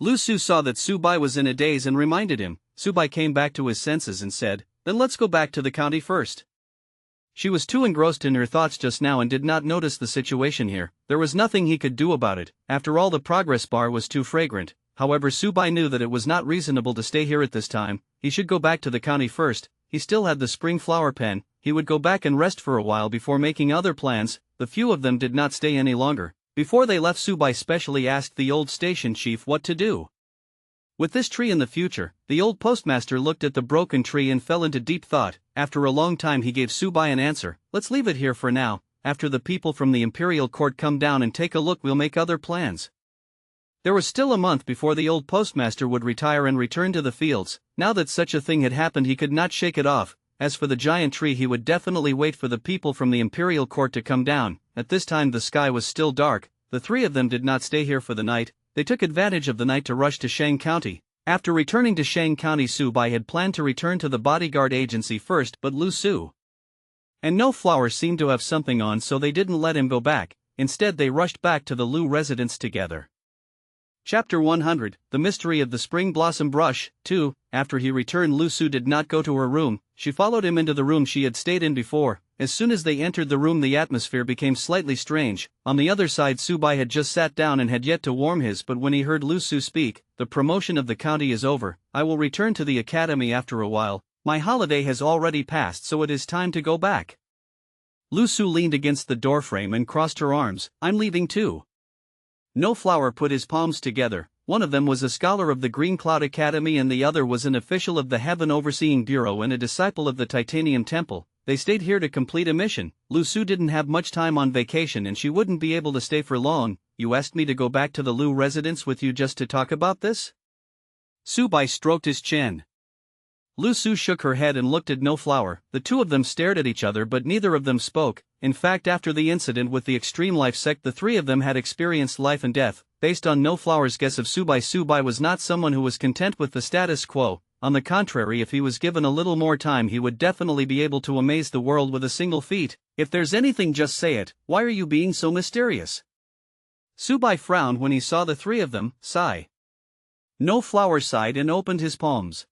Lu Su saw that Subai was in a daze and reminded him. Subai came back to his senses and said, "Then let's go back to the county first." She was too engrossed in her thoughts just now and did not notice the situation here. There was nothing he could do about it. After all, the progress bar was too fragrant. However, Subai knew that it was not reasonable to stay here at this time. He should go back to the county first. He still had the spring flower pen. He would go back and rest for a while before making other plans. The few of them did not stay any longer. Before they left, Subai specially asked the old station chief what to do with this tree in the future. The old postmaster looked at the broken tree and fell into deep thought. After a long time he gave Subai an answer. "Let's leave it here for now. After the people from the imperial court come down and take a look, we'll make other plans." There was still a month before the old postmaster would retire and return to the fields. Now that such a thing had happened, he could not shake it off. As for the giant tree, he would definitely wait for the people from the imperial court to come down. At this time the sky was still dark. The three of them did not stay here for the night. They took advantage of the night to rush to Shang County. After returning to Shang County, Subai had planned to return to the bodyguard agency first, but Lu Su and No Flower seemed to have something on, so they didn't let him go back. Instead, they rushed back to the Lu residence together. Chapter 100, The Mystery of the Spring Blossom Brush. 2. After he returned, Lu Su did not go to her room. She followed him into the room she had stayed in before. As soon as they entered the room, the atmosphere became slightly strange. On the other side, Subai had just sat down and had yet to warm his, but when he heard Lu Su speak, "The promotion of the county is over. I will return to the academy after a while. My holiday has already passed, so it is time to go back." Lu Su leaned against the doorframe and crossed her arms. "I'm leaving too." No Flower put his palms together. One of them was a scholar of the Green Cloud Academy and the other was an official of the Heaven Overseeing Bureau and a disciple of the Titanium Temple. They stayed here to complete a mission. Lu Su didn't have much time on vacation and she wouldn't be able to stay for long. "You asked me to go back to the Lu residence with you just to talk about this?" Subai stroked his chin. Lu Su shook her head and looked at No Flower. The two of them stared at each other, but neither of them spoke. In fact, after the incident with the Extreme Life sect, the three of them had experienced life and death. Based on No Flower's guess of Subai, Subai was not someone who was content with the status quo. On the contrary, if he was given a little more time, he would definitely be able to amaze the world with a single feat. "If there's anything, just say it. Why are you being so mysterious?" Subai frowned when he saw the three of them. Sigh. No Flower sighed and opened his palms.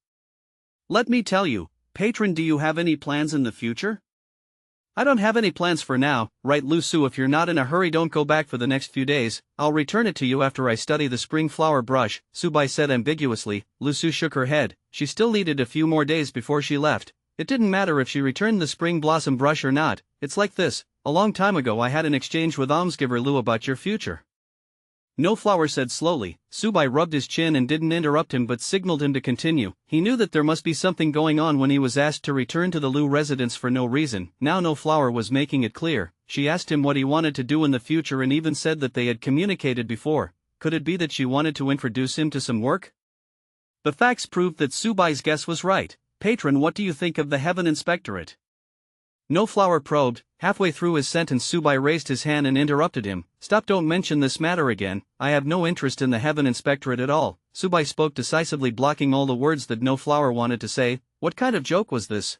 "Let me tell you, patron, do you have any plans in the future?" "I don't have any plans for now." "Right, Lu Su, if you're not in a hurry, don't go back for the next few days. I'll return it to you after I study the spring flower brush," Subai said ambiguously. Lu Su shook her head. She still needed a few more days before she left. It didn't matter if she returned the spring blossom brush or not. "It's like this. A long time ago I had an exchange with almsgiver Lu about your future," No Flower said slowly. Subai rubbed his chin and didn't interrupt him but signaled him to continue. He knew that there must be something going on when he was asked to return to the Lu residence for no reason. Now No Flower was making it clear. She asked him what he wanted to do in the future and even said that they had communicated before. Could it be that she wanted to introduce him to some work? The facts proved that Subai's guess was right. "Patron, what do you think of the Heaven Inspectorate?" No Flower probed. Halfway through his sentence, Subai raised his hand and interrupted him. "Stop, don't mention this matter again. I have no interest in the Heaven Inspectorate at all." Subai spoke decisively, blocking all the words that No Flower wanted to say. What kind of joke was this?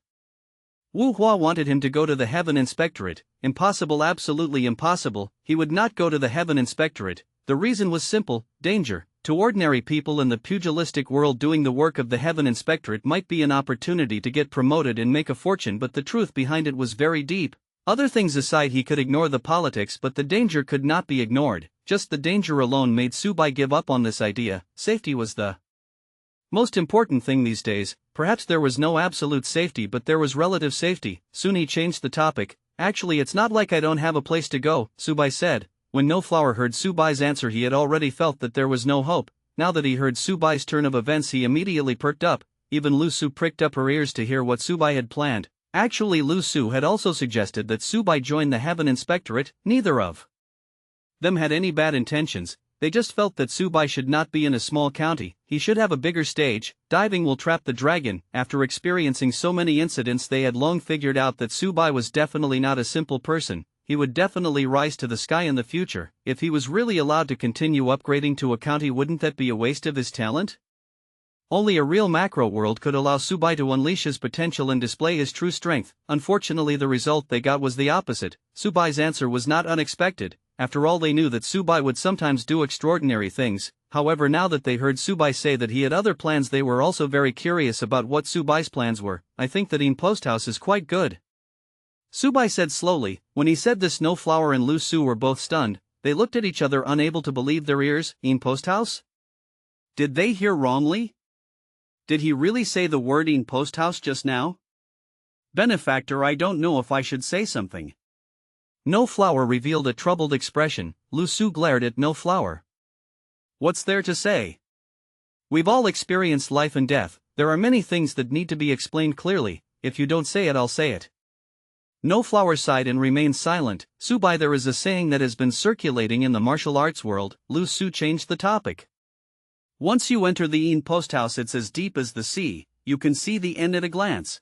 Wu Hua wanted him to go to the Heaven Inspectorate. Impossible, absolutely impossible. He would not go to the Heaven Inspectorate. The reason was simple: danger. To ordinary people in the pugilistic world, doing the work of the Heaven Inspectorate might be an opportunity to get promoted and make a fortune, but the truth behind it was very deep. Other things aside, he could ignore the politics, but the danger could not be ignored. Just the danger alone made Subai give up on this idea. Safety was the most important thing these days. Perhaps there was no absolute safety, but there was relative safety. Soon he changed the topic. "Actually, it's not like I don't have a place to go," Subai said. When No Flower heard Subai's answer, he had already felt that there was no hope. Now that he heard Subai's turn of events, he immediately perked up. Even Lu Su pricked up her ears to hear what Subai had planned. Actually, Lu Su had also suggested that Subai join the Heaven Inspectorate. Neither of them had any bad intentions. They just felt that Subai should not be in a small county. He should have a bigger stage. Diving will trap the dragon. After experiencing so many incidents, they had long figured out that Subai was definitely not a simple person. He would definitely rise to the sky in the future. If he was really allowed to continue upgrading to a county, wouldn't that be a waste of his talent? Only a real macro world could allow Subai to unleash his potential and display his true strength. Unfortunately, the result they got was the opposite. Subai's answer was not unexpected. After all, they knew that Subai would sometimes do extraordinary things. however now that they heard Subai say that he had other plans they were also very curious about what Subai's plans were. I think that in post house is quite good. Subai said slowly. When he said this, No Flower and Lu Su were both stunned. They looked at each other unable to believe their ears. In post house? Did they hear wrongly? Did he really say the word in post house just now? Benefactor, I don't know if I should say something. No Flower revealed a troubled expression. Lu Su glared at No Flower. What's there to say? We've all experienced life and death. There are many things that need to be explained clearly. If you don't say it, I'll say it. No Flower sighed and remained silent. Subai, there is a saying that has been circulating in the martial arts world. Lu Su changed the topic. Once you enter the Yin post house, it's as deep as the sea. You can see the end at a glance.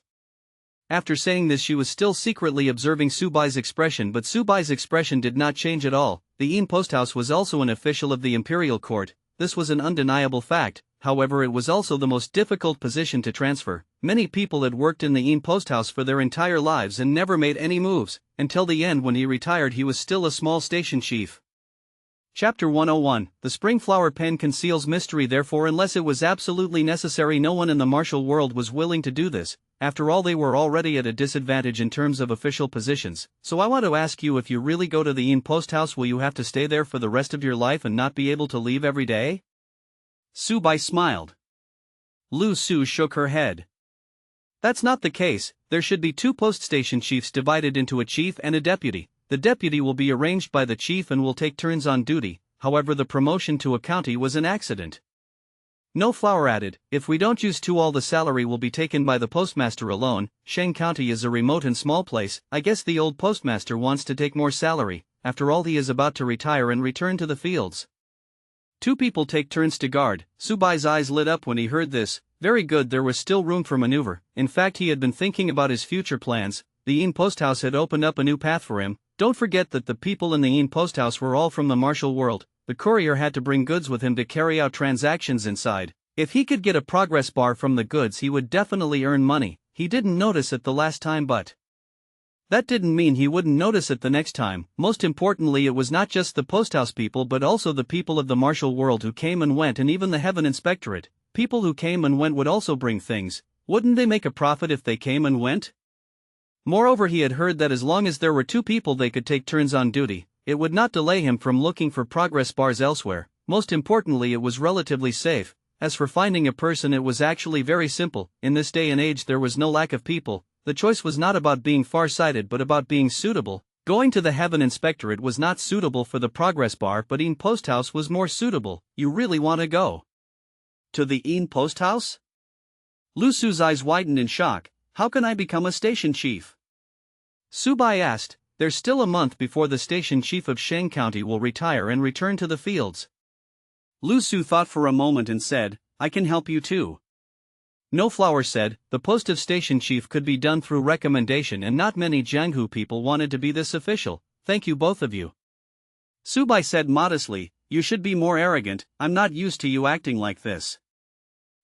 After saying this, she was still secretly observing Subai's expression, but Subai's expression did not change at all. The Yin post house was also an official of the imperial court. This was an undeniable fact. However, it was also the most difficult position to transfer. Many people had worked in the Yin post house for their entire lives and never made any moves. Until the end, when he retired, he was still a small station chief. Chapter 101. The spring flower pen conceals mystery. Therefore, unless it was absolutely necessary, no one in the martial world was willing to do this. After all, they were already at a disadvantage in terms of official positions. So I want to ask you, if you really go to the Yin post house, will you have to stay there for the rest of your life and not be able to leave every day? Subai smiled. Lu Su shook her head. That's not the case. There should be 2 post station chiefs divided into a chief and a deputy. The deputy will be arranged by the chief and will take turns on duty. However, the promotion to a county was an accident. No Flower added, if we don't use 2, all the salary will be taken by the postmaster alone. Sheng County is a remote and small place. I guess the old postmaster wants to take more salary. After all, he is about to retire and return to the fields. 2 people take turns to guard. Subai's eyes lit up when he heard this. Very good, there was still room for maneuver. In fact, he had been thinking about his future plans. The Yin post house had opened up a new path for him. Don't forget that the people in the Yin post house were all from the martial world. The courier had to bring goods with him to carry out transactions inside. If he could get a progress bar from the goods, he would definitely earn money. He didn't notice it the last time, but that didn't mean he wouldn't notice it the next time. Most importantly, it was not just the posthouse people but also the people of the martial world who came and went, and even the Heaven Inspectorate. People who came and went would also bring things. Wouldn't they make a profit if they came and went? Moreover, he had heard that as long as there were 2 people they could take turns on duty. It would not delay him from looking for progress bars elsewhere. Most importantly, it was relatively safe. As for finding a person, it was actually very simple. In this day and age there was no lack of people. The choice was not about being far-sighted but about being suitable. Going to the Heaven Inspectorate was not suitable for the progress bar, but Yin Post House was more suitable. You really want to go to the Yin Post House? Lu Su's eyes widened in shock. How can I become a station chief? Subai asked. There's still a month before the station chief of Sheng County will retire and return to the fields. Lu Su thought for a moment and said, I can help you too. No Flower said, the post of station chief could be done through recommendation and not many Jianghu people wanted to be this official. Thank you, both of you. Subai said modestly, you should be more arrogant. I'm not used to you acting like this.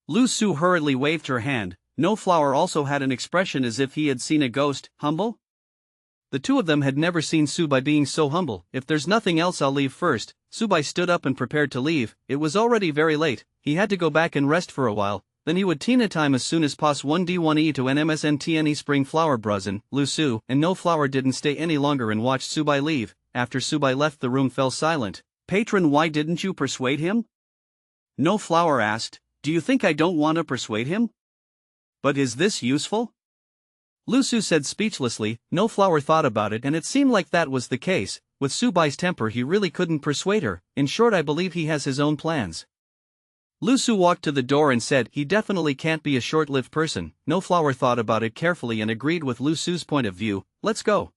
Lu Su hurriedly waved her hand. No Flower also had an expression as if he had seen a ghost. Humble? The 2 of them had never seen Subai being so humble. If there's nothing else, I'll leave first. Subai stood up and prepared to leave. It was already very late. He had to go back and rest for a while. Then he would Tina time as soon as pos 1D1E to NMSNTNE Spring Flower Brazen. Lu Su and No Flower didn't stay any longer and watched Subai leave. After Subai left, the room fell silent. Patron, why didn't you persuade him? No Flower asked. Do you think I don't want to persuade him? But is this useful? Lu Su said speechlessly. No Flower thought about it and it seemed like that was the case. With Subai's temper, he really couldn't persuade her. In short, I believe he has his own plans. Lu Su walked to the door and said, he definitely can't be a short-lived person. No Flower thought about it carefully and agreed with Lu Su's point of view. Let's go.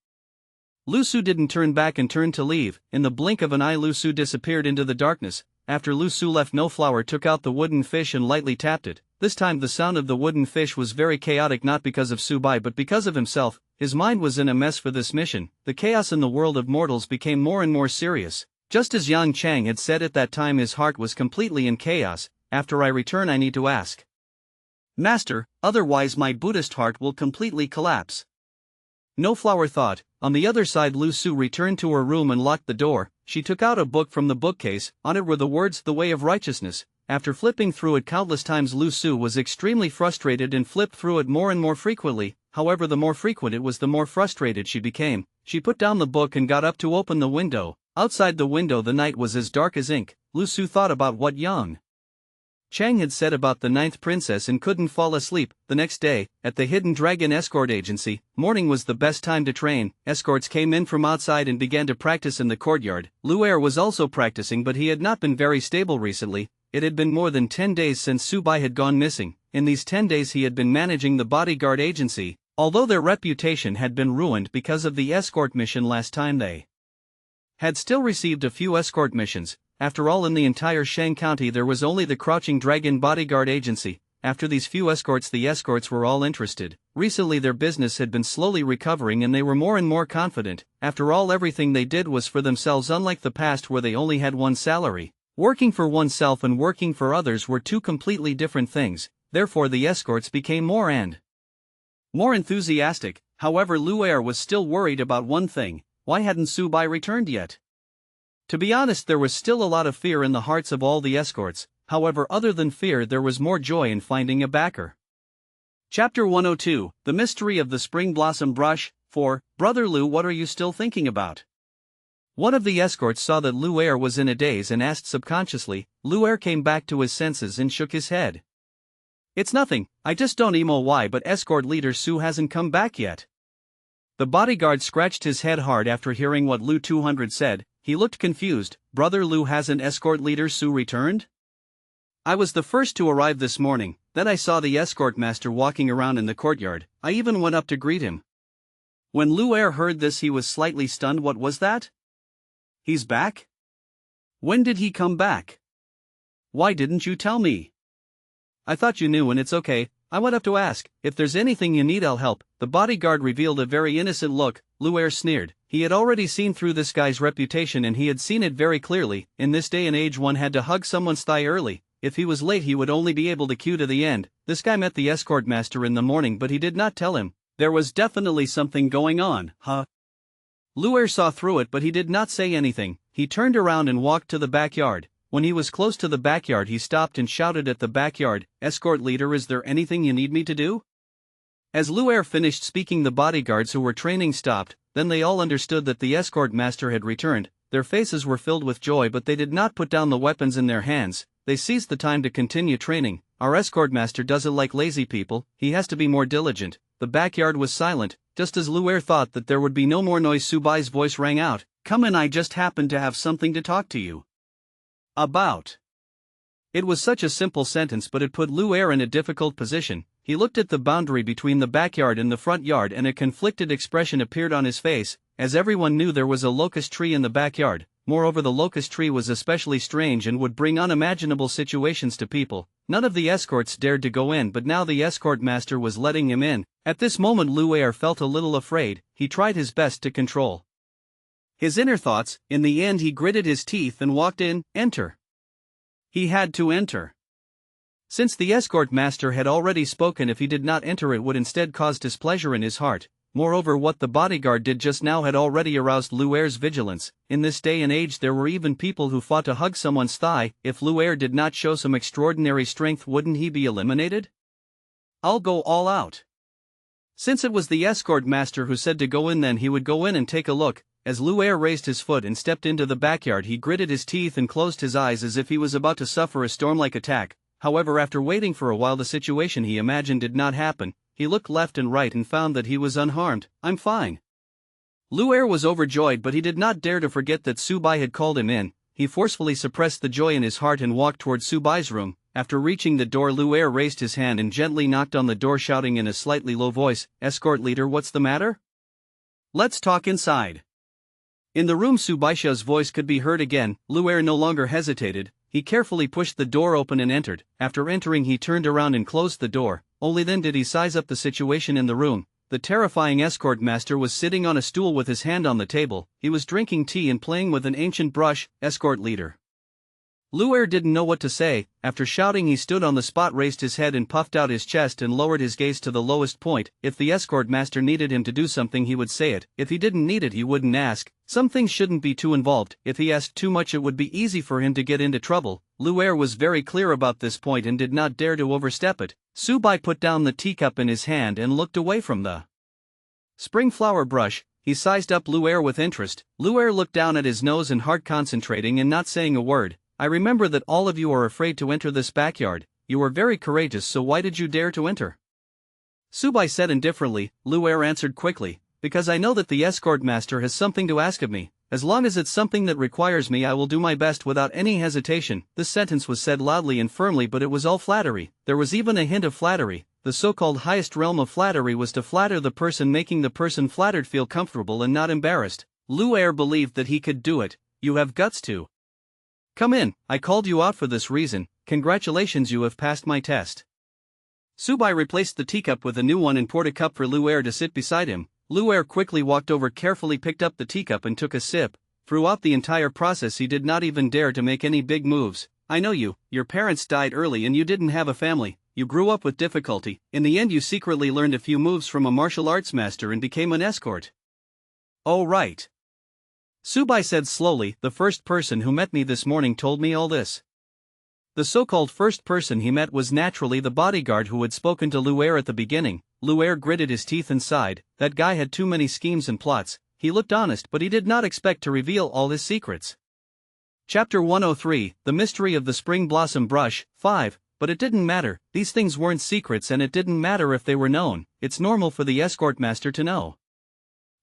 Lu Su didn't turn back and turned to leave. In the blink of an eye, Lu Su disappeared into the darkness. After Lu Su left, No Flower took out the wooden fish and lightly tapped it. This time the sound of the wooden fish was very chaotic, not because of Subai but because of himself. His mind was in a mess for this mission. The chaos in the world of mortals became more and more serious. Just as Yang Chang had said at that time, his heart was completely in chaos. After I return, I need to ask Master, otherwise my Buddhist heart will completely collapse. No Flower thought. On the other side, Lu Su returned to her room and locked the door. she took out a book from the bookcase. On it were the words, "The Way of Righteousness." After flipping through it countless times, Lu Su was extremely frustrated and flipped through it more and more frequently. However, the more frequent it was, the more frustrated she became. She put down the book and got up to open the window. Outside the window the night was as dark as ink. Lu Su thought about what Yang Chang had said about the ninth princess and couldn't fall asleep. The next day, at the Hidden Dragon Escort Agency, morning was the best time to train. Escorts came in from outside and began to practice in the courtyard. Lu Er was also practicing, but he had not been very stable recently. It had been more than 10 days since Subai had gone missing. In these 10 days he had been managing the bodyguard agency. Although their reputation had been ruined because of the escort mission last time, they had still received a few escort missions. After all, in the entire Shang County there was only the Crouching Dragon Bodyguard Agency. After these few escorts, the escorts were all interested. Recently their business had been slowly recovering and they were more and more confident. After all, everything they did was for themselves, unlike the past where they only had one salary. Working for oneself and working for others were two completely different things. Therefore the escorts became more and more enthusiastic. However, Lu Er was still worried about one thing. Why hadn't Subai returned yet? To be honest, there was still a lot of fear in the hearts of all the escorts. However, other than fear, there was more joy in finding a backer. Chapter 102, The Mystery of the Spring Blossom Brush. 4. Brother Lu, what are you still thinking about? One of the escorts saw that Lu Er was in a daze and asked subconsciously. Lu Er came back to his senses and shook his head. It's nothing, I just don't know why, but escort leader Su hasn't come back yet. The bodyguard scratched his head hard after hearing what Lu 200 said. He looked confused. Brother Lu, hasn't escort leader Su returned? I was the first to arrive this morning. Then I saw the escort master walking around in the courtyard. I even went up to greet him. When Lu Er heard this, he was slightly stunned. What was that? He's back? When did he come back? Why didn't you tell me? I thought you knew, and it's okay. I went up to ask. If there's anything you need, I'll help. The bodyguard revealed a very innocent look. Lu Er sneered. He had already seen through this guy's reputation, and he had seen it very clearly. In this day and age, one had to hug someone's thigh early. If he was late, he would only be able to queue to the end. This guy met the escort master in the morning, but he did not tell him. There was definitely something going on, huh? Lu Er saw through it, but he did not say anything. He turned around and walked to the backyard. When he was close to the backyard, he stopped and shouted at the backyard, "Escort leader, is there anything you need me to do?" As Lu Er finished speaking, the bodyguards who were training stopped. Then they all understood that the escort master had returned. Their faces were filled with joy, but they did not put down the weapons in their hands. They seized the time to continue training. Our escort master doesn't like lazy people, he has to be more diligent. The backyard was silent. Just as Lu Er thought that there would be no more noise, Subai's voice rang out. "Come in, I just happened to have something to talk to you about." It was such a simple sentence, but it put Lu Er in a difficult position. He looked at the boundary between the backyard and the front yard, and a conflicted expression appeared on his face. As everyone knew, there was a locust tree in the backyard. Moreover, the locust tree was especially strange and would bring unimaginable situations to people. None of the escorts dared to go in, but now the escort master was letting him in. At this moment, Lu Er felt a little afraid. He tried his best to control his inner thoughts. In the end, he gritted his teeth and walked in. Enter. He had to enter. Since the escort master had already spoken, if he did not enter, it would instead cause displeasure in his heart. Moreover, what the bodyguard did just now had already aroused Lu Er's vigilance. In this day and age, there were even people who fought to hug someone's thigh. If Lu Er did not show some extraordinary strength, wouldn't he be eliminated? I'll go all out. Since it was the escort master who said to go in, then he would go in and take a look. As Lu Er raised his foot and stepped into the backyard, he gritted his teeth and closed his eyes as if he was about to suffer a storm-like attack. However, after waiting for a while, the situation he imagined did not happen. He looked left and right and found that he was unharmed. "I'm fine." Lu Er was overjoyed, but he did not dare to forget that Subai had called him in. He forcefully suppressed the joy in his heart and walked toward Subai's room. After reaching the door, Lu Er raised his hand and gently knocked on the door, shouting in a slightly low voice, "Escort leader, what's the matter? Let's talk inside." In the room, Subaisha's voice could be heard again. Lu Er no longer hesitated. He carefully pushed the door open and entered. After entering, he turned around and closed the door. Only then did he size up the situation in the room. The terrifying escort master was sitting on a stool with his hand on the table. He was drinking tea and playing with an ancient brush. "Escort leader, Luer didn't know what to say. After shouting, he stood on the spot, raised his head and puffed out his chest and lowered his gaze to the lowest point. If the escort master needed him to do something, he would say it. If he didn't need it, he wouldn't ask. Some things shouldn't be too involved. If he asked too much, it would be easy for him to get into trouble. Luer was very clear about this point and did not dare to overstep it. Subai put down the teacup in his hand and looked away from the spring flower brush. He sized up Luer with interest. Luer looked down at his nose and heart, concentrating and not saying a word. I remember that all of you are afraid to enter this backyard. You are very courageous, so why did you dare to enter? Subai said indifferently. Luer answered quickly, because I know that the escort master has something to ask of me. As long as it's something that requires me, I will do my best without any hesitation. This sentence was said loudly and firmly, but it was all flattery. There was even a hint of flattery. The so-called highest realm of flattery was to flatter the person, making the person flattered feel comfortable and not embarrassed. Luer believed that he could do it. You have guts to come in. I called you out for this reason. Congratulations, you have passed my test. Subai replaced the teacup with a new one and poured a cup for Luer to sit beside him. Luer quickly walked over, carefully picked up the teacup and took a sip. Throughout the entire process, he did not even dare to make any big moves. I know you. Your parents died early and you didn't have a family. You grew up with difficulty. In the end, you secretly learned a few moves from a martial arts master and became an escort. Oh, right. Subai said slowly. The first person who met me this morning told me all this. The so-called first person he met was naturally the bodyguard who had spoken to Luer at the beginning. Luer gritted his teeth and sighed. That guy had too many schemes and plots. He looked honest, but he did not expect to reveal all his secrets. Chapter 103, The Mystery of the Spring Blossom Brush, 5. But it didn't matter. These things weren't secrets, and it didn't matter if they were known. It's normal for the escort master to know.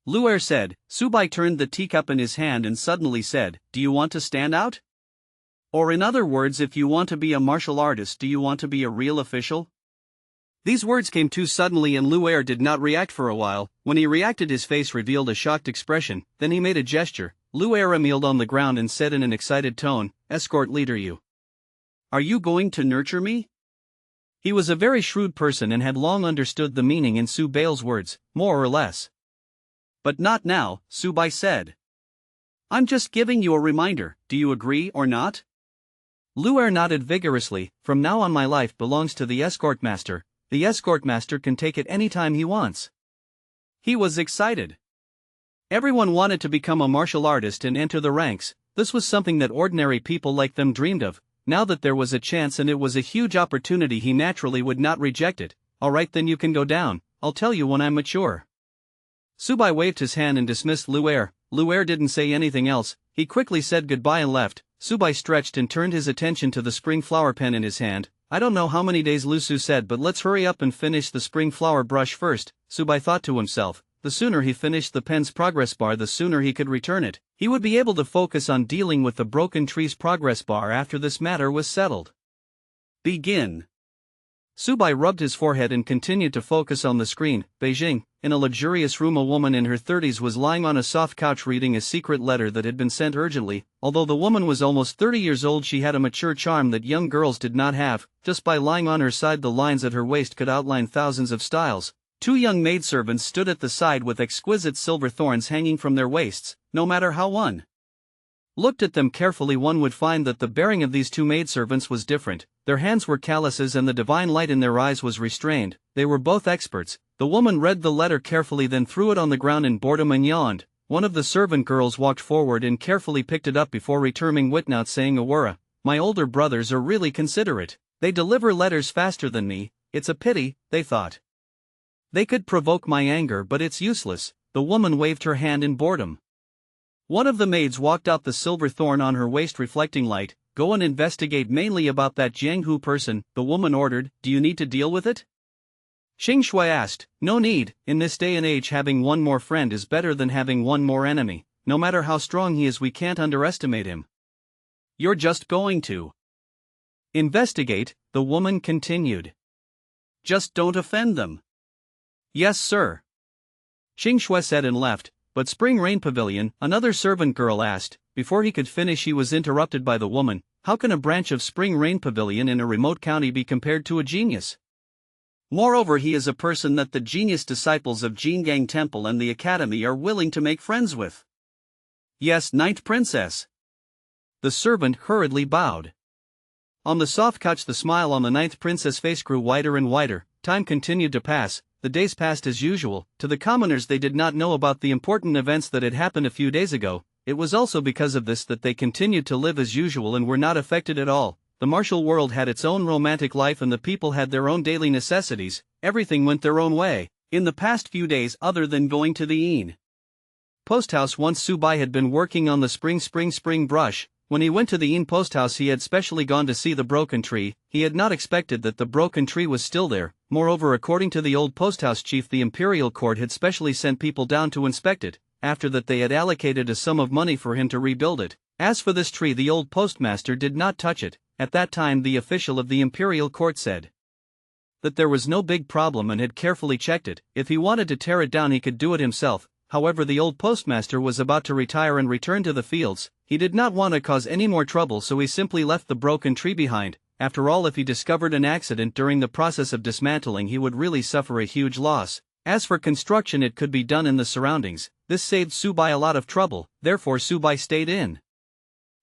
Luer said. Subai turned the teacup in his hand and suddenly said, do you want to stand out? Or in other words, if you want to be a martial artist, do you want to be a real official? These words came too suddenly and Luer did not react for a while. When he reacted, his face revealed a shocked expression. Then he made a gesture. Luer kneeled on the ground and said in an excited tone, escort leader, are you going to nurture me? He was a very shrewd person and had long understood the meaning in Subai's words, more or less. But not now, Subai said. I'm just giving you a reminder. Do you agree or not? Luer nodded vigorously. From now on, my life belongs to the escort master. The escort master can take it any time he wants. He was excited. Everyone wanted to become a martial artist and enter the ranks. This was something that ordinary people like them dreamed of. Now that there was a chance and it was a huge opportunity, he naturally would not reject it. Alright, then you can go down. I'll tell you when I'm mature. Subai waved his hand and dismissed Luer. Luer didn't say anything else. He quickly said goodbye and left. Subai stretched and turned his attention to the spring flower pen in his hand. I don't know how many days, Lusu said, but let's hurry up and finish the spring flower brush first. Subai thought to himself. The sooner he finished the pen's progress bar, the sooner he could return it. He would be able to focus on dealing with the broken tree's progress bar after this matter was settled. Begin. Subai rubbed his forehead and continued to focus on the screen. Beijing, in a luxurious room, a woman in her 30s was lying on a soft couch reading a secret letter that had been sent urgently. Although the woman was almost 30 years old, she had a mature charm that young girls did not have. Just by lying on her side, the lines at her waist could outline thousands of styles. Two young maidservants stood at the side with exquisite silver thorns hanging from their waists. No matter how one looked at them carefully, one would find that the bearing of these two maidservants was different. Their hands were calluses and the divine light in their eyes was restrained. They were both experts. The woman read the letter carefully, then threw it on the ground in boredom and yawned. One of the servant girls walked forward and carefully picked it up before returning without saying a word. My older brothers are really considerate. They deliver letters faster than me. It's a pity, they thought. They could provoke my anger, but it's useless. The woman waved her hand in boredom. One of the maids walked out, the silver thorn on her waist reflecting light. Go and investigate mainly about that Jiang Hu person, the woman ordered. Do you need to deal with it? Xing Shui asked. No need. In this day and age, having one more friend is better than having one more enemy. No matter how strong he is, we can't underestimate him. You're just going to investigate, the woman continued. Just don't offend them. Yes, sir. Xing Shui said and left. But Spring Rain Pavilion, another servant girl asked. Before he could finish, he was interrupted by the woman. How can a branch of Spring Rain Pavilion in a remote county be compared to a genius? Moreover, he is a person that the genius disciples of Jingang Temple and the Academy are willing to make friends with. Yes, Ninth Princess. The servant hurriedly bowed. On the soft couch, the smile on the ninth princess' face grew wider and wider. Time continued to pass, the days passed as usual. To the commoners, they did not know about the important events that had happened a few days ago. It was also because of this that they continued to live as usual and were not affected at all. The martial world had its own romantic life and the people had their own daily necessities. Everything went their own way. In the past few days, other than going to the inn post house, once Subai had been working on the spring brush. When he went to the inn post house, he had specially gone to see the broken tree. He had not expected that the broken tree was still there. Moreover, according to the old post house chief, the imperial court had specially sent people down to inspect it. After that, they had allocated a sum of money for him to rebuild it. As for this tree, the old postmaster did not touch it. At that time, the official of the imperial court said that there was no big problem and had carefully checked it. If he wanted to tear it down, he could do it himself. However, the old postmaster was about to retire and return to the fields. He did not want to cause any more trouble, so he simply left the broken tree behind. After all, if he discovered an accident during the process of dismantling, he would really suffer a huge loss. As for construction, it could be done in the surroundings. This saved Subai a lot of trouble. Therefore, Subai stayed in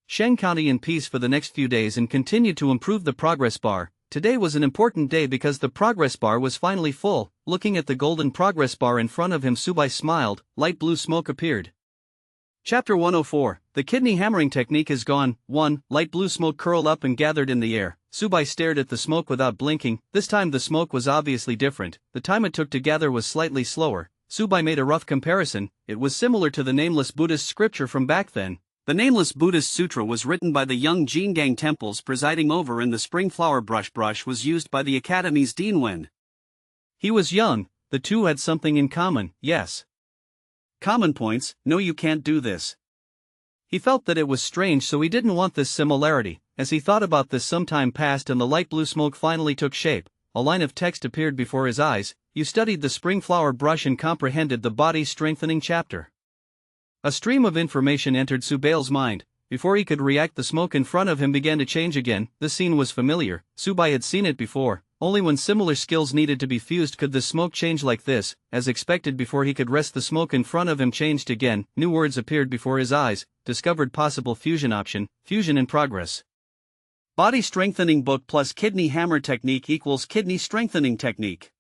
Sheng County in peace for the next few days and continued to improve the progress bar. Today was an important day because the progress bar was finally full. Looking at the golden progress bar in front of him, Subai smiled. Light blue smoke appeared. Chapter 104. The kidney hammering technique is gone. 1. Light blue smoke curled up and gathered in the air. Subai stared at the smoke without blinking. This time the smoke was obviously different. The time it took to gather was slightly slower. Subai made a rough comparison. It was similar to the nameless Buddhist scripture from back then. The nameless Buddhist sutra was written by the young Jingang temples presiding over, and the spring flower brush was used by the academy's dean when he was young. The two had something in common, yes. Common points: no, you can't do this. He felt that it was strange, so he didn't want this similarity. As he thought about this, some time passed and the light blue smoke finally took shape. A line of text appeared before his eyes. You studied the spring flower brush and comprehended the body strengthening chapter. A stream of information entered Subail's mind. Before he could react, the smoke in front of him began to change again. The scene was familiar. Subai had seen it before. Only when similar skills needed to be fused could the smoke change like this. As expected, before he could rest, the smoke in front of him changed again. New words appeared before his eyes. Discovered possible fusion option. Fusion in progress. Body strengthening book plus kidney hammer technique equals kidney strengthening technique.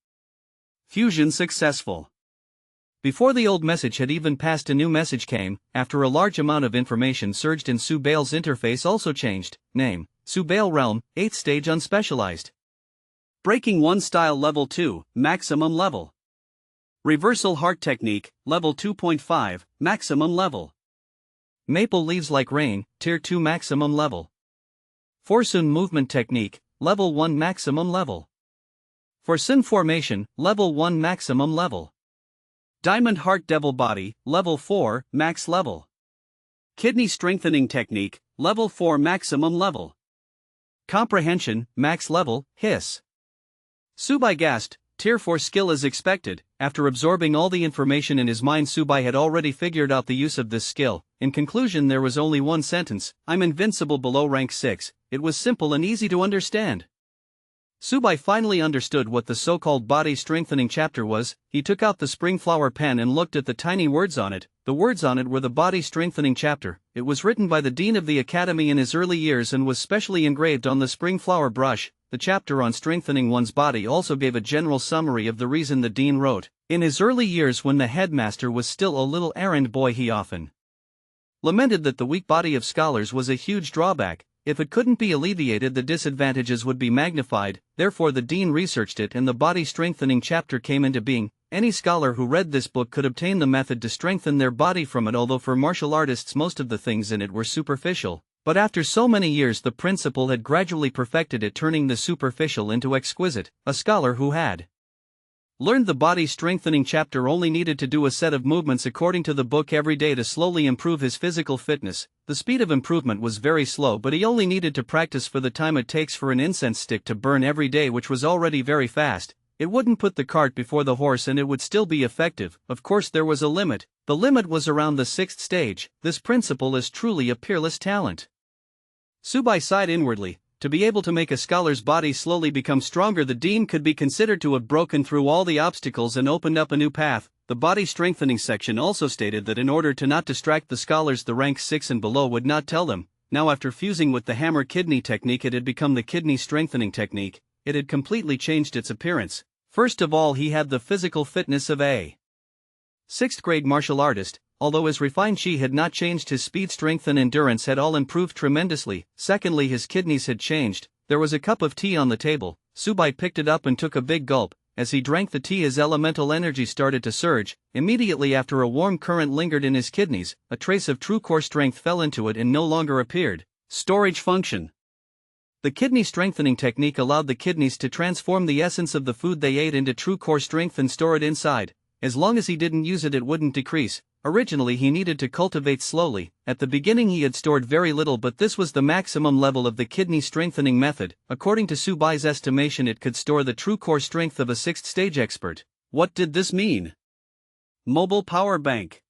Fusion successful. Before the old message had even passed, a new message came. After a large amount of information surged in, Subail's interface also changed. Name: Subail Realm, 8th stage unspecialized. Breaking 1 style level 2, maximum level. Reversal heart technique, level 2.5, maximum level. Maple leaves like rain, tier 2 maximum level. Forsun movement technique, level 1 maximum level. Forsun formation, level 1 maximum level. Diamond Heart Devil Body, level 4, max level. Kidney strengthening technique, level 4 maximum level. Comprehension, max level, hiss. Subai gasped. Tier 4 skill as expected. After absorbing all the information in his mind, Subai had already figured out the use of this skill. In conclusion, there was only one sentence: I'm invincible below rank 6. It was simple and easy to understand. Subai finally understood what the so-called body strengthening chapter was. He took out the spring flower pen and looked at the tiny words on it. The words on it were the body strengthening chapter. It was written by the dean of the academy in his early years and was specially engraved on the spring flower brush. The chapter on strengthening one's body also gave a general summary of the reason the dean wrote. In his early years, when the headmaster was still a little errand boy, he often lamented that the weak body of scholars was a huge drawback. If it couldn't be alleviated, the disadvantages would be magnified. Therefore the dean researched it and the body strengthening chapter came into being. Any scholar who read this book could obtain the method to strengthen their body from it, although for martial artists most of the things in it were superficial. But after so many years, the principal had gradually perfected it, turning the superficial into exquisite. A scholar who had learned the body strengthening chapter only needed to do a set of movements according to the book every day to slowly improve his physical fitness. The speed of improvement was very slow, but he only needed to practice for the time it takes for an incense stick to burn every day, which was already very fast. It wouldn't put the cart before the horse and it would still be effective. Of course there was a limit. The limit was around the 6th stage. This principal is truly a peerless talent. Subai sighed inwardly. To be able to make a scholar's body slowly become stronger, the dean could be considered to have broken through all the obstacles and opened up a new path. The body strengthening section also stated that in order to not distract the scholars, the rank 6 and below would not tell them Now after fusing with the hammer kidney technique it had become the kidney strengthening technique. It had completely changed its appearance. First of all he had the physical fitness of a 6th grade martial artist, although his refined chi had not changed, his speed, strength and endurance had all improved tremendously. Secondly, his kidneys had changed. There was a cup of tea on the table. Subai picked it up and took a big gulp. As he drank the tea his elemental energy started to surge. Immediately after a warm current lingered in his kidneys, a trace of true core strength fell into it and no longer appeared. Storage function. The kidney strengthening technique allowed the kidneys to transform the essence of the food they ate into true core strength and store it inside. As long as he didn't use it, it wouldn't decrease. Originally he needed to cultivate slowly. At the beginning he had stored very little, but this was the maximum level of the kidney strengthening method. According to Subai's estimation, it could store the true core strength of a 6th stage expert. What did this mean? Mobile power bank.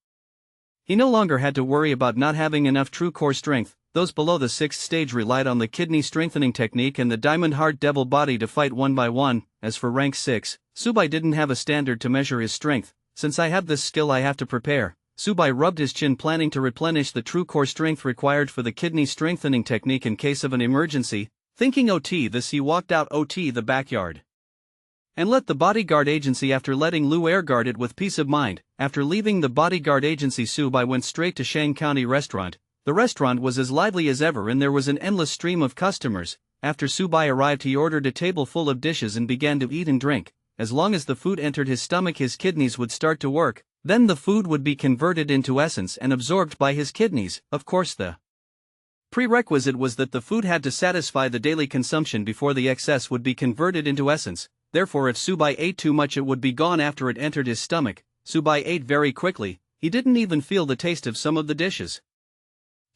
He no longer had to worry about not having enough true core strength. Those below the 6th stage relied on the kidney strengthening technique and the diamond heart devil body to fight one by one. As for rank 6, Subai didn't have a standard to measure his strength. Since I have this skill I have to prepare. Subai rubbed his chin, planning to replenish the true core strength required for the kidney strengthening technique in case of an emergency. Thinking OT this, he walked out OT the backyard and let the bodyguard agency. After letting Lu air guard it with peace of mind. After leaving the bodyguard agency, Subai went straight to Shang County restaurant. The restaurant was as lively as ever and there was an endless stream of customers. After Subai arrived he ordered a table full of dishes and began to eat and drink. As long as the food entered his stomach his kidneys would start to work, then the food would be converted into essence and absorbed by his kidneys. Of course the prerequisite was that the food had to satisfy the daily consumption before the excess would be converted into essence. Therefore if Subai ate too much it would be gone after it entered his stomach. Subai ate very quickly, he didn't even feel the taste of some of the dishes.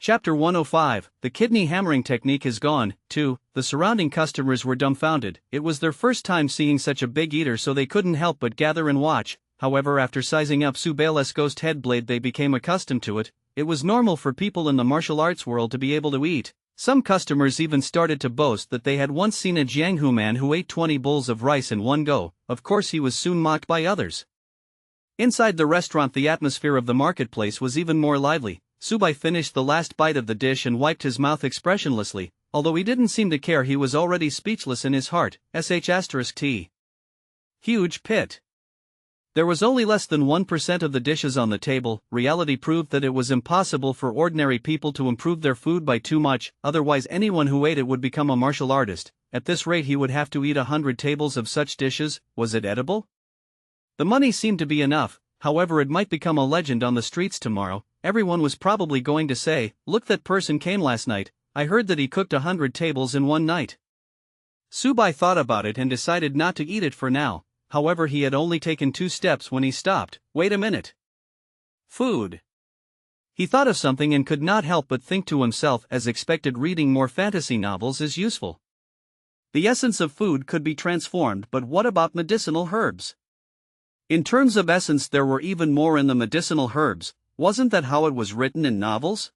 Chapter 105, The Kidney Hammering Technique is gone. 2. The surrounding customers were dumbfounded. It was their first time seeing such a big eater, so they couldn't help but gather and watch. However, after sizing up Subai's ghost head blade they became accustomed to it. It was normal for people in the martial arts world to be able to eat. Some customers even started to boast that they had once seen a Jianghu man who ate 20 bowls of rice in one go. Of course he was soon mocked by others. Inside the restaurant the atmosphere of the marketplace was even more lively. Subai finished the last bite of the dish and wiped his mouth expressionlessly. Although he didn't seem to care, he was already speechless in his heart. *T. Huge pit. There was only less than 1% of the dishes on the table. Reality proved that it was impossible for ordinary people to improve their food by too much, otherwise anyone who ate it would become a martial artist. At this rate he would have to eat 100 tables of such dishes. Was it edible? The money seemed to be enough, however it might become a legend on the streets tomorrow. Everyone was probably going to say, "Look, that person came last night. I heard that he cooked 100 tables in one night." Subai thought about it and decided not to eat it for now. However, he had only taken 2 steps when he stopped. Wait a minute. Food. He thought of something and could not help but think to himself, as expected, reading more fantasy novels is useful. The essence of food could be transformed, but what about medicinal herbs? In terms of essence there were even more in the medicinal herbs. Wasn't that how it was written in novels?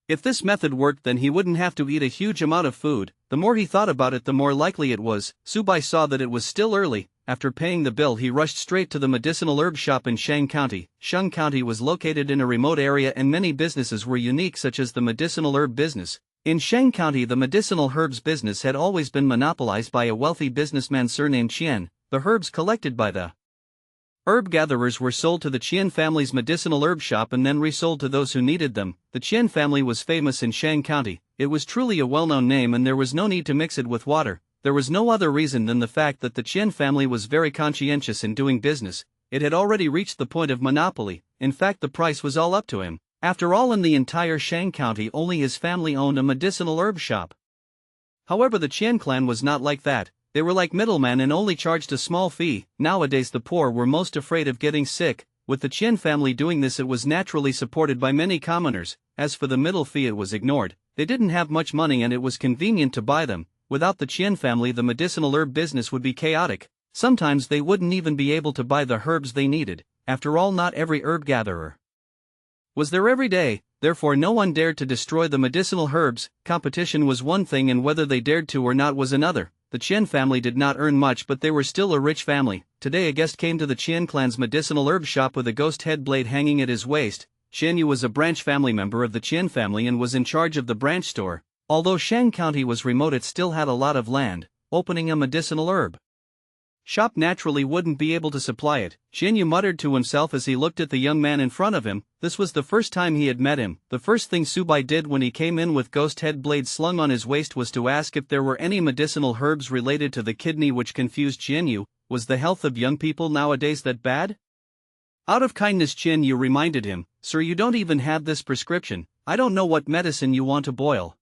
If this method worked then he wouldn't have to eat a huge amount of food. The more he thought about it the more likely it was. Subai saw that it was still early. After paying the bill he rushed straight to the medicinal herb shop in Shang County. Shang County was located in a remote area and many businesses were unique, such as the medicinal herb business. In Shang County the medicinal herbs business had always been monopolized by a wealthy businessman surnamed Qian. The herbs collected by the herb gatherers were sold to the Qian family's medicinal herb shop and then resold to those who needed them. The Qian family was famous in Shang County. It was truly a well-known name and there was no need to mix it with water. There was no other reason than the fact that the Qian family was very conscientious in doing business. It had already reached the point of monopoly. In fact, the price was all up to him. After all, in the entire Shang County only his family owned a medicinal herb shop. However, the Qian clan was not like that. They were like middlemen and only charged a small fee. Nowadays the poor were most afraid of getting sick. With the Qian family doing this it was naturally supported by many commoners. As for the middle fee, it was ignored. They didn't have much money and it was convenient to buy them. Without the Qian family the medicinal herb business would be chaotic. Sometimes they wouldn't even be able to buy the herbs they needed. After all, not every herb gatherer was there every day, therefore no one dared to destroy the medicinal herbs. Competition was one thing and whether they dared to or not was another. The Qian family did not earn much but they were still a rich family. Today a guest came to the Qian clan's medicinal herb shop with a ghost head blade hanging at his waist. Xian Yu was a branch family member of the Qian family and was in charge of the branch store. Although Shang County was remote, it still had a lot of land. Opening a medicinal herb shop naturally wouldn't be able to supply it, Xian Yu muttered to himself as he looked at the young man in front of him. This was the first time he had met him. The first thing Subai did when he came in with ghost head blades slung on his waist was to ask if there were any medicinal herbs related to the kidney, which confused Xian Yu. Was the health of young people nowadays that bad? Out of kindness, Xian Yu reminded him, "Sir, you don't even have this prescription. I don't know what medicine you want to boil."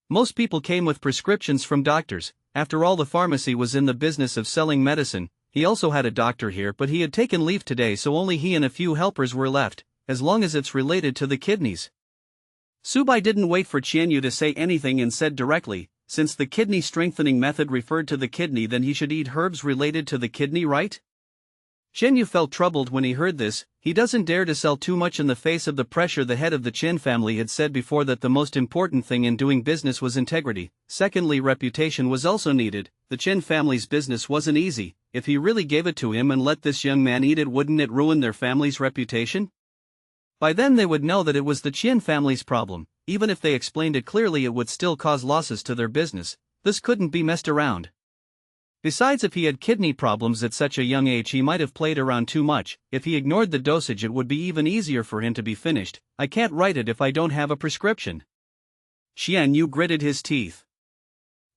Most people came with prescriptions from doctors. After all, the pharmacy was in the business of selling medicine. He also had a doctor here, but he had taken leave today, so only he and a few helpers were left, as long as it's related to the kidneys. Subai didn't wait for Qian Yu to say anything and said directly, "Since the kidney strengthening method referred to the kidney, then he should eat herbs related to the kidney, right?" Qian Yu felt troubled when he heard this. He doesn't dare to sell too much in the face of the pressure. The head of the Qin family had said before that the most important thing in doing business was integrity. Secondly, reputation was also needed. The Qin family's business wasn't easy. If he really gave it to him and let this young man eat it, wouldn't it ruin their family's reputation? By then they would know that it was the Qin family's problem. Even if they explained it clearly, it would still cause losses to their business. This couldn't be messed around. Besides, if he had kidney problems at such a young age, he might have played around too much. If he ignored the dosage, it would be even easier for him to be finished. "I can't write it if I don't have a prescription." Xian Yu gritted his teeth.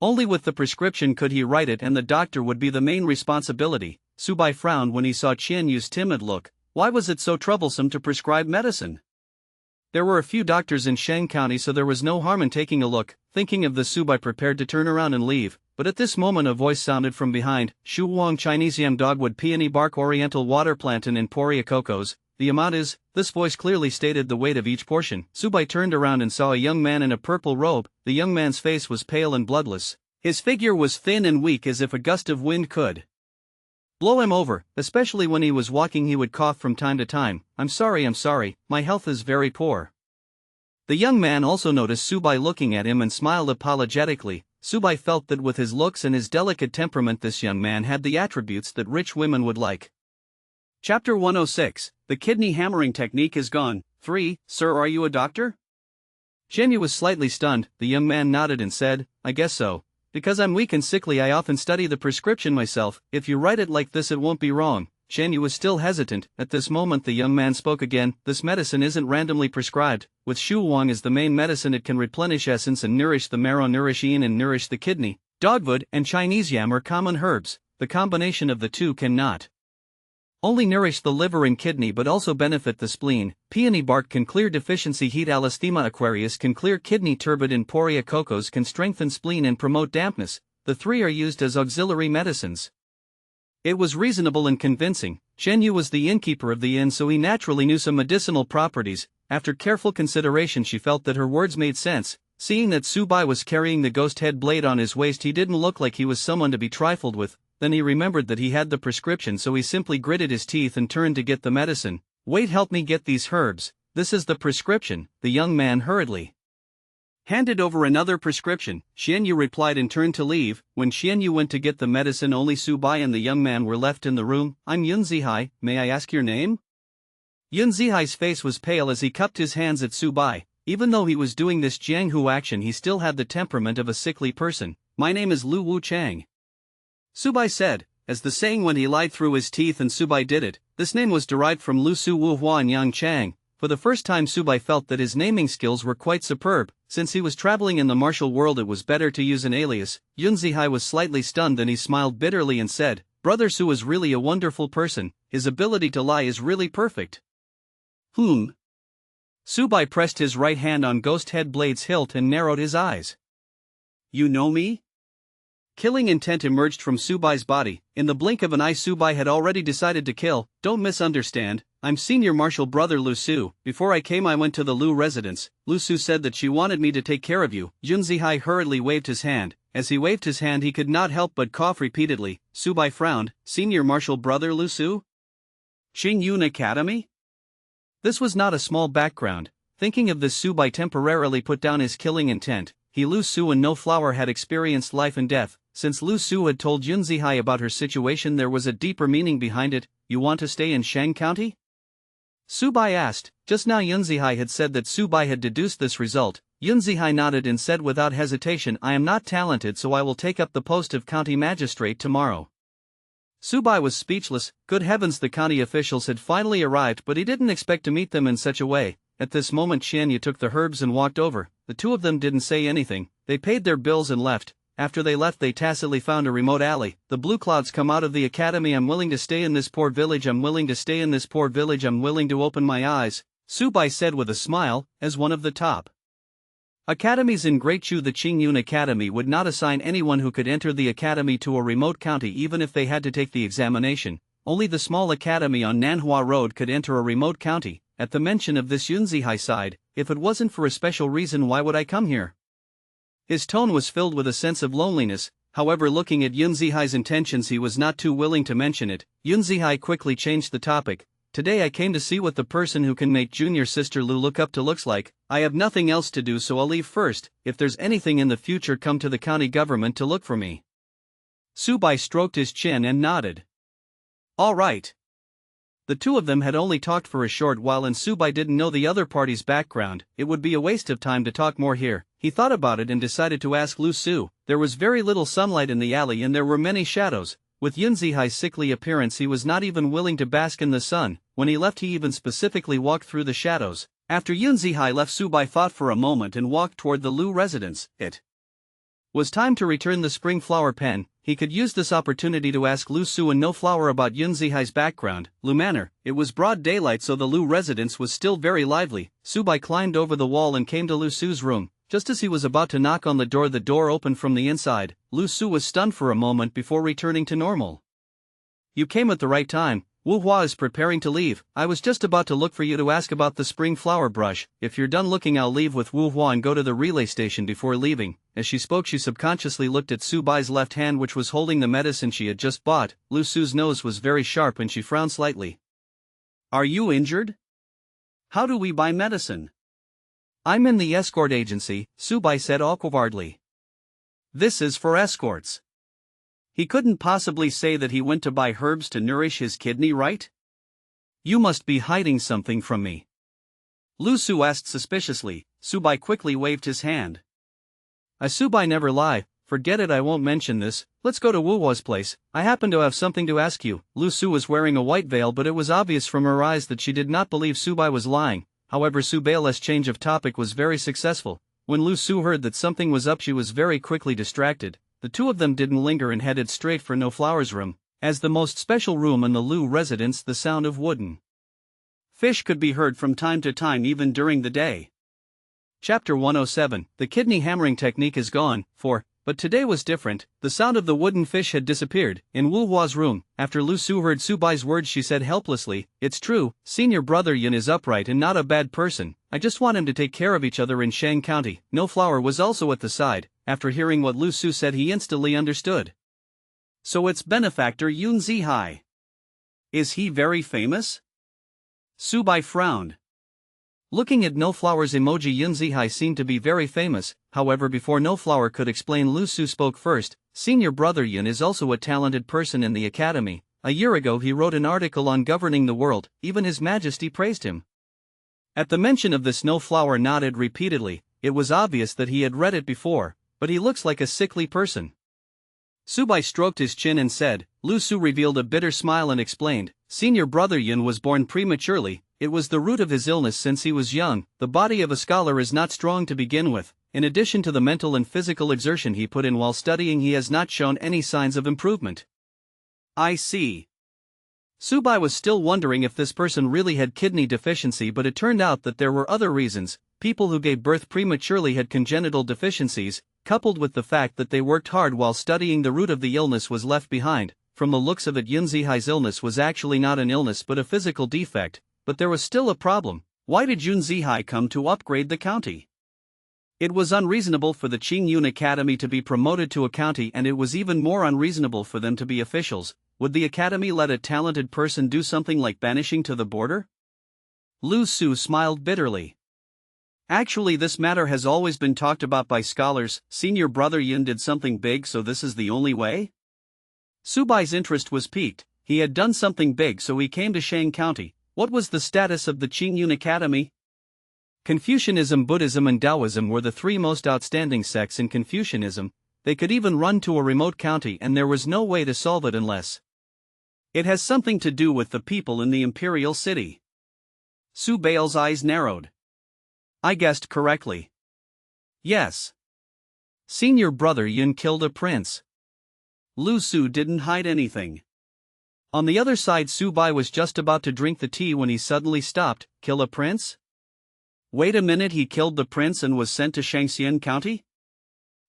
Only with the prescription could he write it, and the doctor would be the main responsibility. Subai frowned when he saw Qian Yu's timid look. Why was it so troublesome to prescribe medicine? There were a few doctors in Shang County, so there was no harm in taking a look. Thinking of this, Subai prepared to turn around and leave, but at this moment a voice sounded from behind. "Shu Wang, Chinese yam, dogwood, peony bark, oriental water plantain, and Emporia cocos. The amount is..." This voice clearly stated the weight of each portion. Subai turned around and saw a young man in a purple robe. The young man's face was pale and bloodless. His figure was thin and weak, as if a gust of wind could blow him over. Especially when he was walking, he would cough from time to time. I'm sorry, my health is very poor." The young man also noticed Subai looking at him and smiled apologetically. Subai felt that with his looks and his delicate temperament, this young man had the attributes that rich women would like. Chapter 106, The Kidney Hammering Technique is Gone. 3. Sir, are you a doctor? Qian Yu was slightly stunned. The young man nodded and said, "I guess so. Because I'm weak and sickly, I often study the prescription myself. If you write it like this, it won't be wrong." Qian Yu was still hesitant. At this moment the young man spoke again. "This medicine isn't randomly prescribed. With Shu Wang as the main medicine, it can replenish essence and nourish the marrow, nourish yin and nourish the kidney. Dogwood and Chinese yam are common herbs. The combination of the two can not only nourish the liver and kidney but also benefit the spleen. Peony bark can clear deficiency heat. Alisthema aquarius can clear kidney. Turbid and Emporia cocos can strengthen spleen and promote dampness. The three are used as auxiliary medicines." It was reasonable and convincing. Qian Yu was the innkeeper of the inn, so he naturally knew some medicinal properties. After careful consideration, she felt that her words made sense. Seeing that Subai was carrying the ghost head blade on his waist, he didn't look like he was someone to be trifled with. Then he remembered that he had the prescription, so he simply gritted his teeth and turned to get the medicine. "Wait, help me get these herbs. This is the prescription." The young man hurriedly handed over another prescription. Xian Yu replied and turned to leave. When Xian Yu went to get the medicine, only Subai and the young man were left in the room. "I'm Yun Zihai, may I ask your name?" Yun Zihai's face was pale as he cupped his hands at Subai. Even though he was doing this Jianghu action, he still had the temperament of a sickly person. "My name is Lu Wu Chang," Subai said. As the saying went, he lied through his teeth, and Subai did it. This name was derived from Lu Su Wu Hua and Yang Chang. For the first time, Subai felt that his naming skills were quite superb. Since he was traveling in the martial world, it was better to use an alias. Yun Zihai was slightly stunned, then he smiled bitterly and said, "Brother Su is really a wonderful person. His ability to lie is really perfect." Subai pressed his right hand on Ghost Head Blade's hilt and narrowed his eyes. "You know me?" Killing intent emerged from Subai's body. In the blink of an eye, Subai had already decided to kill. "Don't misunderstand. I'm senior martial brother Lu Su. Before I came, I went to the Lu residence. Lu Su said that she wanted me to take care of you." Yun Zihai hurriedly waved his hand. As he waved his hand, he could not help but cough repeatedly. Subai frowned. "Senior martial brother Lu Su? Qing Yun Academy?" This was not a small background. Thinking of this, Subai temporarily put down his killing intent. He, Lu Su, and No Flower had experienced life and death. Since Lu Su had told Yun Zihai about her situation, there was a deeper meaning behind it. "You want to stay in Shang County?" Subai asked. Just now Yunzihai had said that Subai had deduced this result. Yunzihai nodded and said without hesitation, I am not talented, so I will take up the post of county magistrate tomorrow. Subai was speechless. Good heavens, the county officials had finally arrived, but he didn't expect to meet them in such a way. At this moment Xianya took the herbs and walked over. The two of them didn't say anything. They paid their bills and left. After they left they tacitly found a remote alley. The blue clouds come out of the academy. I'm willing to stay in this poor village. I'm willing to stay in this poor village. I'm willing to open my eyes, Subai said with a smile, as one of the top academies in Great Chu. The Qingyun Academy would not assign anyone who could enter the academy to a remote county even if they had to take the examination. Only the small academy on Nanhua Road could enter a remote county. At the mention of this Yunzihai sighed, if it wasn't for a special reason, why would I come here? His tone was filled with a sense of loneliness. However, looking at Yunzihai's intentions, he was not too willing to mention it. Yunzihai quickly changed the topic. Today I came to see what the person who can make junior sister Lu look up to looks like. I have nothing else to do, so I'll leave first. If there's anything in the future, come to the county government to look for me. Subai stroked his chin and nodded. All right. The two of them had only talked for a short while and Subai didn't know the other party's background. It would be a waste of time to talk more here. He thought about it and decided to ask Lu Su. There was very little sunlight in the alley and there were many shadows. With Yunzihai's sickly appearance he was not even willing to bask in the sun. When he left he even specifically walked through the shadows. After Yunzihai left, Subai thought for a moment and walked toward the Lu residence. It was time to return the spring flower pen. He could use this opportunity to ask Lu Su and No Flower about Yunzihai's background. Lu Manor. It was broad daylight, so the Lu residence was still very lively. Subai climbed over the wall and came to Lu Su's room. Just as he was about to knock on the door opened from the inside. Lu Su was stunned for a moment before returning to normal. You came at the right time. Wu Hua is preparing to leave. I was just about to look for you to ask about the spring flower brush. If you're done looking, I'll leave with Wu Hua and go to the relay station before leaving. As she spoke, she subconsciously looked at Subai's left hand, which was holding the medicine she had just bought. Lu Su's nose was very sharp and she frowned slightly. Are you injured? How do we buy medicine? I'm in the escort agency, Subai said awkwardly. This is for escorts. He couldn't possibly say that he went to buy herbs to nourish his kidney, right? You must be hiding something from me. Lu Su asked suspiciously. Subai quickly waved his hand. Subai never lie. Forget it, I won't mention this. Let's go to Wu Hua's place. I happen to have something to ask you. Lu Su was wearing a white veil, but it was obvious from her eyes that she did not believe Subai was lying. However, Subai's change of topic was very successful. When Lu Su heard that something was up, she was very quickly distracted. The two of them didn't linger and headed straight for No Flower's room. As the most special room in the Lu residence, the sound of wooden fish could be heard from time to time even during the day. Chapter 107. The kidney hammering technique is gone, but today was different. The sound of the wooden fish had disappeared. In Wu Hua's room, after Lu Su heard Subai's words, she said helplessly, It's true, senior brother Yin is upright and not a bad person. I just want him to take care of each other in Shang County. No Flower was also at the side. After hearing what Lu Su said, he instantly understood. So it's benefactor Yunzihai. Is he very famous? Subai frowned. Looking at No Flower's emoji, Yunzihai seemed to be very famous. However, before No Flower could explain, Lu Su spoke first. Senior brother Yin is also a talented person in the academy. A year ago he wrote an article on governing the world. Even His Majesty praised him. At the mention of this, No Flower nodded repeatedly. It was obvious that he had read it before, but he looks like a sickly person. Subai stroked his chin and said. Lu Su revealed a bitter smile and explained, Senior brother Yin was born prematurely. It was the root of his illness since he was young. The body of a scholar is not strong to begin with. In addition to the mental and physical exertion he put in while studying, he has not shown any signs of improvement. I see. Subai was still wondering if this person really had kidney deficiency, but it turned out that there were other reasons. People who gave birth prematurely had congenital deficiencies, coupled with the fact that they worked hard while studying. The root of the illness was left behind. From the looks of it, Yunzihai's illness was actually not an illness but a physical defect. But there was still a problem. Why did Yunzihai come to upgrade the county? It was unreasonable for the Qingyun Academy to be promoted to a county, and it was even more unreasonable for them to be officials. Would the academy let a talented person do something like banishing to the border? Lu Su smiled bitterly. Actually, this matter has always been talked about by scholars. Senior brother Yin did something big, so this is the only way? Subai's interest was piqued. He had done something big, so he came to Shang County. What was the status of the Qingyun Academy? Confucianism, Buddhism and Taoism were the three most outstanding sects in Confucianism. They could even run to a remote county and there was no way to solve it unless it has something to do with the people in the imperial city. Su Bai's eyes narrowed. I guessed correctly. Yes. Senior brother Yun killed a prince. Lu Su didn't hide anything. On the other side, Su Bai was just about to drink the tea when he suddenly stopped. Kill a prince? Wait a minute, he killed the prince and was sent to Shangxian County?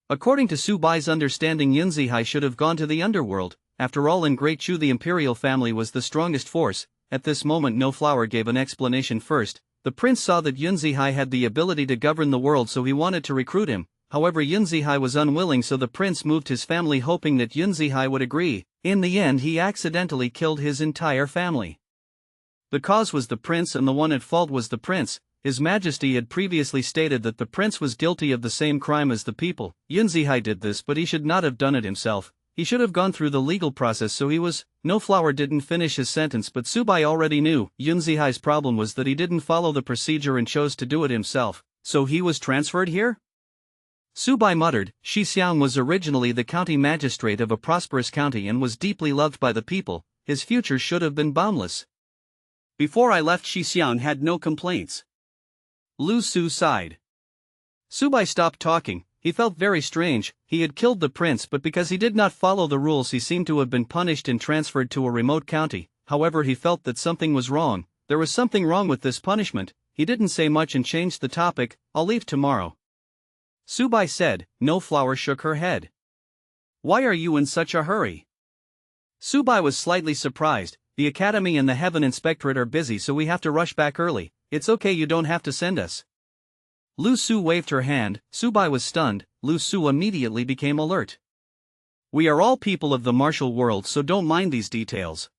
According to Su Bai's understanding, Yunzihai should have gone to the underworld. After all, in Great Chu the imperial family was the strongest force. At this moment No Flower gave an explanation first. The prince saw that Yunzihai had the ability to govern the world, so he wanted to recruit him. However, Yunzihai was unwilling, so the prince moved his family hoping that Yunzihai would agree. In the end, he accidentally killed his entire family. The cause was the prince and the one at fault was the prince. His Majesty had previously stated that the prince was guilty of the same crime as the people. Yunzihai did this, but he should not have done it himself. He should have gone through the legal process, so he was. No Flower didn't finish his sentence, but Su Bai already knew. Yunzihai's problem was that he didn't follow the procedure and chose to do it himself. So he was transferred here? Su Bai muttered. Shi Xiang was originally the county magistrate of a prosperous county and was deeply loved by the people. His future should have been boundless. Before I left, Shi Xiang had no complaints. Lu Su sighed. Su Bai stopped talking. He felt very strange. He had killed the prince, but because he did not follow the rules he seemed to have been punished and transferred to a remote county. However, he felt that something was wrong. There was something wrong with this punishment. He didn't say much and changed the topic. I'll leave tomorrow. Su Bai said. No Flower shook her head. Why are you in such a hurry? Su Bai was slightly surprised. The academy and the Heaven Inspectorate are busy, so we have to rush back early. It's okay, you don't have to send us. Lu Su waved her hand. Su Bai was stunned. Lu Su immediately became alert. We are all people of the martial world, so don't mind these details.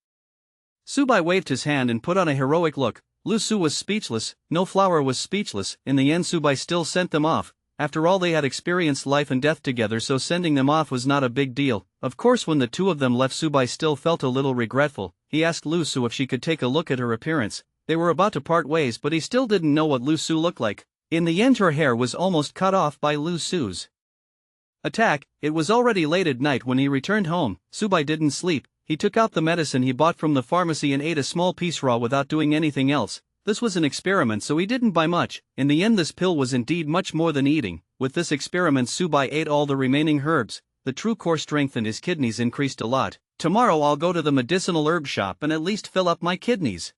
Su Bai waved his hand and put on a heroic look. Lu Su was speechless. No Flower was speechless. In the end, Su Bai still sent them off. After all, they had experienced life and death together, so sending them off was not a big deal. Of course, when the two of them left, Su Bai still felt a little regretful. He asked Lu Su if she could take a look at her appearance. They were about to part ways, but he still didn't know what Lu Su looked like. In the end, her hair was almost cut off by Lu Su's attack. It was already late at night when he returned home. Su Bai didn't sleep. He took out the medicine he bought from the pharmacy and ate a small piece raw without doing anything else. This was an experiment, so he didn't buy much. In the end, this pill was indeed much more than eating. With this experiment, Su Bai ate all the remaining herbs. The true core strength and his kidneys increased a lot. Tomorrow I'll go to the medicinal herb shop and at least fill up my kidneys.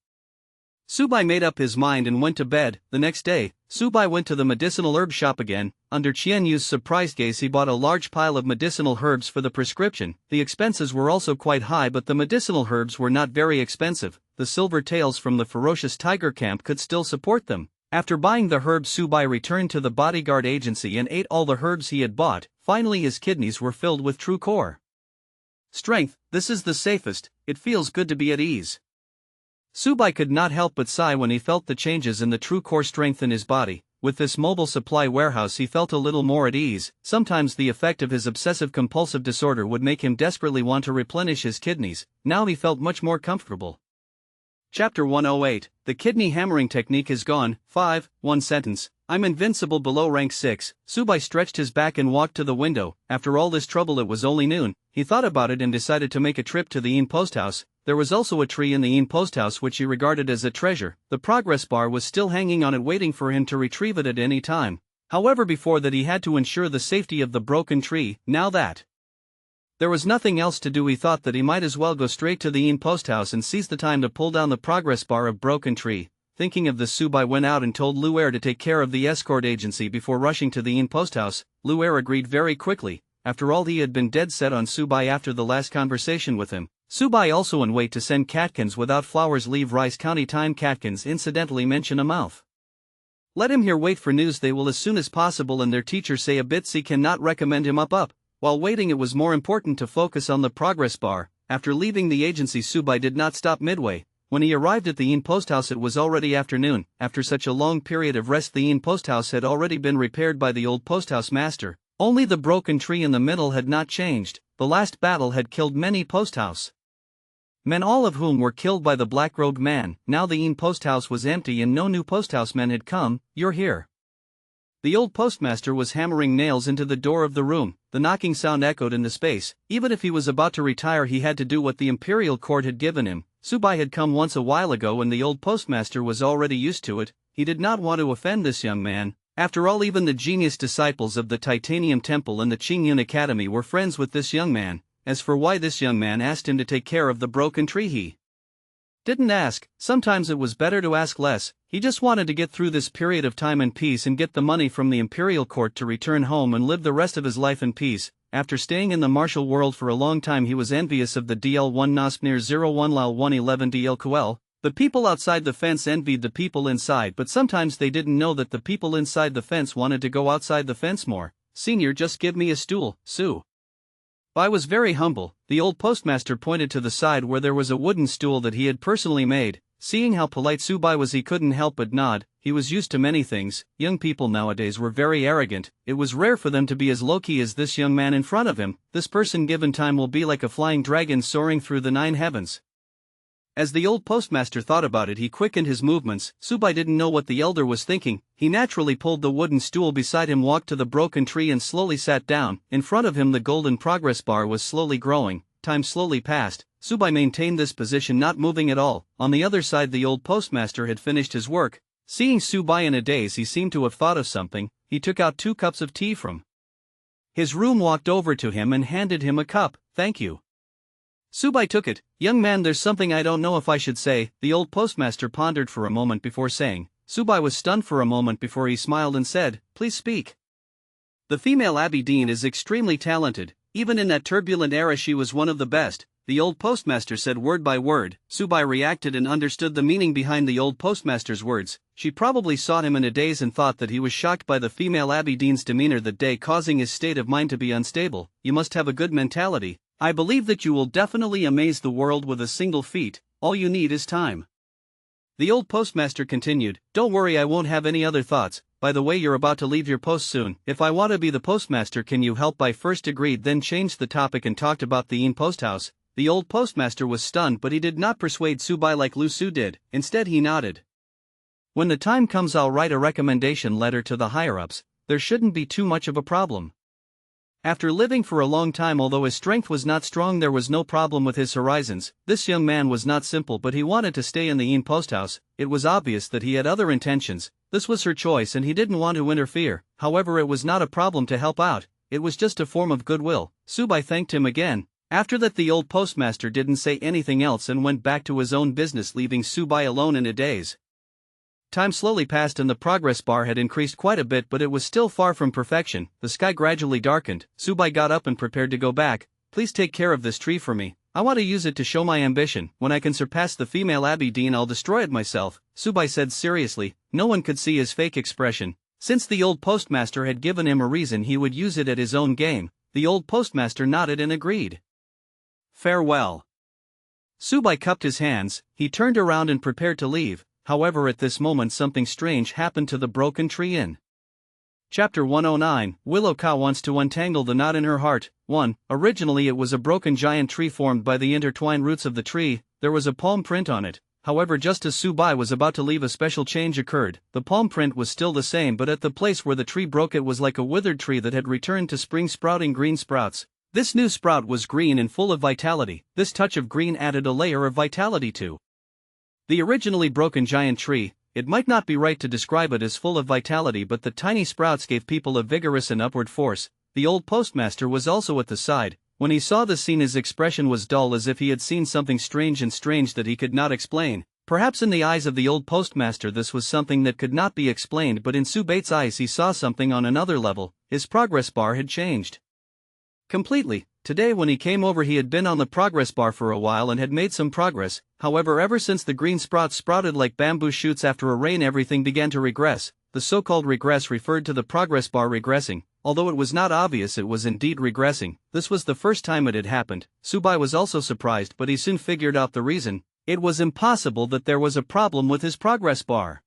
Su Bai made up his mind and went to bed. The next day, Su Bai went to the medicinal herb shop again. Under Qian Yu's surprised gaze, he bought a large pile of medicinal herbs for the prescription. The expenses were also quite high, but the medicinal herbs were not very expensive. The silver tails from the ferocious tiger camp could still support them. After buying the herbs, Su Bai returned to the bodyguard agency and ate all the herbs he had bought. Finally, his kidneys were filled with true core strength. This is the safest. It feels good to be at ease. Su Bai could not help but sigh when he felt the changes in the true core strength in his body. With this mobile supply warehouse, he felt a little more at ease. Sometimes the effect of his obsessive-compulsive disorder would make him desperately want to replenish his kidneys. Now he felt much more comfortable. Chapter 108. The kidney hammering technique is gone. 5. One sentence. I'm invincible below rank 6. Su Bai stretched his back and walked to the window. After all this trouble, it was only noon. He thought about it and decided to make a trip to the Yin post house. There was also a tree in the Yin post house which he regarded as a treasure. The progress bar was still hanging on it, waiting for him to retrieve it at any time. However, before that he had to ensure the safety of the broken tree. Now that there was nothing else to do, he thought that he might as well go straight to the Yin post house and seize the time to pull down the progress bar of broken tree. Thinking of this, Su Bai went out and told Lu Er to take care of the escort agency before rushing to the Yin post house. Lu Er agreed very quickly. After all, he had been dead set on Su Bai after the last conversation with him. Su Bai also in wait to send Catkins without Flowers leave Rice County time. Catkins incidentally mention a mouth. Let him here wait for news. They will as soon as possible, and their teacher say a bitsy cannot recommend him up. While waiting, it was more important to focus on the progress bar. After leaving the agency, Su Bai did not stop midway. When he arrived at the Yin post house, it was already afternoon. After such a long period of rest, the Yin post house had already been repaired by the old post house master. Only the broken tree in the middle had not changed. The last battle had killed many post house men all of whom were killed by the Black Rogue Man. Now the inn post house was empty and no new posthousemen had come. You're here. The old postmaster was hammering nails into the door of the room. The knocking sound echoed into space. Even if he was about to retire, he had to do what the imperial court had given him. Subai had come once a while ago and the old postmaster was already used to it. He did not want to offend this young man. After all, even the genius disciples of the Titanium Temple and the Qingyun Academy were friends with this young man. As for why this young man asked him to take care of the broken tree, he didn't ask. Sometimes it was better to ask less. He just wanted to get through this period of time in peace and get the money from the imperial court to return home and live the rest of his life in peace. After staying in the martial world for a long time, he was envious of the DL1 Nospnir 01 Lal 111 DL Kuel. The people outside the fence envied the people inside, but sometimes they didn't know that the people inside the fence wanted to go outside the fence more. Senior, just give me a stool, Su. I was very humble. The old postmaster pointed to the side where there was a wooden stool that he had personally made. Seeing how polite Subai was, he couldn't help but nod. He was used to many things. Young people nowadays were very arrogant. It was rare for them to be as low-key as this young man in front of him. This person given time will be like a flying dragon soaring through the 9 heavens. As the old postmaster thought about it, he quickened his movements. Subai didn't know what the elder was thinking. He naturally pulled the wooden stool beside him, walked to the broken tree and slowly sat down. In front of him the golden progress bar was slowly growing. Time slowly passed. Subai maintained this position, not moving at all. On the other side, the old postmaster had finished his work. Seeing Subai in a daze, he seemed to have thought of something. He took out 2 cups of tea from his room, walked over to him and handed him a cup. Thank you. Subai took it. Young man, there's something I don't know if I should say. The old postmaster pondered for a moment before saying. Subai was stunned for a moment before he smiled and said, please speak. The female Abby Dean is extremely talented. Even in that turbulent era she was one of the best. The old postmaster said word by word. Subai reacted and understood the meaning behind the old postmaster's words. She probably saw him in a daze and thought that he was shocked by the female Abby Dean's demeanor that day, causing his state of mind to be unstable. You must have a good mentality. I believe that you will definitely amaze the world with a single feat. All you need is time. The old postmaster continued, don't worry, I won't have any other thoughts. By the way, you're about to leave your post soon. If I want to be the postmaster, can you help? I first agreed, then changed the topic and talked about the inn post house. The old postmaster was stunned, but he did not persuade Subai like Lu Su did. Instead he nodded. When the time comes, I'll write a recommendation letter to the higher-ups. There shouldn't be too much of a problem. After living for a long time, although his strength was not strong, there was no problem with his horizons. This young man was not simple, but he wanted to stay in the inn post house. It was obvious that he had other intentions. This was her choice and he didn't want to interfere. However, it was not a problem to help out. It was just a form of goodwill. Subai thanked him again. After that, the old postmaster didn't say anything else and went back to his own business, leaving Subai alone in a daze. Time slowly passed and the progress bar had increased quite a bit, but it was still far from perfection. The sky gradually darkened. Subai got up and prepared to go back. Please take care of this tree for me. I want to use it to show my ambition. When I can surpass the female Abby Dean, I'll destroy it myself, Subai said seriously. No one could see his fake expression. Since the old postmaster had given him a reason he would use it at his own game, the old postmaster nodded and agreed. Farewell. Subai cupped his hands. He turned around and prepared to leave. However, at this moment something strange happened to the Broken Tree Inn. Chapter 109, Willow Cow wants to untangle the knot in her heart. 1. Originally it was a broken giant tree formed by the intertwined roots of the tree. There was a palm print on it. However, just as Subai was about to leave, a special change occurred. The palm print was still the same, but at the place where the tree broke, it was like a withered tree that had returned to spring, sprouting green sprouts. This new sprout was green and full of vitality. This touch of green added a layer of vitality to the originally broken giant tree. It might not be right to describe it as full of vitality, but the tiny sprouts gave people a vigorous and upward force. The old postmaster was also at the side. When he saw the scene, his expression was dull, as if he had seen something strange that he could not explain. Perhaps in the eyes of the old postmaster this was something that could not be explained, but in Subait's eyes he saw something on another level. His progress bar had changed completely. Today when he came over, he had been on the progress bar for a while and had made some progress. However, ever since the green sprouts sprouted like bamboo shoots after a rain, everything began to regress. The so-called regress referred to the progress bar regressing. Although it was not obvious, it was indeed regressing. This was the first time it had happened. Subai was also surprised, but he soon figured out the reason. It was impossible that there was a problem with his progress bar.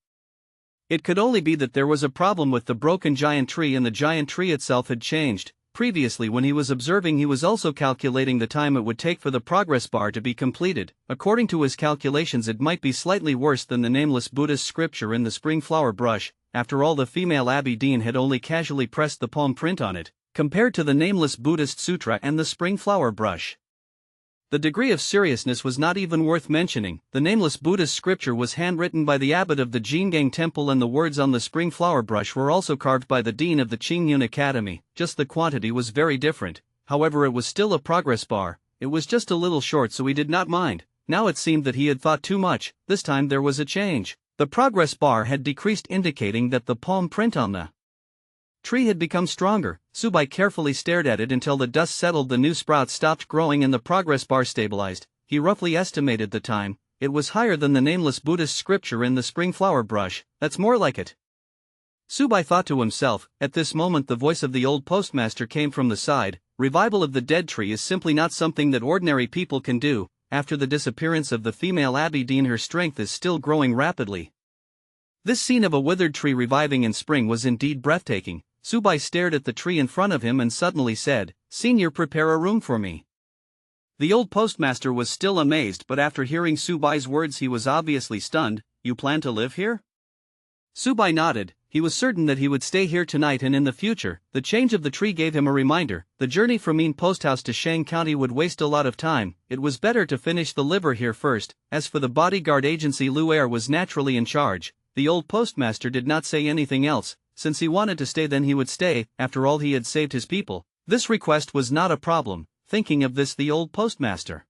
It could only be that there was a problem with the broken giant tree, and the giant tree itself had changed. Previously, when he was observing, he was also calculating the time it would take for the progress bar to be completed. According to his calculations, it might be slightly worse than the nameless Buddhist scripture in the spring flower brush. After all, the female Abby Dean had only casually pressed the palm print on it, compared to the nameless Buddhist sutra and the spring flower brush. The degree of seriousness was not even worth mentioning. The nameless Buddhist scripture was handwritten by the abbot of the Jingang Temple, and the words on the spring flower brush were also carved by the dean of the Qingyun Academy. Just the quantity was very different. However, it was still a progress bar. It was just a little short, so he did not mind. Now it seemed that he had thought too much. This time there was a change. The progress bar had decreased, indicating that the palm print on the tree had become stronger. Subai carefully stared at it until the dust settled, the new sprouts stopped growing, and the progress bar stabilized. He roughly estimated the time. It was higher than the nameless Buddhist scripture in the spring flower brush. That's more like it, Subai thought to himself. At this moment the voice of the old postmaster came from the side. Revival of the dead tree is simply not something that ordinary people can do. After the disappearance of the female Abby Dean, her strength is still growing rapidly. This scene of a withered tree reviving in spring was indeed breathtaking. Subai stared at the tree in front of him and suddenly said, "Senior, prepare a room for me." The old postmaster was still amazed, but after hearing Subai's words he was obviously stunned. "You plan to live here?" Subai nodded. He was certain that he would stay here tonight and in the future. The change of the tree gave him a reminder. The journey from Mean Post House to Shang County would waste a lot of time. It was better to finish the liver here first. As for the bodyguard agency, Luer was naturally in charge. The old postmaster did not say anything else. Since he wanted to stay, then he would stay. After all, he had saved his people. This request was not a problem. Thinking of this, the old postmaster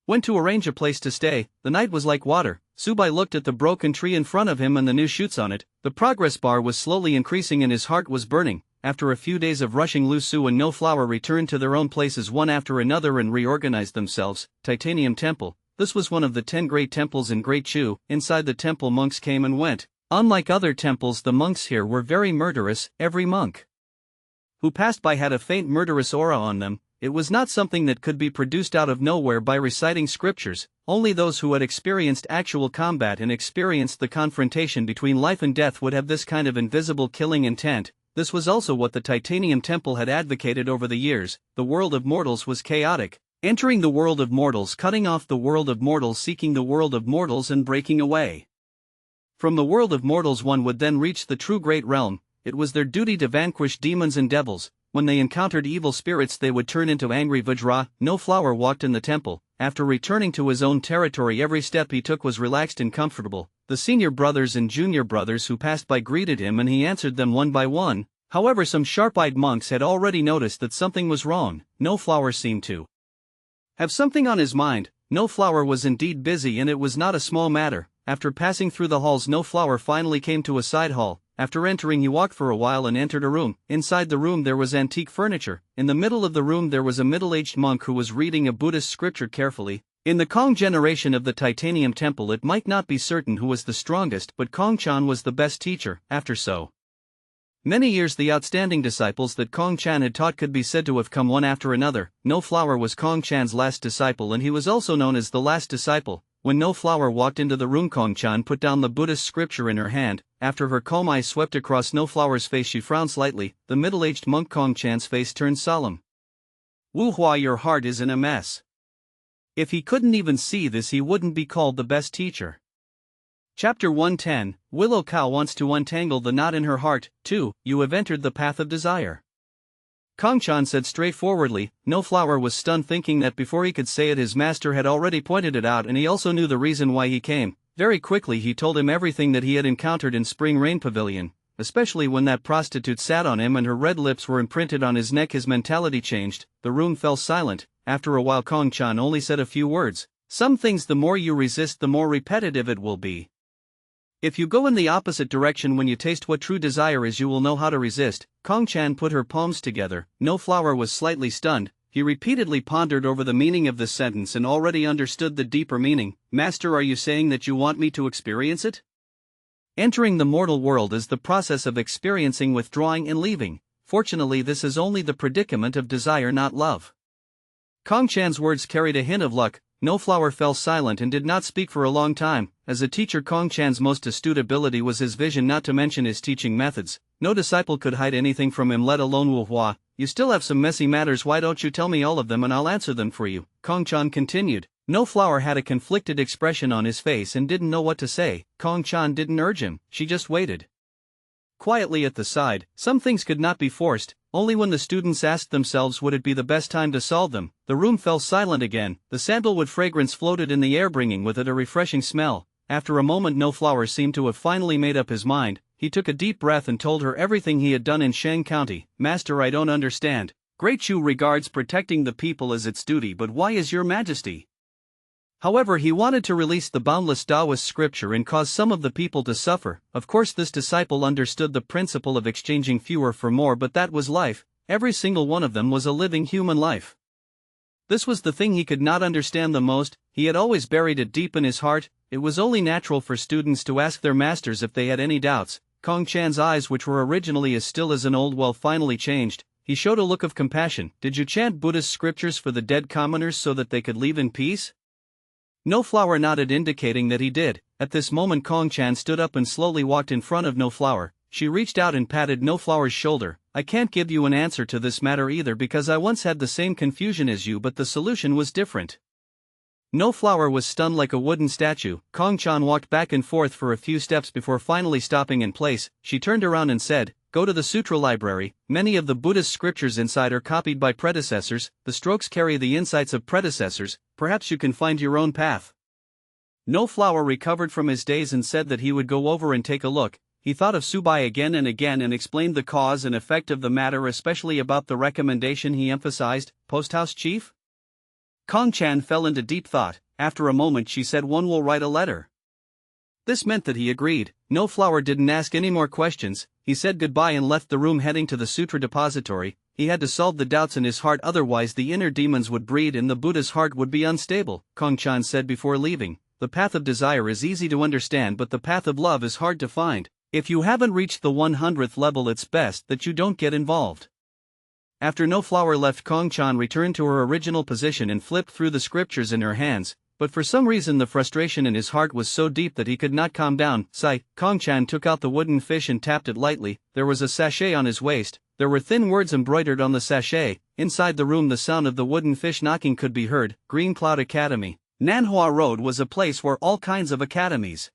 went to arrange a place to stay. The night was like water. Subai looked at the broken tree in front of him and the new shoots on it. The progress bar was slowly increasing and his heart was burning. After a few days of rushing, Lu Su and No Flower returned to their own places one after another and reorganized themselves. Titanium Temple. This was one of the 10 great temples in Great Chu. Inside the temple, monks came and went. Unlike other temples, the monks here were very murderous. Every monk who passed by had a faint murderous aura on them. It was not something that could be produced out of nowhere by reciting scriptures. Only those who had experienced actual combat and experienced the confrontation between life and death would have this kind of invisible killing intent. This was also what the Titanium Temple had advocated over the years. The world of mortals was chaotic. Entering the world of mortals, cutting off the world of mortals, seeking the world of mortals, and breaking away from the world of mortals, one would then reach the true great realm. It was their duty to vanquish demons and devils. When they encountered evil spirits, they would turn into angry Vajra. No Flower walked in the temple. After returning to his own territory, every step he took was relaxed and comfortable. The senior brothers and junior brothers who passed by greeted him and he answered them one by one. However, some sharp-eyed monks had already noticed that something was wrong. No Flower seemed to have something on his mind. No Flower was indeed busy, and it was not a small matter. After passing through the halls, No Flower finally came to a side hall. After entering, he walked for a while and entered a room. Inside the room there was antique furniture. In the middle of the room there was a middle-aged monk who was reading a Buddhist scripture carefully. In the Kong generation of the Titanium Temple, it might not be certain who was the strongest, but Kong Chan was the best teacher. After so many years, the outstanding disciples that Kong Chan had taught could be said to have come one after another. No Flower was Kong Chan's last disciple, and he was also known as the last disciple. When No Flower walked into the room, Kong Chan put down the Buddhist scripture in her hand. After her calm eyes swept across No Flower's face, she frowned slightly. The middle-aged monk Kong Chan's face turned solemn. "Wu Hua, your heart is in a mess." If he couldn't even see this, he wouldn't be called the best teacher. Chapter 110, Willow Cow wants to untangle the knot in her heart. 2. You have entered the path of desire. Kong Chan said straightforwardly. No Flower was stunned, thinking that before he could say it his master had already pointed it out, and he also knew the reason why he came. Very quickly he told him everything that he had encountered in Spring Rain Pavilion, especially when that prostitute sat on him and her red lips were imprinted on his neck. His mentality changed. The room fell silent. After a while Kong Chan only said a few words. Some things, the more you resist, the more repetitive it will be. If you go in the opposite direction when you taste what true desire is, you will know how to resist. Kong Chan put her palms together. No Flower was slightly stunned. He repeatedly pondered over the meaning of this sentence and already understood the deeper meaning. Master, are you saying that you want me to experience it? Entering the mortal world is the process of experiencing withdrawing and leaving. Fortunately, this is only the predicament of desire, not love. Kong Chan's words carried a hint of luck. No Flower fell silent and did not speak for a long time. As a teacher, Kong Chan's most astute ability was his vision, not to mention his teaching methods. No disciple could hide anything from him, let alone Wu Hua. You still have some messy matters, why don't you tell me all of them and I'll answer them for you, Kong Chan continued. No Flower had a conflicted expression on his face and didn't know what to say. Kong Chan didn't urge him, she just waited quietly at the side. Some things could not be forced. Only when the students asked themselves would it be the best time to solve them. The room fell silent again. The sandalwood fragrance floated in the air, bringing with it a refreshing smell. After a moment, No Flower seemed to have finally made up his mind. He took a deep breath and told her everything he had done in Shang County. Master, I don't understand. Great Chu regards protecting the people as its duty, but why is your majesty? However, he wanted to release the boundless Taoist scripture and cause some of the people to suffer. Of course, this disciple understood the principle of exchanging fewer for more, but that was life. Every single one of them was a living human life. This was the thing he could not understand the most. He had always buried it deep in his heart. It was only natural for students to ask their masters if they had any doubts. Kong Chan's eyes, which were originally as still as an old well, finally changed. He showed a look of compassion. Did you chant Buddhist scriptures for the dead commoners so that they could leave in peace? No Flower nodded, indicating that he did. At this moment, Kong Chan stood up and slowly walked in front of No Flower. She reached out and patted No Flower's shoulder. I can't give you an answer to this matter either, because I once had the same confusion as you, but the solution was different. No Flower was stunned like a wooden statue. Kong Chan walked back and forth for a few steps before finally stopping in place. She turned around and said, go to the Sutra Library. Many of the Buddhist scriptures inside are copied by predecessors. The strokes carry the insights of predecessors. Perhaps you can find your own path. No Flower recovered from his daze and said that he would go over and take a look. He thought of Subai again and again and explained the cause and effect of the matter, especially about the recommendation he emphasized. Posthouse chief? Kong Chan fell into deep thought. After a moment, she said, one will write a letter. This meant that he agreed. No Flower didn't ask any more questions. He said goodbye and left the room, heading to the Sutra Depository. He had to solve the doubts in his heart, otherwise the inner demons would breed and the Buddha's heart would be unstable. Kong Chan said before leaving, the path of desire is easy to understand, but the path of love is hard to find. If you haven't reached the 100th level, it's best that you don't get involved. After No Flower left, Kong Chan returned to her original position and flipped through the scriptures in her hands. But for some reason the frustration in his heart was so deep that he could not calm down. Sigh. Kong Chan took out the wooden fish and tapped it lightly. There was a sachet on his waist. There were thin words embroidered on the sachet. Inside the room the sound of the wooden fish knocking could be heard. Green Cloud Academy. Nanhua Road was a place where all kinds of academies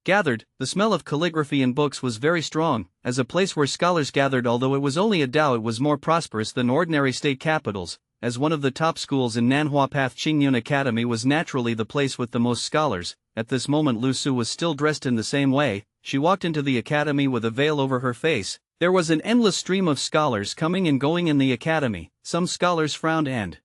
gathered. The smell of calligraphy and books was very strong. As a place where scholars gathered, although it was only a Dao, it was more prosperous than ordinary state capitals. As one of the top schools in Nanhua Path, Qingyun Academy was naturally the place with the most scholars. At this moment Lu Su was still dressed in the same way. She walked into the academy with a veil over her face. There was an endless stream of scholars coming and going in the academy. Some scholars frowned and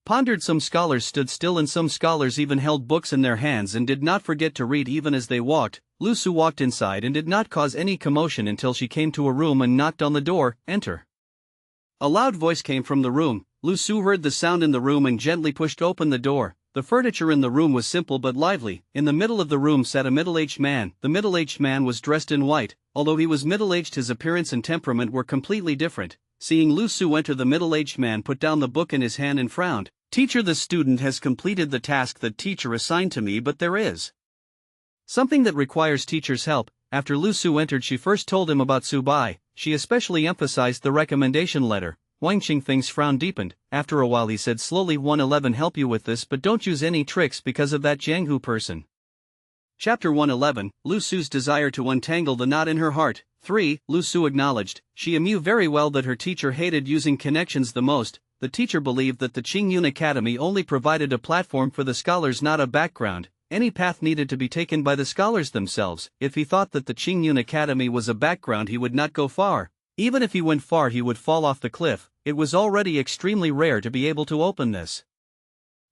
pondered, some scholars stood still, and some scholars even held books in their hands and did not forget to read even as they walked. Lu Su walked inside and did not cause any commotion until she came to a room and knocked on the door. Enter. A loud voice came from the room. Lu Su heard the sound in the room and gently pushed open the door. The furniture in the room was simple but lively. In the middle of the room sat a middle-aged man. The middle-aged man was dressed in white. Although he was middle-aged, his appearance and temperament were completely different. Seeing Lu Su enter, the middle-aged man put down the book in his hand and frowned. Teacher, the student has completed the task that teacher assigned to me, but there is something that requires teacher's help. After Lu Su entered, she first told him about Subai. She especially emphasized the recommendation letter. Wang Qingfeng's frown deepened. After a while he said slowly, 111 help you with this, but don't use any tricks because of that Jianghu person. Chapter 111, Lu Su's desire to untangle the knot in her heart. 3. Lu Su acknowledged. She knew very well that her teacher hated using connections the most. The teacher believed that the Qingyun Academy only provided a platform for the scholars, not a background. Any path needed to be taken by the scholars themselves. If he thought that the Qingyun Academy was a background, he would not go far. Even if he went far, he would fall off the cliff. It was already extremely rare to be able to open this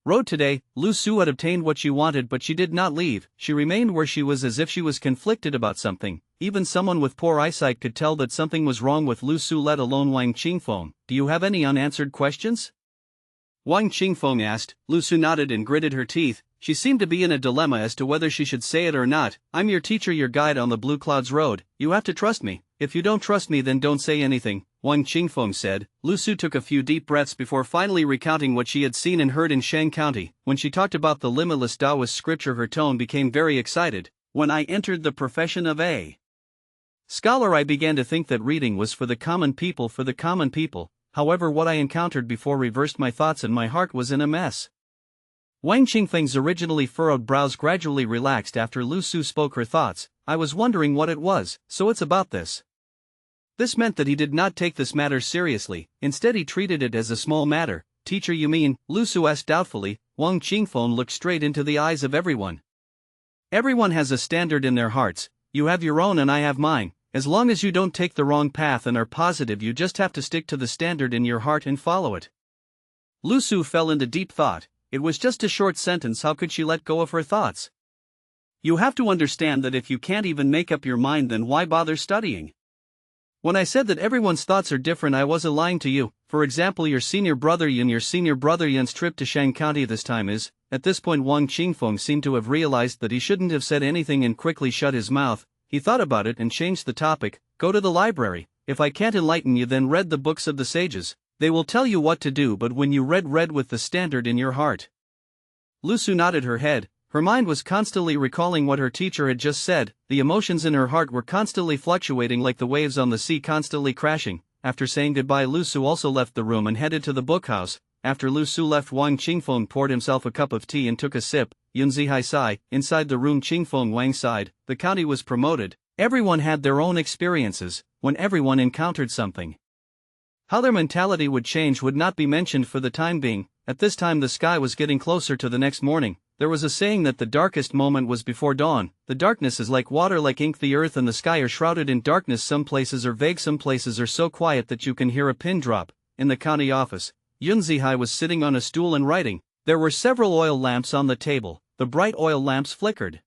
road today. Lu Su had obtained what she wanted, but she did not leave. She remained where she was as if she was conflicted about something. Even someone with poor eyesight could tell that something was wrong with Lu Su, let alone Wang Qingfeng. Do you have any unanswered questions? Wang Qingfeng asked. Lu Su nodded and gritted her teeth. She seemed to be in a dilemma as to whether she should say it or not. I'm your teacher, your guide on the Blue Clouds Road. You have to trust me. If you don't trust me then don't say anything, Wang Qingfeng said. Lu Su took a few deep breaths before finally recounting what she had seen and heard in Shang County. When she talked about the limitless Taoist scripture her tone became very excited. When I entered the profession of a scholar I began to think that reading was for the common people. However, what I encountered before reversed my thoughts and my heart was in a mess. Wang Qingfeng's originally furrowed brows gradually relaxed after Lu Su spoke her thoughts. I was wondering what it was, so it's about this. This meant that he did not take this matter seriously, instead he treated it as a small matter. Teacher, you mean? Lu Su asked doubtfully. Wang Qingfeng looked straight into the eyes of everyone. Everyone has a standard in their hearts, you have your own and I have mine. As long as you don't take the wrong path and are positive, you just have to stick to the standard in your heart and follow it. Lu Su fell into deep thought. It was just a short sentence, how could she let go of her thoughts? You have to understand that if you can't even make up your mind, then why bother studying? When I said that everyone's thoughts are different, I wasn't lying to you. For example, your senior brother Yun's trip to Shang County this time is. At this point Wang Qingfeng seemed to have realized that he shouldn't have said anything and quickly shut his mouth. He thought about it and changed the topic. Go to the library. If I can't enlighten you, then read the books of the sages. They will tell you what to do, but when you read with the standard in your heart. Lu Su nodded her head. Her mind was constantly recalling what her teacher had just said. The emotions in her heart were constantly fluctuating like the waves on the sea constantly crashing. After saying goodbye, Lu Su also left the room and headed to the bookhouse. After Lu Su left, Wang Qingfeng poured himself a cup of tea and took a sip. Yun Zihai sighed. Inside the room, Qingfeng Wang sighed. The county was promoted. Everyone had their own experiences. When everyone encountered something, how their mentality would change would not be mentioned for the time being. At this time the sky was getting closer to the next morning. There was a saying that the darkest moment was before dawn. The darkness is like water, like ink. The earth and the sky are shrouded in darkness. Some places are vague, some places are so quiet that you can hear a pin drop. In the county office, Yun Zihai was sitting on a stool and writing. There were several oil lamps on the table. The bright oil lamps flickered,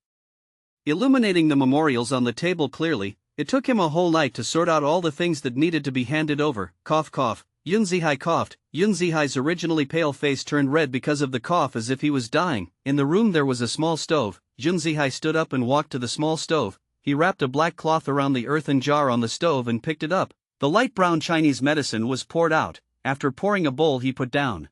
illuminating the memorials on the table clearly. It took him a whole night to sort out all the things that needed to be handed over. Cough, cough. Yun Zihai coughed. Yun Zihai's originally pale face turned red because of the cough, as if he was dying. In the room there was a small stove. Yun Zihai stood up and walked to the small stove. He wrapped a black cloth around the earthen jar on the stove and picked it up. The light brown Chinese medicine was poured out. After pouring a bowl, he put down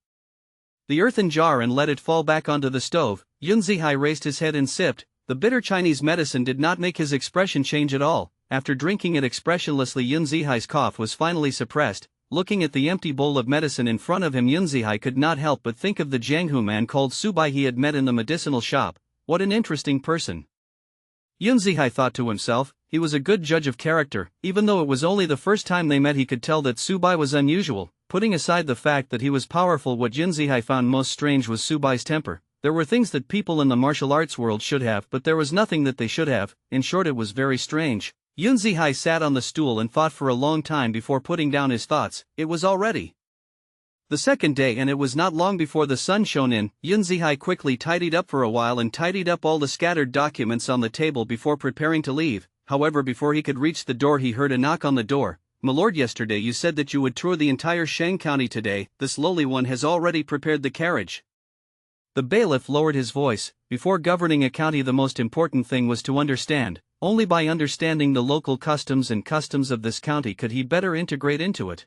the earthen jar and let it fall back onto the stove. Yun Zihai raised his head and sipped. The bitter Chinese medicine did not make his expression change at all. After drinking it expressionlessly, Yun Zihai's cough was finally suppressed. Looking at the empty bowl of medicine in front of him, Yun Zihai could not help but think of the Jianghu man called Subai he had met in the medicinal shop. What an interesting person. Yun Zihai thought to himself. He was a good judge of character. Even though it was only the first time they met, he could tell that Subai was unusual. Putting aside the fact that he was powerful, what Yun Zihai found most strange was Subai's temper. There were things that people in the martial arts world should have, but there was nothing that they should have. In short, it was very strange. Yun Zihai sat on the stool and thought for a long time before putting down his thoughts. It was already the second day, and it was not long before the sun shone in. Yun Zihai quickly tidied up for a while and tidied up all the scattered documents on the table before preparing to leave. However, before he could reach the door, he heard a knock on the door. My lord, yesterday you said that you would tour the entire Shang County today. This lowly one has already prepared the carriage. The bailiff lowered his voice. Before governing a county, the most important thing was to understand. Only by understanding the local customs and customs of this county could he better integrate into it.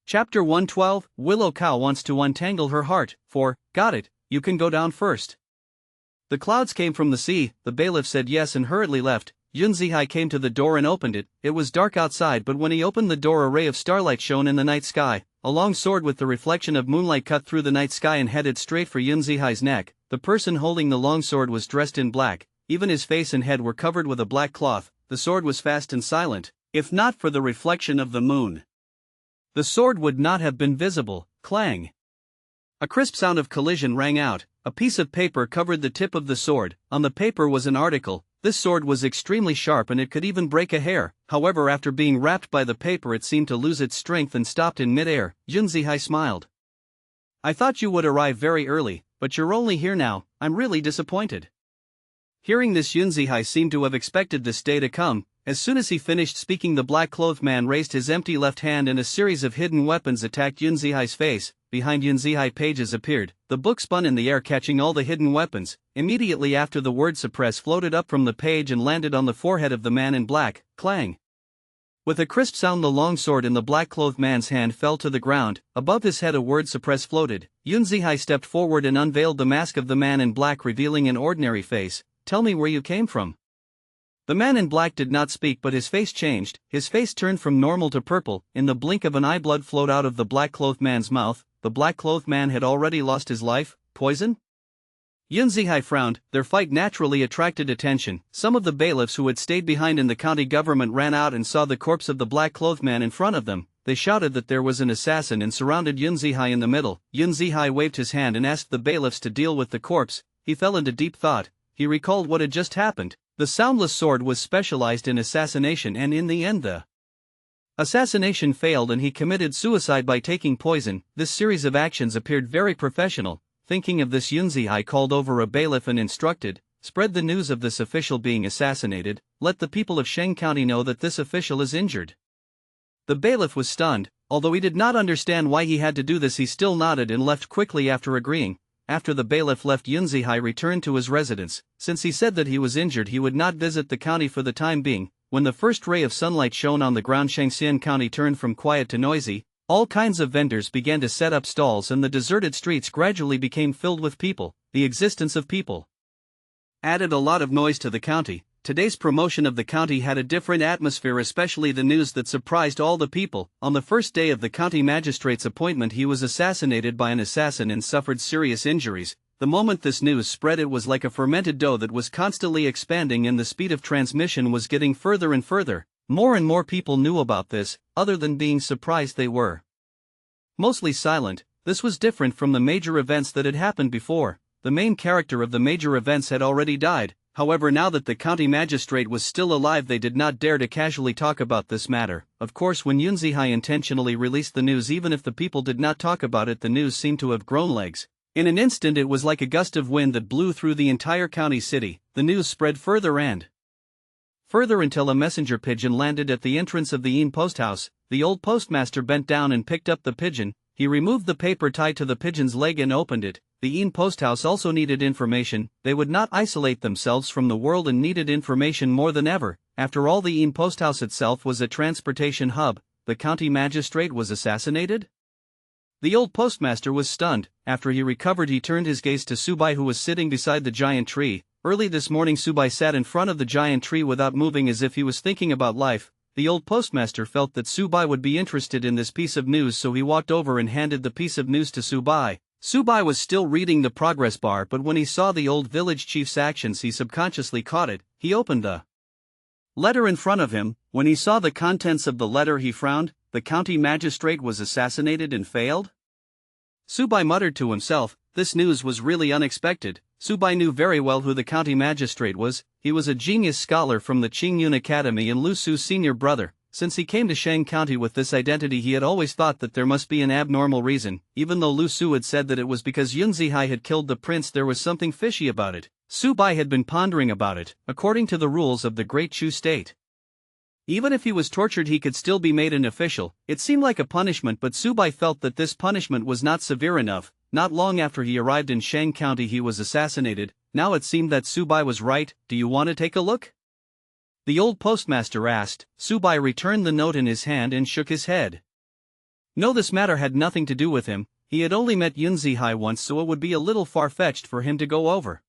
Chapter 112, Willow Cow wants to untangle her heart. 4. Got it, you can go down first. The clouds came from the sea. The bailiff said yes and hurriedly left. Yun Zihai came to the door and opened it. It was dark outside, but when he opened the door, a ray of starlight shone in the night sky. A long sword with the reflection of moonlight cut through the night sky and headed straight for Yun Zihai's neck. The person holding the long sword was dressed in black. Even his face and head were covered with a black cloth. The sword was fast and silent. If not for the reflection of the moon, the sword would not have been visible. Clang! A crisp sound of collision rang out. A piece of paper covered the tip of the sword. On the paper was an article. This sword was extremely sharp and it could even break a hair. However, after being wrapped by the paper, it seemed to lose its strength and stopped in mid-air. Yun Zihai smiled. I thought you would arrive very early, but you're only here now. I'm really disappointed. Hearing this, Yun Zihai seemed to have expected this day to come. As soon as he finished speaking, the black-clothed man raised his empty left hand and a series of hidden weapons attacked Yun Zihai's face. Behind Yun Zihai, pages appeared. The book spun in the air, catching all the hidden weapons. Immediately after, the word suppress floated up from the page and landed on the forehead of the man in black. Clang! With a crisp sound the long sword in the black-clothed man's hand fell to the ground. Above his head a word suppressed floated. Yun Zihai stepped forward and unveiled the mask of the man in black, revealing an ordinary face. "Tell me where you came from." The man in black did not speak, but his face changed. His face turned from normal to purple. In the blink of an eye, blood flowed out of the black-clothed man's mouth. The black-clothed man had already lost his life. Poison? Yun Zihai frowned. Their fight naturally attracted attention. Some of the bailiffs who had stayed behind in the county government ran out and saw the corpse of the black-clothed man in front of them. They shouted that there was an assassin and surrounded Yun Zihai in the middle. Yun Zihai waved his hand and asked the bailiffs to deal with the corpse. He fell into deep thought. He recalled what had just happened. The soundless sword was specialized in assassination, and in the end the assassination failed and he committed suicide by taking poison. This series of actions appeared very professional. Thinking of this, Yun Zihai called over a bailiff and instructed, "Spread the news of this official being assassinated. Let the people of Sheng County know that this official is injured." The bailiff was stunned. Although he did not understand why he had to do this, he still nodded and left quickly after agreeing. After the bailiff left, Yun Zihai returned to his residence. Since he said that he was injured, he would not visit the county for the time being. When the first ray of sunlight shone on the ground, Shangxian County turned from quiet to noisy. All kinds of vendors began to set up stalls and the deserted streets gradually became filled with people. The existence of people added a lot of noise to the county. Today's promotion of the county had a different atmosphere, especially the news that surprised all the people. On the first day of the county magistrate's appointment, he was assassinated by an assassin and suffered serious injuries. The moment this news spread, it was like a fermented dough that was constantly expanding, and the speed of transmission was getting further and further. More and more people knew about this. Other than being surprised, they were mostly silent. This was different from the major events that had happened before. The main character of the major events had already died. However, now that the county magistrate was still alive, they did not dare to casually talk about this matter. Of course, when Yun Zihai intentionally released the news, even if the people did not talk about it, the news seemed to have grown legs. In an instant, it was like a gust of wind that blew through the entire county city. The news spread further and further until a messenger pigeon landed at the entrance of the Yin post house. The old postmaster bent down and picked up the pigeon. He removed the paper tied to the pigeon's leg and opened it. The Yin post house also needed information. They would not isolate themselves from the world and needed information more than ever. After all, the Yin post house itself was a transportation hub. The county magistrate was assassinated? The old postmaster was stunned. After he recovered, he turned his gaze to Subai, who was sitting beside the giant tree. Early this morning, Subai sat in front of the giant tree without moving, as if he was thinking about life. The old postmaster felt that Subai would be interested in this piece of news, so he walked over and handed the piece of news to Subai. Subai was still reading the progress bar, but when he saw the old village chief's actions, he subconsciously caught it. He opened the letter in front of him. When he saw the contents of the letter, he frowned. The county magistrate was assassinated and failed? Subai muttered to himself. This news was really unexpected. Subai knew very well who the county magistrate was. He was a genius scholar from the Qingyun Academy and Lu Su's senior brother. Since he came to Shang County with this identity, he had always thought that there must be an abnormal reason. Even though Lu Su had said that it was because Yun Zihai had killed the prince, there was something fishy about it. Subai had been pondering about it. According to the rules of the Great Chu State, even if he was tortured, he could still be made an official. It seemed like a punishment, but Subai felt that this punishment was not severe enough. Not long after he arrived in Shang County, he was assassinated. Now it seemed that Subai was right. Do you want to take a look? The old postmaster asked. Subai returned the note in his hand and shook his head. No, this matter had nothing to do with him. He had only met Yun Zihai once, so it would be a little far-fetched for him to go over.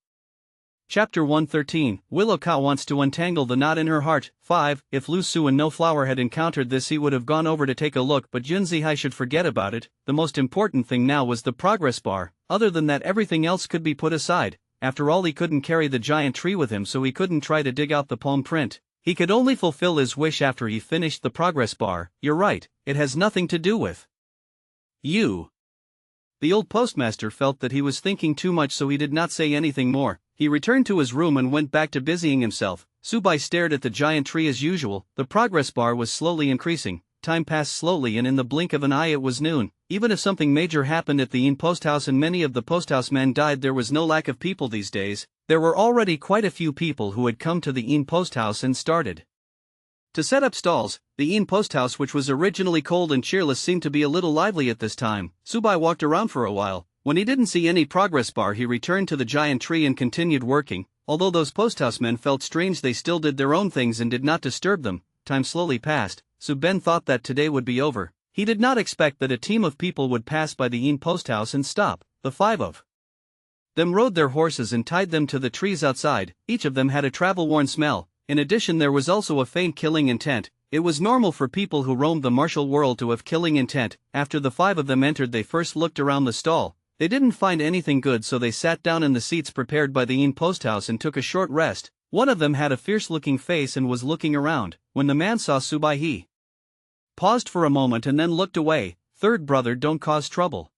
Chapter 113. Willow Cow wants to untangle the knot in her heart. 5. If Lu Su and No Flower had encountered this, he would have gone over to take a look, but Yun Zihai should forget about it. The most important thing now was the progress bar. Other than that, everything else could be put aside. After all, he couldn't carry the giant tree with him, so he couldn't try to dig out the palm print. He could only fulfill his wish after he finished the progress bar. You're right, it has nothing to do with you. The old postmaster felt that he was thinking too much, so he did not say anything more. He returned to his room and went back to busying himself. Subai stared at the giant tree as usual. The progress bar was slowly increasing. Time passed slowly, and in the blink of an eye it was noon. Even if something major happened at the Yin post house and many of the post house men died, there was no lack of people these days. There were already quite a few people who had come to the Yin post house and started to set up stalls. The Yin post house, which was originally cold and cheerless, seemed to be a little lively at this time. Subai walked around for a while. When he didn't see any progress bar, he returned to the giant tree and continued working. Although those post house men felt strange, they still did their own things and did not disturb them. Time slowly passed. Suben thought that today would be over. He did not expect that a team of people would pass by the inn post house and stop. The five of them rode their horses and tied them to the trees outside. Each of them had a travel-worn smell. In addition, there was also a faint killing intent. It was normal for people who roamed the martial world to have killing intent. After the five of them entered, they first looked around the stall. They didn't find anything good, so they sat down in the seats prepared by the inn post house and took a short rest. One of them had a fierce-looking face and was looking around. When the man saw Subai, he paused for a moment and then looked away. Third brother, don't cause trouble.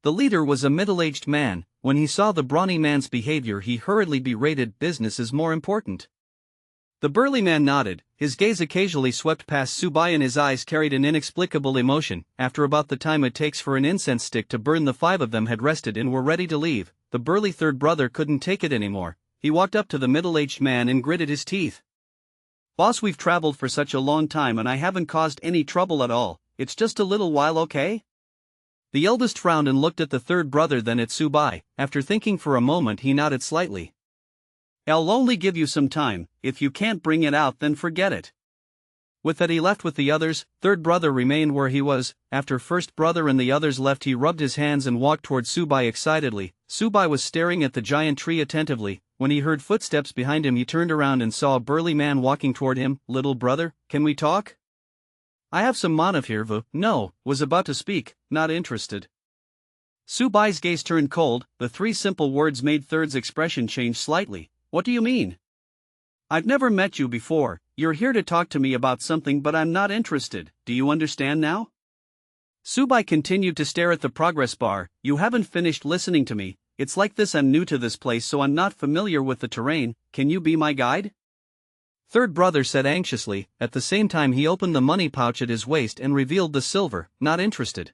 The leader was a middle-aged man. When he saw the brawny man's behavior, he hurriedly berated, business is more important. The burly man nodded. His gaze occasionally swept past Subai and his eyes carried an inexplicable emotion. After about the time it takes for an incense stick to burn, the five of them had rested and were ready to leave. The burly third brother couldn't take it anymore. He walked up to the middle-aged man and gritted his teeth. Boss, we've traveled for such a long time and I haven't caused any trouble at all. It's just a little while, okay? The eldest frowned and looked at the third brother, then at Subai. After thinking for a moment, he nodded slightly. I'll only give you some time. If you can't bring it out, then forget it. With that, he left with the others. Third brother remained where he was. After first brother and the others left, he rubbed his hands and walked toward Subai excitedly. Subai was staring at the giant tree attentively. When he heard footsteps behind him, he turned around and saw a burly man walking toward him. Little brother, can we talk? I have some manav here. No, was about to speak, not interested. Subai's gaze turned cold. The three simple words made Third's expression change slightly. What do you mean? I've never met you before. You're here to talk to me about something, but I'm not interested. Do you understand now? Subai continued to stare at the progress bar. You haven't finished listening to me. It's like this, I'm new to this place, so I'm not familiar with the terrain. Can you be my guide? Third brother said anxiously. At the same time, he opened the money pouch at his waist and revealed the silver. Not interested.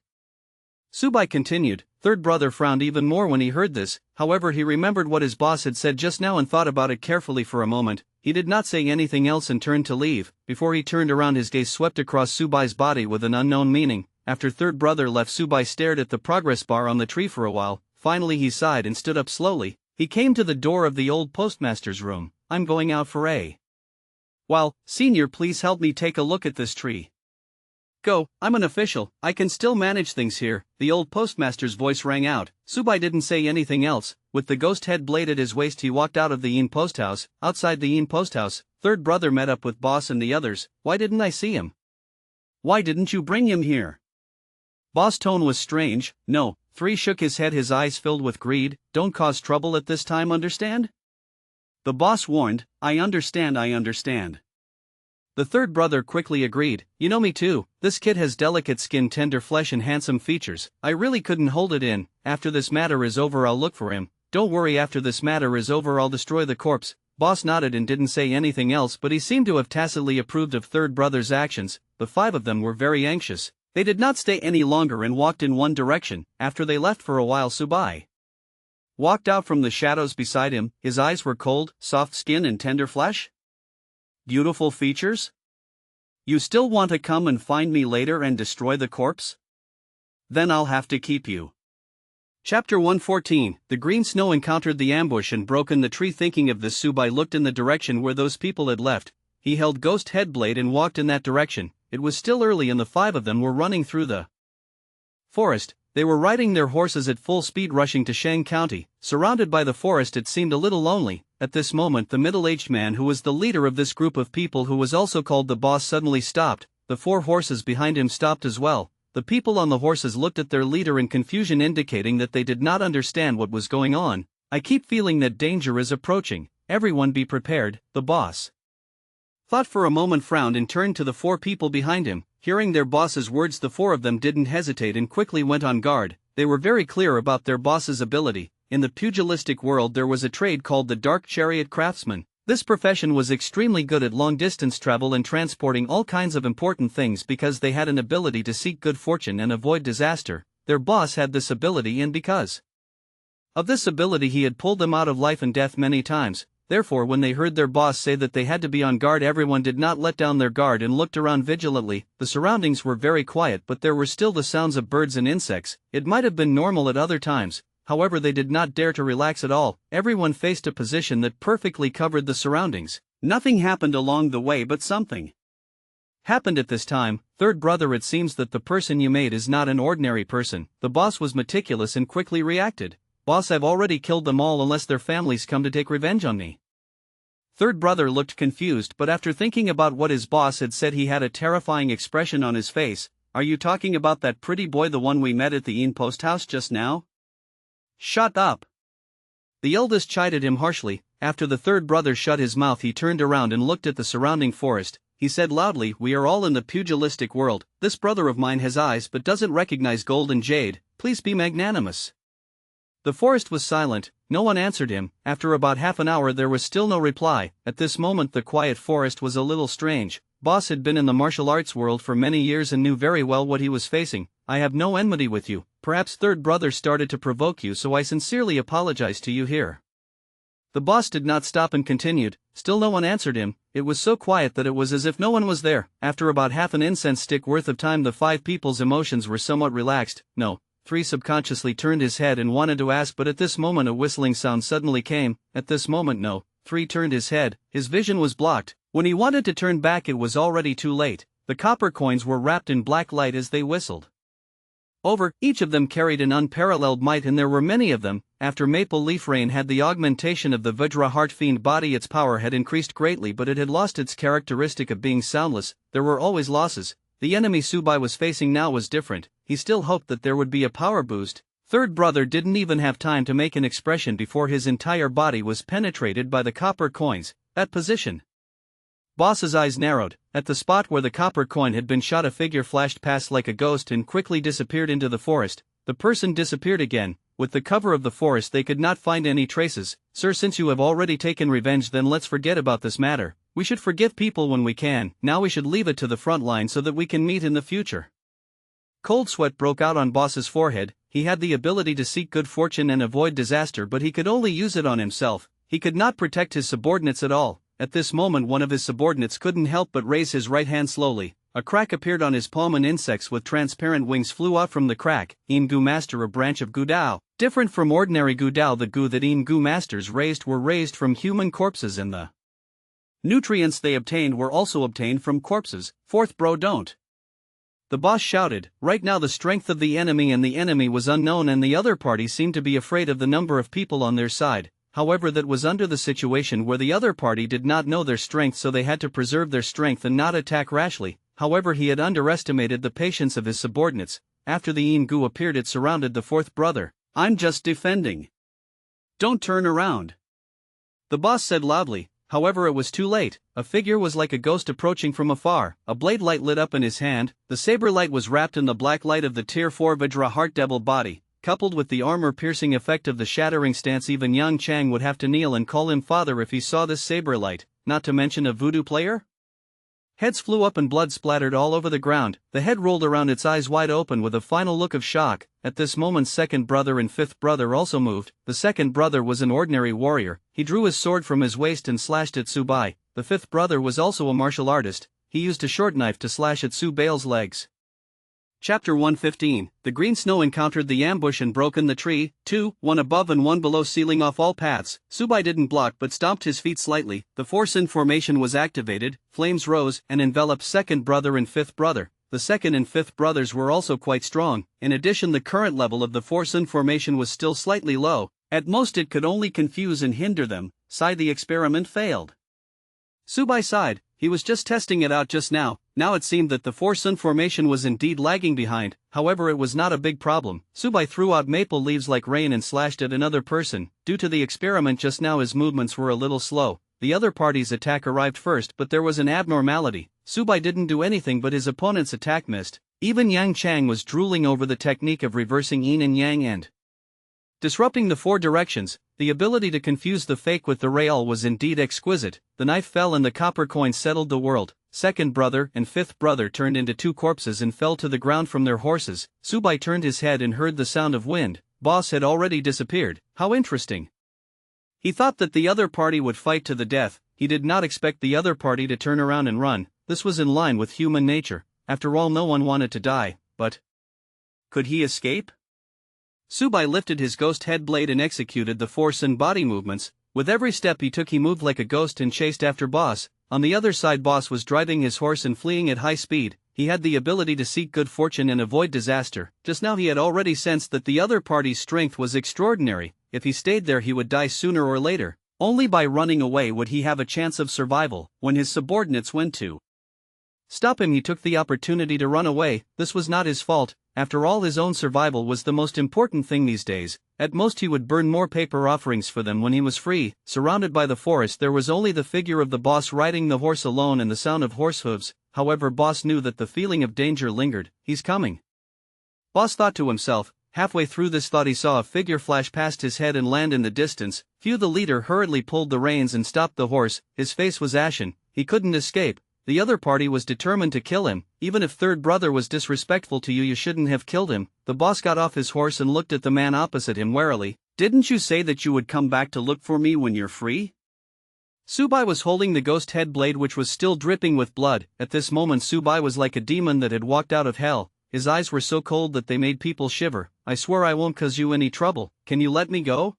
Subai continued. Third brother frowned even more when he heard this. However, he remembered what his boss had said just now and thought about it carefully for a moment. He did not say anything else and turned to leave. Before he turned around, his gaze swept across Subai's body with an unknown meaning. After third brother left, Subai stared at the progress bar on the tree for a while. Finally he sighed and stood up slowly. He came to the door of the old postmaster's room. I'm going out for a while. Senior, please help me take a look at this tree. Go, I'm an official, I can still manage things here. The old postmaster's voice rang out. Subai didn't say anything else. With the ghost head blade at his waist, he walked out of the inn post house. Outside the inn post house, third brother met up with boss and the others. Why didn't I see him? Why didn't you bring him here? Boss' tone was strange. No. Three shook his head, his eyes filled with greed. Don't cause trouble at this time, understand? The boss warned. I understand. The third brother quickly agreed. You know me too. This kid has delicate skin, tender flesh and handsome features. I really couldn't hold it in. After this matter is over, I'll look for him. Don't worry, after this matter is over, I'll destroy the corpse. Boss nodded and didn't say anything else, but he seemed to have tacitly approved of third brother's actions. The five of them were very anxious. They did not stay any longer and walked in one direction. After they left for a while, Subai walked out from the shadows beside him. His eyes were cold, soft skin and tender flesh. Beautiful features? You still want to come and find me later and destroy the corpse? Then I'll have to keep you. Chapter 114. The green snow encountered the ambush and broke in the tree. Thinking of this, Subai looked in the direction where those people had left. He held ghost head blade and walked in that direction. It was still early and the five of them were running through the forest. They were riding their horses at full speed, rushing to Shang County. Surrounded by the forest, it seemed a little lonely. At this moment, the middle-aged man who was the leader of this group of people, who was also called the boss, suddenly stopped. The four horses behind him stopped as well. The people on the horses looked at their leader in confusion, indicating that they did not understand what was going on. I keep feeling that danger is approaching. Everyone be prepared, the boss thought for a moment, frowned and turned to the four people behind him. Hearing their boss's words, the four of them didn't hesitate and quickly went on guard. They were very clear about their boss's ability. In the pugilistic world there was a trade called the Dark Chariot Craftsman. This profession was extremely good at long-distance travel and transporting all kinds of important things because they had an ability to seek good fortune and avoid disaster. Their boss had this ability, and because of this ability he had pulled them out of life and death many times. Therefore, when they heard their boss say that they had to be on guard, everyone did not let down their guard and looked around vigilantly. The surroundings were very quiet, but there were still the sounds of birds and insects. It might have been normal at other times. However, they did not dare to relax at all. Everyone faced a position that perfectly covered the surroundings. Nothing happened along the way, but something Happened at this time, third brother, it seems that the person you made is not an ordinary person. The boss was meticulous and quickly reacted. Boss, I've already killed them all unless their families come to take revenge on me. Third brother looked confused, but after thinking about what his boss had said, he had a terrifying expression on his face. Are you talking about that pretty boy, the one we met at the inn post house just now? Shut up. The eldest chided him harshly. After the third brother shut his mouth, he turned around and looked at the surrounding forest. He said loudly, we are all in the pugilistic world. This brother of mine has eyes but doesn't recognize gold and jade. Please be magnanimous. The forest was silent, no one answered him. After about half an hour there was still no reply. At this moment the quiet forest was a little strange. Boss had been in the martial arts world for many years and knew very well what he was facing. I have no enmity with you. Perhaps third brother started to provoke you, so I sincerely apologize to you here. The boss did not stop and continued. Still no one answered him. It was so quiet that it was as if no one was there. After about half an incense stick worth of time the five people's emotions were somewhat relaxed. No. 3 subconsciously turned his head and wanted to ask, but at this moment a whistling sound suddenly came. At this moment no. 3 turned his head, his vision was blocked. When he wanted to turn back it was already too late. The copper coins were wrapped in black light as they whistled over. Each of them carried an unparalleled might, and there were many of them. After Maple Leaf Rain had the augmentation of the Vajra Heart Fiend body, its power had increased greatly, but it had lost its characteristic of being soundless. There were always losses. The enemy Subai was facing now was different. He still hoped that there would be a power boost. Third brother didn't even have time to make an expression before his entire body was penetrated by the copper coins. That position. Boss's eyes narrowed. At the spot where the copper coin had been shot, a figure flashed past like a ghost and quickly disappeared into the forest. The person disappeared again. With the cover of the forest they could not find any traces. Sir, since you have already taken revenge, then let's forget about this matter. We should forgive people when we can. Now we should leave it to the front line so that we can meet in the future. Cold sweat broke out on Boss's forehead. He had the ability to seek good fortune and avoid disaster, but he could only use it on himself. He could not protect his subordinates at all. At this moment one of his subordinates couldn't help but raise his right hand slowly. A crack appeared on his palm and insects with transparent wings flew out from the crack. Gu Master, a branch of Gudao. Different from ordinary Gudao, the Gu that Gu Masters raised were raised from human corpses, and the nutrients they obtained were also obtained from corpses. Fourth bro, don't. The boss shouted. Right now the strength of the enemy was unknown, and the other party seemed to be afraid of the number of people on their side. However, that was under the situation where the other party did not know their strength, so they had to preserve their strength and not attack rashly. However, he had underestimated the patience of his subordinates. After the Gu appeared, it surrounded the fourth brother. I'm just defending. Don't turn around. The boss said loudly. However, it was too late. A figure was like a ghost approaching from afar. A blade light lit up in his hand. The saber light was wrapped in the black light of the Tier 4 Vajra Heart Devil body. Coupled with the armor-piercing effect of the shattering stance, even Yang Chang would have to kneel and call him father if he saw this saber light, not to mention a voodoo player. Heads flew up and blood splattered all over the ground. The head rolled around, its eyes wide open with a final look of shock. At this moment second brother and fifth brother also moved. The second brother was an ordinary warrior. He drew his sword from his waist and slashed at Subai. The fifth brother was also a martial artist. He used a short knife to slash at Subai's legs. Chapter 115. The green snow encountered the ambush and broke in the tree. 2, 1 above and 1 below, sealing off all paths. Subai didn't block but stomped his feet slightly. The force in formation was activated. Flames rose and enveloped second brother and fifth brother. The second and fifth brothers were also quite strong. In addition, the current level of the force in formation was still slightly low. At most it could only confuse and hinder them. The experiment failed. Subai sighed. He was just testing it out just now. Now it seemed that the force in formation was indeed lagging behind. However, it was not a big problem. Subai threw out maple leaves like rain and slashed at another person. Due to the experiment just now, his movements were a little slow. The other party's attack arrived first, but there was an abnormality. Subai didn't do anything, but his opponent's attack missed. Even Yang Chang was drooling over the technique of reversing yin and yang and disrupting the 4 directions. The ability to confuse the fake with the real was indeed exquisite. The knife fell and the copper coin settled the world. Second brother and fifth brother turned into 2 corpses and fell to the ground from their horses. Subai turned his head and heard the sound of wind. Boss had already disappeared. How interesting. He thought that the other party would fight to the death. He did not expect the other party to turn around and run. This was in line with human nature. After all, no one wanted to die, but could he escape? Subai lifted his ghost head blade and executed the force and body movements. With every step he took, he moved like a ghost and chased after Boss. On the other side, boss was driving his horse and fleeing at high speed. He had the ability to seek good fortune and avoid disaster. Just now he had already sensed that the other party's strength was extraordinary. If he stayed there he would die sooner or later. Only by running away would he have a chance of survival. When his subordinates went to stop him, he took the opportunity to run away. This was not his fault. After all, his own survival was the most important thing these days. At most he would burn more paper offerings for them when he was free. Surrounded by the forest, there was only the figure of the boss riding the horse alone and the sound of horse hooves. However, boss knew that the feeling of danger lingered. He's coming, boss thought to himself. Halfway through this thought he saw a figure flash past his head and land in the distance. The leader hurriedly pulled the reins and stopped the horse. His face was ashen. He couldn't escape. The other party was determined to kill him. Even if third brother was disrespectful to you, you shouldn't have killed him. The boss got off his horse and looked at the man opposite him warily. Didn't you say that you would come back to look for me when you're free? Subai was holding the ghost head blade, which was still dripping with blood. At this moment Subai was like a demon that had walked out of hell. His eyes were so cold that they made people shiver. I swear I won't cause you any trouble. Can you let me go?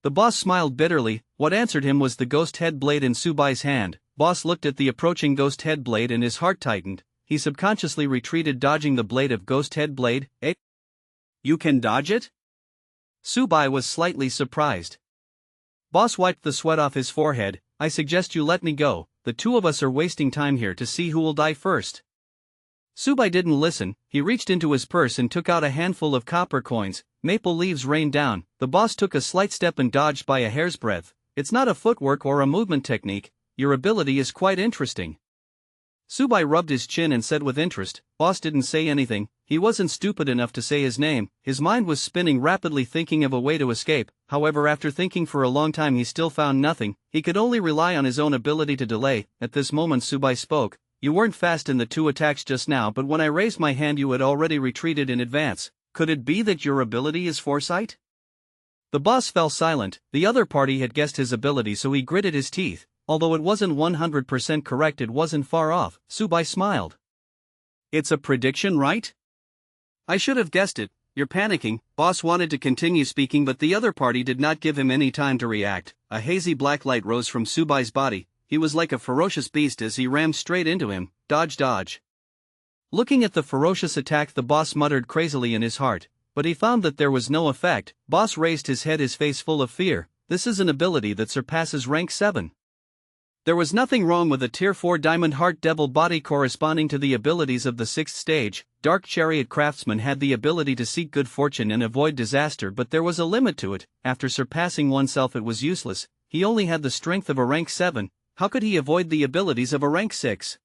The boss smiled bitterly. What answered him was the ghost head blade in Subai's hand. Boss looked at the approaching ghost head blade and his heart tightened. He subconsciously retreated, dodging the blade of ghost head blade. Eh? You can dodge it? Subai was slightly surprised. Boss wiped the sweat off his forehead. I suggest you let me go. The two of us are wasting time here to see who will die first. Subai didn't listen. He reached into his purse and took out a handful of copper coins. Maple leaves rained down. The boss took a slight step and dodged by a hair's breadth. It's not a footwork or a movement technique. Your ability is quite interesting. Subai rubbed his chin and said with interest. Boss didn't say anything. He wasn't stupid enough to say his name. His mind was spinning rapidly, thinking of a way to escape. However, after thinking for a long time he still found nothing. He could only rely on his own ability to delay. At this moment Subai spoke. You weren't fast in the two attacks just now, but when I raised my hand you had already retreated in advance. Could it be that your ability is foresight? The boss fell silent. The other party had guessed his ability, so he gritted his teeth. Although it wasn't 100% correct, it wasn't far off. Subai smiled. It's a prediction, right? I should have guessed it. You're panicking. Boss wanted to continue speaking, but the other party did not give him any time to react. A hazy black light rose from Subai's body. He was like a ferocious beast as he rammed straight into him. Dodge, dodge. Looking at the ferocious attack, the boss muttered crazily in his heart, but he found that there was no effect. Boss raised his head, his face full of fear. This is an ability that surpasses rank 7. There was nothing wrong with a tier 4 diamond heart devil body corresponding to the abilities of the 6th stage. Dark Chariot Craftsman had the ability to seek good fortune and avoid disaster, but there was a limit to it. After surpassing oneself it was useless. He only had the strength of a rank 7. How could he avoid the abilities of a rank 6?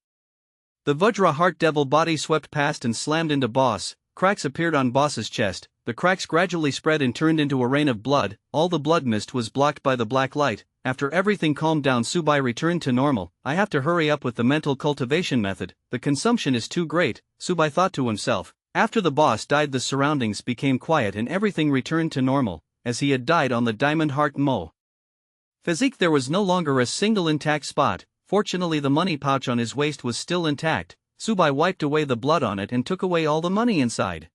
The Vajra Heart Devil body swept past and slammed into boss. Cracks appeared on boss's chest. The cracks gradually spread and turned into a rain of blood. All the blood mist was blocked by the black light. After everything calmed down, Subai returned to normal. I have to hurry up with the mental cultivation method. The consumption is too great, Subai thought to himself. After the boss died, the surroundings became quiet and everything returned to normal, as he had died on the Diamond Heart Mo. Physique, there was no longer a single intact spot. Fortunately, the money pouch on his waist was still intact. Subai wiped away the blood on it and took away all the money inside.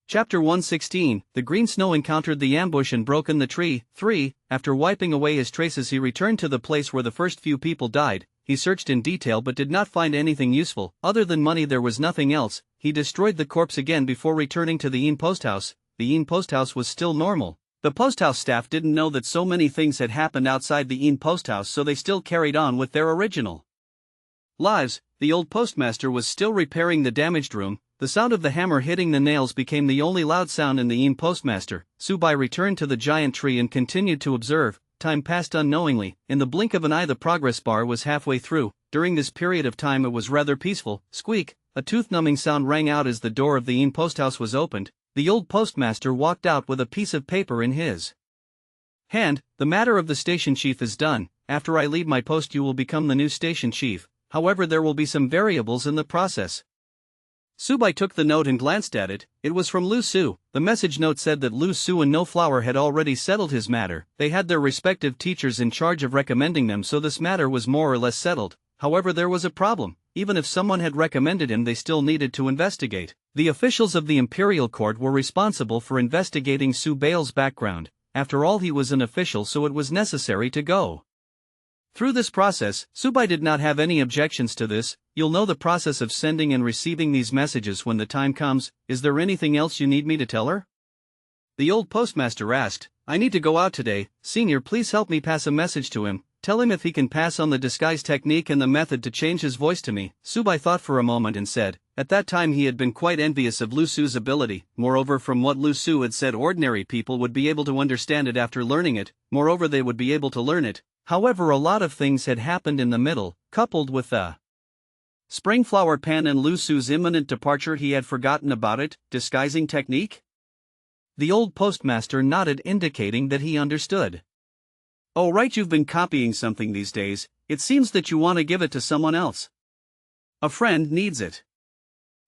Chapter 116, The Green Snow encountered the ambush and broken the tree. 3. After wiping away his traces, he returned to the place where the first few people died. He searched in detail but did not find anything useful. Other than money, there was nothing else. He destroyed the corpse again before returning to the inn posthouse. The inn posthouse was still normal. The posthouse staff didn't know that so many things had happened outside the inn posthouse, so they still carried on with their original lives. The old postmaster was still repairing the damaged room. The sound of the hammer hitting the nails became the only loud sound in the inn postmaster. Subai returned to the giant tree and continued to observe. Time passed unknowingly. In the blink of an eye, the progress bar was halfway through. During this period of time it was rather peaceful. Squeak! A tooth-numbing sound rang out as the door of the inn posthouse was opened. The old postmaster walked out with a piece of paper in his hand. The matter of the station chief is done. After I leave my post you will become the new station chief. However, there will be some variables in the process. Subai took the note and glanced at it. It was from Lu Su. The message note said that Lu Su and No Flower had already settled his matter. They had their respective teachers in charge of recommending them, so this matter was more or less settled. However, there was a problem. Even if someone had recommended him, they still needed to investigate. The officials of the Imperial Court were responsible for investigating Subai's background. After all, he was an official, so it was necessary to go Through this process, Subai did not have any objections to this. You'll know the process of sending and receiving these messages when the time comes. Is there anything else you need me to tell her? The old postmaster asked. I need to go out today. Senior, please help me pass a message to him. Tell him if he can pass on the disguise technique and the method to change his voice to me. Subai thought for a moment and said, at that time he had been quite envious of Lu Su's ability. Moreover, from what Lu Su had said, ordinary people would be able to understand it after learning it. Moreover, they would be able to learn it. However, a lot of things had happened in the middle, coupled with the spring flower pen and Lu Su's imminent departure. He had forgotten about it. Disguising technique? The old postmaster nodded, indicating that he understood. Oh right, you've been copying something these days. It seems that you want to give it to someone else. A friend needs it.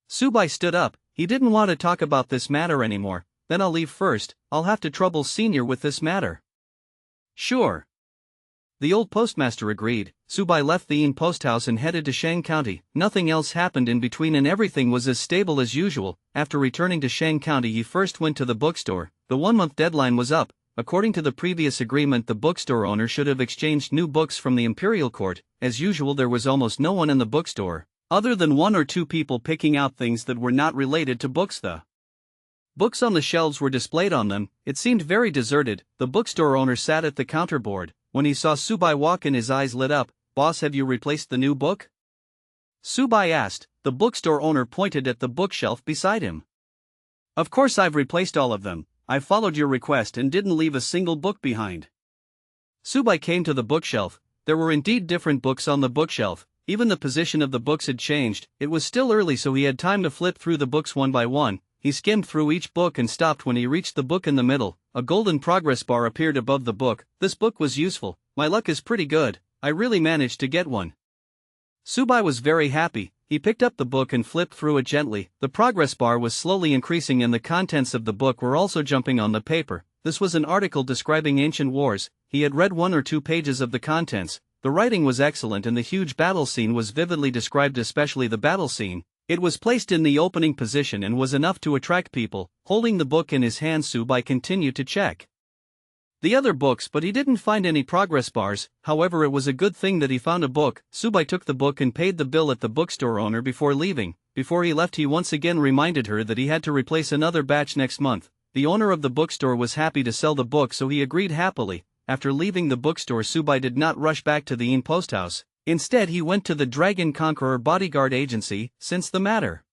Subai stood up. He didn't want to talk about this matter anymore. Then I'll leave first. I'll have to trouble Senior with this matter. Sure. The old postmaster agreed. Subai left the Yin post house and headed to Shang County. Nothing else happened in between and everything was as stable as usual. After returning to Shang County, he first went to the bookstore. The 1-month deadline was up. According to the previous agreement, the bookstore owner should have exchanged new books from the Imperial Court. As usual, there was almost no one in the bookstore, other than 1 or 2 people picking out things that were not related to books. The books on the shelves were displayed on them. It seemed very deserted. The bookstore owner sat at the counter board. When he saw Subai walk in, his eyes lit up. Boss, have you replaced the new book? Subai asked. The bookstore owner pointed at the bookshelf beside him. Of course I've replaced all of them. I followed your request and didn't leave a single book behind. Subai came to the bookshelf. There were indeed different books on the bookshelf. Even the position of the books had changed. It was still early, so he had time to flip through the books one by one. He skimmed through each book and stopped when he reached the book in the middle. A golden progress bar appeared above the book. This book was useful. My luck is pretty good. I really managed to get one. Subai was very happy. He picked up the book and flipped through it gently. The progress bar was slowly increasing and the contents of the book were also jumping on the paper. This was an article describing ancient wars. He had read 1 or 2 pages of the contents. The writing was excellent and the huge battle scene was vividly described, especially the battle scene. It was placed in the opening position and was enough to attract people. Holding the book in his hand, Subai continued to check the other books, but he didn't find any progress bars. However, it was a good thing that he found a book. Subai took the book and paid the bill at the bookstore owner before leaving. Before he left, he once again reminded her that he had to replace another batch next month. The owner of the bookstore was happy to sell the book, so he agreed happily. After leaving the bookstore, Subai did not rush back to the Yin post house. Instead, he went to the Dragon Conqueror bodyguard agency. Since the matter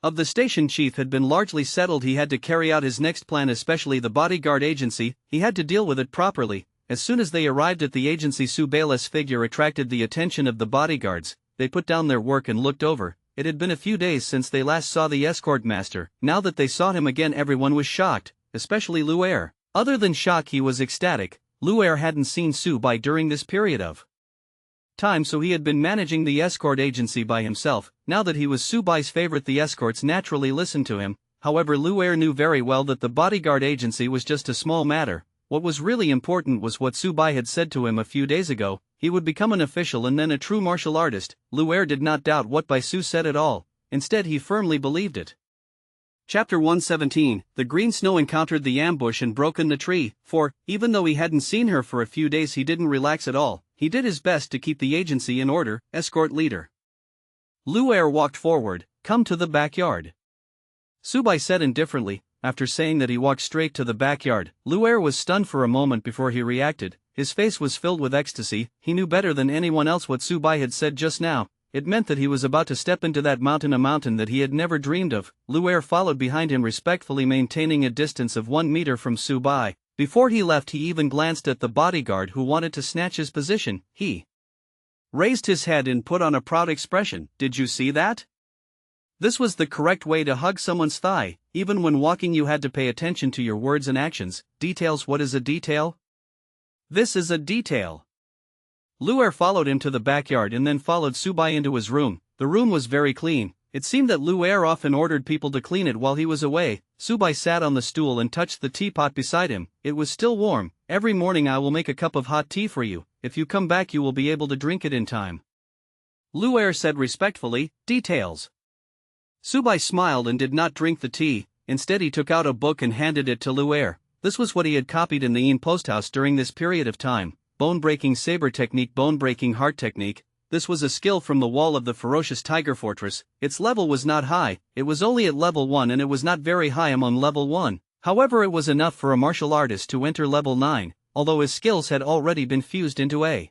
of the station chief had been largely settled, he had to carry out his next plan, especially the bodyguard agency. He had to deal with it properly. As soon as they arrived at the agency, Subai's figure attracted the attention of the bodyguards. They put down their work and looked over. It had been a few days since they last saw the escort master. Now that they saw him again, everyone was shocked, especially Luer. Other than shock, he was ecstatic. Luer hadn't seen Subai during this period of time, so he had been managing the escort agency by himself. Now that he was Subai's favorite, the escorts naturally listened to him. However, Luer knew very well that the bodyguard agency was just a small matter. What was really important was what Subai had said to him a few days ago. He would become an official and then a true martial artist. Luer did not doubt what Bai Su said at all. Instead, he firmly believed it. Chapter 117. The green snow encountered the ambush and broke in the tree. For, even though he hadn't seen her for a few days, he didn't relax at all. He did his best to keep the agency in order. Escort leader Luer walked forward. Come to the backyard, Subai said indifferently. After saying that, he walked straight to the backyard. Luer was stunned for a moment before he reacted. His face was filled with ecstasy. He knew better than anyone else what Subai had said just now. It meant that he was about to step into that mountain, a mountain that he had never dreamed of. Luer followed behind him, respectfully maintaining a distance of 1 meter from Subai. Before he left, he even glanced at the bodyguard who wanted to snatch his position. He raised his head and put on a proud expression. Did you see that? This was the correct way to hug someone's thigh. Even when walking, you had to pay attention to your words and actions. Details. What is a detail? This is a detail. Luer followed him to the backyard and then followed Subai into his room. The room was very clean. It seemed that Luer often ordered people to clean it while he was away. Subai sat on the stool and touched the teapot beside him. It was still warm. Every morning I will make a cup of hot tea for you. If you come back, you will be able to drink it in time, Luer said respectfully. Details. Subai smiled and did not drink the tea. Instead, he took out a book and handed it to Luer. This was what he had copied in the Yin post house during this period of time. bone-breaking saber technique, bone-breaking heart technique. This was a skill from the wall of the ferocious tiger fortress. Its level was not high, it was only at level 1 and it was not very high among level 1. However, it was enough for a martial artist to enter level 9, although his skills had already been fused into a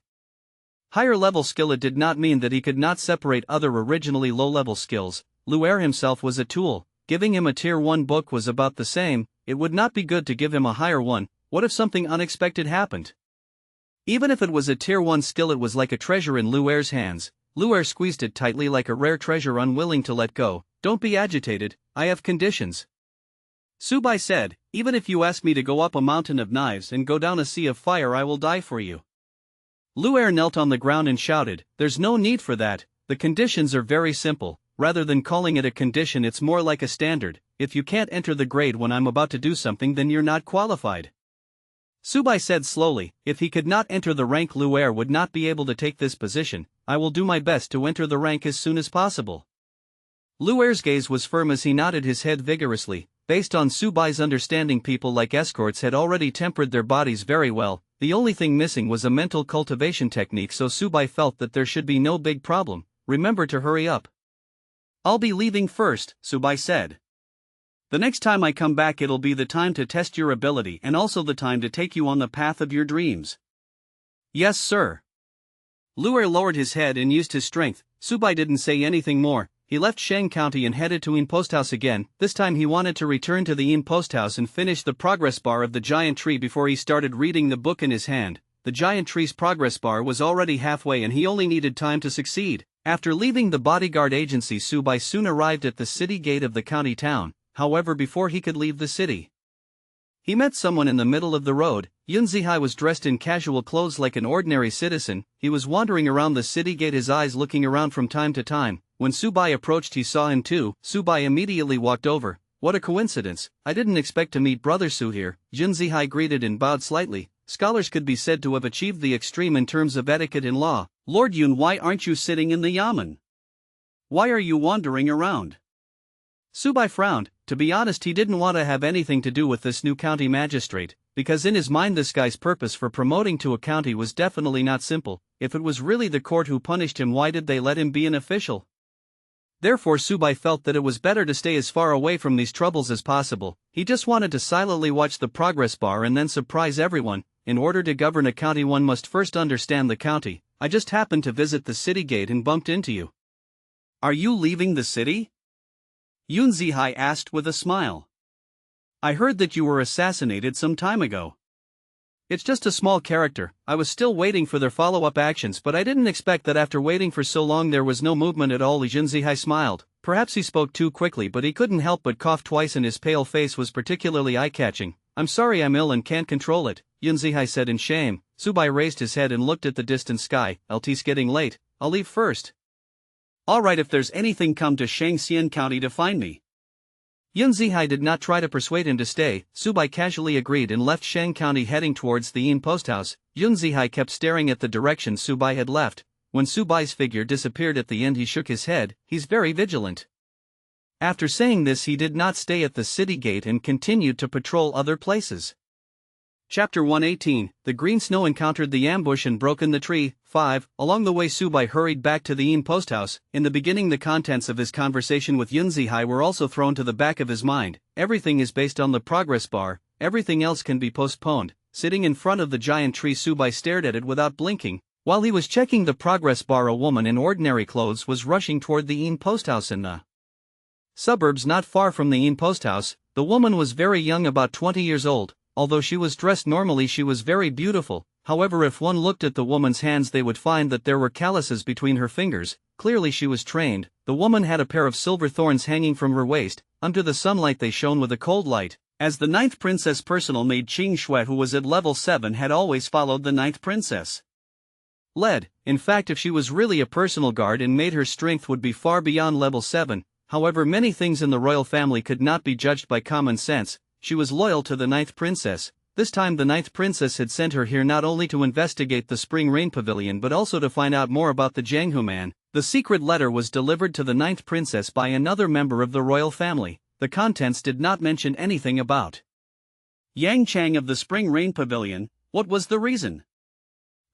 higher level skill. It did not mean that he could not separate other originally low-level skills. Luer himself was a tool. Giving him a tier 1 book was about the same. It would not be good to give him a higher one. What if something unexpected happened? Even if it was a tier 1 skill, it was like a treasure in Luer's hands. Luer squeezed it tightly like a rare treasure, unwilling to let go. Don't be agitated, I have conditions. Subai said, even if you ask me to go up a mountain of knives and go down a sea of fire, I will die for you. Luer knelt on the ground and shouted, there's no need for that, the conditions are very simple. Rather than calling it a condition, it's more like a standard. If you can't enter the grade when I'm about to do something, then you're not qualified. Subai said slowly, if he could not enter the rank, Luer would not be able to take this position. I will do my best to enter the rank as soon as possible. Luer's gaze was firm as he nodded his head vigorously. Based on Subai's understanding, people like escorts had already tempered their bodies very well. The only thing missing was a mental cultivation technique, so Subai felt that there should be no big problem. Remember to hurry up. I'll be leaving first, Subai said. The next time I come back, it'll be the time to test your ability and also the time to take you on the path of your dreams. Yes, sir. Luer lowered his head and used his strength. Subai didn't say anything more. He left Shang County and headed to Yin Post House again. This time he wanted to return to the Yin Post House and finish the progress bar of the giant tree before he started reading the book in his hand. The giant tree's progress bar was already halfway and he only needed time to succeed. After leaving the bodyguard agency, Subai soon arrived at the city gate of the county town. However, before he could leave the city, he met someone in the middle of the road. Yun Zihai was dressed in casual clothes like an ordinary citizen. He was wandering around the city gate, his eyes looking around from time to time. When Subai approached, he saw him too. Subai immediately walked over. What a coincidence, I didn't expect to meet Brother Su here. Yun Zihai greeted and bowed slightly. Scholars could be said to have achieved the extreme in terms of etiquette in law. Lord Yun, why aren't you sitting in the yamen? Why are you wandering around? Subai frowned. To be honest, he didn't want to have anything to do with this new county magistrate, because in his mind this guy's purpose for promoting to a county was definitely not simple. If it was really the court who punished him, why did they let him be an official? Therefore Subai felt that it was better to stay as far away from these troubles as possible. He just wanted to silently watch the progress bar and then surprise everyone. In order to govern a county, one must first understand the county. I just happened to visit the city gate and bumped into you. Are you leaving the city? Yun Zihai asked with a smile. I heard that you were assassinated some time ago. It's just a small character. I was still waiting for their follow-up actions, but I didn't expect that after waiting for so long there was no movement at all. Yun Zihai smiled. Perhaps he spoke too quickly, but he couldn't help but cough twice and his pale face was particularly eye-catching. I'm sorry, I'm ill and can't control it, Yun Zihai said in shame. Subai raised his head and looked at the distant sky. LT's getting late, I'll leave first. Alright, if there's anything, come to Shangxian County to find me. Yun Zihai did not try to persuade him to stay. Subai casually agreed and left Shang County, heading towards the Yin Post House. Yun Zihai kept staring at the direction Subai had left. When Subai's figure disappeared at the end, he shook his head. He's very vigilant. After saying this, he did not stay at the city gate and continued to patrol other places. Chapter 118, The Green Snow encountered the ambush and broke in the tree. 5. Along the way, Subai hurried back to the Yin Post House. In the beginning, the contents of his conversation with Yun Zihai were also thrown to the back of his mind. Everything is based on the progress bar, everything else can be postponed. Sitting in front of the giant tree, Subai stared at it without blinking. While he was checking the progress bar, a woman in ordinary clothes was rushing toward the Yin Post House in the suburbs not far from the Yin Post House. The woman was very young, about 20 years old. Although she was dressed normally, she was very beautiful. However, if one looked at the woman's hands, they would find that there were calluses between her fingers. Clearly she was trained. The woman had a pair of silver thorns hanging from her waist. Under the sunlight they shone with a cold light. As the 9th princess, personal maid Qing Shui, who was at level 7, had always followed the 9th princess. In fact, if she was really a personal guard and maid, her strength would be far beyond level 7. However, many things in the royal family could not be judged by common sense. She was loyal to the 9th princess. This time the 9th princess had sent her here not only to investigate the Spring Rain Pavilion but also to find out more about the Jianghu man. The secret letter was delivered to the 9th princess by another member of the royal family. The contents did not mention anything about Yang Chang of the Spring Rain Pavilion. What was the reason?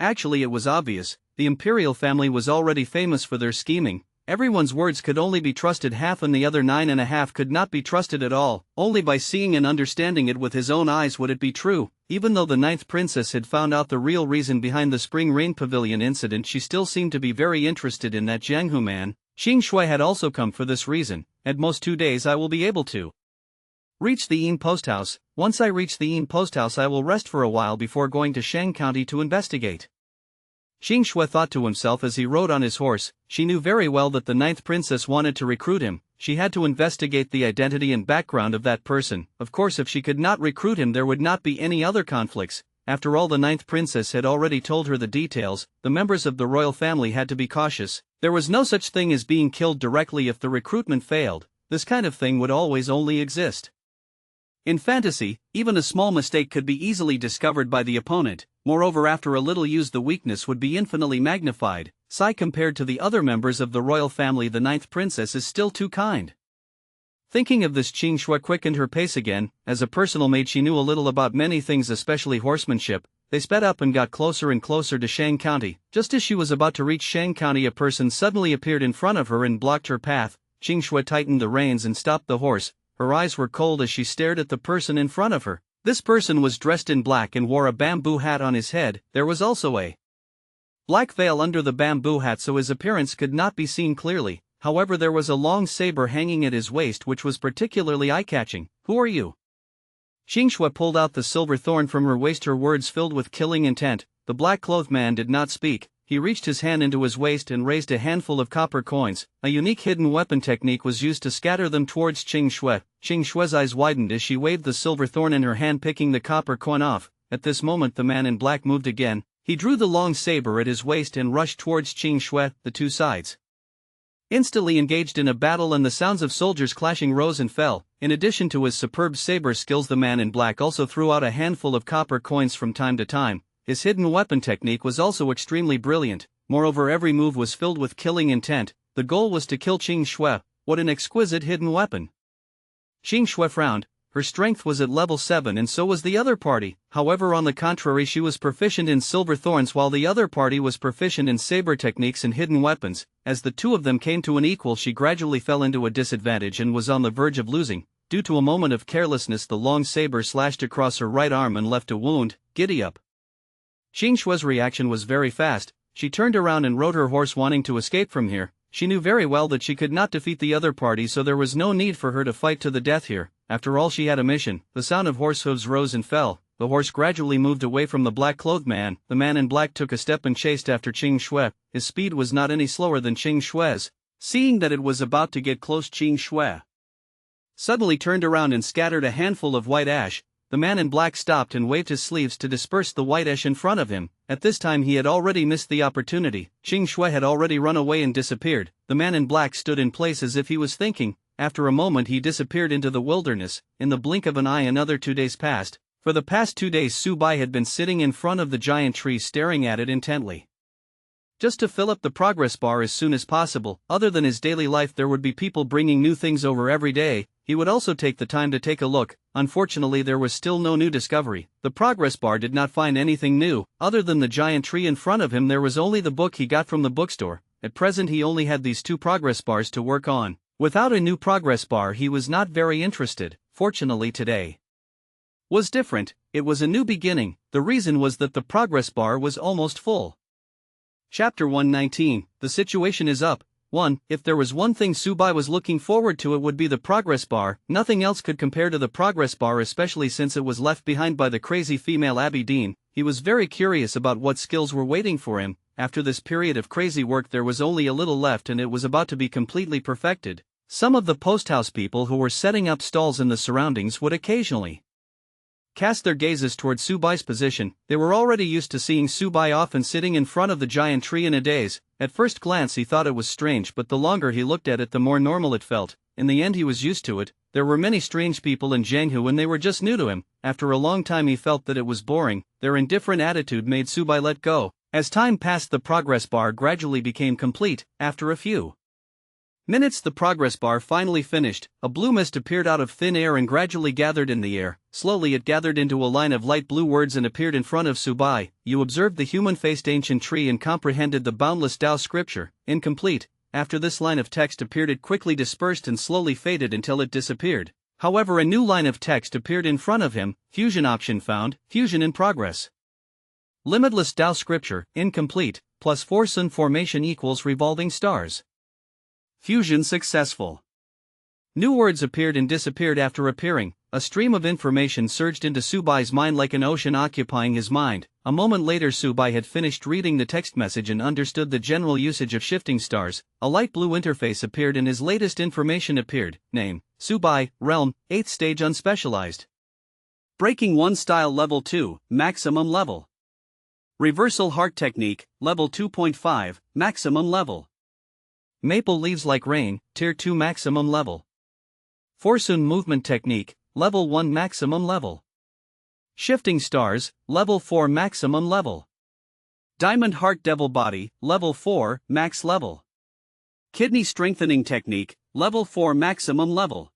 Actually, it was obvious. The imperial family was already famous for their scheming. Everyone's words could only be trusted half and the other 9.5 could not be trusted at all. Only by seeing and understanding it with his own eyes would it be true. Even though the 9th princess had found out the real reason behind the Spring Rain Pavilion incident, she still seemed to be very interested in that Jianghu man. Xing Shui had also come for this reason. At most 2 days I will be able to reach the Yin post house. Once I reach the Yin post house I will rest for a while before going to Shang County to investigate. Xing Shui thought to himself as he rode on his horse. She knew very well that the 9th princess wanted to recruit him. She had to investigate the identity and background of that person. Of course, if she could not recruit him there would not be any other conflicts. After all, the 9th princess had already told her the details. The members of the royal family had to be cautious. There was no such thing as being killed directly if the recruitment failed. This kind of thing would always only exist in fantasy. Even a small mistake could be easily discovered by the opponent. Moreover, after a little use the weakness would be infinitely magnified. Compared to the other members of the royal family, the 9th princess is still too kind. Thinking of this, Xing Shui quickened her pace again. As a personal maid she knew a little about many things, especially horsemanship. They sped up and got closer and closer to Shang County. Just as she was about to reach Shang County, a person suddenly appeared in front of her and blocked her path. Xing Shui tightened the reins and stopped the horse. Her eyes were cold as she stared at the person in front of her. This person was dressed in black and wore a bamboo hat on his head. There was also a black veil under the bamboo hat so his appearance could not be seen clearly. However, there was a long saber hanging at his waist which was particularly eye-catching. "Who are you?" Xing Shui pulled out the silver thorn from her waist, her words filled with killing intent. The black-clothed man did not speak. He reached his hand into his waist and raised a handful of copper coins. A unique hidden weapon technique was used to scatter them towards Xing Shui. Xing Shui's eyes widened as she waved the silver thorn in her hand, picking the copper coin off. At this moment the man in black moved again. He drew the long saber at his waist and rushed towards Xing Shui. The two sides instantly engaged in a battle and the sounds of soldiers clashing rose and fell. In addition to his superb saber skills, the man in black also threw out a handful of copper coins from time to time. His hidden weapon technique was also extremely brilliant. Moreover, every move was filled with killing intent. The goal was to kill Xing Shui. What an exquisite hidden weapon! Xing Shui frowned. Her strength was at level 7 and so was the other party. However, on the contrary, she was proficient in silver thorns while the other party was proficient in saber techniques and hidden weapons. As the two of them came to an equal, she gradually fell into a disadvantage and was on the verge of losing. Due to a moment of carelessness, the long saber slashed across her right arm and left a wound. Giddy up! Xing Shui's reaction was very fast. She turned around and rode her horse, wanting to escape from here. She knew very well that she could not defeat the other party, so there was no need for her to fight to the death here. After all, she had a mission. The sound of horse hooves rose and fell. The horse gradually moved away from the black-clothed man. The man in black took a step and chased after Xing Shui. His speed was not any slower than Xing Shui's. Seeing that it was about to get close, Xing Shui suddenly turned around and scattered a handful of white ash. The man in black stopped and waved his sleeves to disperse the white ash in front of him. At this time he had already missed the opportunity. Xing Shui had already run away and disappeared. The man in black stood in place as if he was thinking. After a moment he disappeared into the wilderness. In the blink of an eye another 2 days passed. For the past 2 days Su Bai had been sitting in front of the giant tree staring at it intently, just to fill up the progress bar as soon as possible. Other than his daily life, there would be people bringing new things over every day. He would also take the time to take a look. Unfortunately, there was still no new discovery. The progress bar did not find anything new. Other than the giant tree in front of him, there was only the book he got from the bookstore. At present he only had these 2 progress bars to work on. Without a new progress bar he was not very interested. Fortunately, today was different. It was a new beginning. The reason was that the progress bar was almost full. Chapter 119. The situation is up. 1. If there was one thing Su Bai was looking forward to, it would be the progress bar. Nothing else could compare to the progress bar, especially since it was left behind by the crazy female Abby Dean. He was very curious about what skills were waiting for him. After this period of crazy work there was only a little left and it was about to be completely perfected. Some of the post house people who were setting up stalls in the surroundings would occasionally cast their gazes towards Su Bai's position. They were already used to seeing Su Bai often sitting in front of the giant tree in a daze. At first glance he thought it was strange, but the longer he looked at it the more normal it felt. In the end he was used to it. There were many strange people in Jianghu and they were just new to him. After a long time he felt that it was boring. Their indifferent attitude made Su Bai let go. As time passed the progress bar gradually became complete. After a few Minutes. The progress bar finally finished. A blue mist appeared out of thin air and gradually gathered in the air. Slowly it gathered into a line of light blue words and appeared in front of Subai. You observed the human-faced ancient tree and comprehended the boundless Tao scripture. Incomplete. After this line of text appeared, it quickly dispersed and slowly faded until it disappeared. However, a new line of text appeared in front of him. Fusion option found. Fusion in progress. Limitless Tao scripture. Incomplete. Plus 4 sun formation equals revolving stars. Fusion successful. New words appeared and disappeared after appearing. A stream of information surged into Subai's mind like an ocean occupying his mind. A moment later, Subai had finished reading the text message and understood the general usage of shifting stars. A light blue interface appeared and his latest information appeared. Name: Subai, Realm, 8th stage unspecialized. Breaking 1 style level 2, maximum level. Reversal heart technique, level 2.5, maximum level. Maple leaves like rain, tier 2 maximum level. Forsun movement technique, level 1 maximum level. Shifting stars, level 4 maximum level. Diamond heart devil body, level 4, max level. Kidney strengthening technique, level 4 maximum level.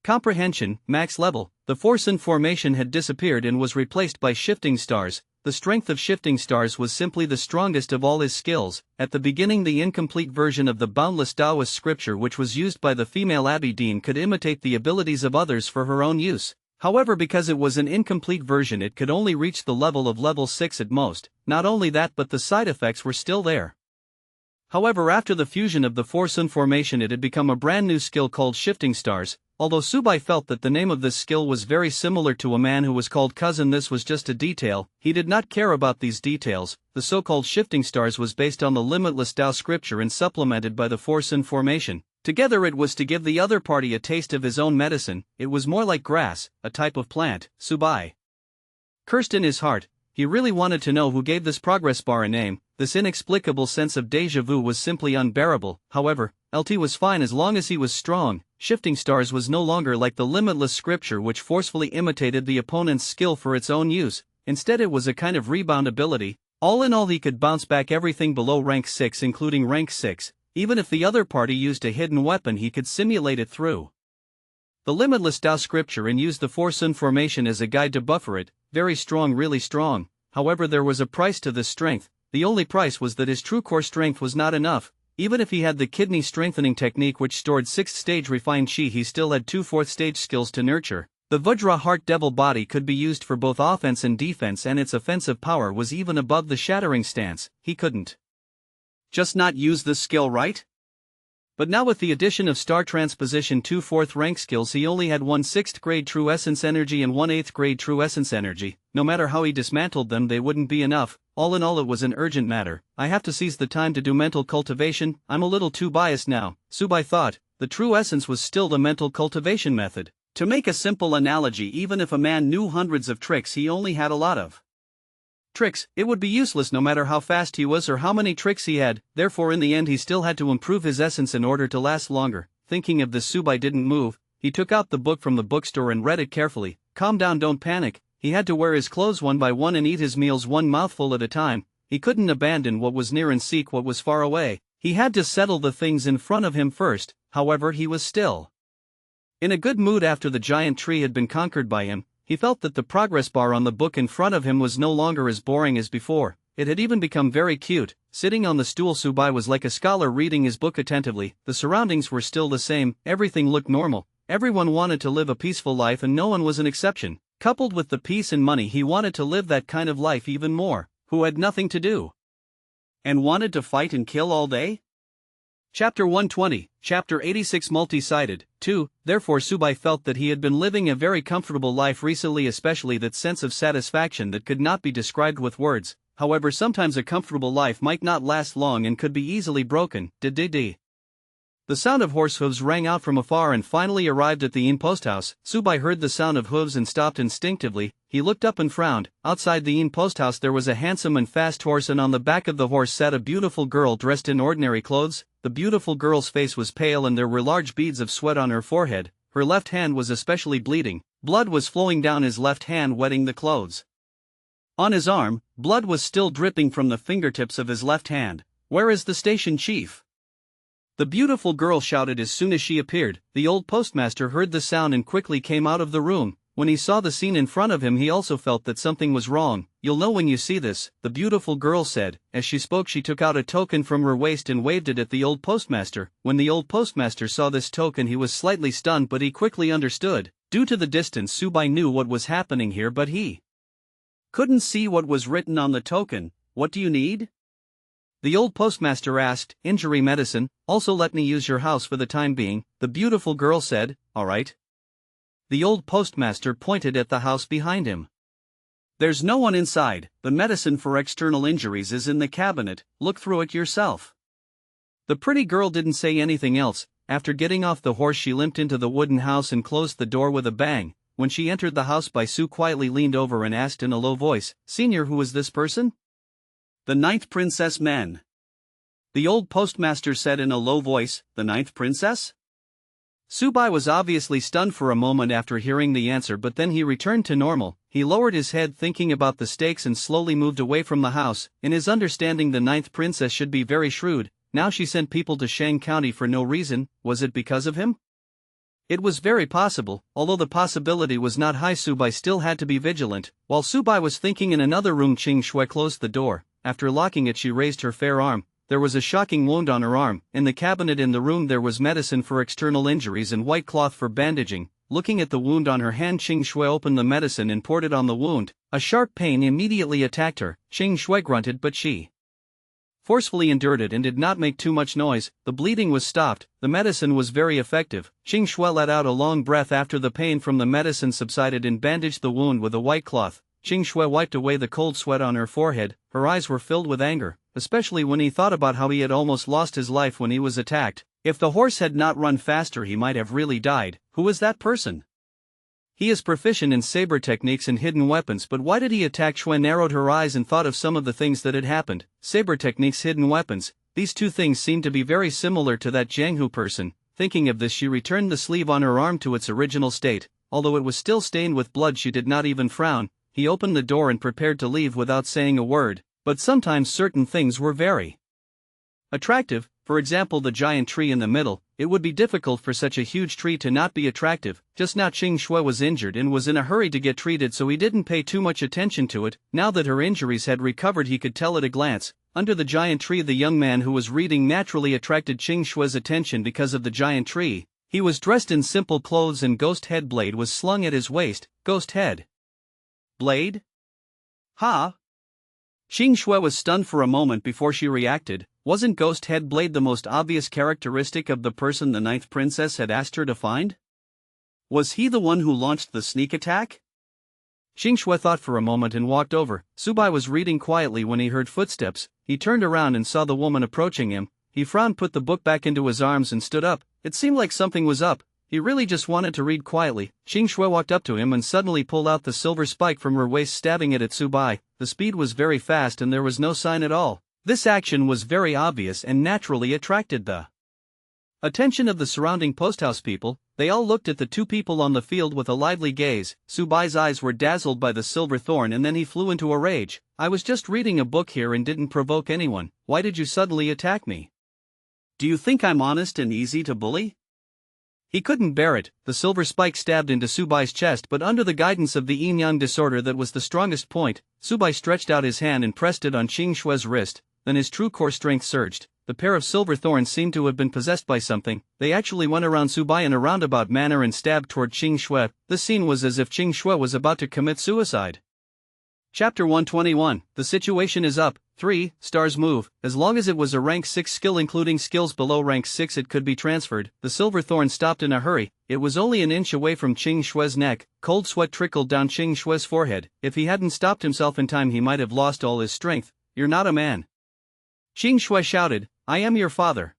Comprehension, max level. The Forsun formation had disappeared and was replaced by shifting stars. The strength of shifting stars was simply the strongest of all his skills. At the beginning, the incomplete version of the boundless Taoist scripture which was used by the female Abby Dean could imitate the abilities of others for her own use. However, because it was an incomplete version, it could only reach the level of level 6 at most. Not only that, but the side effects were still there. However, after the fusion of the Forsun formation, it had become a brand new skill called shifting stars. Although Subai felt that the name of this skill was very similar to a man who was called Cousin, this was just a detail. He did not care about these details. The so-called shifting stars was based on the limitless Tao scripture and supplemented by the Forsun formation. Together it was to give the other party a taste of his own medicine. It was more like grass, a type of plant. Subai cursed in his heart. He really wanted to know who gave this progress bar a name. This inexplicable sense of déjà vu was simply unbearable. However, LT was fine as long as he was strong. Shifting stars was no longer like the limitless scripture which forcefully imitated the opponent's skill for its own use. Instead, it was a kind of rebound ability. All in all, he could bounce back everything below rank 6, including rank 6. Even if the other party used a hidden weapon, he could simulate it through the limitless Tao scripture and use the Forsun formation as a guide to buffer it. Very strong, really strong. However, there was a price to this strength. The only price was that his true core strength was not enough. Even if he had the kidney strengthening technique which stored 6th stage refined chi, he still had 2 4th stage skills to nurture. The Vajra heart devil body could be used for both offense and defense, and its offensive power was even above the shattering stance. He couldn't just not use this skill, right? But now with the addition of Star Transposition 2 4th rank skills, he only had 1 6th grade True Essence Energy and 1 8th grade True Essence Energy. No matter how he dismantled them, they wouldn't be enough. All in all, it was an urgent matter. I have to seize the time to do mental cultivation. I'm a little too biased now, Subai thought. The true essence was still the mental cultivation method. To make a simple analogy, even if a man knew hundreds of tricks, he only had a lot of tricks. It would be useless no matter how fast he was or how many tricks he had. Therefore, in the end, he still had to improve his essence in order to last longer. Thinking of this, Subai didn't move. He took out the book from the bookstore and read it carefully. Calm down, don't panic. He had to wear his clothes one by one and eat his meals one mouthful at a time. He couldn't abandon what was near and seek what was far away. He had to settle the things in front of him first. However, he was still in a good mood after the giant tree had been conquered by him. He felt that the progress bar on the book in front of him was no longer as boring as before. It had even become very cute. Sitting on the stool, Subai was like a scholar reading his book attentively. The surroundings were still the same. Everything looked normal. Everyone wanted to live a peaceful life and no one was an exception. Coupled with the peace and money, he wanted to live that kind of life even more. Who had nothing to do and wanted to fight and kill all day? Chapter 120, Chapter 86 Multi-sided, 2. Therefore Subai felt that he had been living a very comfortable life recently, especially that sense of satisfaction that could not be described with words. However, sometimes a comfortable life might not last long and could be easily broken. The sound of horse hooves rang out from afar and finally arrived at the inn post house. Subai heard the sound of hooves and stopped instinctively. He looked up and frowned. Outside the inn post house there was a handsome and fast horse, and on the back of the horse sat a beautiful girl dressed in ordinary clothes. The beautiful girl's face was pale and there were large beads of sweat on her forehead. Her left hand was especially bleeding. Blood was flowing down his left hand, wetting the clothes on his arm. Blood was still dripping from the fingertips of his left hand. "Where is the station chief?" The beautiful girl shouted as soon as she appeared. The old postmaster heard the sound and quickly came out of the room. When he saw the scene in front of him, he also felt that something was wrong. "You'll know when you see this," the beautiful girl said. As she spoke, she took out a token from her waist and waved it at the old postmaster. When the old postmaster saw this token, he was slightly stunned, but he quickly understood. Due to the distance, Subai knew what was happening here, but he couldn't see what was written on the token. "What do you need?" the old postmaster asked. "Injury medicine, also let me use your house for the time being," the beautiful girl said. "All right." The old postmaster pointed at the house behind him. "There's no one inside. The medicine for external injuries is in the cabinet, look through it yourself." The pretty girl didn't say anything else. After getting off the horse, she limped into the wooden house and closed the door with a bang. When she entered the house, Su quietly leaned over and asked in a low voice, "Senior, who is this person?" "The 9th princess man," the old postmaster said in a low voice. "The 9th princess?" Subai was obviously stunned for a moment after hearing the answer, but then he returned to normal. He lowered his head, thinking about the stakes, and slowly moved away from the house. In his understanding, the 9th princess should be very shrewd. Now she sent people to Shang County for no reason. Was it because of him? It was very possible. Although the possibility was not high, Subai still had to be vigilant. While Subai was thinking in another room, Ching Shui closed the door. After locking it, she raised her fair arm. There was a shocking wound on her arm. In the cabinet in the room there was medicine for external injuries and white cloth for bandaging. Looking at the wound on her hand, Ching Shui opened the medicine and poured it on the wound. A sharp pain immediately attacked her. Ching Shui grunted, but she forcefully endured it and did not make too much noise. The bleeding was stopped. The medicine was very effective. Ching Shui let out a long breath after the pain from the medicine subsided and bandaged the wound with a white cloth. Ching Shui wiped away the cold sweat on her forehead. Her eyes were filled with anger, especially when he thought about how he had almost lost his life when he was attacked. If the horse had not run faster, he might have really died. Who is that person? He is proficient in saber techniques and hidden weapons, but why did he attack? Shui narrowed her eyes and thought of some of the things that had happened. Saber techniques, hidden weapons. These two things seemed to be very similar to that Jianghu person. Thinking of this, she returned the sleeve on her arm to its original state. Although it was still stained with blood, she did not even frown. He opened the door and prepared to leave without saying a word. But sometimes certain things were very attractive. For example, the giant tree in the middle. It would be difficult for such a huge tree to not be attractive. Just now Ching Shui was injured and was in a hurry to get treated, so he didn't pay too much attention to it. Now that her injuries had recovered, he could tell at a glance. Under the giant tree, the young man who was reading naturally attracted Ching Shui's attention because of the giant tree. He was dressed in simple clothes and ghost head blade was slung at his waist. Ghost head blade? Ha! Ching Shui was stunned for a moment before she reacted. Wasn't Ghost Head Blade the most obvious characteristic of the person the 9th princess had asked her to find? Was he the one who launched the sneak attack? Ching Shui thought for a moment and walked over. Subai was reading quietly when he heard footsteps. He turned around and saw the woman approaching him. He frowned, put the book back into his arms and stood up. It seemed like something was up. He really just wanted to read quietly. Ching Shui walked up to him and suddenly pulled out the silver spike from her waist, stabbing it at Subai. The speed was very fast and there was no sign at all. This action was very obvious and naturally attracted the attention of the surrounding posthouse people. They all looked at the two people on the field with a lively gaze. Subai's eyes were dazzled by the silver thorn and then he flew into a rage. "I was just reading a book here and didn't provoke anyone. Why did you suddenly attack me? Do you think I'm honest and easy to bully?" He couldn't bear it. The silver spike stabbed into Subai's chest, but under the guidance of the yin-yang disorder that was the strongest point, Subai stretched out his hand and pressed it on Ching Shui's wrist. Then his true core strength surged. The pair of silver thorns seemed to have been possessed by something. They actually went around Subai in a roundabout manner and stabbed toward Ching Shui. This scene was as if Ching Shui was about to commit suicide. Chapter 121. The situation is up. 3 stars move. As long as it was a rank 6 skill, including skills below rank 6, it could be transferred. The silver thorn stopped in a hurry. It was only an inch away from Ching Shui's neck. Cold sweat trickled down Ching Shui's forehead. If he hadn't stopped himself in time, he might have lost all his strength. "You're not a man!" Ching Shui shouted. "I am your father."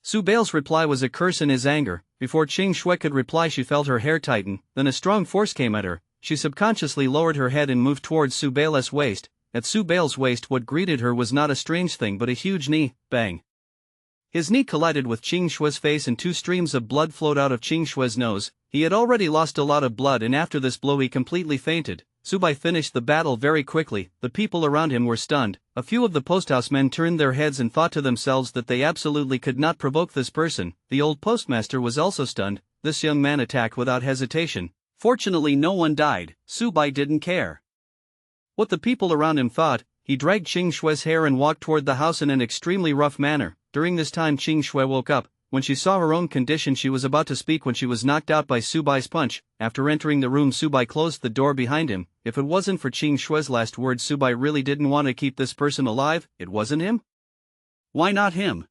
Subai's reply was a curse in his anger. Before Ching Shui could reply, she felt her hair tighten. Then a strong force came at her. She subconsciously lowered her head and moved towards Subai's waist. At Subai's waist, what greeted her was not a strange thing but a huge knee. Bang! His knee collided with Ching Shui's face and 2 streams of blood flowed out of Ching Shui's nose. He had already lost a lot of blood and after this blow he completely fainted. Subai finished the battle very quickly. The people around him were stunned. A few of the posthouse men turned their heads and thought to themselves that they absolutely could not provoke this person. The old postmaster was also stunned. This young man attacked without hesitation. Fortunately, no one died. Subai didn't care what the people around him thought. He dragged Qing Shue's hair and walked toward the house in an extremely rough manner. During this time, Qing Shue woke up. When she saw her own condition, she was about to speak when she was knocked out by Subai's punch. After entering the room, Subai closed the door behind him. If it wasn't for Qing Shue's last words, Subai really didn't want to keep this person alive. It wasn't him? Why not him?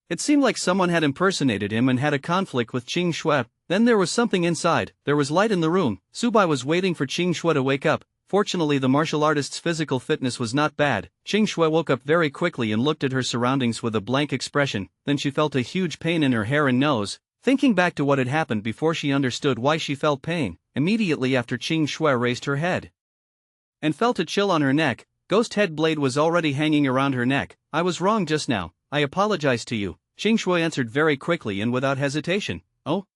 It seemed like someone had impersonated him and had a conflict with Qing Shue. Then there was something inside. There was light in the room. Subai was waiting for Qing Shue to wake up. Fortunately, the martial artist's physical fitness was not bad. Qing Shue woke up very quickly and looked at her surroundings with a blank expression. Then she felt a huge pain in her hair and nose. Thinking back to what had happened before, she understood why she felt pain. Immediately after, Qing Shue raised her head and felt a chill on her neck. Ghost head blade was already hanging around her neck. I was wrong just now. I apologize to you, Qing Shue answered very quickly and without hesitation. Oh?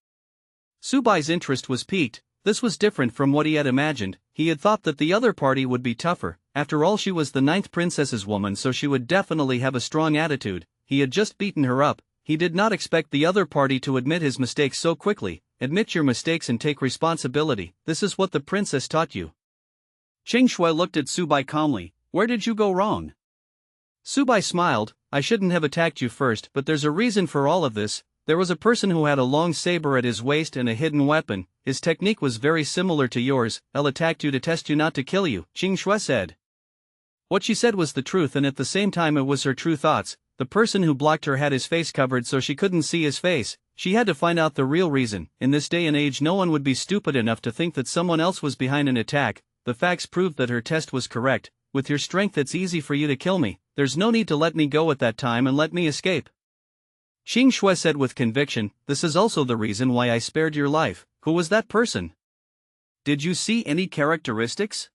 Subai's interest was piqued. This was different from what he had imagined. He had thought that the other party would be tougher. After all, she was the 9th princess's woman, so she would definitely have a strong attitude. He had just beaten her up. He did not expect the other party to admit his mistakes so quickly. Admit your mistakes and take responsibility. This is what the princess taught you. Qing Shue looked at Subai calmly. Where did you go wrong? Subai smiled. I shouldn't have attacked you first, but there's a reason for all of this. There was a person who had a long saber at his waist and a hidden weapon. His technique was very similar to yours. I'll attack you to test you, not to kill you, Qing Shue said. What she said was the truth, and at the same time it was her true thoughts. The person who blocked her had his face covered so she couldn't see his face. She had to find out the real reason. In this day and age, no one would be stupid enough to think that someone else was behind an attack. The facts proved that her test was correct. With your strength, it's easy for you to kill me. There's no need to let me go at that time and let me escape. Qing Shue said with conviction. This is also the reason why I spared your life. Who was that person? Did you see any characteristics?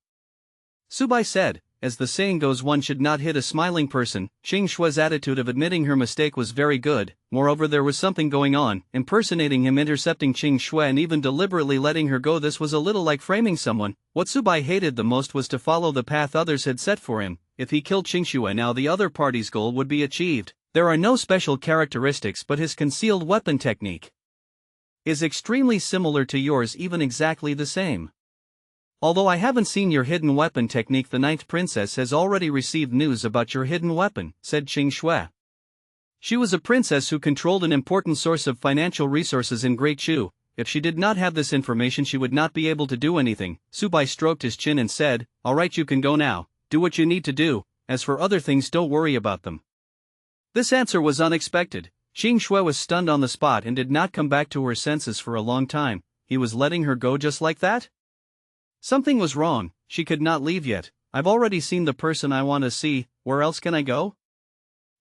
Subai said. As the saying goes, one should not hit a smiling person. Qing Shue's attitude of admitting her mistake was very good. Moreover, there was something going on. Impersonating him, intercepting Qing Shue, and even deliberately letting her go. This was a little like framing someone. What Subai hated the most was to follow the path others had set for him. If he killed Qing Shue now, the other party's goal would be achieved. There are no special characteristics, but his concealed weapon technique is extremely similar to yours, even exactly the same. Although I haven't seen your hidden weapon technique, the 9th princess has already received news about your hidden weapon, said Qing Shue. She was a princess who controlled an important source of financial resources in Great Chu. If she did not have this information, she would not be able to do anything. Subai stroked his chin and said, all right, you can go now. Do what you need to do. As for other things, don't worry about them. This answer was unexpected. Qing Shue was stunned on the spot and did not come back to her senses for a long time. He was letting her go just like that? Something was wrong. She could not leave yet. I've already seen the person I want to see. Where else can I go?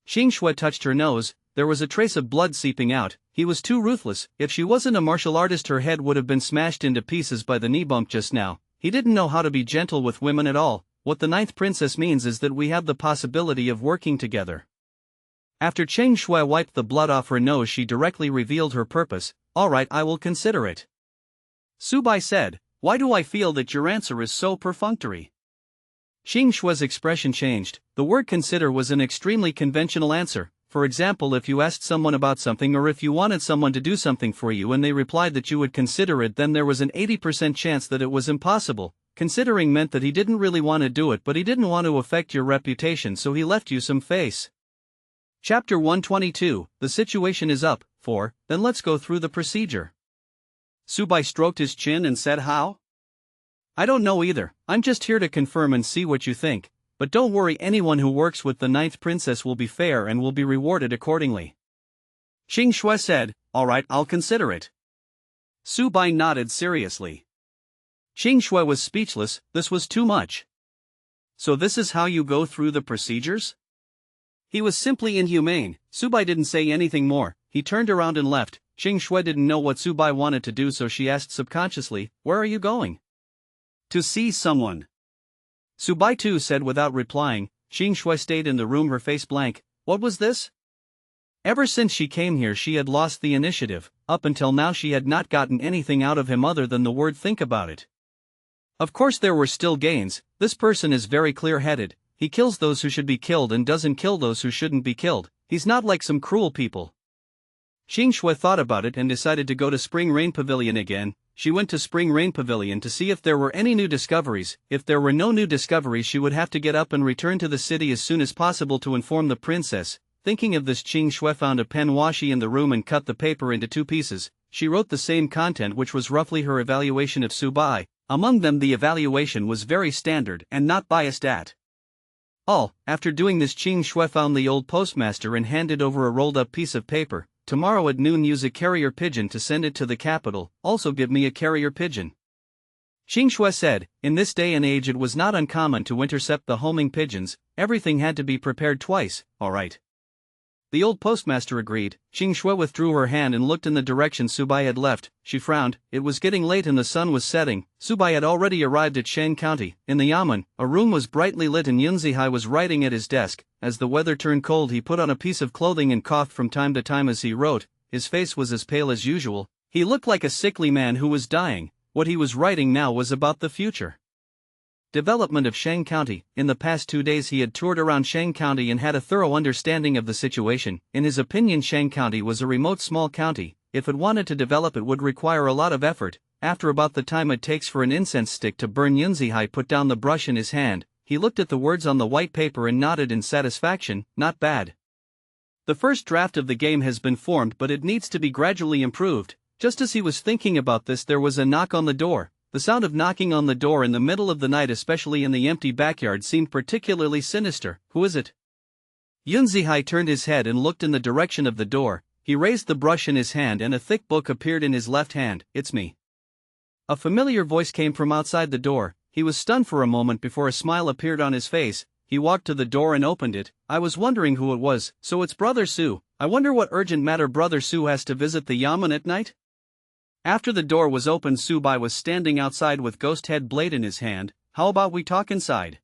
Qing Shue touched her nose. There was a trace of blood seeping out. He was too ruthless. If she wasn't a martial artist, her head would have been smashed into pieces by the knee bump just now. He didn't know how to be gentle with women at all. What the 9th princess means is that we have the possibility of working together. After Qing Shue wiped the blood off her nose, she directly revealed her purpose. All right, I will consider it. Subai said. Why do I feel that your answer is so perfunctory? Qing Shue's expression changed. The word consider was an extremely conventional answer. For example, if you asked someone about something, or if you wanted someone to do something for you and they replied that you would consider it, then there was an 80% chance that it was impossible. Considering meant that he didn't really want to do it, but he didn't want to affect your reputation, so he left you some face. Chapter 122, the situation is up. 4, then let's go through the procedure. Subai stroked his chin and said, how? I don't know either. I'm just here to confirm and see what you think. But don't worry, anyone who works with the 9th princess will be fair and will be rewarded accordingly. Qing Shue said, all right, I'll consider it. Subai nodded seriously. Qing Shue was speechless. This was too much. So this is how you go through the procedures? He was simply inhumane. Subai didn't say anything more. He turned around and left. Qing Shue didn't know what Subai wanted to do, so she asked subconsciously, where are you going? To see someone. Subai too said without replying. Qing Shue stayed in the room, her face blank. What was this? Ever since she came here, she had lost the initiative. Up until now, she had not gotten anything out of him other than the word think about it. Of course there were still gains. This person is very clear-headed. He kills those who should be killed and doesn't kill those who shouldn't be killed. He's not like some cruel people. Xing Shui thought about it and decided to go to Spring Rain Pavilion again. She went to Spring Rain Pavilion to see if there were any new discoveries. If there were no new discoveries, she would have to get up and return to the city as soon as possible to inform the princess. Thinking of this, Xing Shui found a pen washi in the room and cut the paper into 2 pieces. She wrote the same content, which was roughly her evaluation of Su Bai. Among them, the evaluation was very standard and not biased at all. After doing this, Xing Shui found the old postmaster and handed over a rolled-up piece of paper. Tomorrow at noon, use a carrier pigeon to send it to the capital. Also give me a carrier pigeon. Xing Shui said. In this day and age it was not uncommon to intercept the homing pigeons. Everything had to be prepared twice. All right. The old postmaster agreed. Xing Shui withdrew her hand and looked in the direction Su Bai had left. She frowned. It was getting late and the sun was setting. Su Bai had already arrived at Shang County. In the yamen, a room was brightly lit and Yun Zihai was writing at his desk. As the weather turned cold, he put on a piece of clothing and coughed from time to time as he wrote. His face was as pale as usual. He looked like a sickly man who was dying. What he was writing now was about the future development of Shang County. In the past 2 days he had toured around Shang County and had a thorough understanding of the situation. In his opinion, Shang County was a remote small county. If it wanted to develop, it would require a lot of effort. After about the time it takes for an incense stick to burn, Yun Zihai put down the brush in his hand. He looked at the words on the white paper and nodded in satisfaction. Not bad. The first draft of the game has been formed, but it needs to be gradually improved. Just as he was thinking about this, there was a knock on the door. The sound of knocking on the door in the middle of the night, especially in the empty backyard, seemed particularly sinister. Who is it? Yun Zihai turned his head and looked in the direction of the door. He raised the brush in his hand and a thick book appeared in his left hand. It's me. A familiar voice came from outside the door. He was stunned for a moment before a smile appeared on his face. He walked to the door and opened it. I was wondering who it was. So it's Brother Su. I wonder what urgent matter Brother Su has to visit the yamen at night? After the door was opened, Su Bai was standing outside with ghost head blade in his hand. How about we talk inside?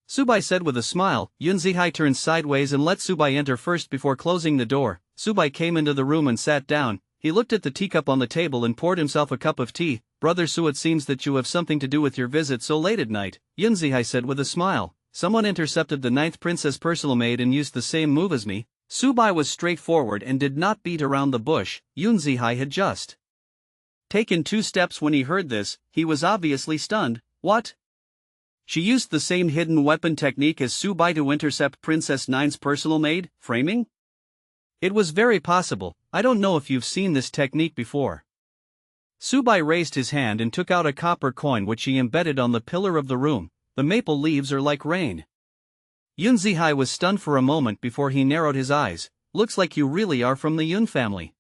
Su Bai said with a smile. Yun Zihai turned sideways and let Su Bai enter first before closing the door. Su Bai came into the room and sat down. He looked at the teacup on the table and poured himself a cup of tea. Brother Su, it seems that you have something to do with your visit so late at night, Yun Zihai said with a smile. Someone intercepted the 9th princess personal maid and used the same move as me. Su Bai was straightforward and did not beat around the bush. Yun Zihai had just taken 2 steps when he heard this. He was obviously stunned. What? She used the same hidden weapon technique as Su Bai to intercept Princess 9's personal maid, framing? It was very possible. I don't know if you've seen this technique before. Su Bai raised his hand and took out a copper coin which he embedded on the pillar of the room. The maple leaves are like rain. Yun Zihai was stunned for a moment before he narrowed his eyes. Looks like you really are from the Yun family.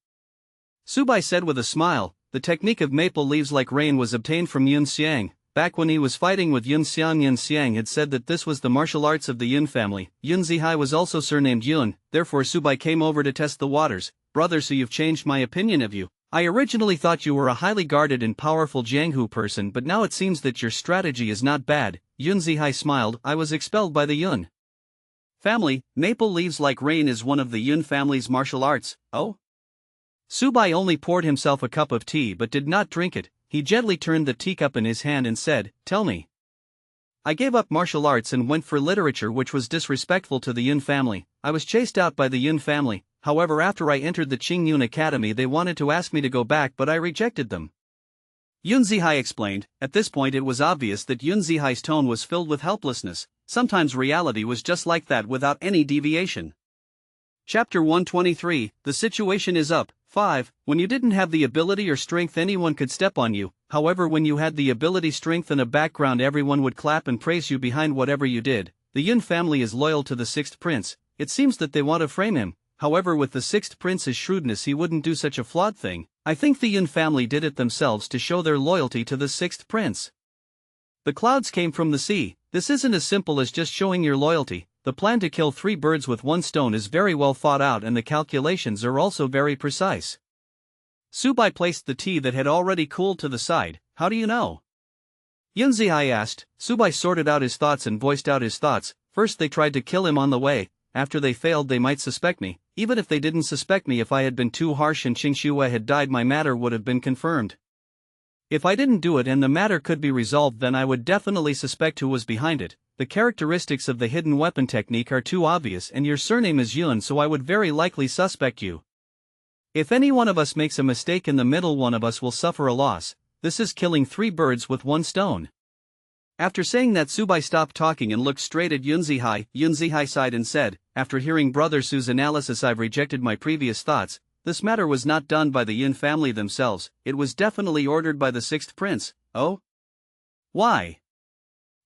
Su Bai said with a smile. The technique of maple leaves like rain was obtained from Yun Xiang. Back when he was fighting with Yun Xiang had said that this was the martial arts of the Yun family. Yun Zihai was also surnamed Yun, therefore Su Bai came over to test the waters. Brother, so you've changed my opinion of you. I originally thought you were a highly guarded and powerful Jianghu person, but now it seems that your strategy is not bad. Yun Zihai smiled. I was expelled by the Yun family. Maple leaves like rain is one of the Yun family's martial arts. Oh? Su Bai only poured himself a cup of tea but did not drink it. He gently turned the teacup in his hand and said, Tell me. I gave up martial arts and went for literature, which was disrespectful to the Yun family. I was chased out by the Yun family. However, after I entered the Qing Yun Academy, they wanted to ask me to go back, but I rejected them. Yun Zihai explained. At this point it was obvious that Yun Zihai's tone was filled with helplessness. Sometimes reality was just like that without any deviation. Chapter 123, The situation is up. 5. When you didn't have the ability or strength, anyone could step on you. However, when you had the ability, strength, and a background, everyone would clap and praise you behind whatever you did. The Yun family is loyal to the 6th prince. It seems that they want to frame him. However, with the 6th prince's shrewdness, he wouldn't do such a flawed thing. I think the Yun family did it themselves to show their loyalty to the 6th prince. The clouds came from the sea. This isn't as simple as just showing your loyalty. The plan to kill 3 birds with 1 stone is very well thought out, and the calculations are also very precise. Su Bai placed the tea that had already cooled to the side. How do you know? Yun Zihai asked. Su Bai sorted out his thoughts and voiced out his thoughts. First they tried to kill him on the way. After they failed, they might suspect me. Even if they didn't suspect me, if I had been too harsh and Qing Shue had died, my matter would have been confirmed. If I didn't do it and the matter could be resolved, then I would definitely suspect who was behind it. The characteristics of the hidden weapon technique are too obvious, and your surname is Yun, so I would very likely suspect you. If any one of us makes a mistake in the middle, one of us will suffer a loss. This is killing 3 birds with 1 stone. After saying that, Subai stopped talking and looked straight at Yun Zihai. Yun Zihai sighed and said, after hearing Brother Su's analysis, I've rejected my previous thoughts. This matter was not done by the Yun family themselves, it was definitely ordered by the 6th prince. Oh? Why?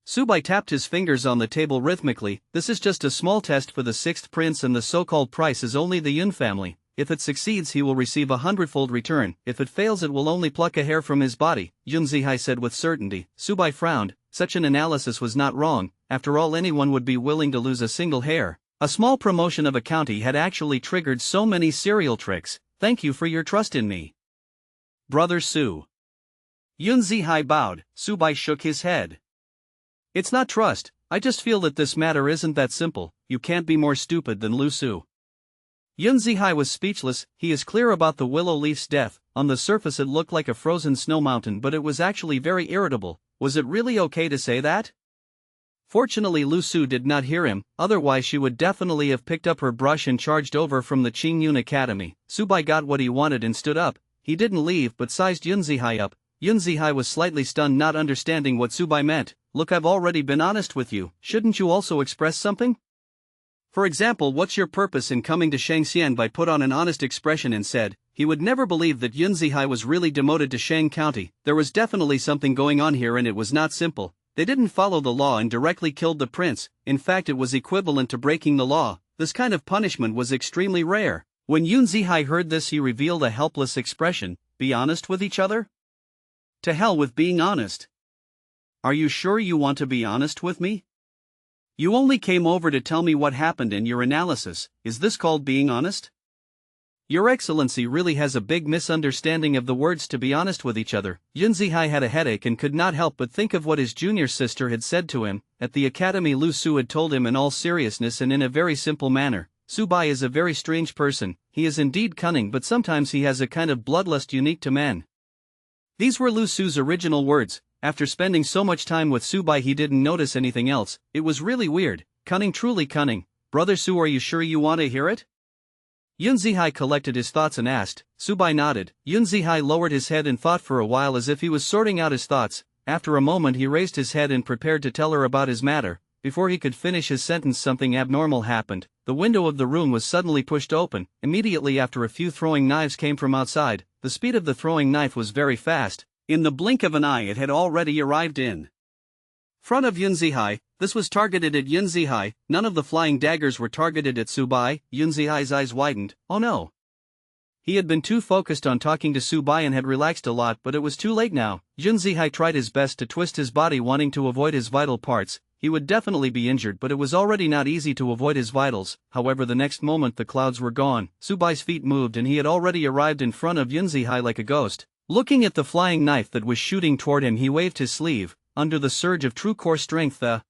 Subai tapped his fingers on the table rhythmically. This is just a small test for the 6th prince, and the so-called price is only the Yun family. If it succeeds, he will receive a 100-fold return. If it fails, it will only pluck a hair from his body, Yun Zihai said with certainty. Subai frowned. Such an analysis was not wrong. After all, anyone would be willing to lose a single hair. A small promotion of a county had actually triggered so many serial tricks. Thank you for your trust in me, Brother Su. Yun Zihai bowed. Subai shook his head. It's not trust, I just feel that this matter isn't that simple. You can't be more stupid than Lu Su. Yun Zihai was speechless. He is clear about the willow leaf's death. On the surface it looked like a frozen snow mountain, but it was actually very irritable. Was it really okay to say that? Fortunately, Lu Su did not hear him, otherwise she would definitely have picked up her brush and charged over from the Qingyun Academy. Subai got what he wanted and stood up. He didn't leave but sized Yun Zihai up. Yun Zihai was slightly stunned, not understanding what Subai meant. Look, I've already been honest with you. Shouldn't you also express something? For example, what's your purpose in coming to Shangxian? Bai put on an honest expression and said, he would never believe that Yun Zihai was really demoted to Shang County. There was definitely something going on here, and it was not simple. They didn't follow the law and directly killed the prince. In fact, it was equivalent to breaking the law. This kind of punishment was extremely rare. When Yun Zihai heard this, he revealed a helpless expression. Be honest with each other? To hell with being honest. Are you sure you want to be honest with me? You only came over to tell me what happened in your analysis. Is this called being honest? Your Excellency really has a big misunderstanding of the words to be honest with each other. Yun Zihai had a headache and could not help but think of what his junior sister had said to him. At the academy, Lu Su had told him in all seriousness and in a very simple manner. Subai is a very strange person. He is indeed cunning, but sometimes he has a kind of bloodlust unique to men. These were Lu Su's original words. After spending so much time with Subai, he didn't notice anything else. It was really weird. Cunning, truly cunning. Brother Su, are you sure you want to hear it? Yun Zihai collected his thoughts and asked. Subai nodded. Yun Zihai lowered his head and thought for a while as if he was sorting out his thoughts. After a moment he raised his head and prepared to tell her about his matter. Before he could finish his sentence, something abnormal happened. The window of the room was suddenly pushed open. Immediately after, a few throwing knives came from outside. The speed of the throwing knife was very fast. In the blink of an eye it had already arrived in front of Yun Zihai. This was targeted at Yun Zihai. None of the flying daggers were targeted at Subai. Yun Zihai's eyes widened. Oh no. He had been too focused on talking to Subai and had relaxed a lot, but it was too late now. Yun Zihai tried his best to twist his body, wanting to avoid his vital parts. He would definitely be injured, but it was already not easy to avoid his vitals. However, the next moment the clouds were gone. Subai's feet moved and he had already arrived in front of Yun Zihai like a ghost. Looking at the flying knife that was shooting toward him, he waved his sleeve. Under the surge of true core strength, the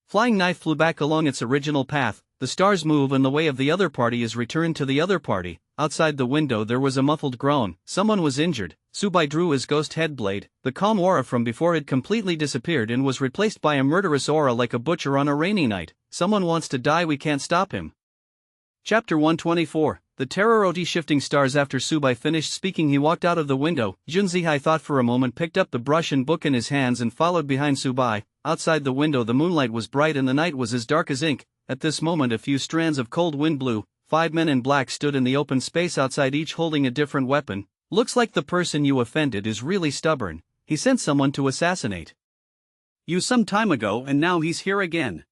flying knife flew back along its original path. The stars move and the way of the other party is returned to the other party. Outside the window there was a muffled groan. Someone was injured. Subai drew his ghost head blade. The calm aura from before had completely disappeared and was replaced by a murderous aura like a butcher on a rainy night. Someone wants to die, we can't stop him. Chapter 124. The Terroroti Shifting Stars. After Subai finished speaking, he walked out of the window. Yun Zihai thought for a moment, picked up the brush and book in his hands and followed behind Subai. Outside the window the moonlight was bright and the night was as dark as ink. At this moment a few strands of cold wind blew. 5 men in black stood in the open space outside, each holding a different weapon. Looks like the person you offended is really stubborn. He sent someone to assassinate you some time ago and now he's here again.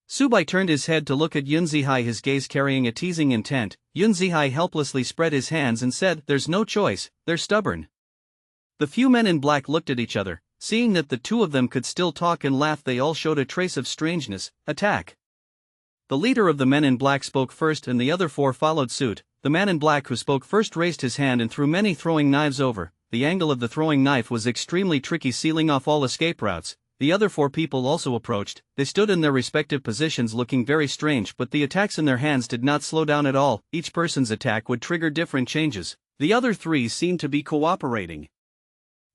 Subai turned his head to look at Yun Zihai, his gaze carrying a teasing intent. Yun Zihai helplessly spread his hands and said, "There's no choice, they're stubborn." The few men in black looked at each other. Seeing that the two of them could still talk and laugh, they all showed a trace of strangeness. Attack! The leader of the men in black spoke first and the other 4 followed suit. The man in black who spoke first raised his hand and threw many throwing knives over. The angle of the throwing knife was extremely tricky, sealing off all escape routes. The other 4 people also approached. They stood in their respective positions looking very strange, but the attacks in their hands did not slow down at all. Each person's attack would trigger different changes. The other 3 seemed to be cooperating.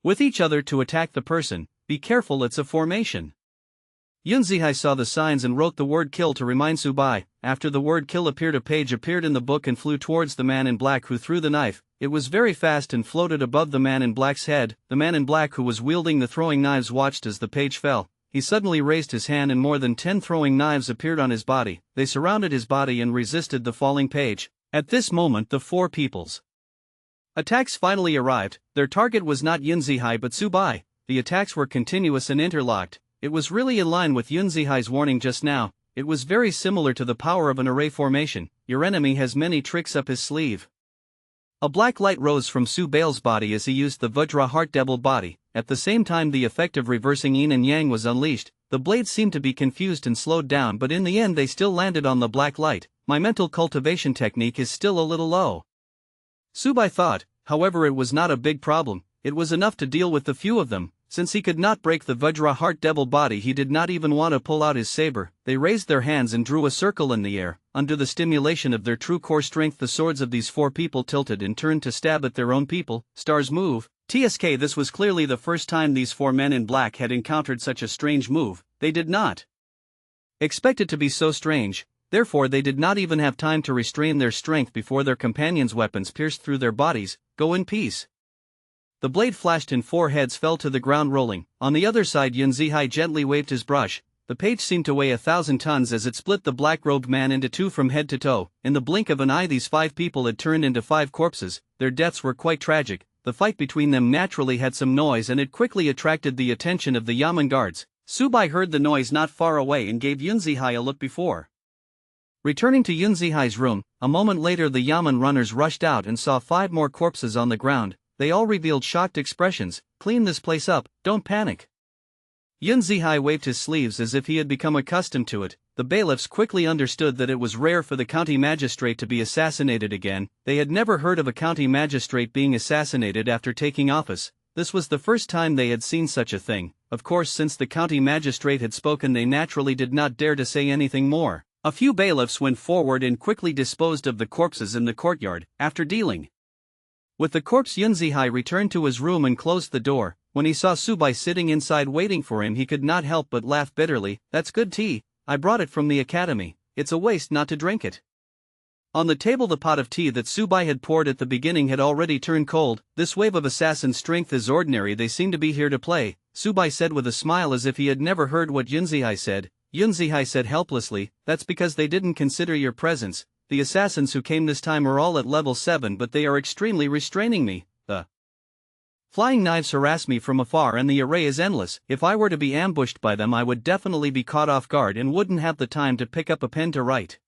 with each other to attack the person. Be careful, it's a formation. Yun Zihai saw the signs and wrote the word kill to remind Subai. After the word kill appeared, a page appeared in the book and flew towards the man in black who threw the knife. It was very fast and floated above the man in black's head. The man in black who was wielding the throwing knives watched as the page fell. He suddenly raised his hand and more than 10 throwing knives appeared on his body. They surrounded his body and resisted the falling page. At this moment the four people's attacks finally arrived. Their target was not Yun Zihai but Subai. The attacks were continuous and interlocked. It was really in line with Yun Zihai's warning just now. It was very similar to the power of an array formation. Your enemy has many tricks up his sleeve. A black light rose from Subai's body as he used the Vajra Heart Devil body. At the same time the effect of reversing yin and yang was unleashed. The blades seemed to be confused and slowed down, but in the end they still landed on the black light. My mental cultivation technique is still a little low, Subai thought. However, it was not a big problem. It was enough to deal with the few of them. Since he could not break the Vajra Heart Devil body, he did not even want to pull out his saber. They raised their hands and drew a circle in the air. Under the stimulation of their true core strength, the swords of these four people tilted and turned to stab at their own people. Stars move. TSK, this was clearly the first time these four men in black had encountered such a strange move. They did not expect it to be so strange. Therefore they did not even have time to restrain their strength before their companions' weapons pierced through their bodies. Go in peace. The blade flashed and four heads fell to the ground rolling. On the other side, Yun Zihai gently waved his brush. The page seemed to weigh 1,000 tons as it split the black-robed man into two from head to toe. In the blink of an eye, these 5 people had turned into 5 corpses. Their deaths were quite tragic. The fight between them naturally had some noise and it quickly attracted the attention of the Yamen guards. Subai heard the noise not far away and gave Yun Zihai a look before returning to Yun Zihai's room. A moment later the Yamen runners rushed out and saw 5 more corpses on the ground. They all revealed shocked expressions. Clean this place up, don't panic. Yun Zihai waved his sleeves as if he had become accustomed to it. The bailiffs quickly understood that it was rare for the county magistrate to be assassinated again. They had never heard of a county magistrate being assassinated after taking office. This was the first time they had seen such a thing. Of course, since the county magistrate had spoken, they naturally did not dare to say anything more. A few bailiffs went forward and quickly disposed of the corpses in the courtyard. After dealing with the corpse, Yun Zihai returned to his room and closed the door. When he saw Subai sitting inside waiting for him, he could not help but laugh bitterly. That's good tea. I brought it from the academy. It's a waste not to drink it. On the table, the pot of tea that Subai had poured at the beginning had already turned cold. This wave of assassin strength is ordinary. They seem to be here to play, Subai said with a smile as if he had never heard what Yun Zihai said. Yun Zihai said helplessly, that's because they didn't consider your presence. The assassins who came this time are all at level 7, but they are extremely restraining me. The flying knives harass me from afar and the array is endless. If I were to be ambushed by them, I would definitely be caught off guard and wouldn't have the time to pick up a pen to write.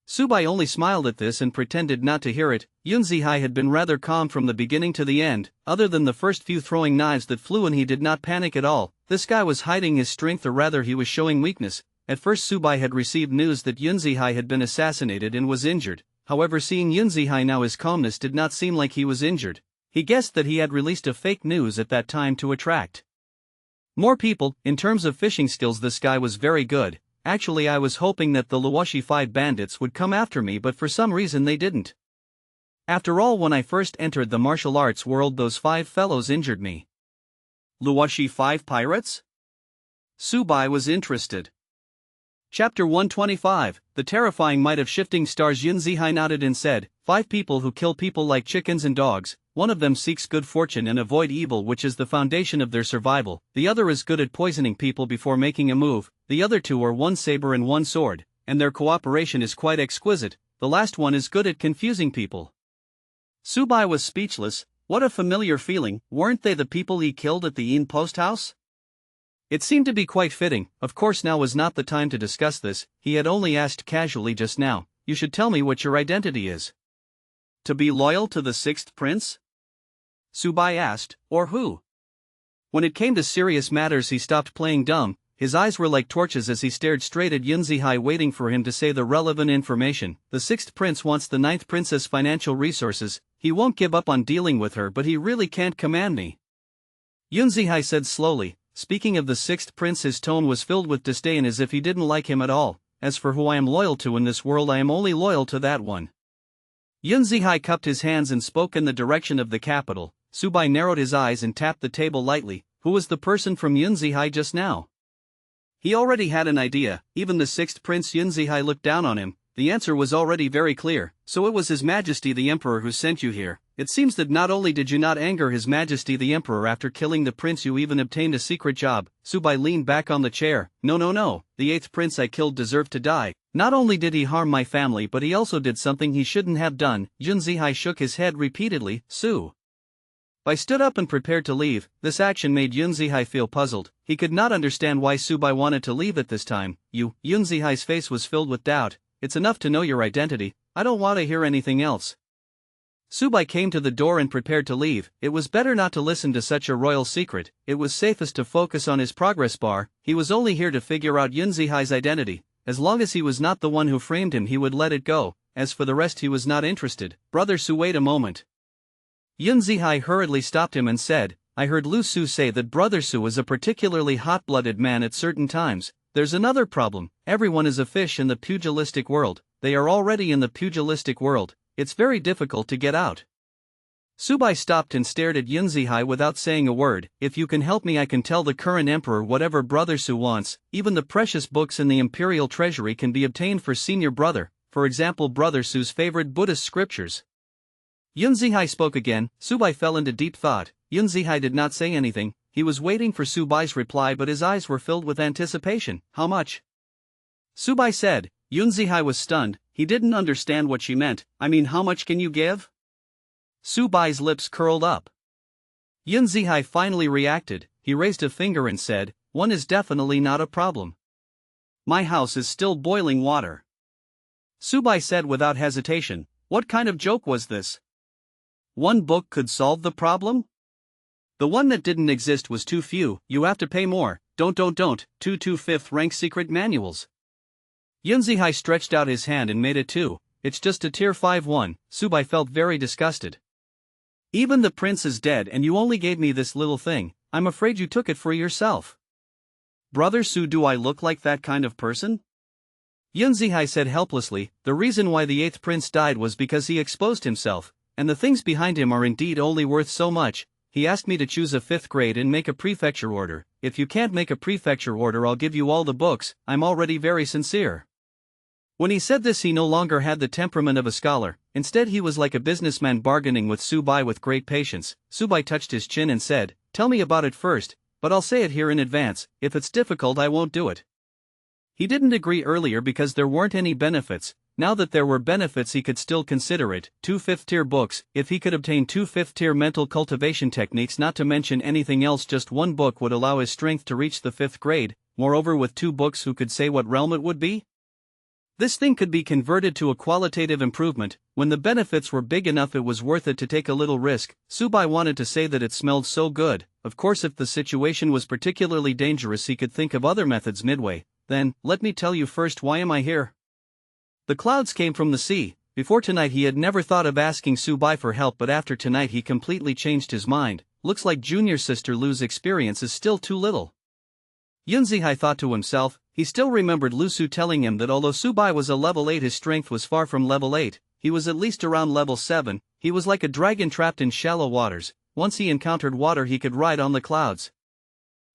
Subai only smiled at this and pretended not to hear it. Yun Zihai had been rather calm from the beginning to the end. Other than the first few throwing knives that flew, and he did not panic at all. This guy was hiding his strength, or rather he was showing weakness. At first Subai had received news that Yun Zihai had been assassinated and was injured. However, seeing Yun Zihai now, his calmness did not seem like he was injured. He guessed that he had released a fake news at that time to attract more people. In terms of fishing skills, this guy was very good. Actually, I was hoping that the Luoshi 5 bandits would come after me, but for some reason they didn't. After all, when I first entered the martial arts world, those 5 fellows injured me. Luoshi 5 pirates? Subai was interested. Chapter 125, The Terrifying Might of Shifting Stars. Yun Zihai nodded and said, 5 people who kill people like chickens and dogs. One of them seeks good fortune and avoid evil, which is the foundation of their survival. The other is good at poisoning people before making a move. The other 2 are 1 saber and 1 sword, and their cooperation is quite exquisite. The last one is good at confusing people. Subai was speechless. What a familiar feeling. Weren't they the people he killed at the Yin post house? It seemed to be quite fitting. Of course, now was not the time to discuss this. He had only asked casually just now, you should tell me what your identity is. To be loyal to the 6th prince? Subai asked, or who? When it came to serious matters, he stopped playing dumb. His eyes were like torches as he stared straight at Yun Zihai, waiting for him to say the relevant information. The 6th prince wants the 9th princess financial resources. He won't give up on dealing with her, but he really can't command me, Yun Zihai said slowly. Speaking of the 6th prince, his tone was filled with disdain, as if he didn't like him at all. As for who I am loyal to in this world, I am only loyal to that one. Yun Zihai cupped his hands and spoke in the direction of the capital. Subai narrowed his eyes and tapped the table lightly. Who was the person from Yunzihai just now? He already had an idea. Even the sixth prince Yunzihai looked down on him. The answer was already very clear. So it was His Majesty the Emperor who sent you here. It seems that not only did you not anger His Majesty the Emperor after killing the prince, you even obtained a secret job. Subai leaned back on the chair. No. The eighth prince I killed deserved to die. Not only did he harm my family, but he also did something he shouldn't have done. Yunzihai shook his head repeatedly. Subai stood up and prepared to leave. This action made Yunzihai feel puzzled. He could not understand why Subai wanted to leave at this time. Yunzihai's face was filled with doubt. It's enough to know your identity. I don't want to hear anything else. Subai came to the door and prepared to leave. It was better not to listen to such a royal secret. It was safest to focus on his progress bar. He was only here to figure out Yunzihai's identity. As long as he was not the one who framed him, he would let it go. As for the rest, he was not interested. Brother Su, wait a moment. Yunzihai hurriedly stopped him and said, I heard Lu Su say that Brother Su is a particularly hot-blooded man at certain times. There's another problem. Everyone is a fish in the pugilistic world. They are already in the pugilistic world. It's very difficult to get out. Subai stopped and stared at Yunzihai without saying a word. If you can help me, I can tell the current emperor whatever Brother Su wants. Even the precious books in the imperial treasury can be obtained for senior brother. For example, Brother Su's favorite Buddhist scriptures. Yunzihai spoke again. Subai fell into deep thought. Yunzihai did not say anything. He was waiting for Subai's reply, but his eyes were filled with anticipation. How much? Subai said. Yunzihai was stunned. He didn't understand what she meant. I mean, how much can you give? Subai's lips curled up. Yunzihai finally reacted. He raised a finger and said, one is definitely not a problem. My house is still boiling water. Subai said without hesitation. What kind of joke was this? One book could solve the problem? The one that didn't exist was too few. You have to pay more. Don't. 2 fifth rank secret manuals. Yunzihai stretched out his hand and made it 2. It's just a tier 5 one. Subai felt very disgusted. Even the prince is dead and you only gave me this little thing. I'm afraid you took it for yourself. Brother Su, do I look like that kind of person? Yunzihai said helplessly. The reason why the 8th prince died was because he exposed himself, and the things behind him are indeed only worth so much. He asked me to choose a 5th grade and make a prefecture order. If you can't make a prefecture order, I'll give you all the books. I'm already very sincere. When he said this, he no longer had the temperament of a scholar. Instead, he was like a businessman bargaining with Subai with great patience. Subai touched his chin and said, tell me about it first, but I'll say it here in advance. If it's difficult, I won't do it. He didn't agree earlier because there weren't any benefits. Now that there were benefits, he could still consider it. 2 5th-tier books. If he could obtain 2 5th-tier mental cultivation techniques, not to mention anything else, just one book would allow his strength to reach the 5th grade. Moreover, with 2 books, who could say what realm it would be? This thing could be converted to a qualitative improvement. When the benefits were big enough, it was worth it to take a little risk. Subai wanted to say that it smelled so good. Of course, if the situation was particularly dangerous, he could think of other methods midway. Then, let me tell you first, why am I here? The clouds came from the sea. Before tonight he had never thought of asking Subai for help, but after tonight he completely changed his mind. Looks like junior sister Lu's experience is still too little. Yunzihai thought to himself. He still remembered Lu Su telling him that although Subai was a level 8, his strength was far from level 8. He was at least around level 7. He was like a dragon trapped in shallow waters. Once he encountered water, he could ride on the clouds.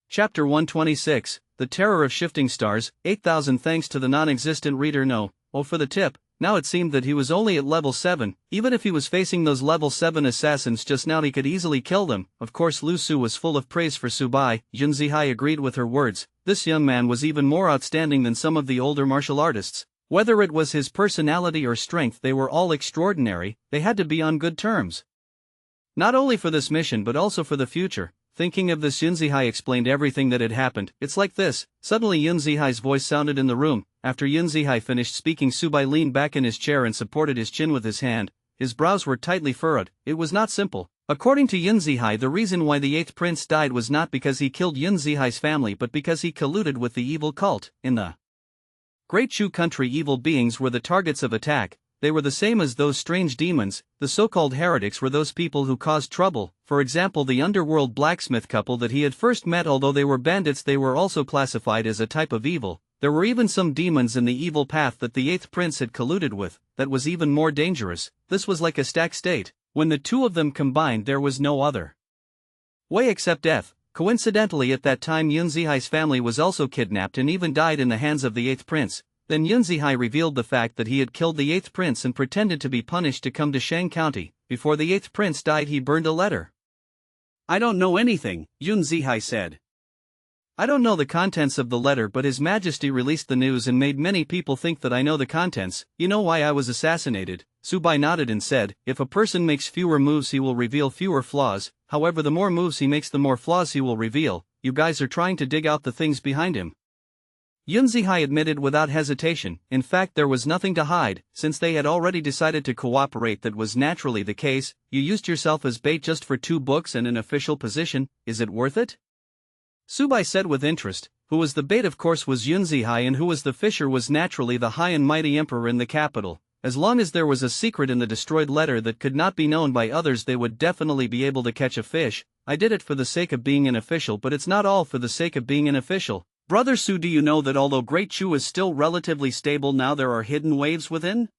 Chapter 126, The Terror of Shifting Stars. 8,000 thanks to the non-existent reader No. Oh, for the tip. Now it seemed that he was only at level 7. Even if he was facing those level 7 assassins just now, he could easily kill them. Of course, Lu Su was full of praise for Subai. Yunzihai agreed with her words. This young man was even more outstanding than some of the older martial artists. Whether it was his personality or strength, they were all extraordinary. They had to be on good terms. Not only for this mission but also for the future. Thinking of this, Yunzihai explained everything that had happened. It's like this. Suddenly Yunzihai's voice sounded in the room. After Yunzihai finished speaking, Subai leaned back in his chair and supported his chin with his hand. His brows were tightly furrowed. It was not simple. According to Yunzihai, the reason why the 8th prince died was not because he killed Yunzihai's family, but because he colluded with the evil cult. In the Great Chu country, evil beings were the targets of attack. They were the same as those strange demons. The so-called heretics were those people who caused trouble. For example, the underworld blacksmith couple that he had first met. Although they were bandits, they were also classified as a type of evil. There were even some demons in the evil path that the 8th prince had colluded with, that was even more dangerous. This was like a stack state. When the two of them combined, there was no other way except death. Coincidentally, at that time Yun Zihai's family was also kidnapped and even died in the hands of the 8th prince. Then Yun Zihai revealed the fact that he had killed the 8th prince and pretended to be punished to come to Shang County. Before the 8th prince died, he burned a letter. "I don't know anything," Yun Zihai said. "I don't know the contents of the letter, but His Majesty released the news and made many people think that I know the contents. You know why I was assassinated?" Subai nodded and said, "If a person makes fewer moves he will reveal fewer flaws, however the more moves he makes the more flaws he will reveal. You guys are trying to dig out the things behind him." Yun Zihai admitted without hesitation. In fact, there was nothing to hide, since they had already decided to cooperate. That was naturally the case. "You used yourself as bait just for 2 books and an official position, is it worth it?" Subai said with interest. Who was the bait, of course, was Yun Zihai, and who was the fisher was naturally the high and mighty emperor in the capital. As long as there was a secret in the destroyed letter that could not be known by others, they would definitely be able to catch a fish. "I did it for the sake of being an official, but it's not all for the sake of being an official. Brother Su, do you know that although Great Chu is still relatively stable now, there are hidden waves within?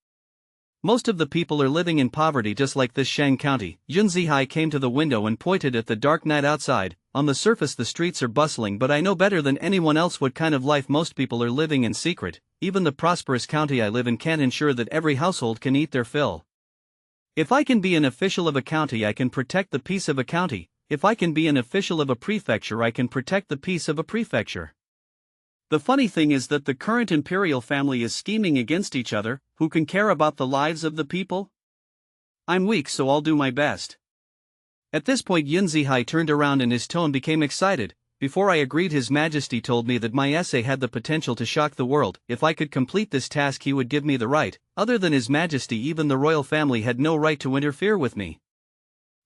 Most of the people are living in poverty just like this Shang County." Yun Zihai came to the window and pointed at the dark night outside. "On the surface the streets are bustling, but I know better than anyone else what kind of life most people are living in secret. Even the prosperous county I live in can't ensure that every household can eat their fill. If I can be an official of a county, I can protect the peace of a county. If I can be an official of a prefecture, I can protect the peace of a prefecture. The funny thing is that the current imperial family is scheming against each other. Who can care about the lives of the people? I'm weak, so I'll do my best." At this point Yun Zihai turned around and his tone became excited. "Before I agreed, His Majesty told me that my essay had the potential to shock the world. If I could complete this task he would give me the right. Other than His Majesty, even the royal family had no right to interfere with me."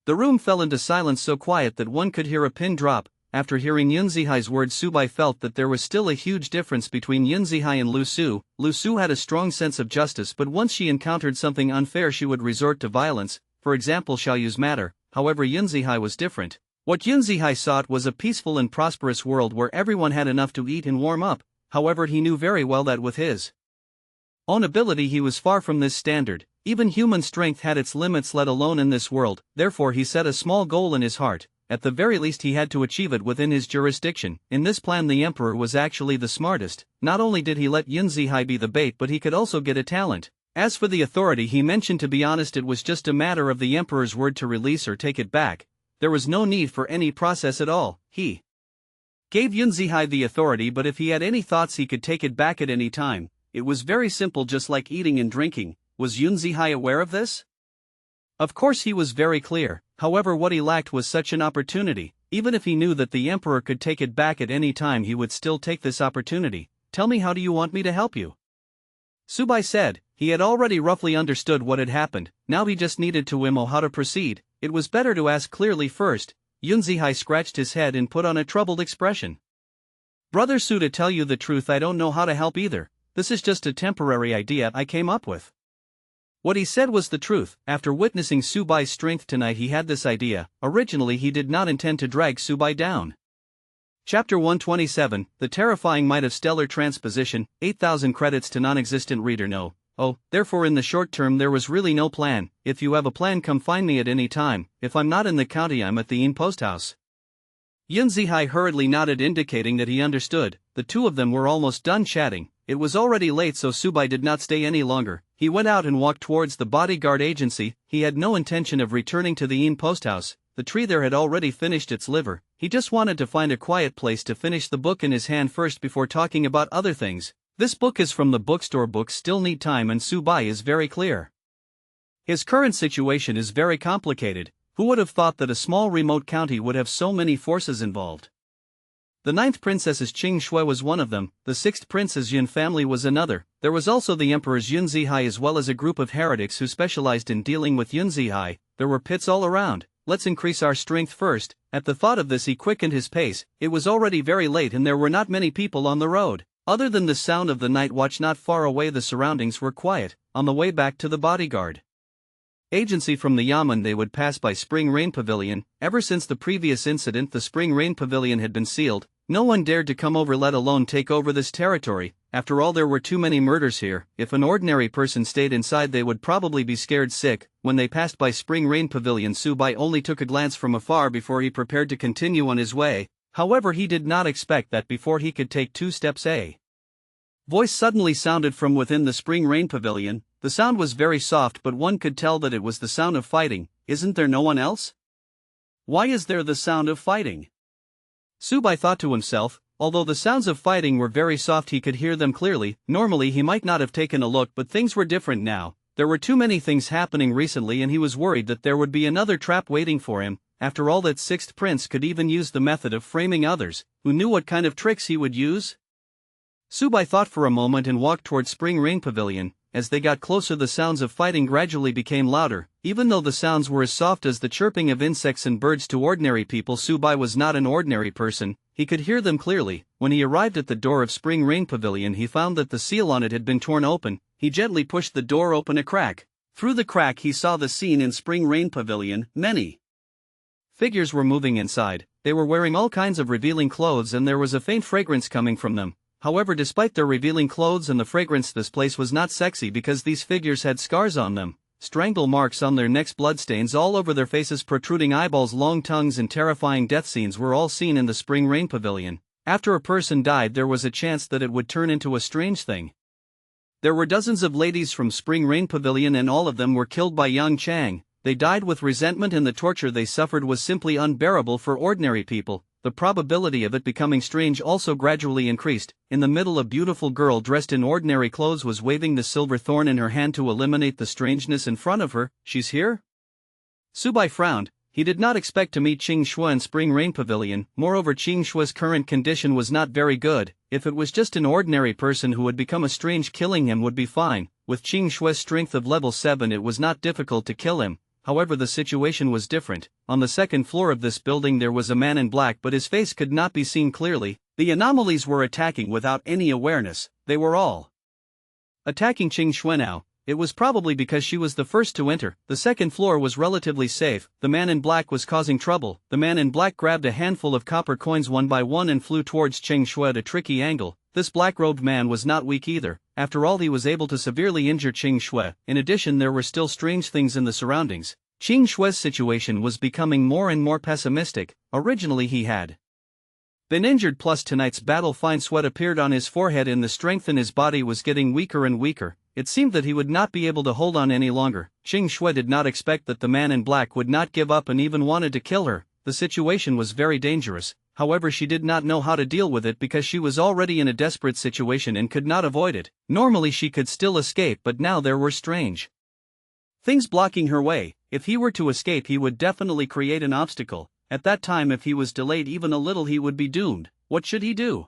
The room fell into silence, so quiet that one could hear a pin drop. After hearing Yun Zihai's words, Subai felt that there was still a huge difference between Yun Zihai and Lu Su. Lu Su had a strong sense of justice, but once she encountered something unfair she would resort to violence, for example Xiaoyu's matter. However, Yun Zihai was different. What Yun Zihai sought was a peaceful and prosperous world where everyone had enough to eat and warm up. However, he knew very well that with his own ability he was far from this standard. Even human strength had its limits, let alone in this world. Therefore he set a small goal in his heart. At the very least he had to achieve it within his jurisdiction. In this plan the emperor was actually the smartest. Not only did he let Yun Zihai be the bait, but he could also get a talent. As for the authority he mentioned, to be honest, it was just a matter of the emperor's word to release or take it back. There was no need for any process at all. He gave Yun Zihai the authority, but if he had any thoughts he could take it back at any time. It was very simple, just like eating and drinking. Was Yun Zihai aware of this? Of course he was very clear. However, what he lacked was such an opportunity. Even if he knew that the emperor could take it back at any time, he would still take this opportunity. "Tell me, how do you want me to help you?" Subai said. He had already roughly understood what had happened. Now he just needed to know how to proceed. It was better to ask clearly first. Yun Zihai scratched his head and put on a troubled expression. "Brother Su, to tell you the truth, I don't know how to help either. This is just a temporary idea I came up with." What he said was the truth. After witnessing Subai's strength tonight, he had this idea. Originally he did not intend to drag Subai down. Chapter 127, The Terrifying Might of Stellar Transposition, 8,000 credits to non-existent reader. No. Oh, therefore in the short term there was really no plan. If you have a plan, come find me at any time. If I'm not in the county, I'm at the inn post house. Yun Zihai hurriedly nodded, indicating that he understood. The two of them were almost done chatting. It was already late, so Subai did not stay any longer. He went out and walked towards the bodyguard agency. He had no intention of returning to the inn post house. The tree there had already finished its liver. He just wanted to find a quiet place to finish the book in his hand first before talking about other things. This book is from the bookstore. Books still need time, and Subai is very clear. His current situation is very complicated. Who would have thought that a small remote county would have so many forces involved? The 9th princess's Qing Shui was one of them. The 6th prince's Yun family was another. There was also the emperor's Yun Zihai, as well as a group of heretics who specialized in dealing with Yun Zihai. There were pits all around. Let's increase our strength first. At the thought of this he quickened his pace. It was already very late and there were not many people on the road. Other than the sound of the night watch not far away, the surroundings were quiet. On the way back to the bodyguard agency from the Yamen, they would pass by Spring Rain Pavilion. Ever since the previous incident, the Spring Rain Pavilion had been sealed. No one dared to come over, let alone take over this territory. After all, there were too many murders here. If an ordinary person stayed inside, they would probably be scared sick. When they passed by Spring Rain Pavilion, Subai only took a glance from afar before he prepared to continue on his way. However, he did not expect that before he could take 2 steps, a voice suddenly sounded from within the Spring Rain Pavilion. The sound was very soft, but one could tell that it was the sound of fighting. Isn't there no one else? Why is there the sound of fighting? Subai thought to himself. Although the sounds of fighting were very soft, he could hear them clearly. Normally he might not have taken a look, but things were different now. There were too many things happening recently, and he was worried that there would be another trap waiting for him. After all, that 6th prince could even use the method of framing others. Who knew what kind of tricks he would use? Subai thought for a moment and walked toward Spring Rain Pavilion. As they got closer, the sounds of fighting gradually became louder. Even though the sounds were as soft as the chirping of insects and birds to ordinary people, Subai was not an ordinary person. He could hear them clearly. When he arrived at the door of Spring Rain Pavilion, he found that the seal on it had been torn open. He gently pushed the door open a crack. Through the crack he saw the scene in Spring Rain Pavilion. Many figures were moving inside. They were wearing all kinds of revealing clothes, and there was a faint fragrance coming from them. However, despite their revealing clothes and the fragrance, this place was not sexy because these figures had scars on them, strangle marks on their necks, bloodstains all over their faces, protruding eyeballs, long tongues, and terrifying death scenes were all seen in the Spring Rain Pavilion. After a person died, there was a chance that it would turn into a strange thing. There were dozens of ladies from Spring Rain Pavilion, and all of them were killed by Yang Chang. They died with resentment, and the torture they suffered was simply unbearable for ordinary people. The probability of it becoming strange also gradually increased. In the middle, a beautiful girl dressed in ordinary clothes was waving the silver thorn in her hand to eliminate the strangeness in front of her. She's here? Subai frowned. He did not expect to meet Qing Shui in Spring Rain Pavilion. Moreover, Qing Shui's current condition was not very good. If it was just an ordinary person who had become a strange, killing him would be fine. With Qing Shui's strength of level 7, it was not difficult to kill him. However, the situation was different. On the 2nd floor of this building there was a man in black, but his face could not be seen clearly. The anomalies were attacking without any awareness. They were all attacking Qing Shui now. It was probably because she was the first to enter. The 2nd floor was relatively safe. The man in black was causing trouble. The man in black grabbed a handful of copper coins one by one and flew towards Qing Shui at a tricky angle. This black-robed man was not weak either. After all, he was able to severely injure Qing Shui. In addition, there were still strange things in the surroundings. Qing Shui's situation was becoming more and more pessimistic. Originally he had been injured, plus tonight's battle, fine sweat appeared on his forehead and the strength in his body was getting weaker and weaker. It seemed that he would not be able to hold on any longer. Qing Shui did not expect that the man in black would not give up and even wanted to kill her. The situation was very dangerous. However, she did not know how to deal with it because she was already in a desperate situation and could not avoid it. Normally she could still escape, but now there were strange things blocking her way. If he were to escape, he would definitely create an obstacle. At that time, if he was delayed even a little, he would be doomed. What should he do?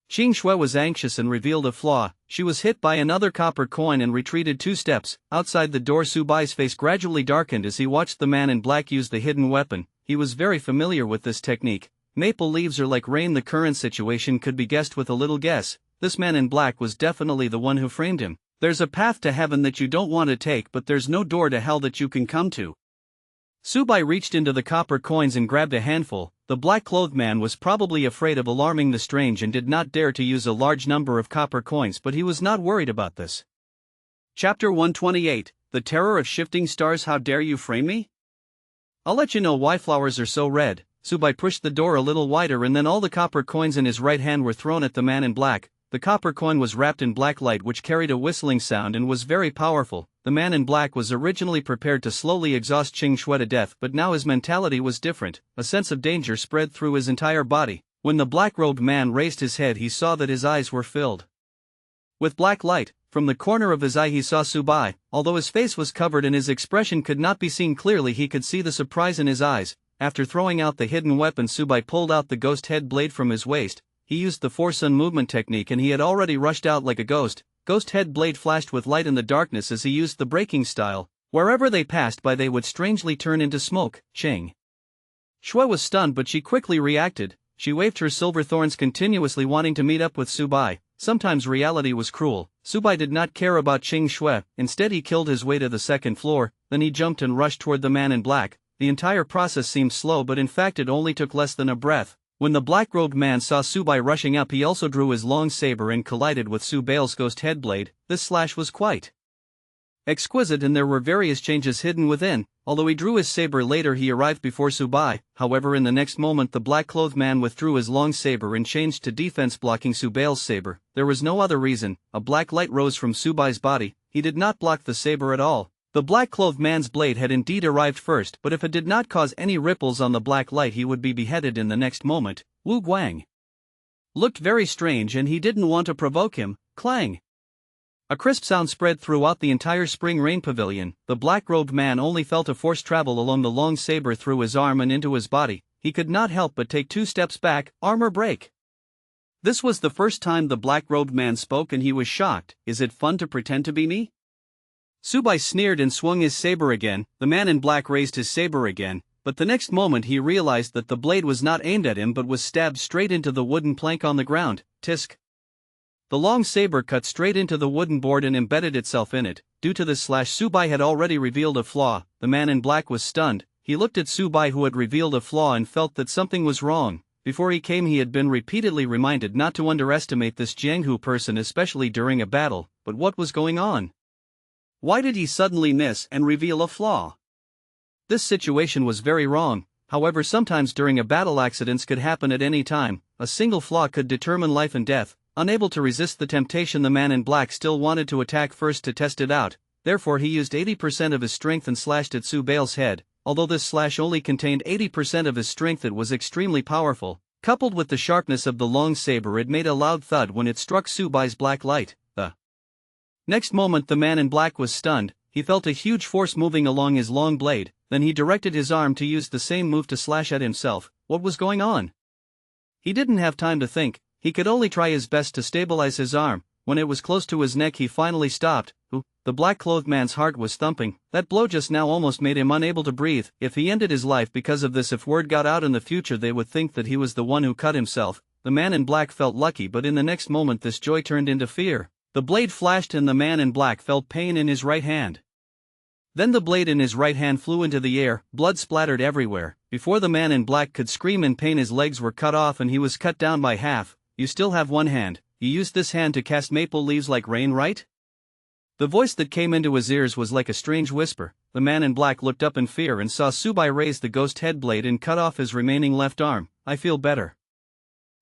Qing Shui was anxious and revealed a flaw. She was hit by another copper coin and retreated 2 steps. Outside the door, Subai's face gradually darkened as he watched the man in black use the hidden weapon. He was very familiar with this technique. Maple leaves are like rain. The current situation could be guessed with a little guess. This man in black was definitely the one who framed him. There's a path to heaven that you don't want to take, but there's no door to hell that you can come to. Subai reached into the copper coins and grabbed a handful. The black-clothed man was probably afraid of alarming the strange and did not dare to use a large number of copper coins, but he was not worried about this. Chapter 128, The Terror of Shifting Stars. How dare you frame me? I'll let you know why flowers are so red. Subai pushed the door a little wider, and then all the copper coins in his right hand were thrown at the man in black. The copper coin was wrapped in black light which carried a whistling sound and was very powerful. The man in black was originally prepared to slowly exhaust Qing Shui to death, but now his mentality was different. A sense of danger spread through his entire body. When the black-robed man raised his head, he saw that his eyes were filled with black light. From the corner of his eye he saw Subai. Although his face was covered and his expression could not be seen clearly, he could see the surprise in his eyes. After throwing out the hidden weapon, Subai pulled out the ghost head blade from his waist. He used the Four-Sun movement technique and he had already rushed out like a ghost. Ghost head blade flashed with light in the darkness as he used the breaking style. Wherever they passed by, they would strangely turn into smoke. Qing Shui was stunned, but she quickly reacted. She waved her silver thorns continuously, wanting to meet up with Subai. Sometimes reality was cruel. Subai did not care about Qing Shui. Instead, he killed his way to the 2nd floor, then he jumped and rushed toward the man in black. The entire process seemed slow, but in fact it only took less than a breath. When the black-robed man saw Subai rushing up, he also drew his long saber and collided with Subai's ghost head blade. This slash was quite exquisite, and there were various changes hidden within. Although he drew his saber later, he arrived before Subai. However, in the next moment the black-clothed man withdrew his long saber and changed to defense, blocking Subai's saber. There was no other reason. A black light rose from Subai's body. He did not block the saber at all. The black-clothed man's blade had indeed arrived first, but if it did not cause any ripples on the black light, he would be beheaded in the next moment. Wu Guang looked very strange, and he didn't want to provoke him. Clang! A crisp sound spread throughout the entire spring rain pavilion. The black-robed man only felt a force travel along the long saber through his arm and into his body. He could not help but take 2 steps back. Armor break. This was the first time the black-robed man spoke, and he was shocked. Is it fun to pretend to be me? Subai sneered and swung his saber again. The man in black raised his saber again, but the next moment he realized that the blade was not aimed at him but was stabbed straight into the wooden plank on the ground. Tisk! The long saber cut straight into the wooden board and embedded itself in it. Due to this slash, Subai had already revealed a flaw. The man in black was stunned. He looked at Subai, who had revealed a flaw, and felt that something was wrong. Before he came, he had been repeatedly reminded not to underestimate this Jianghu person, especially during a battle. But what was going on? Why did he suddenly miss and reveal a flaw? This situation was very wrong. However, sometimes during a battle, accidents could happen at any time. A single flaw could determine life and death. Unable to resist the temptation, the man in black still wanted to attack first to test it out. Therefore, he used 80% of his strength and slashed at Subai's head. Although this slash only contained 80% of his strength, it was extremely powerful. Coupled with the sharpness of the long saber, it made a loud thud when it struck Subai's black light. The next moment the man in black was stunned. He felt a huge force moving along his long blade. Then he directed his arm to use the same move to slash at himself. What was going on? He didn't have time to think. He could only try his best to stabilize his arm. When it was close to his neck, he finally stopped. The black-clothed man's heart was thumping. That blow just now almost made him unable to breathe. If he ended his life because of this, if word got out in the future, they would think that he was the one who cut himself. The man in black felt lucky, but in the next moment this joy turned into fear. The blade flashed and the man in black felt pain in his right hand. Then the blade in his right hand flew into the air. Blood splattered everywhere. Before the man in black could scream in pain, his legs were cut off and he was cut down by half. You still have one hand. You used this hand to cast maple leaves like rain, right? The voice that came into his ears was like a strange whisper. The man in black looked up in fear and saw Subai raise the ghost head blade and cut off his remaining left arm. I feel better.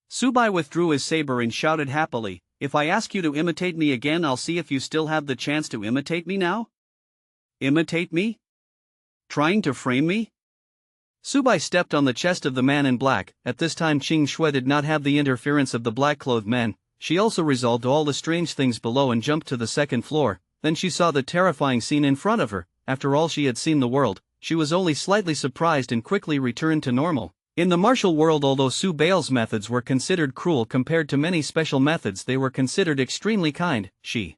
Subai withdrew his saber and shouted happily, if I ask you to imitate me again, I'll see if you still have the chance to imitate me now. Imitate me? Trying to frame me? Subai stepped on the chest of the man in black. At this time Qing Shui did not have the interference of the black-clothed men. She also resolved all the strange things below and jumped to the second floor. Then she saw the terrifying scene in front of her. After all she had seen the world, she was only slightly surprised and quickly returned to normal. In the martial world, although Subai's methods were considered cruel compared to many special methods, they were considered extremely kind. She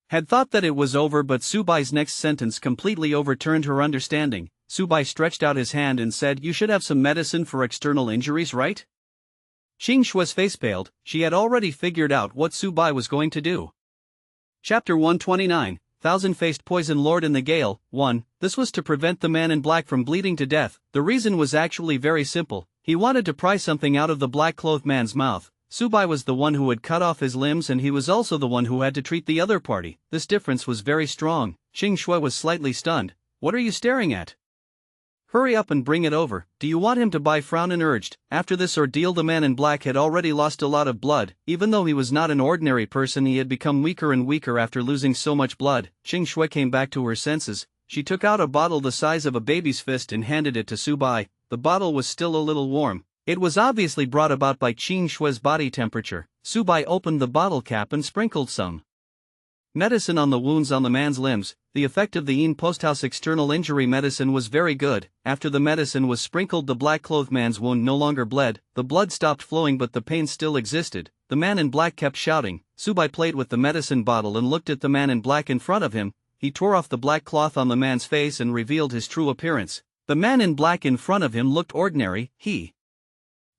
had thought that it was over, but Subai's next sentence completely overturned her understanding. Subai stretched out his hand and said, you should have some medicine for external injuries, right? Qing Shui's face paled. She had already figured out what Subai was going to do. Chapter 129, Thousand-Faced Poison Lord in the Gale. 1. This was to prevent the man in black from bleeding to death. The reason was actually very simple. He wanted to pry something out of the black-clothed man's mouth. Subai was the one who had cut off his limbs, and he was also the one who had to treat the other party. This difference was very strong. Qing Shui was slightly stunned. What are you staring at? Hurry up and bring it over. Do you want him to buy? Frownin urged. After this ordeal, the man in black had already lost a lot of blood. Even though he was not an ordinary person, he had become weaker and weaker after losing so much blood. Qing Shui came back to her senses. She took out a bottle the size of a baby's fist and handed it to Subai. The bottle was still a little warm. It was obviously brought about by Qing Shui's body temperature. Subai opened the bottle cap and sprinkled some medicine on the wounds on the man's limbs. The effect of the in-post-house external injury medicine was very good. After the medicine was sprinkled, the black-clothed man's wound no longer bled. The blood stopped flowing, but the pain still existed. The man in black kept shouting. Subai played with the medicine bottle and looked at the man in black in front of him. He tore off the black cloth on the man's face and revealed his true appearance. The man in black in front of him looked ordinary. He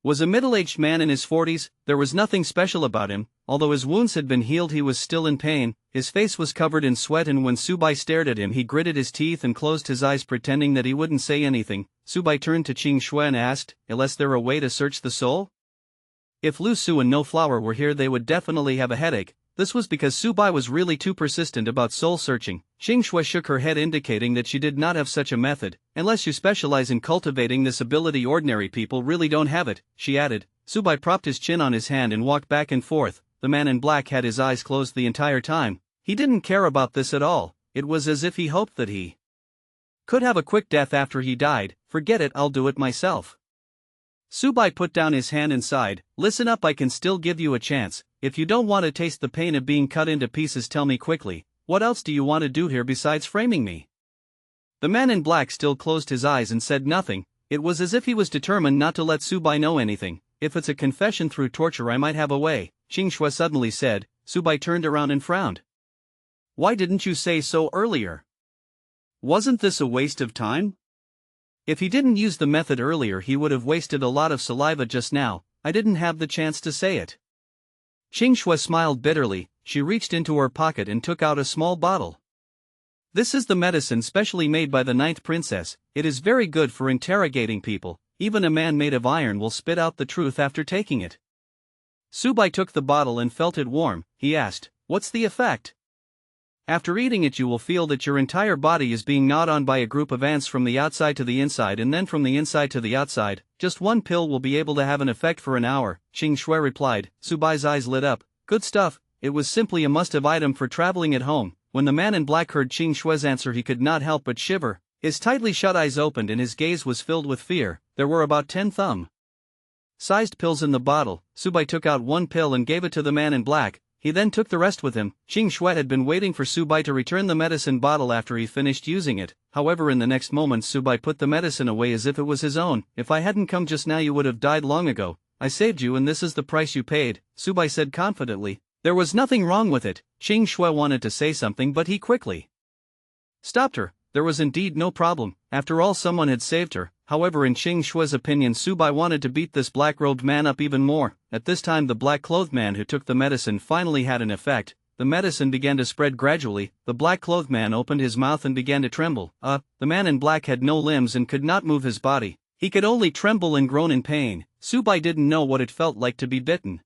was a middle-aged man in his 40s. There was nothing special about him. Although his wounds had been healed, he was still in pain. His face was covered in sweat, and when Subai stared at him, he gritted his teeth and closed his eyes, pretending that he wouldn't say anything. Subai turned to Qing Shui and asked, "Is there a way to search the soul?" If Lu Su and No Flower were here, they would definitely have a headache. This was because Subai was really too persistent about soul searching. Qing Shui shook her head, indicating that she did not have such a method. "Unless you specialize in cultivating this ability, ordinary people really don't have it," she added. Subai propped his chin on his hand and walked back and forth. The man in black had his eyes closed the entire time. He didn't care about this at all. It was as if he hoped that he could have a quick death after he died. "Forget it, I'll do it myself." Subai put down his hand and sighed. "Listen up, I can still give you a chance. If you don't want to taste the pain of being cut into pieces, tell me quickly, what else do you want to do here besides framing me?" The man in black still closed his eyes and said nothing. It was as if he was determined not to let Subai know anything. "If it's a confession through torture, I might have a way," Qing Shui suddenly said. Subai turned around and frowned. "Why didn't you say so earlier? Wasn't this a waste of time?" "If he didn't use the method earlier, he would have wasted a lot of saliva just now. I didn't have the chance to say it." Qing Shui smiled bitterly. She reached into her pocket and took out a small bottle. "This is the medicine specially made by the ninth princess. It is very good for interrogating people. Even a man made of iron will spit out the truth after taking it." Subai took the bottle and felt it warm. He asked, "What's the effect?" "After eating it, you will feel that your entire body is being gnawed on by a group of ants from the outside to the inside and then from the inside to the outside. Just one pill will be able to have an effect for an hour," Qing Shui replied. Subai's eyes lit up. Good stuff. It was simply a must-have item for traveling at home. When the man in black heard Qing Shui's answer, he could not help but shiver. His tightly shut eyes opened and his gaze was filled with fear. There were about 10 thumb-sized pills in the bottle. Subai took out one pill and gave it to the man in black. He then took the rest with him. Qing Shui had been waiting for Subai to return the medicine bottle after he finished using it. However, in the next moment, Subai put the medicine away as if it was his own. "If I hadn't come just now, you would have died long ago. I saved you, and this is the price you paid," Subai said confidently. There was nothing wrong with it. Qing Shui wanted to say something, but he quickly stopped her. There was indeed no problem. After all, someone had saved her. However, in Qing Shui's opinion, Subai wanted to beat this black-robed man up even more. At this time, the black-clothed man who took the medicine finally had an effect. The medicine began to spread gradually. The black-clothed man opened his mouth and began to tremble. The man in black had no limbs and could not move his body. He could only tremble and groan in pain. Subai didn't know what it felt like to be bitten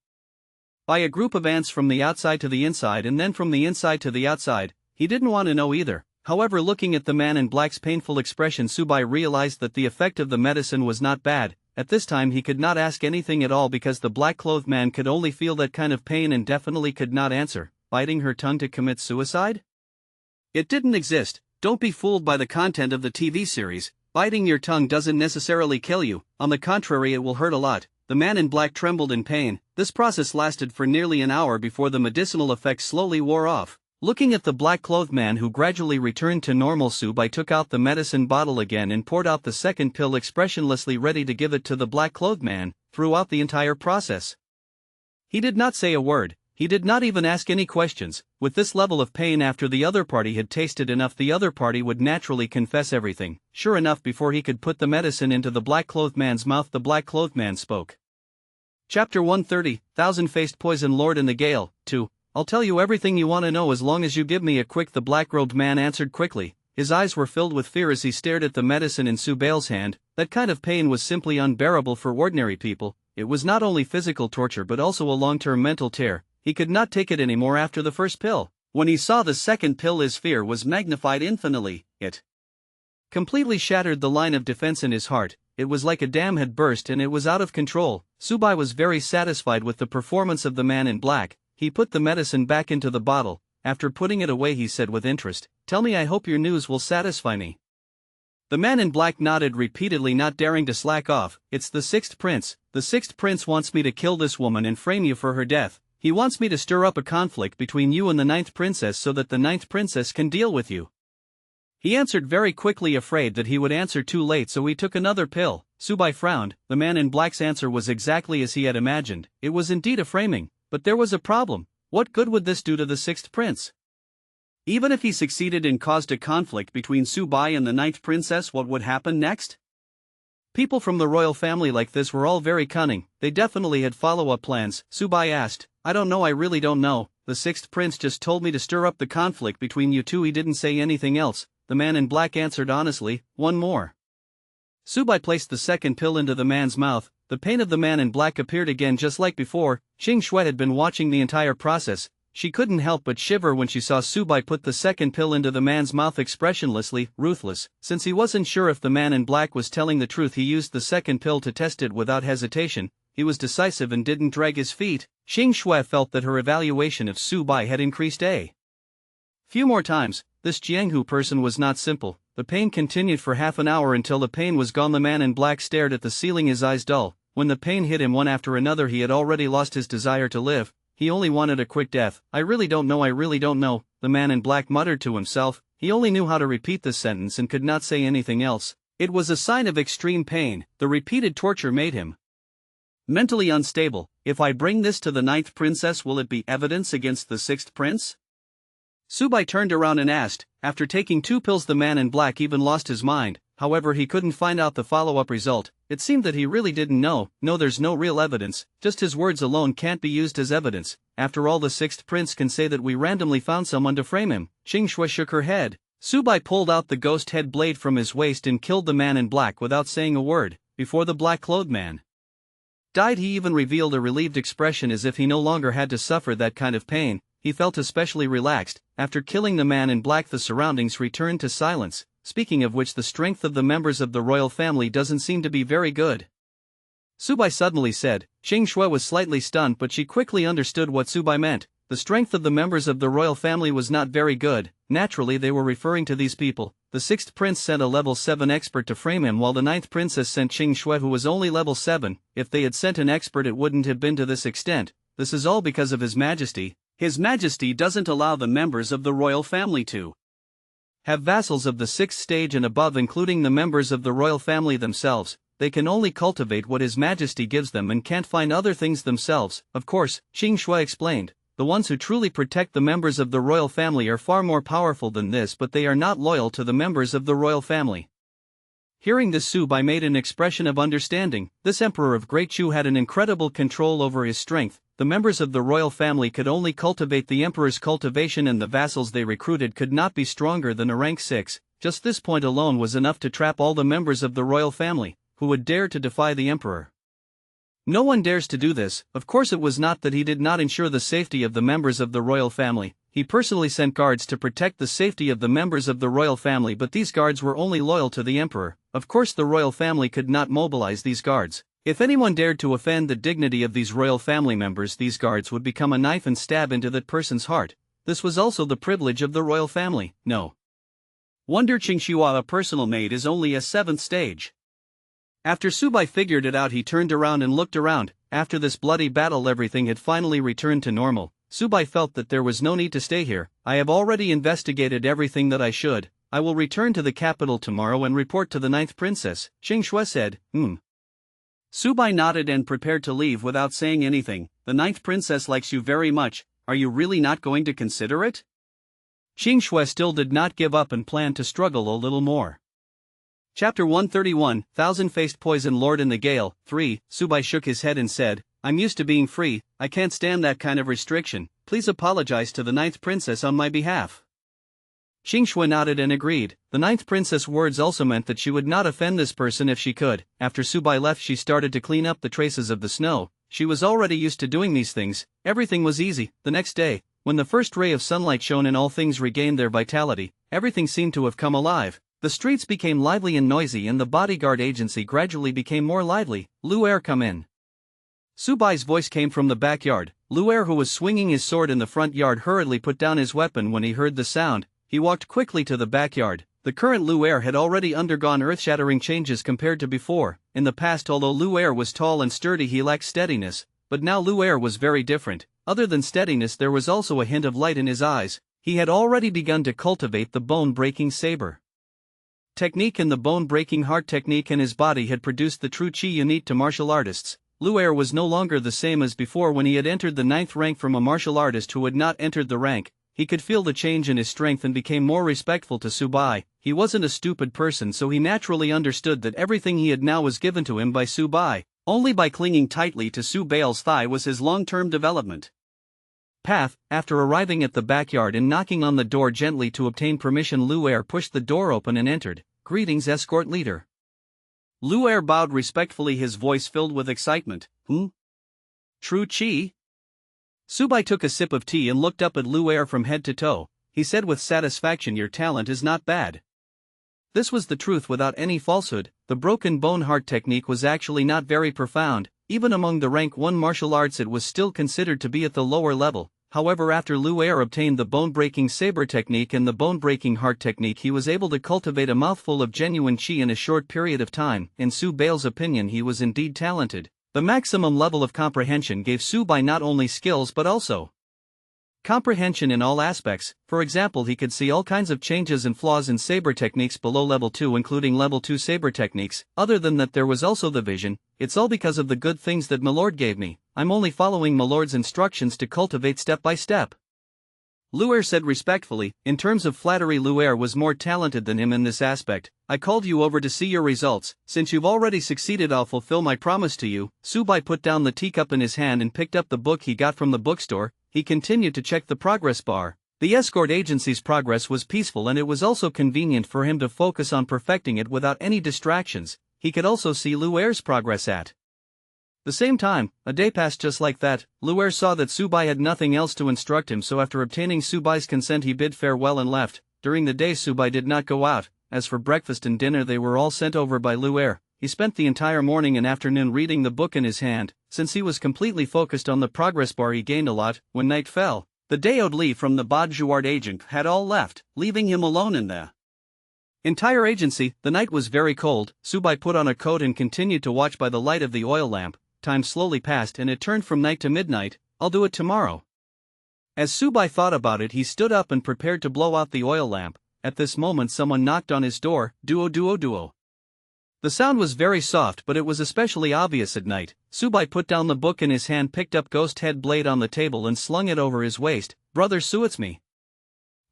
by a group of ants from the outside to the inside and then from the inside to the outside. He didn't want to know either. However, looking at the man in black's painful expression, Subai realized that the effect of the medicine was not bad. At this time, he could not ask anything at all because the black-clothed man could only feel that kind of pain and definitely could not answer. Biting her tongue to commit suicide? It didn't exist. Don't be fooled by the content of the TV series. Biting your tongue doesn't necessarily kill you. On the contrary, it will hurt a lot. The man in black trembled in pain. This process lasted for nearly an hour before the medicinal effects slowly wore off. Looking at the black-clothed man who gradually returned to normal, Subai took out the medicine bottle again and poured out the second pill, expressionlessly ready to give it to the black-clothed man. Throughout the entire process, he did not say a word. He did not even ask any questions. With this level of pain, after the other party had tasted enough, the other party would naturally confess everything. Sure enough, before he could put the medicine into the black-clothed man's mouth, the black-clothed man spoke. Chapter 130, Thousand-Faced Poison Lord in the Gale, 2. "I'll tell you everything you want to know as long as you give me a quick," the black-robed man answered quickly. His eyes were filled with fear as he stared at the medicine in Subai's hand. That kind of pain was simply unbearable for ordinary people. It was not only physical torture but also a long-term mental tear. He could not take it anymore after the first pill. When he saw the second pill, his fear was magnified infinitely. It completely shattered the line of defense in his heart. It was like a dam had burst and it was out of control. Subai was very satisfied with the performance of the man in black. He put the medicine back into the bottle. After putting it away, he said with interest, "Tell me, I hope your news will satisfy me." The man in black nodded repeatedly, not daring to slack off. "It's the sixth prince. The sixth prince wants me to kill this woman and frame you for her death. He wants me to stir up a conflict between you and the ninth princess so that the ninth princess can deal with you." He answered very quickly, afraid that he would answer too late, so he took another pill. Subai frowned. The man in black's answer was exactly as he had imagined. It was indeed a framing, but there was a problem. What good would this do to the sixth prince? Even if he succeeded and caused a conflict between Subai and the ninth princess, what would happen next? People from the royal family like this were all very cunning, they definitely had follow-up plans. Subai asked, I don't know, I really don't know, the sixth prince just told me to stir up the conflict between you two, he didn't say anything else, the man in black answered honestly. One more. Subai placed the second pill into the man's mouth, the pain of the man in black appeared again just like before. Qing Shui had been watching the entire process. She couldn't help but shiver when she saw Subai put the second pill into the man's mouth expressionlessly, ruthless. Since he wasn't sure if the man in black was telling the truth, he used the second pill to test it without hesitation. He was decisive and didn't drag his feet. Qing Shui felt that her evaluation of Subai had increased a few more times. This Jianghu person was not simple. The pain continued for half an hour until the pain was gone. The man in black stared at the ceiling, his eyes dull. When the pain hit him one after another, he had already lost his desire to live. He only wanted a quick death. I really don't know, I really don't know, the man in black muttered to himself. He only knew how to repeat this sentence and could not say anything else. It was a sign of extreme pain. The repeated torture made him mentally unstable. If I bring this to the ninth princess, will it be evidence against the sixth prince? Subai turned around and asked. After taking 2 pills, the man in black even lost his mind. However, he couldn't find out the follow-up result. It seemed that he really didn't know. No, there's no real evidence. Just his words alone can't be used as evidence. After all, the sixth prince can say that we randomly found someone to frame him. Qing Shui shook her head. Subai pulled out the ghost head blade from his waist and killed the man in black without saying a word. Before the black-clothed man died, he even revealed a relieved expression as if he no longer had to suffer that kind of pain. He felt especially relaxed. After killing the man in black, the surroundings returned to silence. Speaking of which, the strength of the members of the royal family doesn't seem to be very good, Subai suddenly said. Qing Shui was slightly stunned, but she quickly understood what Subai meant. The strength of the members of the royal family was not very good. Naturally, they were referring to these people. The sixth prince sent a level 7 expert to frame him, while the ninth princess sent Qing Shui, who was only level 7. If they had sent an expert, it wouldn't have been to this extent. This is all because of His Majesty. His Majesty doesn't allow the members of the royal family to have vassals of the 6th stage and above, including the members of the royal family themselves. They can only cultivate what His Majesty gives them and can't find other things themselves. Of course, Qing Shui explained, the ones who truly protect the members of the royal family are far more powerful than this, but they are not loyal to the members of the royal family. Hearing this, Subai made an expression of understanding. This Emperor of Great Chu had an incredible control over his strength. The members of the royal family could only cultivate the emperor's cultivation, and the vassals they recruited could not be stronger than a rank 6. Just this point alone was enough to trap all the members of the royal family, who would dare to defy the emperor. No one dares to do this. Of course, it was not that he did not ensure the safety of the members of the royal family. He personally sent guards to protect the safety of the members of the royal family, but these guards were only loyal to the emperor. Of course, the royal family could not mobilize these guards. If anyone dared to offend the dignity of these royal family members, these guards would become a knife and stab into that person's heart. This was also the privilege of the royal family. No wonder Qing Shui, a personal maid, is only a 7th stage. After Subai figured it out, he turned around and looked around. After this bloody battle, everything had finally returned to normal. Subai felt that there was no need to stay here. I have already investigated everything that I should. I will return to the capital tomorrow and report to the ninth princess, Qing Shui said. Subai nodded and prepared to leave without saying anything. The ninth princess likes you very much. Are you really not going to consider it? Qing Shui still did not give up and planned to struggle a little more. Chapter 131, Thousand-Faced Poison Lord in the Gale, 3. Subai shook his head and said, I'm used to being free. I can't stand that kind of restriction. Please apologize to the ninth princess on my behalf. Qing Shui nodded and agreed. The ninth princess' words also meant that she would not offend this person if she could. After Subai left, she started to clean up the traces of the snow. She was already used to doing these things. Everything was easy. The next day, when the first ray of sunlight shone and all things regained their vitality, everything seemed to have come alive. The streets became lively and noisy, and the bodyguard agency gradually became more lively. Lu'er, come in. Subai's voice came from the backyard. Lu'er, who was swinging his sword in the front yard, hurriedly put down his weapon when he heard the sound. He walked quickly to the backyard. The current Lu'er had already undergone earth-shattering changes compared to before. In the past, although Lu'er was tall and sturdy, he lacked steadiness. But now Lu'er was very different. Other than steadiness, there was also a hint of light in his eyes. He had already begun to cultivate the bone-breaking saber technique, and the bone-breaking heart technique in his body had produced the true chi unique to martial artists. Lu'er was no longer the same as before when he had entered the 9th rank from a martial artist who had not entered the rank. he could feel the change in his strength and became more respectful to Subai. He wasn't a stupid person, so he naturally understood that everything he had now was given to him by Subai. Only by clinging tightly to Subai's thigh was his long-term development path. After arriving at the backyard and knocking on the door gently to obtain permission, Luer pushed the door open and entered. "Greetings, escort leader." Luer bowed respectfully, his voice filled with excitement. True Chi?" Subai took a sip of tea and looked up at Luer from head to toe. He said with satisfaction, "Your talent is not bad." This was the truth without any falsehood. The broken bone heart technique was actually not very profound. Even among the rank 1 martial arts it was still considered to be at the lower level. However, after Luer obtained the bone-breaking saber technique and the bone-breaking heart technique, he was able to cultivate a mouthful of genuine chi in a short period of time. In Subai's opinion, he was indeed talented. The maximum level of comprehension gave Subai not only skills but also comprehension in all aspects. For example, he could see all kinds of changes and flaws in saber techniques below level 2, including level 2 saber techniques. Other than that, there was also the vision. "It's all because of the good things that Milord gave me. I'm only following Milord's instructions to cultivate step by step," Luer said respectfully. In terms of flattery, Luer was more talented than him in this aspect. "I called you over to see your results. Since you've already succeeded, I'll fulfill my promise to you." Subai put down the teacup in his hand and picked up the book he got from the bookstore. He continued to check the progress bar. The escort agency's progress was peaceful, and it was also convenient for him to focus on perfecting it without any distractions. He could also see Luer's progress at the same time. A day passed just like that. Luer saw that Subai had nothing else to instruct him, so after obtaining Subai's consent he bid farewell and left. During the day Subai did not go out. As for breakfast and dinner, they were all sent over by Luer. He spent the entire morning and afternoon reading the book in his hand. Since he was completely focused on the progress bar, he gained a lot. When night fell, the Daodli from the Bajouard agent had all left, leaving him alone in the entire agency. The night was very cold. Subai put on a coat and continued to watch by the light of the oil lamp. Time slowly passed and it turned from night to midnight. "I'll do it tomorrow." As Subai thought about it, he stood up and prepared to blow out the oil lamp. At this moment someone knocked on his door. "Duo duo duo." The sound was very soft, but it was especially obvious at night. Subai put down the book in his hand, picked up Ghost Head Blade on the table and slung it over his waist. "Brother Su, it's me."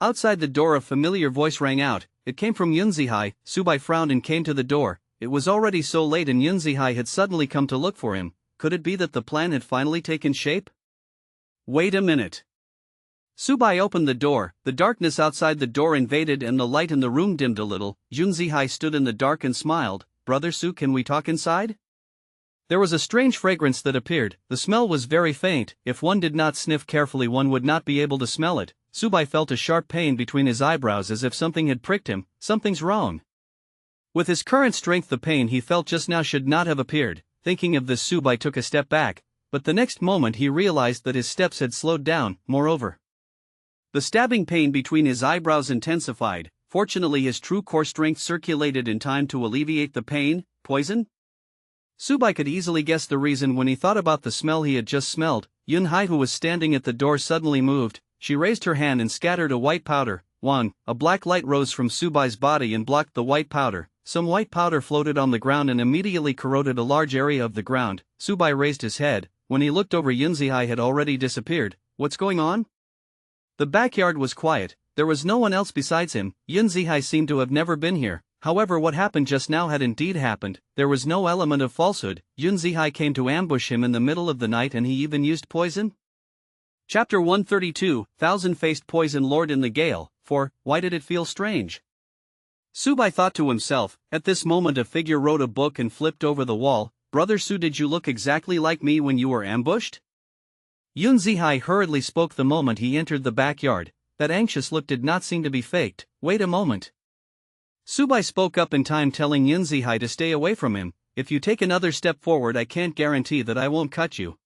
Outside the door a familiar voice rang out. It came from Yunzihai. Subai frowned and came to the door. It was already so late and Yunzihai had suddenly come to look for him. Could it be that the plan had finally taken shape? "Wait a minute." Subai opened the door. The darkness outside the door invaded and the light in the room dimmed a little. Yunzihai stood in the dark and smiled. "Brother Su, can we talk inside?" There was a strange fragrance that appeared. The smell was very faint. If one did not sniff carefully, one would not be able to smell it. Subai felt a sharp pain between his eyebrows as if something had pricked him. Something's wrong. With his current strength, the pain he felt just now should not have appeared. Thinking of this, Subai took a step back, but the next moment he realized that his steps had slowed down. Moreover, the stabbing pain between his eyebrows intensified. Fortunately, his true core strength circulated in time to alleviate the pain. Poison? Subai could easily guess the reason when he thought about the smell he had just smelled. Yunhai, who was standing at the door, suddenly moved. She raised her hand and scattered a white powder. A black light rose from Subai's body and blocked the white powder. Some white powder floated on the ground and immediately corroded a large area of the ground. Subai raised his head. When he looked over, Yunzihai had already disappeared. "What's going on?" The backyard was quiet. There was no one else besides him. Yunzihai seemed to have never been here. However, what happened just now had indeed happened. There was no element of falsehood. Yunzihai came to ambush him in the middle of the night, and he even used poison? Chapter 132, Thousand-Faced Poison Lord in the Gale. 4. Why did it feel strange? Subai thought to himself. At this moment a figure wrote a book and flipped over the wall. "Brother Su, did you look exactly like me when you were ambushed?" Yunzihai hurriedly spoke the moment he entered the backyard. That anxious look did not seem to be faked. "Wait a moment." Subai spoke up in time, telling Yunzihai to stay away from him. "If you take another step forward, I can't guarantee that I won't cut you."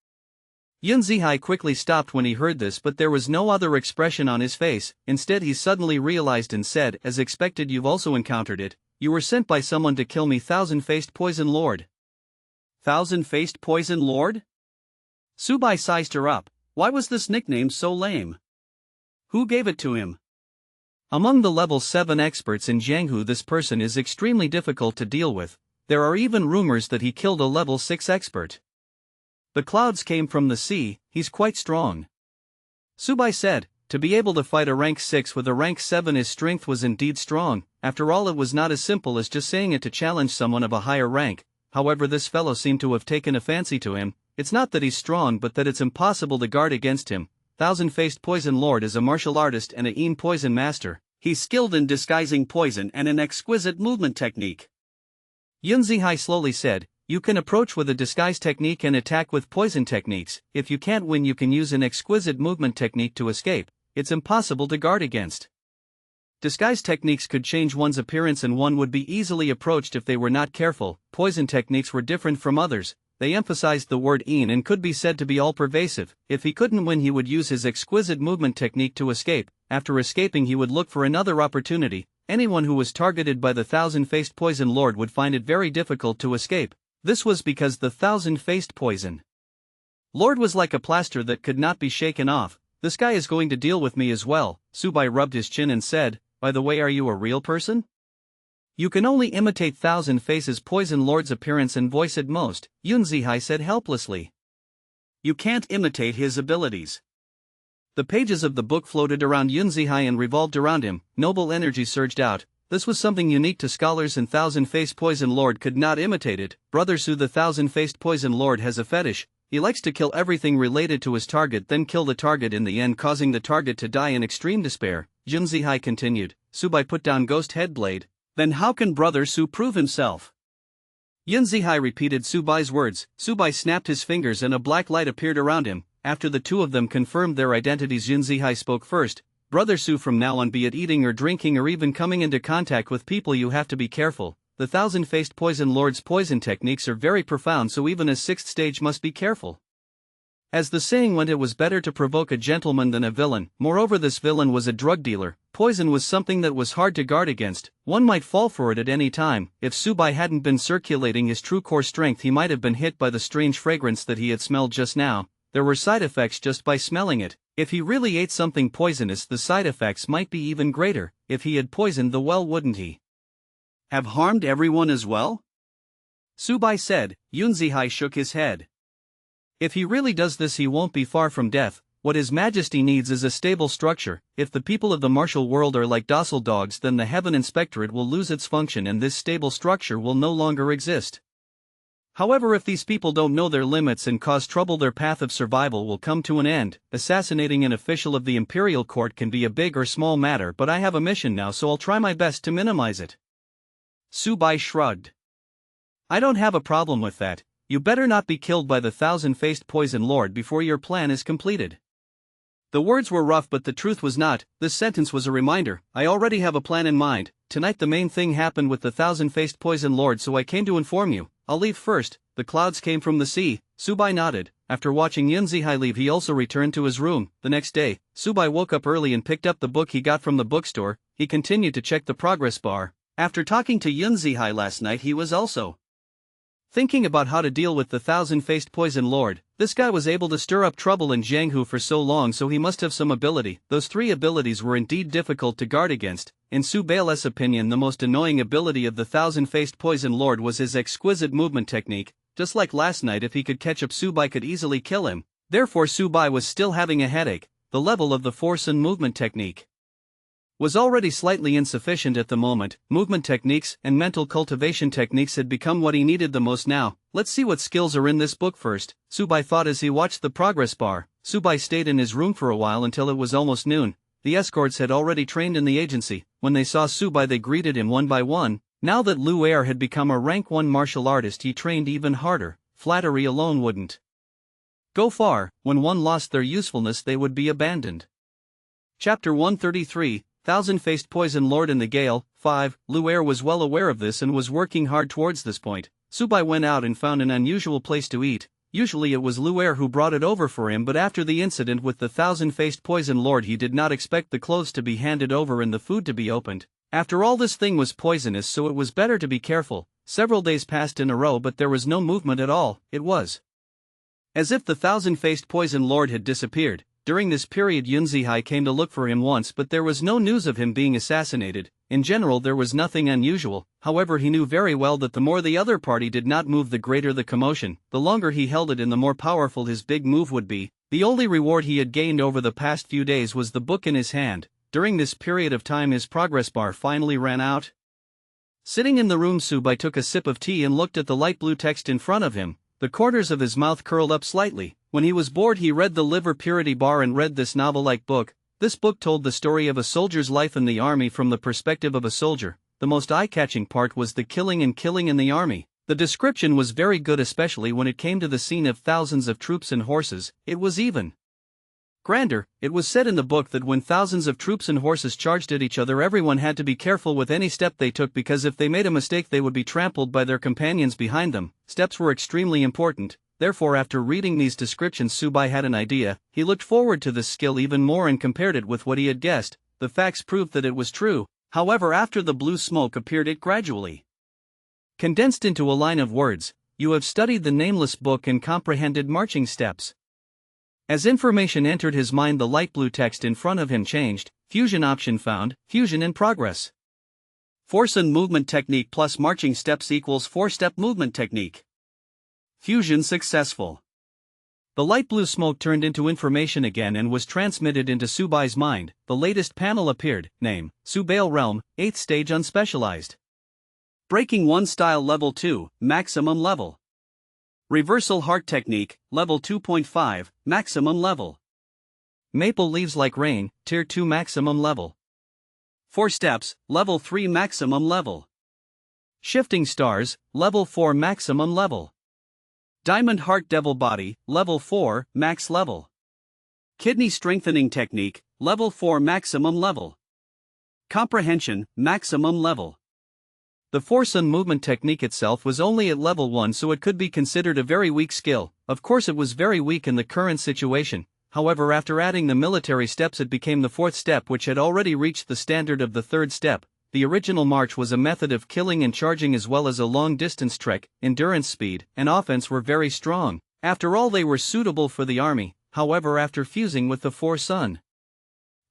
Yunzihai quickly stopped when he heard this, but there was no other expression on his face. Instead, he suddenly realized and said, "As expected, you've also encountered it. You were sent by someone to kill me, Thousand-Faced Poison Lord." Thousand-Faced Poison Lord? Subai sized her up. Why was this nickname so lame? Who gave it to him? Among the level 7 experts in Jianghu, this person is extremely difficult to deal with. There are even rumors that he killed a level 6 expert. The clouds came from the sea. He's quite strong. Subai said. To be able to fight a rank 6 with a rank 7, his strength was indeed strong. After all, it was not as simple as just saying it to challenge someone of a higher rank. However, this fellow seemed to have taken a fancy to him. It's not that he's strong, but that it's impossible to guard against him. Thousand-Faced Poison Lord is a martial artist and a poison master. He's skilled in disguising poison and an exquisite movement technique. Yun Zihai slowly said, "You can approach with a disguise technique and attack with poison techniques. If you can't win, you can use an exquisite movement technique to escape. It's impossible to guard against." Disguise techniques could change one's appearance and one would be easily approached if they were not careful. Poison techniques were different from others. They emphasized the word "in" and could be said to be all-pervasive. If he couldn't win, he would use his exquisite movement technique to escape. After escaping, he would look for another opportunity. Anyone who was targeted by the Thousand-Faced Poison Lord would find it very difficult to escape. This was because the Thousand-Faced Poison Lord was like a plaster that could not be shaken off. "This guy is going to deal with me as well." Subai rubbed his chin and said, "By the way, are you a real person?" "You can only imitate Thousand Faces Poison Lord's appearance and voice at most," Yun Zihai said helplessly. "You can't imitate his abilities." The pages of the book floated around Yun Zihai and revolved around him. Noble energy surged out. This was something unique to scholars, and Thousand-Faced Poison Lord could not imitate it. Brother Su, the Thousand-Faced Poison Lord, has a fetish. He likes to kill everything related to his target, then kill the target in the end, causing the target to die in extreme despair. Yun Zihai continued. Subai put down Ghost Head Blade. "Then how can Brother Su prove himself?" Yun Zihai repeated Subai's words. Subai snapped his fingers and a black light appeared around him. After the two of them confirmed their identities, Yun Zihai spoke first. "Brother Su, from now on, be it eating or drinking or even coming into contact with people, you have to be careful. The Thousand-Faced Poison Lord's poison techniques are very profound, so even a 6th stage must be careful. As the saying went, it was better to provoke a gentleman than a villain. Moreover, this villain was a drug dealer. Poison was something that was hard to guard against. One might fall for it at any time. If Subai hadn't been circulating his true core strength, he might have been hit by the strange fragrance that he had smelled just now. There were side effects just by smelling it. If he really ate something poisonous, the side effects might be even greater. If he had poisoned the well, wouldn't he have harmed everyone as well?" Subai said. Yun Zihai shook his head. "If he really does this, he won't be far from death. What His Majesty needs is a stable structure. If the people of the martial world are like docile dogs, then the Heaven Inspectorate will lose its function and this stable structure will no longer exist. However, if these people don't know their limits and cause trouble, their path of survival will come to an end. Assassinating an official of the Imperial Court can be a big or small matter, but I have a mission now, so I'll try my best to minimize it." Subai shrugged. "I don't have a problem with that. You better not be killed by the Thousand-Faced Poison Lord before your plan is completed." The words were rough, but the truth was not. This sentence was a reminder. "I already have a plan in mind. Tonight the main thing happened with the Thousand-Faced Poison Lord, so I came to inform you. I'll leave first." The clouds came from the sea. Subai nodded. After watching Yun Zihai leave, he also returned to his room. The next day, Subai woke up early and picked up the book he got from the bookstore. He continued to check the progress bar. After talking to Yun Zihai last night, he was also thinking about how to deal with the Thousand-Faced Poison Lord. This guy was able to stir up trouble in Jianghu for so long, so he must have some ability. Those 3 abilities were indeed difficult to guard against. In Subai's opinion, the most annoying ability of the Thousand-Faced Poison Lord was his exquisite movement technique. Just like last night, if he could catch up, Subai could easily kill him. Therefore, Subai was still having a headache. The level of the force and movement technique was already slightly insufficient at the moment. Movement techniques and mental cultivation techniques had become what he needed the most now. Let's see what skills are in this book first, Subai thought as he watched the progress bar. Subai stayed in his room for a while until it was almost noon. The escorts had already trained in the agency. When they saw Subai, they greeted him one by one. Now that Lu Er had become a rank 1 martial artist, he trained even harder. Flattery alone wouldn't go far. When one lost their usefulness, they would be abandoned. Chapter 133, Thousand-Faced Poison Lord in the Gale. 5. Lu Er was well aware of this and was working hard towards this point. Subai went out and found an unusual place to eat. Usually it was Lu Er who brought it over for him, but after the incident with the Thousand-Faced Poison Lord, he did not expect the clothes to be handed over and the food to be opened. After all, this thing was poisonous, so it was better to be careful. Several days passed in a row, but there was no movement at all. It was as if the Thousand-Faced Poison Lord had disappeared. During this period, Yun Zihai came to look for him once, but there was no news of him being assassinated. In general, there was nothing unusual. However, he knew very well that the more the other party did not move, the greater the commotion. The longer he held it in, the more powerful his big move would be. The only reward he had gained over the past few days was the book in his hand. During this period of time his progress bar finally ran out. Sitting in the room, Subai took a sip of tea and looked at the light blue text in front of him. The corners of his mouth curled up slightly. When he was bored he read the liver purity bar and read this novel-like book. This book told the story of a soldier's life in the army from the perspective of a soldier. The most eye-catching part was the killing in the army. The description was very good, especially when it came to the scene of thousands of troops and horses. It was even grander. It was said in the book that when thousands of troops and horses charged at each other, everyone had to be careful with any step they took, because if they made a mistake they would be trampled by their companions behind them. Steps were extremely important. Therefore, after reading these descriptions, Subai had an idea. He looked forward to this skill even more and compared it with what he had guessed. The facts proved that it was true. However, after the blue smoke appeared, it gradually condensed into a line of words. You have studied the nameless book and comprehended marching steps. As information entered his mind, the light blue text in front of him changed. Fusion option found. Fusion in progress. Force and movement technique plus marching steps equals 4-step movement technique. Fusion successful. The light blue smoke turned into information again and was transmitted into Subai's mind. The latest panel appeared. Name: Subail Realm, 8th stage unspecialized. Breaking 1 style level 2, maximum level. Reversal heart technique, level 2.5, maximum level. Maple leaves like rain, tier 2 maximum level. 4 steps, level 3 maximum level. Shifting stars, level 4 maximum level. Diamond heart devil body, level 4, max level. Kidney strengthening technique, level 4 maximum level. Comprehension, maximum level. The force and movement technique itself was only at level 1, so it could be considered a very weak skill. Of course it was very weak in the current situation. However, after adding the military steps it became the 4th step, which had already reached the standard of the 3rd step. The original march was a method of killing and charging as well as a long-distance trek. Endurance, speed, and offense were very strong. After all, they were suitable for the army. However, after fusing with the 4 sun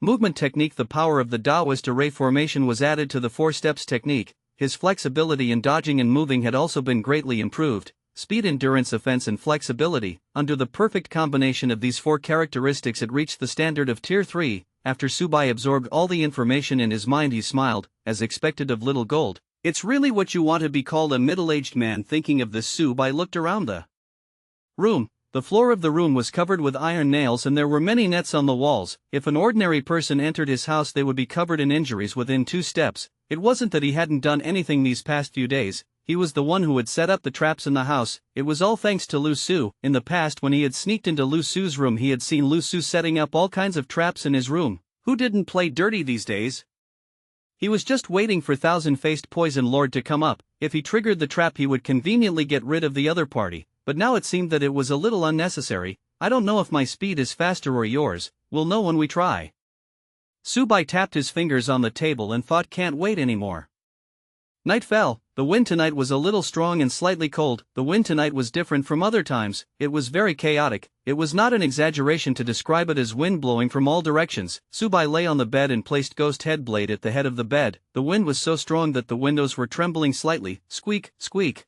movement technique, the power of the Taoist array formation was added to the 4 steps technique. His flexibility in dodging and moving had also been greatly improved. Speed, endurance, offense, and flexibility. Under the perfect combination of these 4 characteristics it reached the standard of tier 3. After Subai absorbed all the information in his mind, he smiled, as expected of Little Gold. It's really what you want to be called, a middle-aged man. Thinking of this, Subai looked around the room. The floor of the room was covered with iron nails and there were many nets on the walls. If an ordinary person entered his house they would be covered in injuries within 2 steps. It wasn't that he hadn't done anything these past few days. He was the one who had set up the traps in the house. It was all thanks to Lu Su. In the past, when he had sneaked into Lu Su's room, he had seen Lu Su setting up all kinds of traps in his room. Who didn't play dirty these days? He was just waiting for Thousand-Faced Poison Lord to come up. If he triggered the trap he would conveniently get rid of the other party. But now it seemed that it was a little unnecessary. I don't know if my speed is faster or yours. We'll know when we try. Subai tapped his fingers on the table and thought, can't wait anymore. Night fell. The wind tonight was a little strong and slightly cold. The wind tonight was different from other times. It was very chaotic. It was not an exaggeration to describe it as wind blowing from all directions. Subai lay on the bed and placed Ghost Head Blade at the head of the bed. The wind was so strong that the windows were trembling slightly. Squeak, squeak.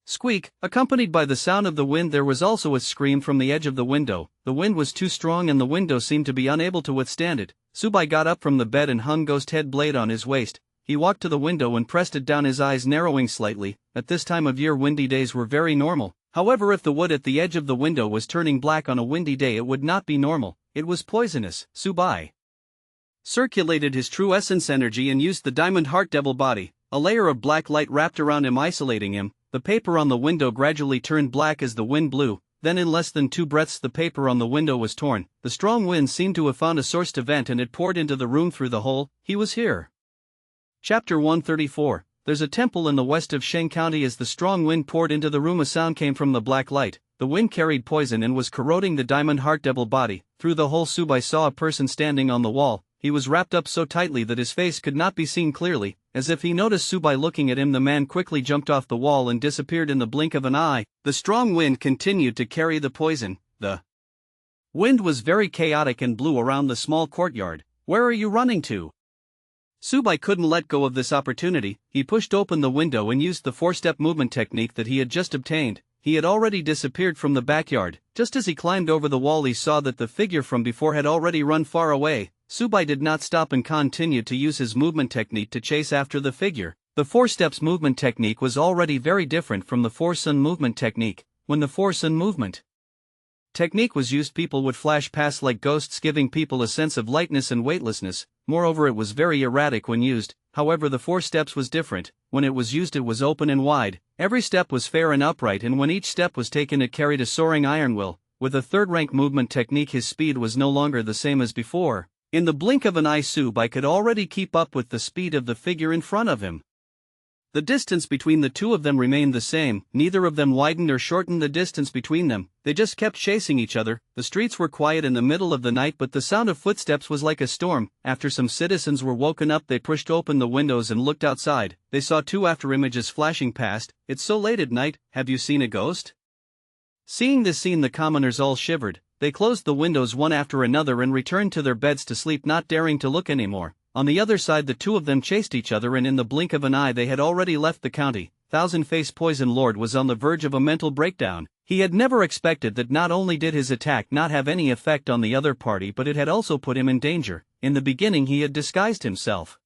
Squeak, accompanied by the sound of the wind. There was also a scream from the edge of the window. The wind was too strong and the window seemed to be unable to withstand it. Subai got up from the bed and hung Ghost Head Blade on his waist. He walked to the window and pressed it down, his eyes narrowing slightly. At this time of year windy days were very normal. However, if the wood at the edge of the window was turning black on a windy day it would not be normal. It was poisonous. Subai circulated his true essence energy and used the Diamond Heart Devil body. A layer of black light wrapped around him, isolating him. The paper on the window gradually turned black as the wind blew. Then in less than 2 breaths the paper on the window was torn. The strong wind seemed to have found a source to vent and it poured into the room through the hole. He was here. Chapter 134. There's a temple in the west of Sheng County. As the strong wind poured into the room a sound came from the black light. The wind carried poison and was corroding the Diamond Heart Devil body. Through the hole Subai saw a person standing on the wall. He was wrapped up so tightly that his face could not be seen clearly. As if he noticed Subai looking at him, the man quickly jumped off the wall and disappeared in the blink of an eye. The strong wind continued to carry the poison. The wind was very chaotic and blew around the small courtyard. Where are you running to? Subai couldn't let go of this opportunity. He pushed open the window and used the 4-step movement technique that he had just obtained. he had already disappeared from the backyard. Just as he climbed over the wall, he saw that the figure from before had already run far away. Subai did not stop and continued to use his movement technique to chase after the figure. The 4 steps movement technique was already very different from the 4 sun movement technique. When the 4 sun movement technique was used, people would flash past like ghosts, giving people a sense of lightness and weightlessness. Moreover, it was very erratic when used. However, the 4 steps was different. When it was used, it was open and wide. Every step was fair and upright, and when each step was taken, it carried a soaring iron will. With a 3rd rank movement technique, his speed was no longer the same as before. In the blink of an eye, Subai could already keep up with the speed of the figure in front of him. The distance between the two of them remained the same. Neither of them widened or shortened the distance between them. They just kept chasing each other. The streets were quiet in the middle of the night, but the sound of footsteps was like a storm. After some citizens were woken up, they pushed open the windows and looked outside. They saw 2 after-images flashing past. "It's so late at night, have you seen a ghost?" Seeing this scene, the commoners all shivered. They closed the windows one after another and returned to their beds to sleep, not daring to look anymore. On the other side, the 2 of them chased each other, and in the blink of an eye they had already left the county. Thousand-Faced Poison Lord was on the verge of a mental breakdown. He had never expected that not only did his attack not have any effect on the other party, but it had also put him in danger. In the beginning, he had disguised himself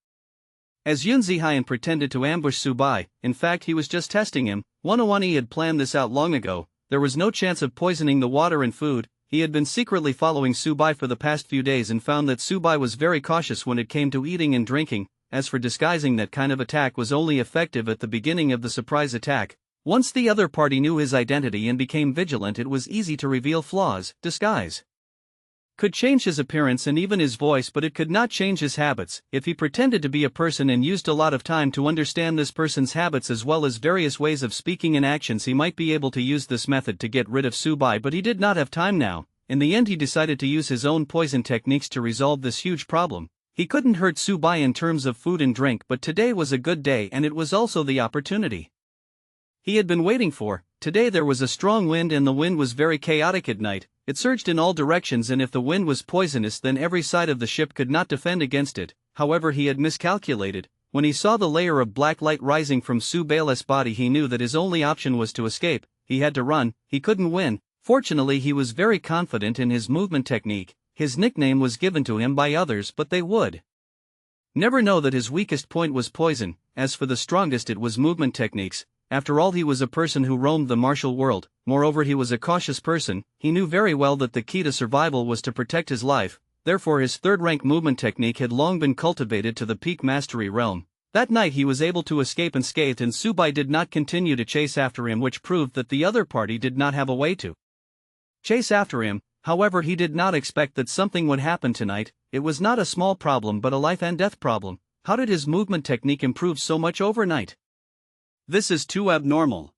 as Yun Zihi and pretended to ambush Subai. In fact, he was just testing him. Wanawani had planned this out long ago. There was no chance of poisoning the water and food. He had been secretly following Subai for the past few days and found that Subai was very cautious when it came to eating and drinking. As for disguising, that kind of attack was only effective at the beginning of the surprise attack. Once the other party knew his identity and became vigilant, it was easy to reveal flaws. Disguise could change his appearance and even his voice, but it could not change his habits. If he pretended to be a person and used a lot of time to understand this person's habits as well as various ways of speaking and actions, he might be able to use this method to get rid of Subai, but he did not have time now. In the end, he decided to use his own poison techniques to resolve this huge problem. He couldn't hurt Subai in terms of food and drink, but today was a good day, and it was also the opportunity he had been waiting for. Today there was a strong wind, and the wind was very chaotic at night. It surged in all directions, and if the wind was poisonous, then every side of the ship could not defend against it. However, he had miscalculated. When he saw the layer of black light rising from Subai's body, he knew that his only option was to escape. He had to run. He couldn't win. Fortunately, he was very confident in his movement technique. His nickname was given to him by others, but they would never know that his weakest point was poison. As for the strongest, it was movement techniques. After all, he was a person who roamed the martial world. Moreover, he was a cautious person. He knew very well that the key to survival was to protect his life. Therefore, his 3rd-rank movement technique had long been cultivated to the peak mastery realm. That night he was able to escape unscathed, and Subai did not continue to chase after him, which proved that the other party did not have a way to chase after him. However, he did not expect that something would happen tonight. It was not a small problem, but a life and death problem. How did his movement technique improve so much overnight? This is too abnormal.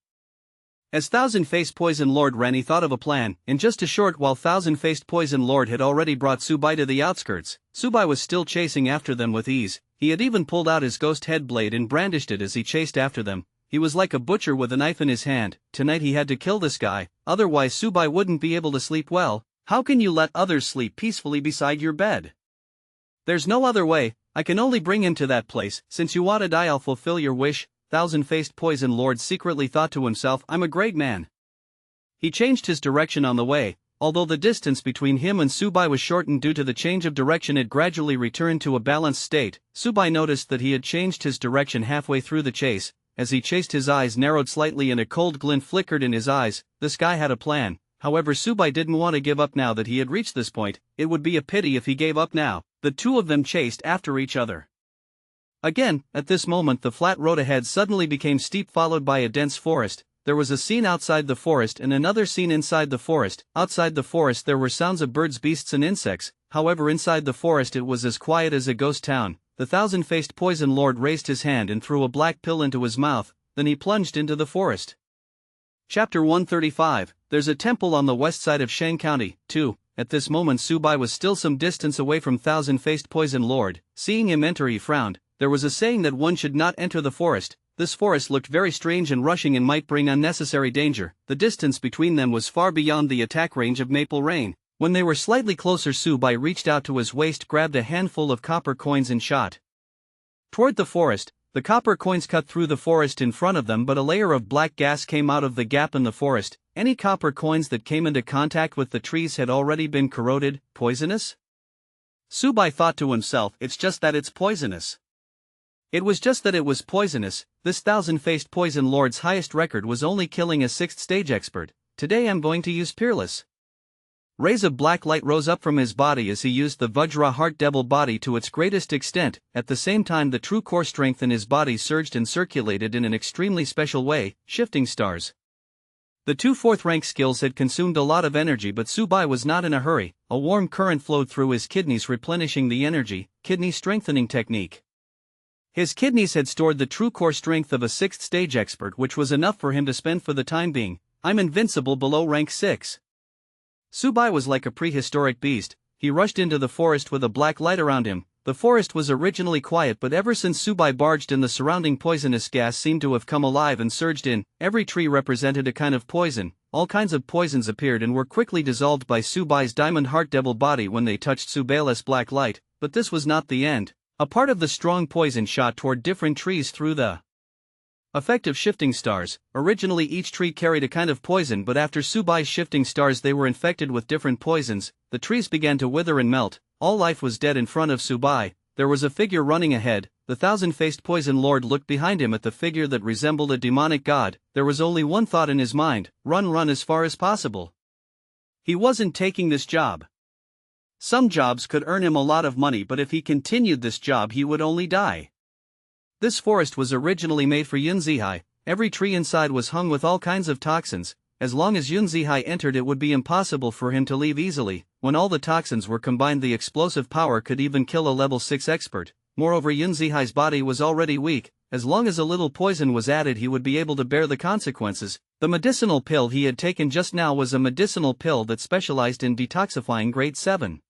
As Thousand-Faced Poison Lord ran, he thought of a plan. In just a short while, Thousand-Faced Poison Lord had already brought Subai to the outskirts. Subai was still chasing after them with ease. He had even pulled out his ghost head blade and brandished it as he chased after them. He was like a butcher with a knife in his hand. Tonight he had to kill this guy, otherwise Subai wouldn't be able to sleep well. How can you let others sleep peacefully beside your bed? There's no other way. I can only bring him to that place. Since you want to die, I'll fulfill your wish. Thousand-Faced Poison Lord secretly thought to himself, I'm a great man. He changed his direction on the way. Although the distance between him and Subai was shortened due to the change of direction, it gradually returned to a balanced state. Subai noticed that he had changed his direction halfway through the chase. As he chased, his eyes narrowed slightly and a cold glint flickered in his eyes. This guy had a plan. However, Subai didn't want to give up now that he had reached this point. It would be a pity if he gave up now. The 2 of them chased after each other again. At this moment, the flat road ahead suddenly became steep, followed by a dense forest. There was a scene outside the forest and another scene inside the forest. Outside the forest there were sounds of birds, beasts and insects. However, inside the forest it was as quiet as a ghost town. The Thousand-Faced Poison Lord raised his hand and threw a black pill into his mouth, then he plunged into the forest. Chapter 135. There's a temple on the west side of Shang County, too. At this moment Subai was still some distance away from Thousand-Faced Poison Lord. Seeing him enter, he frowned. There was a saying that one should not enter the forest. This forest looked very strange and rushing and might bring unnecessary danger. The distance between them was far beyond the attack range of Maple Rain. When they were slightly closer, Subai reached out to his waist, grabbed a handful of copper coins and shot toward the forest. The copper coins cut through the forest in front of them, but a layer of black gas came out of the gap in the forest. Any copper coins that came into contact with the trees had already been corroded. Poisonous? Subai thought to himself, it's just that it's poisonous. It was just that it was poisonous. This thousand-faced poison lord's highest record was only killing a 6th stage expert. Today I'm going to use Peerless. Rays of black light rose up from his body as he used the Vajra Heart Devil body to its greatest extent. At the same time, the true core strength in his body surged and circulated in an extremely special way. Shifting stars. The 2 4th rank skills had consumed a lot of energy, but Subai was not in a hurry. A warm current flowed through his kidneys, replenishing the energy. Kidney strengthening technique. His kidneys had stored the true core strength of a 6th stage expert, which was enough for him to spend for the time being. I'm invincible below rank 6. Subai was like a prehistoric beast. He rushed into the forest with a black light around him. The forest was originally quiet, but ever since Subai barged in, the surrounding poisonous gas seemed to have come alive and surged in. Every tree represented a kind of poison. All kinds of poisons appeared and were quickly dissolved by Subai's Diamond Heart Devil body when they touched Subai's black light. But this was not the end. A part of the strong poison shot toward different trees through the effect of shifting stars. Originally each tree carried a kind of poison, but after Subai's shifting stars they were infected with different poisons. The trees began to wither and melt. All life was dead in front of Subai. There was a figure running ahead. The thousand-faced poison lord looked behind him at the figure that resembled a demonic god. There was only one thought in his mind: run as far as possible. He wasn't taking this job. Some jobs could earn him a lot of money, but if he continued this job he would only die. This forest was originally made for Yunzihai. Every tree inside was hung with all kinds of toxins. As long as Yunzihai entered, it would be impossible for him to leave easily. When all the toxins were combined, the explosive power could even kill a level 6 expert. Moreover, Yunzihai's body was already weak. As long as a little poison was added, he would be able to bear the consequences. The medicinal pill he had taken just now was a medicinal pill that specialized in detoxifying grade 7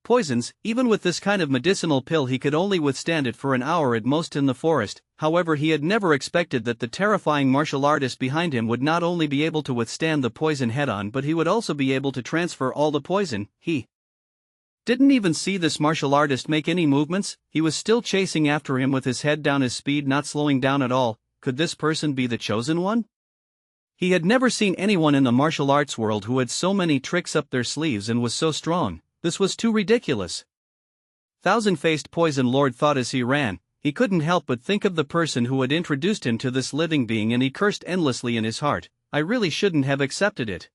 poisons. Even with this kind of medicinal pill he could only withstand it for an hour at most in the forest. However, he had never expected that the terrifying martial artist behind him would not only be able to withstand the poison head-on, but he would also be able to transfer all the poison. He didn't even see this martial artist make any movements. He was still chasing after him with his head down, his speed not slowing down at all. Could this person be the chosen one? He had never seen anyone in the martial arts world who had so many tricks up their sleeves and was so strong. This was too ridiculous. Thousand-faced poison lord thought as he ran. He couldn't help but think of the person who had introduced him to this living being, and he cursed endlessly in his heart. I really shouldn't have accepted it.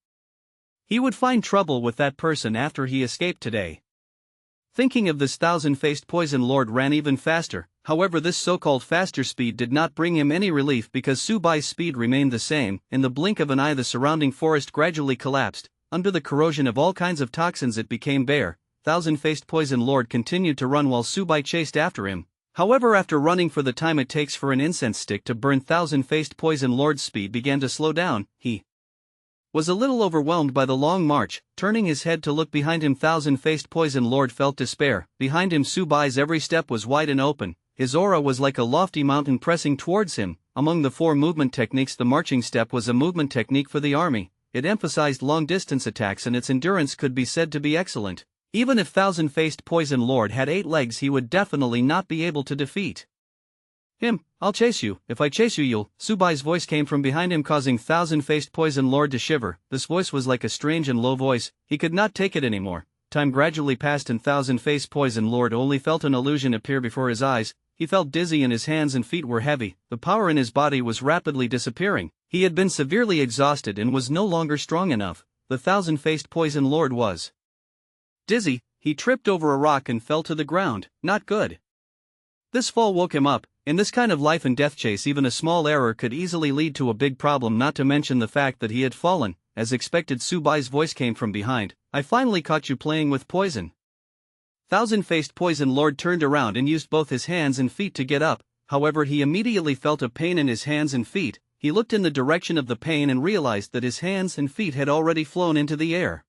He would find trouble with that person after he escaped today. Thinking of this, thousand-faced poison lord ran even faster. However, this so-called faster speed did not bring him any relief because Subai's speed remained the same. In the blink of an eye, the surrounding forest gradually collapsed. Under the corrosion of all kinds of toxins, it became bare. Thousand-faced poison lord continued to run while Subai chased after him. However, after running for the time it takes for an incense stick to burn, thousand-faced poison lord's speed began to slow down. He was a little overwhelmed by the long march. Turning his head to look behind him, thousand-faced poison lord felt despair. Behind him, Subai's every step was wide and open. His aura was like a lofty mountain pressing towards him. Among the 4 movement techniques, the marching step was a movement technique for the army. It emphasized long-distance attacks and its endurance could be said to be excellent. Even if thousand-faced poison lord had 8 legs, he would definitely not be able to defeat him. I'll chase you. If I chase you, you'll. Subai's voice came from behind him, causing thousand-faced poison lord to shiver. This voice was like a strange and low voice. He could not take it anymore. Time gradually passed and thousand-faced poison lord only felt an illusion appear before his eyes. He felt dizzy and his hands and feet were heavy. The power in his body was rapidly disappearing. He had been severely exhausted and was no longer strong enough. The thousand-faced poison lord was dizzy. He tripped over a rock and fell to the ground. Not good. This fall woke him up. In this kind of life and death chase, even a small error could easily lead to a big problem, not to mention the fact that he had fallen. As expected, Subai's voice came from behind. I finally caught you playing with poison. Thousand-faced poison lord turned around and used both his hands and feet to get up. However, he immediately felt a pain in his hands and feet. He looked in the direction of the pain and realized that his hands and feet had already flown into the air.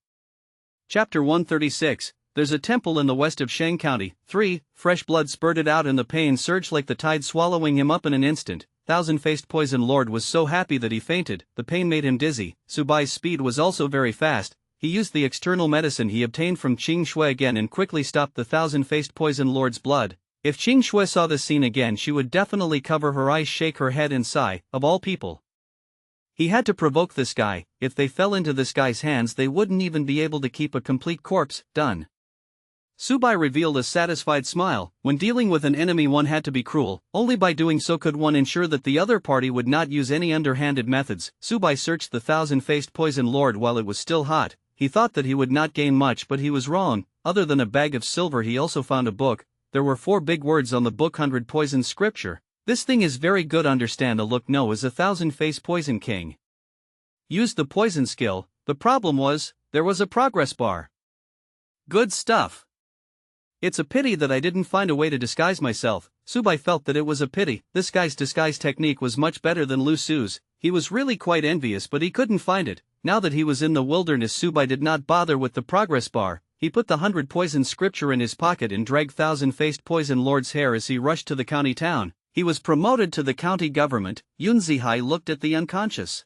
Chapter 136. There's a temple in the west of Sheng County. 3. Fresh blood spurted out and the pain surged like the tide, swallowing him up in an instant. Thousand-faced poison lord was so happy that he fainted. The pain made him dizzy. Subai's speed was also very fast. He used the external medicine he obtained from Qing Shui again and quickly stopped the thousand-faced poison lord's blood. If Qing Shui saw this scene again, she would definitely cover her eyes, shake her head and sigh, of all people. He had to provoke this guy. If they fell into this guy's hands, they wouldn't even be able to keep a complete corpse. Done. Subai revealed a satisfied smile. When dealing with an enemy, one had to be cruel. Only by doing so could one ensure that the other party would not use any underhanded methods. Subai searched the thousand-faced poison lord while it was still hot. He thought that he would not gain much, but he was wrong. Other than a bag of silver, he also found a book. There were 4 big words on the book: 100 poison scripture. This thing is very good. Understand a look. No, is a thousand-faced poison king. Used the poison skill. The problem was, there was a progress bar. Good stuff. It's a pity that I didn't find a way to disguise myself. Subai felt that it was a pity. This guy's disguise technique was much better than Lu Su's. He was really quite envious, but he couldn't find it. Now that he was in the wilderness, Subai did not bother with the progress bar. He put the 100 poison scripture in his pocket and dragged thousand-faced poison lord's hair as he rushed to the county town. He was promoted to the county government. Yun Zihai looked at the unconscious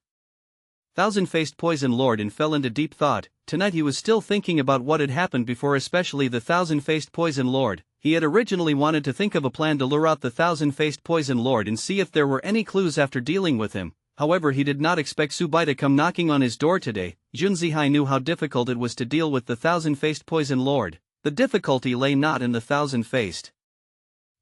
thousand-faced poison lord and fell into deep thought. Tonight he was still thinking about what had happened before, especially the thousand-faced poison lord. He had originally wanted to think of a plan to lure out the thousand-faced poison lord and see if there were any clues after dealing with him. However, he did not expect Subai to come knocking on his door today. Yun Zihai knew how difficult it was to deal with the thousand-faced poison lord. The difficulty lay not in the thousand-faced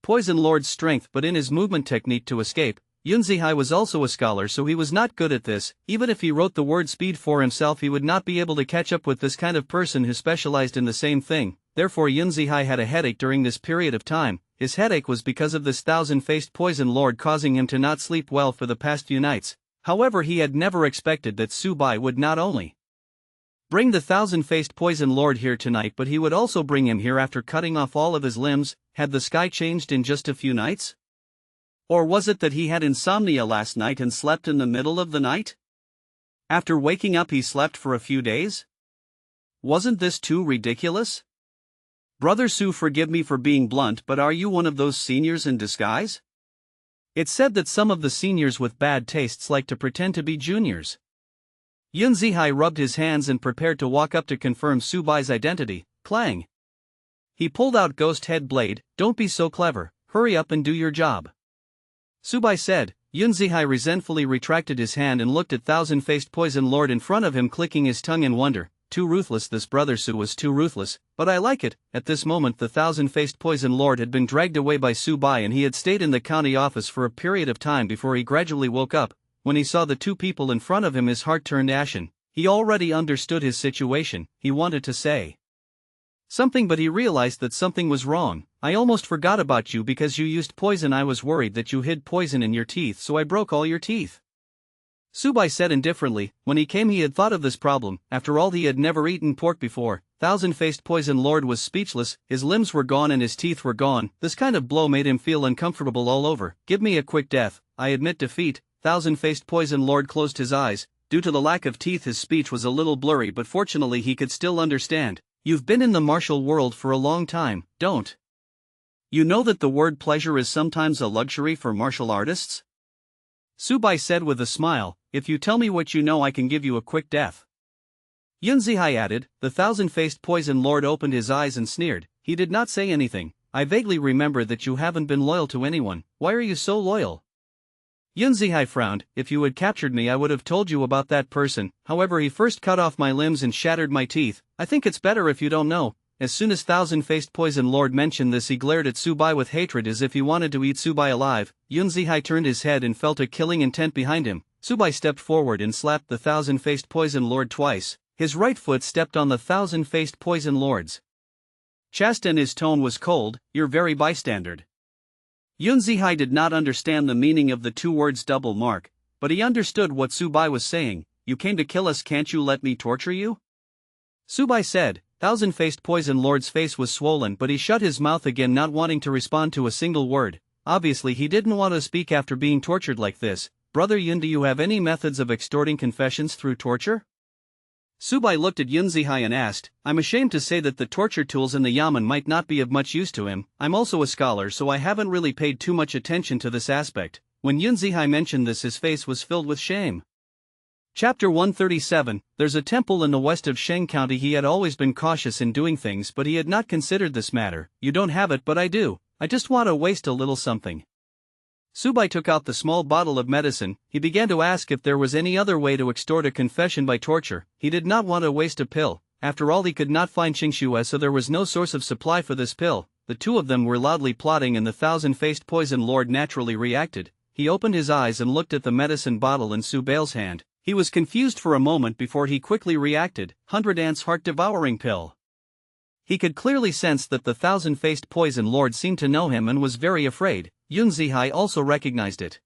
poison lord's strength but in his movement technique to escape. Yun Zihai was also a scholar, so he was not good at this. Even if he wrote the word speed for himself, he would not be able to catch up with this kind of person who specialized in the same thing. Therefore Yun Zihai had a headache during this period of time. His headache was because of this thousand-faced poison lord, causing him to not sleep well for the past few nights. However, he had never expected that Subai would not only bring the thousand-faced poison lord here tonight, but he would also bring him here after cutting off all of his limbs. Had the sky changed in just a few nights? Or was it that he had insomnia last night and slept in the middle of the night? After waking up he slept for a few days? Wasn't this too ridiculous? Brother Su, forgive me for being blunt, but are you one of those seniors in disguise? It's said that some of the seniors with bad tastes like to pretend to be juniors. Yun Zihai rubbed his hands and prepared to walk up to confirm Subai's identity. Clang! He pulled out Ghost Head Blade. Don't be so clever, hurry up and do your job, Subai said. Yun Zihai resentfully retracted his hand and looked at thousand-faced poison lord in front of him, clicking his tongue in wonder. Too ruthless, this brother Su was too ruthless, but I like it. At this moment the thousand-faced poison lord had been dragged away by Subai and he had stayed in the county office for a period of time before he gradually woke up. When he saw the 2 people in front of him, his heart turned ashen. He already understood his situation. He wanted to say something, but he realized that something was wrong. I almost forgot about you because you used poison. I was worried that you hid poison in your teeth, so I broke all your teeth, Subai said indifferently. When he came, he had thought of this problem. After all, he had never eaten pork before. Thousand-faced poison lord was speechless. His limbs were gone and his teeth were gone. This kind of blow made him feel uncomfortable all over. Give me a quick death. I admit defeat. Thousand-faced poison lord closed his eyes. Due to the lack of teeth, his speech was a little blurry, but fortunately he could still understand. You've been in the martial world for a long time, don't you know that the word pleasure is sometimes a luxury for martial artists? Subai said with a smile. If you tell me what you know, I can give you a quick death, Yun Zihai added. The thousand-faced poison lord opened his eyes and sneered. He did not say anything. I vaguely remember that you haven't been loyal to anyone. Why are you so loyal? Yun Zihai frowned. If you had captured me, I would have told you about that person. However, he first cut off my limbs and shattered my teeth. I think it's better if you don't know. As soon as thousand-faced poison lord mentioned this, he glared at Subai with hatred as if he wanted to eat Subai alive. Yun Zihai turned his head and felt a killing intent behind him. Subai stepped forward and slapped the thousand-faced poison lord twice. His right foot stepped on the thousand-faced poison lord's chest and his tone was cold. You're very bystander. Yun Zihai did not understand the meaning of the 2 words double mark, but he understood what Subai was saying. You came to kill us, can't you let me torture you? Subai said. Thousand-faced poison lord's face was swollen, but he shut his mouth again, not wanting to respond to a single word. Obviously he didn't want to speak after being tortured like this. Brother Yun, do you have any methods of extorting confessions through torture? Subai looked at Yun Zihai and asked. I'm ashamed to say that the torture tools in the yamen might not be of much use to him. I'm also a scholar, so I haven't really paid too much attention to this aspect. When Yun Zihai mentioned this, his face was filled with shame. Chapter 137. There's a temple in the west of Sheng County. He had always been cautious in doing things, but he had not considered this matter. You don't have it, but I do. I just want to waste a little something. Subai took out the small bottle of medicine. He began to ask if there was any other way to extort a confession by torture. He did not want to waste a pill. After all, he could not find Qingxue, so there was no source of supply for this pill. The two of them were loudly plotting, and the thousand-faced poison lord naturally reacted. He opened his eyes and looked at the medicine bottle in Subai's hand. He was confused for a moment before he quickly reacted. 100 ants heart-devouring pill. He could clearly sense that the thousand-faced poison lord seemed to know him and was very afraid. Yun Zihai also recognized it.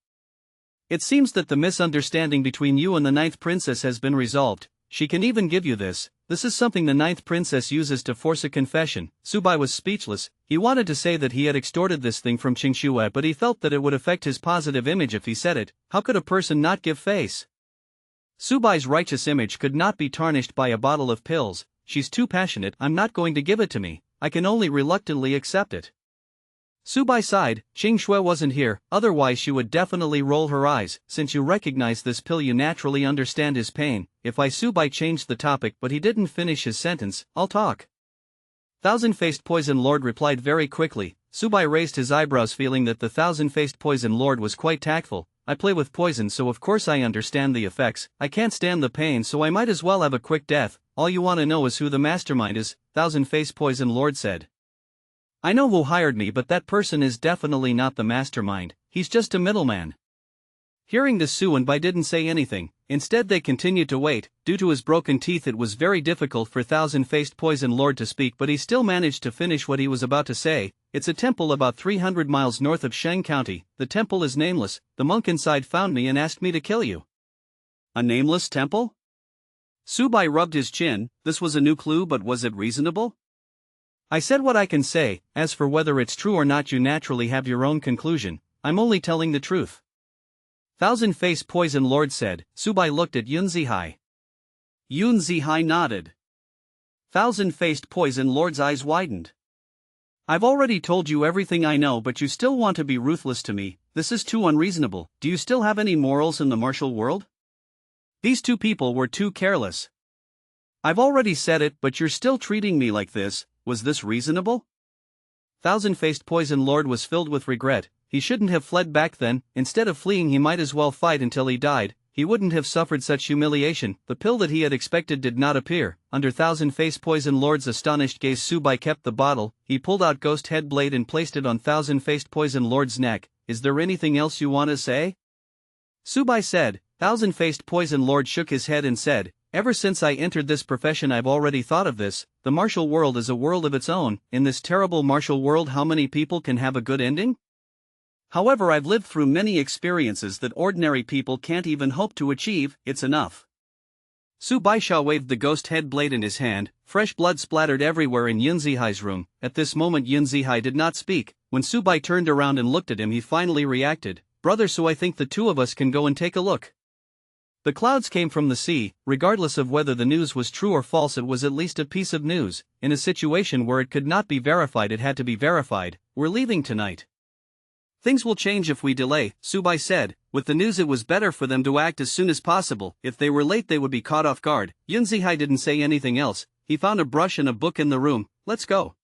It seems that the misunderstanding between you and the ninth princess has been resolved. She can even give you this. This is something the ninth princess uses to force a confession. Subai was speechless. He wanted to say that he had extorted this thing from Qingxue, but he felt that it would affect his positive image if he said it. How could a person not give face? Subai's righteous image could not be tarnished by a bottle of pills. She's too passionate. I'm not going to give it to me. I can only reluctantly accept it. Subai sighed. Qingxue wasn't here, otherwise she would definitely roll her eyes. Since you recognize this pill, you naturally understand his pain. If I Subai changed the topic, but he didn't finish his sentence. I'll talk. Thousand-faced poison lord replied very quickly. Subai raised his eyebrows, feeling that the thousand-faced poison lord was quite tactful. I play with poison, so of course I understand the effects. I can't stand the pain, so I might as well have a quick death. All you want to know is who the mastermind is, thousand-faced poison lord said. I know who hired me, but that person is definitely not the mastermind. He's just a middleman. Hearing this, Su and Bai didn't say anything. Instead, they continued to wait. Due to his broken teeth, it was very difficult for thousand-faced poison lord to speak, but he still managed to finish what he was about to say. It's a temple about 300 miles north of Sheng County. The temple is nameless. The monk inside found me and asked me to kill you. A nameless temple? Subai rubbed his chin. This was a new clue, but was it reasonable? I said what I can say. As for whether it's true or not, you naturally have your own conclusion. I'm only telling the truth. Thousand-faced poison lord said. Subai looked at Yun Zihai. Yun Zihai nodded. Thousand-faced poison lord's eyes widened. I've already told you everything I know, but you still want to be ruthless to me. This is too unreasonable. Do you still have any morals in the martial world? These two people were too careless. I've already said it, but you're still treating me like this. Was this reasonable? Thousand-faced poison lord was filled with regret. He shouldn't have fled back then. Instead of fleeing, he might as well fight until he died. He wouldn't have suffered such humiliation. The pill that he had expected did not appear. Under thousand-faced poison lord's astonished gaze, Subai kept the bottle. He pulled out ghost head blade and placed it on thousand-faced poison lord's neck. Is there anything else you want to say? Subai said. Thousand-faced poison lord shook his head and said, ever since I entered this profession, I've already thought of this. The martial world is a world of its own. In this terrible martial world, how many people can have a good ending? However, I've lived through many experiences that ordinary people can't even hope to achieve. It's enough. Su Baisha waved the ghost head blade in his hand. Fresh blood splattered everywhere in Yun Zihai's room. At this moment, Yun Zihai did not speak. When Su Bai turned around and looked at him, he finally reacted. Brother Su, I think the two of us can go and take a look. The clouds came from the sea. Regardless of whether the news was true or false, it was at least a piece of news. In a situation where it could not be verified, it had to be verified. We're leaving tonight. Things will change if we delay, Subai said. With the news, it was better for them to act as soon as possible. If they were late, they would be caught off guard. Yun Zihai didn't say anything else. He found a brush and a book in the room. Let's go.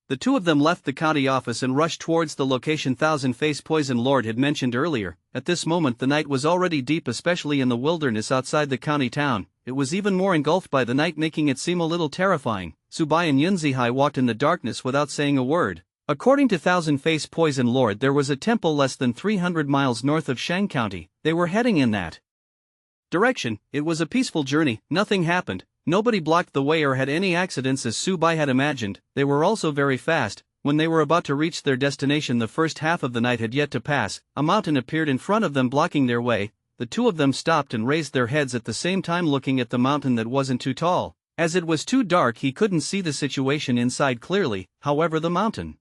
The two of them left the county office and rushed towards the location Thousand-Faced Poison Lord had mentioned earlier. At this moment, the night was already deep, especially in the wilderness outside the county town. It was even more engulfed by the night, making it seem a little terrifying. Subai and Yun Zihai walked in the darkness without saying a word. According to Thousand-Faced Poison Lord, there was a temple less than 300 miles north of Shang County. They were heading in that direction. It was a peaceful journey. Nothing happened. Nobody blocked the way or had any accidents as Subai had imagined. They were also very fast. When they were about to reach their destination, the first half of the night had yet to pass. A mountain appeared in front of them, blocking their way. The two of them stopped and raised their heads at the same time, looking at the mountain that wasn't too tall. As it was too dark, he couldn't see the situation inside clearly. However, the mountain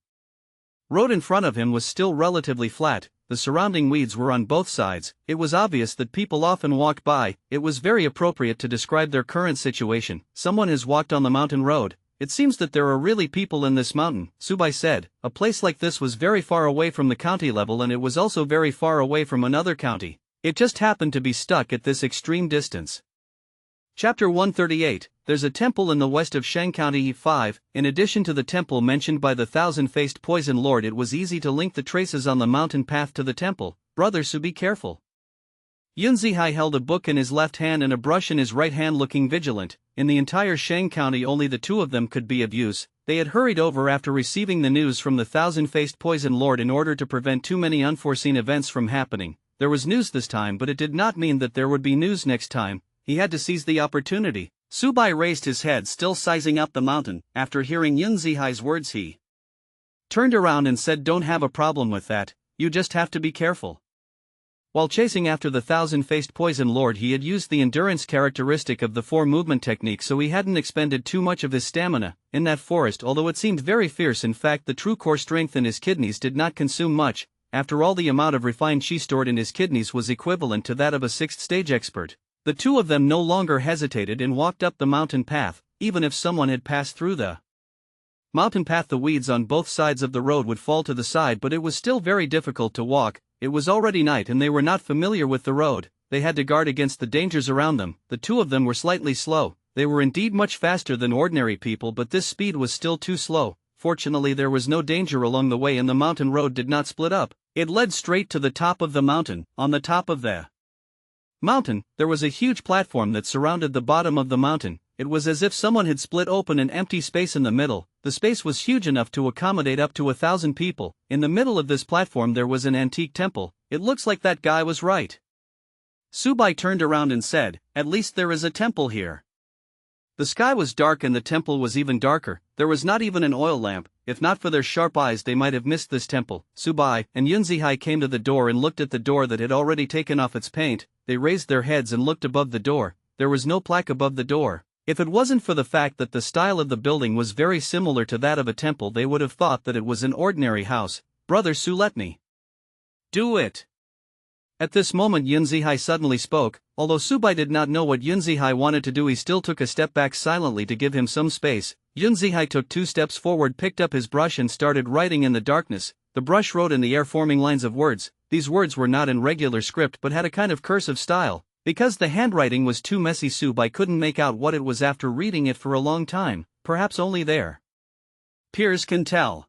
road in front of him was still relatively flat. The surrounding weeds were on both sides. It was obvious that people often walked by. It was very appropriate to describe their current situation. Someone has walked on the mountain road. It seems that there are really people in this mountain, Subai said. A place like this was very far away from the county level, and it was also very far away from another county. It just happened to be stuck at this extreme distance. Chapter 138, There's a temple in the west of Shang County. 5. In addition to the temple mentioned by the thousand-faced poison lord, it was easy to link the traces on the mountain path to the temple. Brother Su, be careful. Yun Zihai held a book in his left hand and a brush in his right hand, looking vigilant. In the entire Shang County only the two of them could be of use. They had hurried over after receiving the news from the thousand-faced poison lord in order to prevent too many unforeseen events from happening. There was news this time, but it did not mean that there would be news next time. He had to seize the opportunity. Subai raised his head, still sizing up the mountain. After hearing Yun Zihai's words, he turned around and said, "Don't have a problem with that, you just have to be careful." While chasing after the thousand-faced poison lord, he had used the endurance characteristic of the four-movement technique, so he hadn't expended too much of his stamina. In that forest, although it seemed very fierce, in fact the true core strength in his kidneys did not consume much. After all, the amount of refined qi stored in his kidneys was equivalent to that of a sixth-stage expert. The two of them no longer hesitated and walked up the mountain path. Even if someone had passed through the mountain path, the weeds on both sides of the road would fall to the side, but it was still very difficult to walk. It was already night and they were not familiar with the road. They had to guard against the dangers around them. The two of them were slightly slow. They were indeed much faster than ordinary people, but this speed was still too slow. Fortunately, there was no danger along the way and the mountain road did not split up. It led straight to the top of the mountain. On the top of the mountain, there was a huge platform that surrounded the bottom of the mountain. It was as if someone had split open an empty space in the middle. The space was huge enough to accommodate up to 1,000 people. In the middle of this platform there was an antique temple. It looks like that guy was right. Subai turned around and said, "At least there is a temple here." The sky was dark and the temple was even darker. There was not even an oil lamp. If not for their sharp eyes, they might have missed this temple. Subai and Yun Zihai came to the door and looked at the door that had already taken off its paint. They raised their heads and looked above the door. There was no plaque above the door. If it wasn't for the fact that the style of the building was very similar to that of a temple, they would have thought that it was an ordinary house. "Brother Su, let me do it." At this moment Yun Zihai suddenly spoke. Although Subai did not know what Yun Zihai wanted to do, he still took a step back silently to give him some space. Yun Zihai took 2 steps forward, picked up his brush and started writing in the darkness. The brush wrote in the air, forming lines of words. These words were not in regular script but had a kind of cursive style. Because the handwriting was too messy, Subai couldn't make out what it was after reading it for a long time. Perhaps only their peers can tell.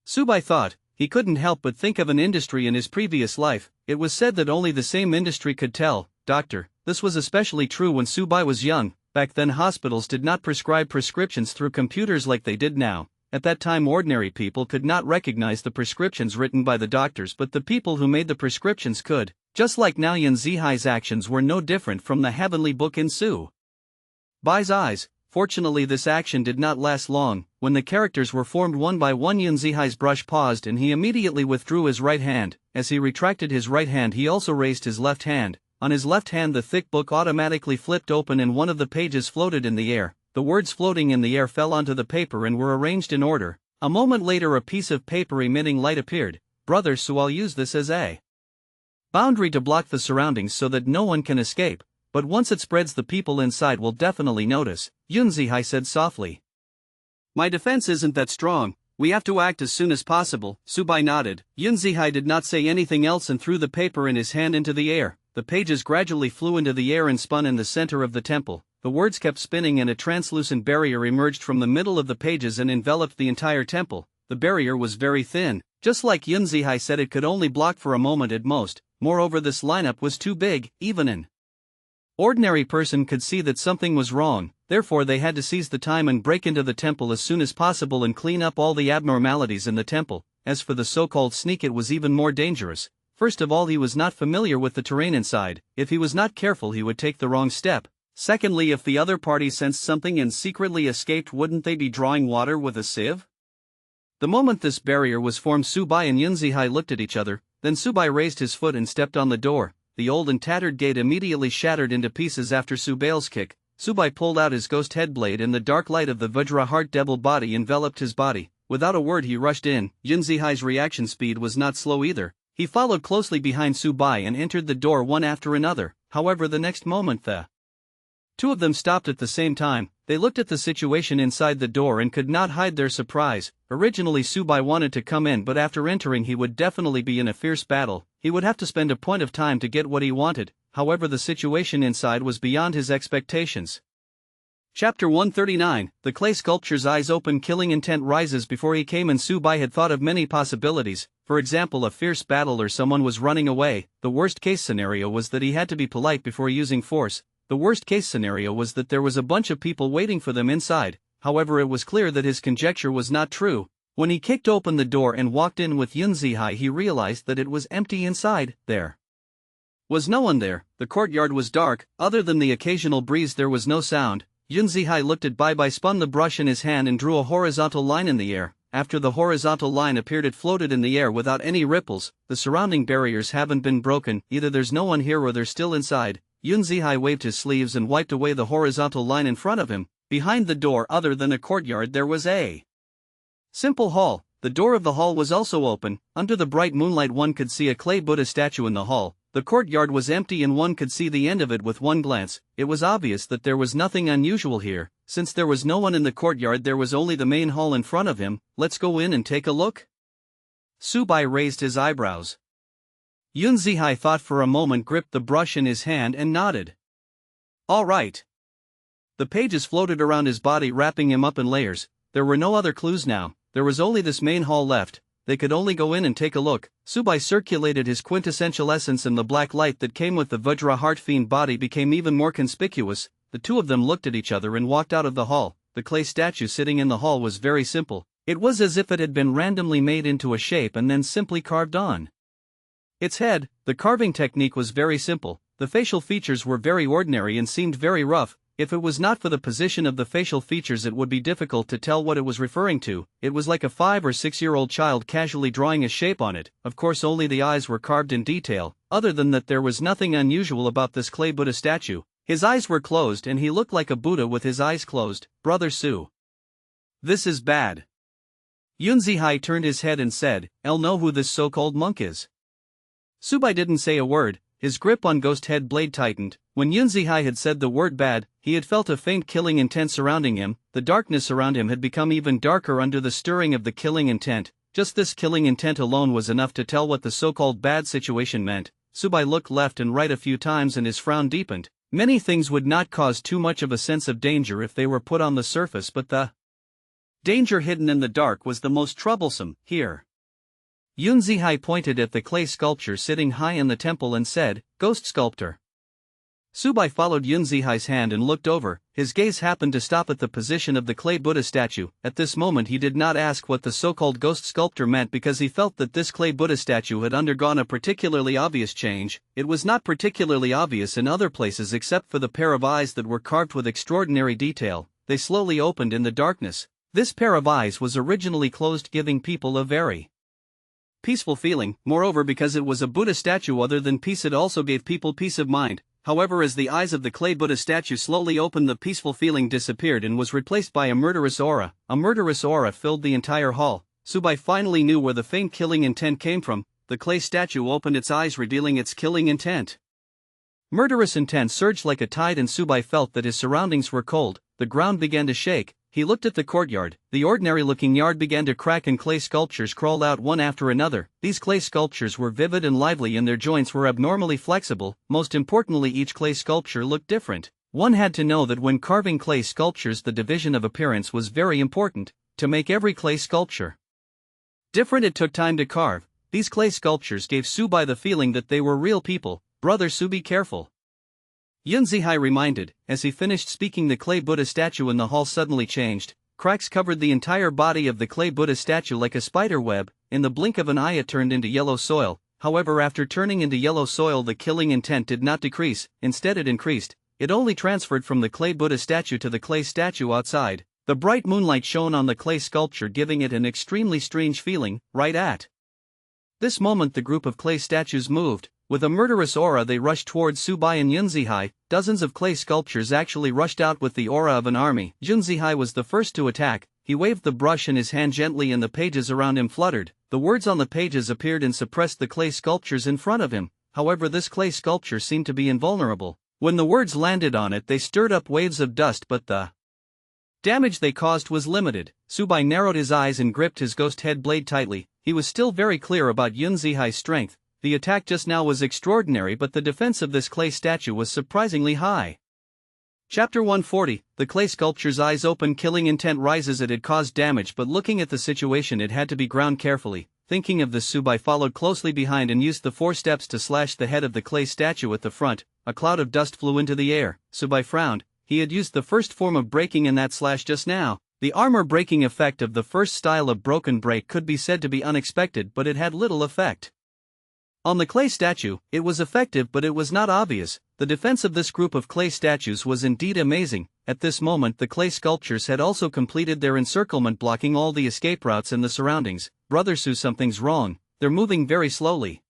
Subai thought. He couldn't help but think of an industry in his previous life. It was said that only the same industry could tell. Doctor. This was especially true when Subai was young. Back then hospitals did not prescribe prescriptions through computers like they did now. At that time ordinary people could not recognize the prescriptions written by the doctors, but the people who made the prescriptions could. Just like now, Yun Zihai's actions were no different from the heavenly book in Subai's eyes. Fortunately, this action did not last long. When the characters were formed one by one, Yun Zihai's brush paused and he immediately withdrew his right hand. As he retracted his right hand, he also raised his left hand. On his left hand, the thick book automatically flipped open and one of the pages floated in the air. The words floating in the air fell onto the paper and were arranged in order. A moment later, a piece of paper emitting light appeared. "Brother Su, I'll use this as a boundary to block the surroundings so that no one can escape. But once it spreads, the people inside will definitely notice," Yun Zihai said softly. "My defense isn't that strong. We have to act as soon as possible." Subai nodded. Yun Zihai did not say anything else and threw the paper in his hand into the air. The pages gradually flew into the air and spun in the center of the temple. The words kept spinning and a translucent barrier emerged from the middle of the pages and enveloped the entire temple. The barrier was very thin. Just like Yun Zihai said, it could only block for a moment at most. Moreover, this lineup was too big. Even an ordinary person could see that something was wrong. Therefore they had to seize the time and break into the temple as soon as possible and clean up all the abnormalities in the temple. As for the so-called sneak, it was even more dangerous. First of all, he was not familiar with the terrain inside. If he was not careful, he would take the wrong step. Secondly, if the other party sensed something and secretly escaped, wouldn't they be drawing water with a sieve? The moment this barrier was formed, Subai and Yun Zihai looked at each other. Then Subai raised his foot and stepped on the door. The old and tattered gate immediately shattered into pieces after Subai's kick. Subai pulled out his ghost head blade and the dark light of the Vajra heart devil body enveloped his body. Without a word he rushed in. Yun Zihai's reaction speed was not slow either. He followed closely behind Subai and entered the door one after another. However, the next moment the two of them stopped at the same time. They looked at the situation inside the door and could not hide their surprise. Originally Subai wanted to come in, but after entering he would definitely be in a fierce battle. He would have to spend a point of time to get what he wanted. however the situation inside was beyond his expectations. Chapter 139, the clay sculpture's eyes open. Killing intent rises before he came, and Subai had thought of many possibilities, for example a fierce battle or someone was running away. The worst case scenario was that he had to be polite before using force. The worst case scenario was that there was a bunch of people waiting for them inside. However, it was clear that his conjecture was not true. When he kicked open the door and walked in with Yun Zihai, he realized that it was empty inside. There was no one there. The courtyard was dark. Other than the occasional breeze, there was no sound. Yun Zihai looked at Bai, spun the brush in his hand and drew a horizontal line in the air. After the horizontal line appeared, it floated in the air without any ripples. The surrounding barriers haven't been broken. Either there's no one here or they're still inside. Yun Zihai waved his sleeves and wiped away the horizontal line in front of him. Behind the door, other than a courtyard, there was a simple hall. The door of the hall was also open. Under the bright moonlight, one could see a clay Buddha statue in the hall. The courtyard was empty and one could see the end of it with one glance. It was obvious that there was nothing unusual here. Since there was no one in the courtyard, there was only the main hall in front of him. Let's go in and take a look. Subai raised his eyebrows. Yun Zihai thought for a moment, gripped the brush in his hand and nodded. All right. The pages floated around his body, wrapping him up in layers. There were no other clues now. There was only this main hall left. They could only go in and take a look. Subai circulated his quintessential essence, and the black light that came with the Vajra heart fiend body became even more conspicuous. The two of them looked at each other and walked out of the hall. The clay statue sitting in the hall was very simple. It was as if it had been randomly made into a shape and then simply carved on its head. The carving technique was very simple. The facial features were very ordinary and seemed very rough. If it was not for the position of the facial features, it would be difficult to tell what it was referring to. It was like a 5 or 6-year-old child casually drawing a shape on it. Of course, only the eyes were carved in detail. Other than that, there was nothing unusual about this clay Buddha statue. His eyes were closed and he looked like a Buddha with his eyes closed. Brother Su, this is bad. Yun Zihai turned his head and said, I'll know who this so-called monk is. Subai didn't say a word. His grip on Ghost Head blade tightened. When Yun Zihai had said the word bad, he had felt a faint killing intent surrounding him. The darkness around him had become even darker under the stirring of the killing intent. Just this killing intent alone was enough to tell what the so-called bad situation meant. Subai looked left and right a few times and his frown deepened. Many things would not cause too much of a sense of danger if they were put on the surface, but the danger hidden in the dark was the most troublesome. Here, Yun Zihai pointed at the clay sculpture sitting high in the temple and said, Ghost Sculptor. Subai followed Yun Zihai's hand and looked over. His gaze happened to stop at the position of the clay Buddha statue. At this moment he did not ask what the so-called ghost sculptor meant, because he felt that this clay Buddha statue had undergone a particularly obvious change. It was not particularly obvious in other places except for the pair of eyes that were carved with extraordinary detail. They slowly opened in the darkness. This pair of eyes was originally closed, giving people a very peaceful feeling. Moreover, because it was a Buddha statue, other than peace, it also gave people peace of mind. However, as the eyes of the clay Buddha statue slowly opened, the peaceful feeling disappeared and was replaced by a murderous aura. A murderous aura filled the entire hall. Subai finally knew where the faint killing intent came from. The clay statue opened its eyes, revealing its killing intent. Murderous intent surged like a tide, and Subai felt that his surroundings were cold. The ground began to shake. He looked at the courtyard. The ordinary-looking yard began to crack and clay sculptures crawled out one after another. These clay sculptures were vivid and lively, and their joints were abnormally flexible. Most importantly, each clay sculpture looked different. One had to know that when carving clay sculptures, the division of appearance was very important. To make every clay sculpture different, it took time to carve. These clay sculptures gave Subai the feeling that they were real people. Brother Su, be careful, Yun Zihai reminded. As he finished speaking, the clay Buddha statue in the hall suddenly changed. Cracks covered the entire body of the clay Buddha statue like a spider web. In the blink of an eye, it turned into yellow soil. However, after turning into yellow soil, the killing intent did not decrease. Instead, it increased. It only transferred from the clay Buddha statue to the clay statue outside. The bright moonlight shone on the clay sculpture, giving it an extremely strange feeling. Right at this moment, the group of clay statues moved. With a murderous aura, they rushed towards Subai and Yun Zihai. Dozens of clay sculptures actually rushed out with the aura of an army. Yun Zihai was the first to attack. He waved the brush in his hand gently and the pages around him fluttered. The words on the pages appeared and suppressed the clay sculptures in front of him. However, this clay sculpture seemed to be invulnerable. When the words landed on it, they stirred up waves of dust, but the damage they caused was limited. Subai narrowed his eyes and gripped his ghost head blade tightly. He was still very clear about Yun Zihai's strength. the attack just now was extraordinary, but the defense of this clay statue was surprisingly high. Chapter 140, the clay sculpture's eyes open, killing intent rises. It had caused damage, but looking at the situation it had to be ground carefully. Thinking of this, Subai followed closely behind and used the 4 steps to slash the head of the clay statue at the front. A cloud of dust flew into the air. Subai frowned. He had used the first form of breaking in that slash just now. The armor-breaking effect of the first style of broken break could be said to be unexpected, but it had little effect. On the clay statue, it was effective, but it was not obvious. The defense of this group of clay statues was indeed amazing. At this moment the clay sculptures had also completed their encirclement, blocking all the escape routes in the surroundings. Brother Su, something's wrong, they're moving very slowly.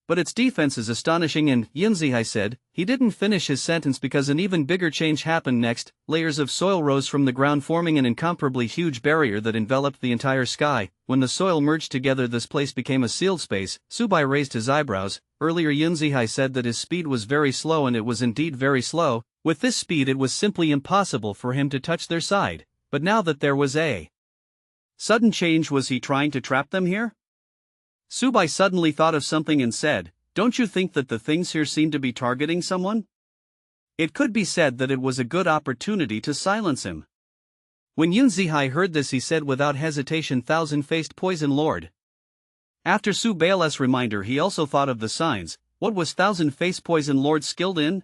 But its defense is astonishing, and Yunzihai said. He didn't finish his sentence because an even bigger change happened next. Layers of soil rose from the ground, forming an incomparably huge barrier that enveloped the entire sky. When the soil merged together, this place became a sealed space. Subai raised his eyebrows. Earlier Yunzihai said that his speed was very slow, and it was indeed very slow. With this speed it was simply impossible for him to touch their side. But now that there was a sudden change, was he trying to trap them here? Subai suddenly thought of something and said, "Don't you think that the things here seem to be targeting someone?" It could be said that it was a good opportunity to silence him. When Yunzihai heard this, he said without hesitation, "Thousand-faced poison lord." After Subai's reminder, he also thought of the signs. What was thousand-faced poison lord skilled in?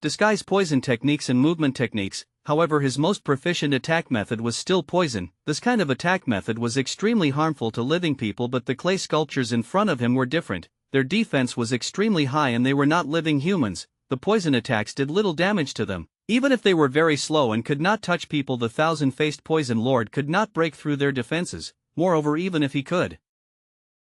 Disguise poison techniques and movement techniques. However, his most proficient attack method was still poison. This kind of attack method was extremely harmful to living people, but the clay sculptures in front of him were different. Their defense was extremely high and they were not living humans. The poison attacks did little damage to them. Even if they were very slow and could not touch people, the thousand-faced poison lord could not break through their defenses. Moreover, even if he could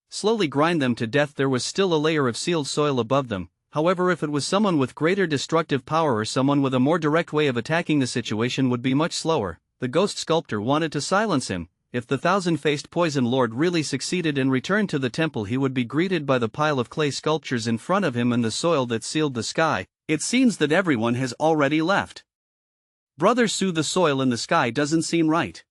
slowly grind them to death, there was still a layer of sealed soil above them. However, if it was someone with greater destructive power or someone with a more direct way of attacking, the situation would be much slower. The ghost sculptor wanted to silence him. If the thousand-faced poison lord really succeeded and returned to the temple, he would be greeted by the pile of clay sculptures in front of him and the soil that sealed the sky. It seems that everyone has already left. Brother Su, the soil in the sky doesn't seem right.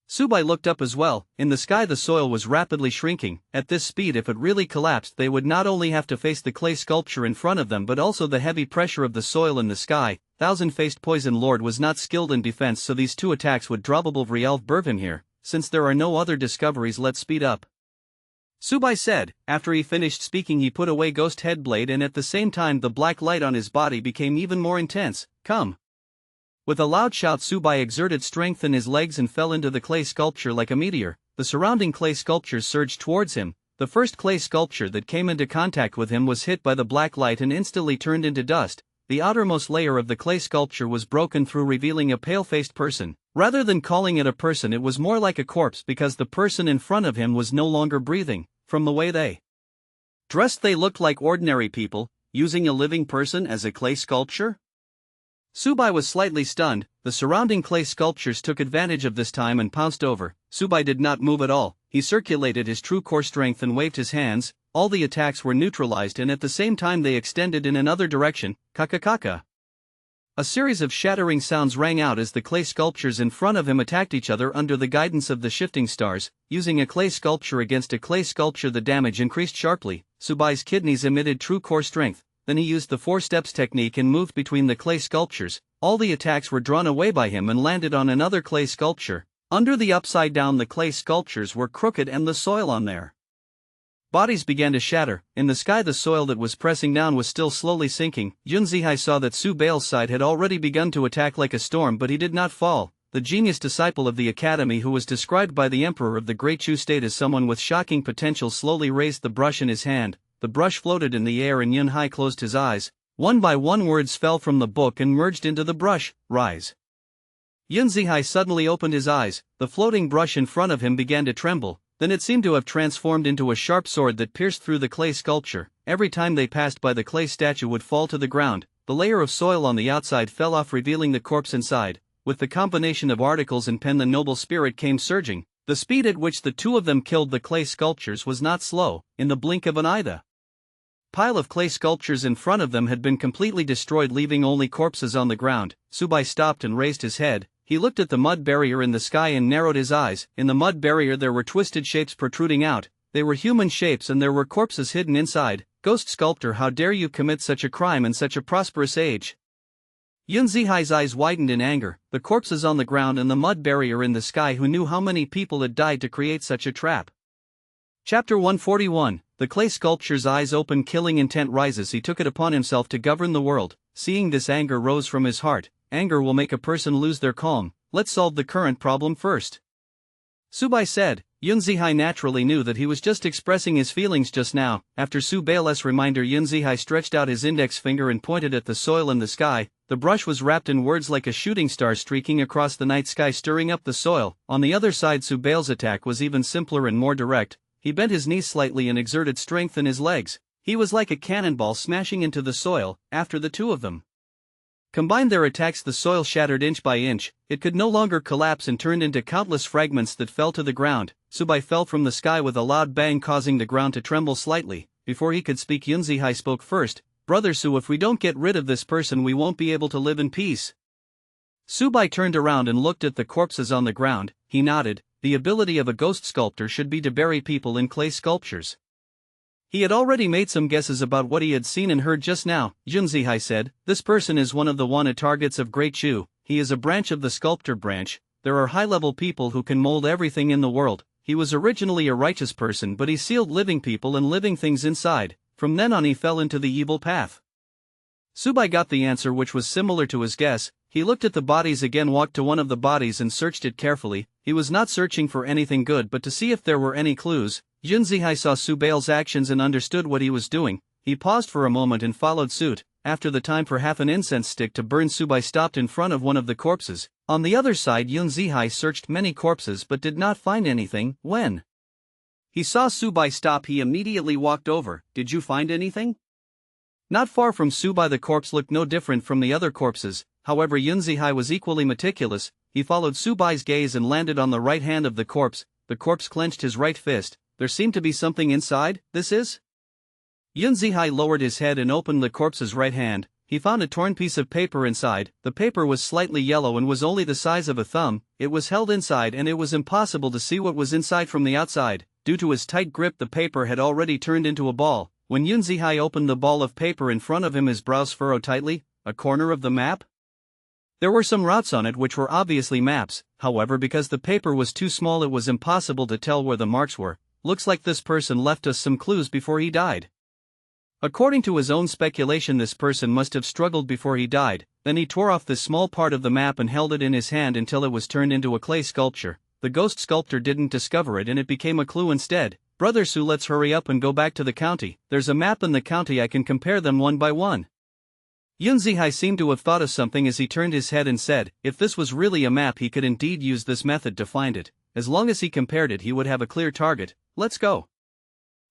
Subai looked up as well. In the sky the soil was rapidly shrinking. At this speed, if it really collapsed, they would not only have to face the clay sculpture in front of them but also the heavy pressure of the soil in the sky. Thousand-faced poison lord was not skilled in defense, so these 2 attacks would probably involve him here. Since there are no other discoveries, let's speed up. Subai said. After he finished speaking, he put away Ghost Headblade, and at the same time the black light on his body became even more intense. Come. With a loud shout, Subai exerted strength in his legs and fell into the clay sculpture like a meteor. The surrounding clay sculptures surged towards him. The first clay sculpture that came into contact with him was hit by the black light and instantly turned into dust. The outermost layer of the clay sculpture was broken through, revealing a pale-faced person. Rather than calling it a person, it was more like a corpse, because the person in front of him was no longer breathing. From the way they dressed, they looked like ordinary people. Using a living person as a clay sculpture? Subai was slightly stunned. The surrounding clay sculptures took advantage of this time and pounced over. Subai did not move at all. He circulated his true core strength and waved his hands. All the attacks were neutralized, and at the same time they extended in another direction. Kaka. A series of shattering sounds rang out as the clay sculptures in front of him attacked each other under the guidance of the shifting stars. Using a clay sculpture against a clay sculpture, the damage increased sharply. Subai's kidneys emitted true core strength. Then he used the 4 steps technique and moved between the clay sculptures. All the attacks were drawn away by him and landed on another clay sculpture. Under the upside down, the clay sculptures were crooked and the soil on their bodies began to shatter. In the sky, the soil that was pressing down was still slowly sinking. Yunzihai saw that Subai's side had already begun to attack like a storm, but he did not fall. The genius disciple of the academy, who was described by the emperor of the Great Chu State as someone with shocking potential, slowly raised the brush in his hand. The brush floated in the air and Yunhai closed his eyes. One by one words fell from the book and merged into the brush. Rise. Yunzihai suddenly opened his eyes. The floating brush in front of him began to tremble. Then it seemed to have transformed into a sharp sword that pierced through the clay sculpture. Every time they passed by, the clay statue would fall to the ground. The layer of soil on the outside fell off, revealing the corpse inside. With the combination of articles and pen, the noble spirit came surging. The speed at which the 2 of them killed the clay sculptures was not slow. In the blink of an eye, the pile of clay sculptures in front of them had been completely destroyed, leaving only corpses on the ground. Subai stopped and raised his head. He looked at the mud barrier in the sky and narrowed his eyes. In the mud barrier there were twisted shapes protruding out. They were human shapes and there were corpses hidden inside. Ghost sculptor, how dare you commit such a crime in such a prosperous age? Yun Zihai's eyes widened in anger, the corpses on the ground and the mud barrier in the sky. Who knew how many people had died to create such a trap? Chapter 141. The clay sculpture's eyes open. Killing intent rises. He took it upon himself to govern the world. Seeing this, anger rose from his heart. Anger will make a person lose their calm. Let's solve the current problem first. Subai said. Yun Zihai naturally knew that he was just expressing his feelings just now. After Subai's reminder, Yun Zihai stretched out his index finger and pointed at the soil in the sky. The brush was wrapped in words like a shooting star streaking across the night sky, stirring up the soil. On the other side, Subai's attack was even simpler and more direct. He bent his knees slightly and exerted strength in his legs. He was like a cannonball smashing into the soil. After the two of them combined their attacks, the soil shattered inch by inch. It could no longer collapse and turned into countless fragments that fell to the ground. Subai fell from the sky with a loud bang, causing the ground to tremble slightly. Before he could speak, Yun Zihai spoke first. Brother Su, if we don't get rid of this person, we won't be able to live in peace. Subai turned around and looked at the corpses on the ground. He nodded. The ability of a ghost sculptor should be to bury people in clay sculptures. He had already made some guesses about what he had seen and heard just now. Yun Zihai said, this person is one of the wanted targets of Great Chu. He is a branch of the sculptor branch. There are high-level people who can mold everything in the world. He was originally a righteous person, but he sealed living people and living things inside. From then on he fell into the evil path. Subai got the answer, which was similar to his guess. He looked at the bodies again, walked to one of the bodies and searched it carefully. He was not searching for anything good but to see if there were any clues. Yun Zihai saw Subai's actions and understood what he was doing. He paused for a moment and followed suit. After the time for half an incense stick to burn, Subai stopped in front of one of the corpses. On the other side, Yun Zihai searched many corpses but did not find anything. When he saw Subai stop, he immediately walked over. Did you find anything? Not far from Subai, the corpse looked no different from the other corpses. However, Yun Zihai was equally meticulous. He followed Subai's gaze and landed on the right hand of the corpse. The corpse clenched his right fist. There seemed to be something inside. This is? Yun Zihai lowered his head and opened the corpse's right hand. He found a torn piece of paper inside. The paper was slightly yellow and was only the size of a thumb. It was held inside and it was impossible to see what was inside from the outside. Due to his tight grip, the paper had already turned into a ball. When Yun Zihai opened the ball of paper in front of him, his brows furrowed tightly. A corner of the map? There were some routes on it which were obviously maps. However, because the paper was too small, it was impossible to tell where the marks were. Looks like this person left us some clues before he died. According to his own speculation, this person must have struggled before he died. Then he tore off this small part of the map and held it in his hand until it was turned into a clay sculpture. The ghost sculptor didn't discover it and it became a clue instead. Brother Su, let's hurry up and go back to the county. There's a map in the county, I can compare them one by one. Yun Zihai seemed to have thought of something as he turned his head and said, if this was really a map, he could indeed use this method to find it. As long as he compared it, he would have a clear target. Let's go.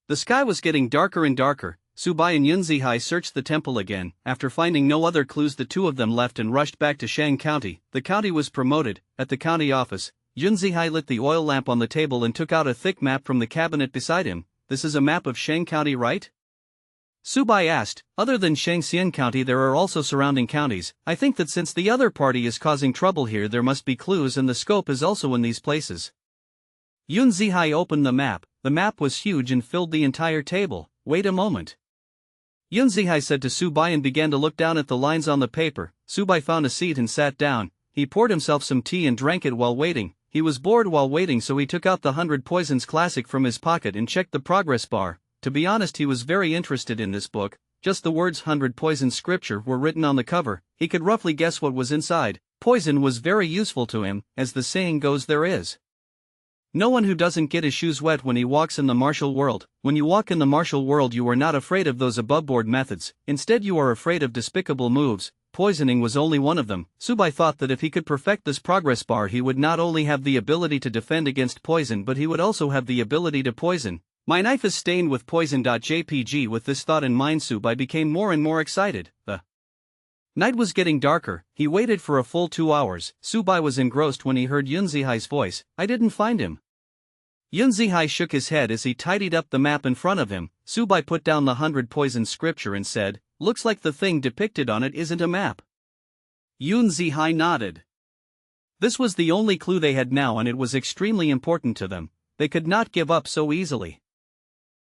The sky was getting darker and darker. Subai and Yun Zihai searched the temple again. After finding no other clues, the two of them left and rushed back to Shang County. The county was promoted. At the county office, Yun Zihai lit the oil lamp on the table and took out a thick map from the cabinet beside him. This is a map of Shang County, right? Subai asked. Other than Shangxian County, there are also surrounding counties. I think that since the other party is causing trouble here, there must be clues, and the scope is also in these places. Yun Zihai opened the map. The map was huge and filled the entire table. Wait a moment. Yun Zihai said to Subai and began to look down at the lines on the paper. Subai found a seat and sat down. He poured himself some tea and drank it while waiting. He was bored while waiting, so he took out the 100 Poisons Classic from his pocket and checked the progress bar. To be honest, he was very interested in this book. Just the words 100 Poison Scripture were written on the cover. He could roughly guess what was inside. Poison was very useful to him. As the saying goes, there is no one who doesn't get his shoes wet when he walks in the martial world. When you walk in the martial world, you are not afraid of those aboveboard methods. Instead, you are afraid of despicable moves. Poisoning was only one of them. Subai thought that if he could perfect this progress bar, he would not only have the ability to defend against poison, but he would also have the ability to poison. My knife is stained with poison.jpg. With this thought in mind, Subai became more and more excited. The night was getting darker. He waited for a full 2 hours. Subai was engrossed when he heard Yun Zihai's voice. I didn't find him. Yun Zihai shook his head as he tidied up the map in front of him. Subai put down the 100 Poison Scripture and said, looks like the thing depicted on it isn't a map. Yun Zihai nodded. This was the only clue they had now, and it was extremely important to them. They could not give up so easily.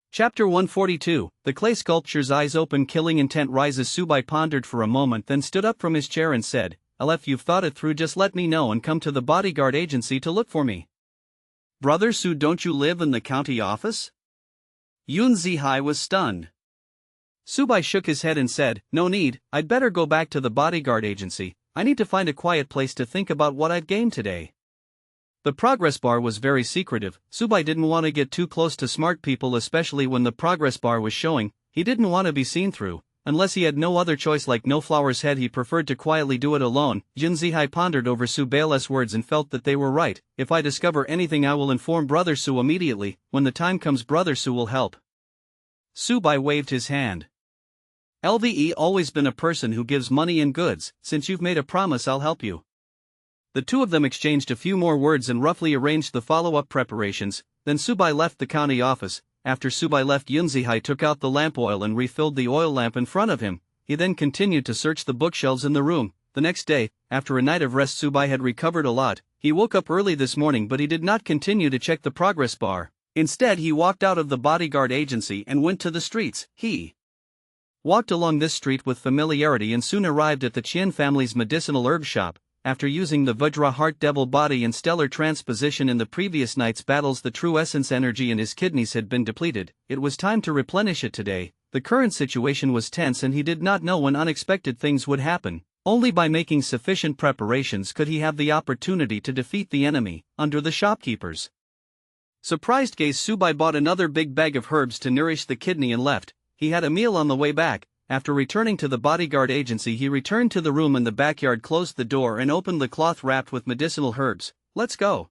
Chapter 142, The clay sculpture's eyes open, killing intent rises. Subai pondered for a moment, then stood up from his chair and said, "If you've thought it through, just let me know and come to the bodyguard agency to look for me." "Brother Su, don't you live in the county office?" Yun Zihai was stunned. Subai shook his head and said, "No need, I'd better go back to the bodyguard agency. I need to find a quiet place to think about what I've gained today." The progress bar was very secretive. Subai didn't want to get too close to smart people, especially when the progress bar was showing. He didn't want to be seen through. Unless he had no other choice, like No Flower's head, he preferred to quietly do it alone. Jin Zihai pondered over Subai's words and felt that they were right. "If I discover anything, I will inform Brother Su immediately. When the time comes, Brother Su will help." Subai waved his hand. "LVE always been a person who gives money and goods. Since you've made a promise, I'll help you." The two of them exchanged a few more words and roughly arranged the follow-up preparations. Then Subai left the county office. After Subai left, Yun Zihai took out the lamp oil and refilled the oil lamp in front of him. He then continued to search the bookshelves in the room. The next day, after a night of rest, Subai had recovered a lot. He woke up early this morning, but he did not continue to check the progress bar. Instead, he walked out of the bodyguard agency and went to the streets. He walked along this street with familiarity and soon arrived at the Qian family's medicinal herb shop. After using the Vajra Heart Devil body in stellar transposition in the previous night's battles, the true essence energy in his kidneys had been depleted. It was time to replenish it today. The current situation was tense and he did not know when unexpected things would happen. Only by making sufficient preparations could he have the opportunity to defeat the enemy. Under the shopkeeper's surprised gaze, Subai bought another big bag of herbs to nourish the kidney and left. He had a meal on the way back. After returning to the bodyguard agency, he returned to the room in the backyard, closed the door and opened the cloth wrapped with medicinal herbs. "Let's go."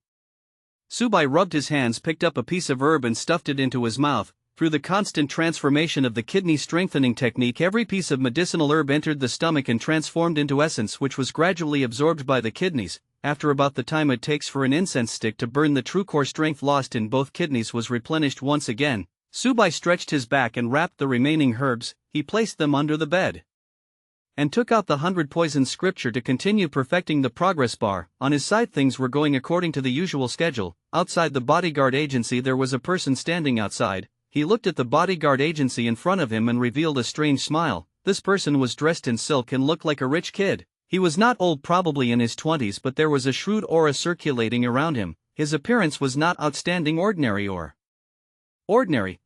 Subai rubbed his hands, picked up a piece of herb and stuffed it into his mouth. Through the constant transformation of the kidney strengthening technique, every piece of medicinal herb entered the stomach and transformed into essence, which was gradually absorbed by the kidneys. After about the time it takes for an incense stick to burn, the true core strength lost in both kidneys was replenished once again. Subai stretched his back and wrapped the remaining herbs. He placed them under the bed and took out the 100 poison scripture to continue perfecting the progress bar. On his side, things were going according to the usual schedule. Outside the bodyguard agency, there was a person standing outside. He looked at the bodyguard agency in front of him and revealed a strange smile. This person was dressed in silk and looked like a rich kid. He was not old, probably in his 20s, but there was a shrewd aura circulating around him. His appearance was not outstanding, ordinary.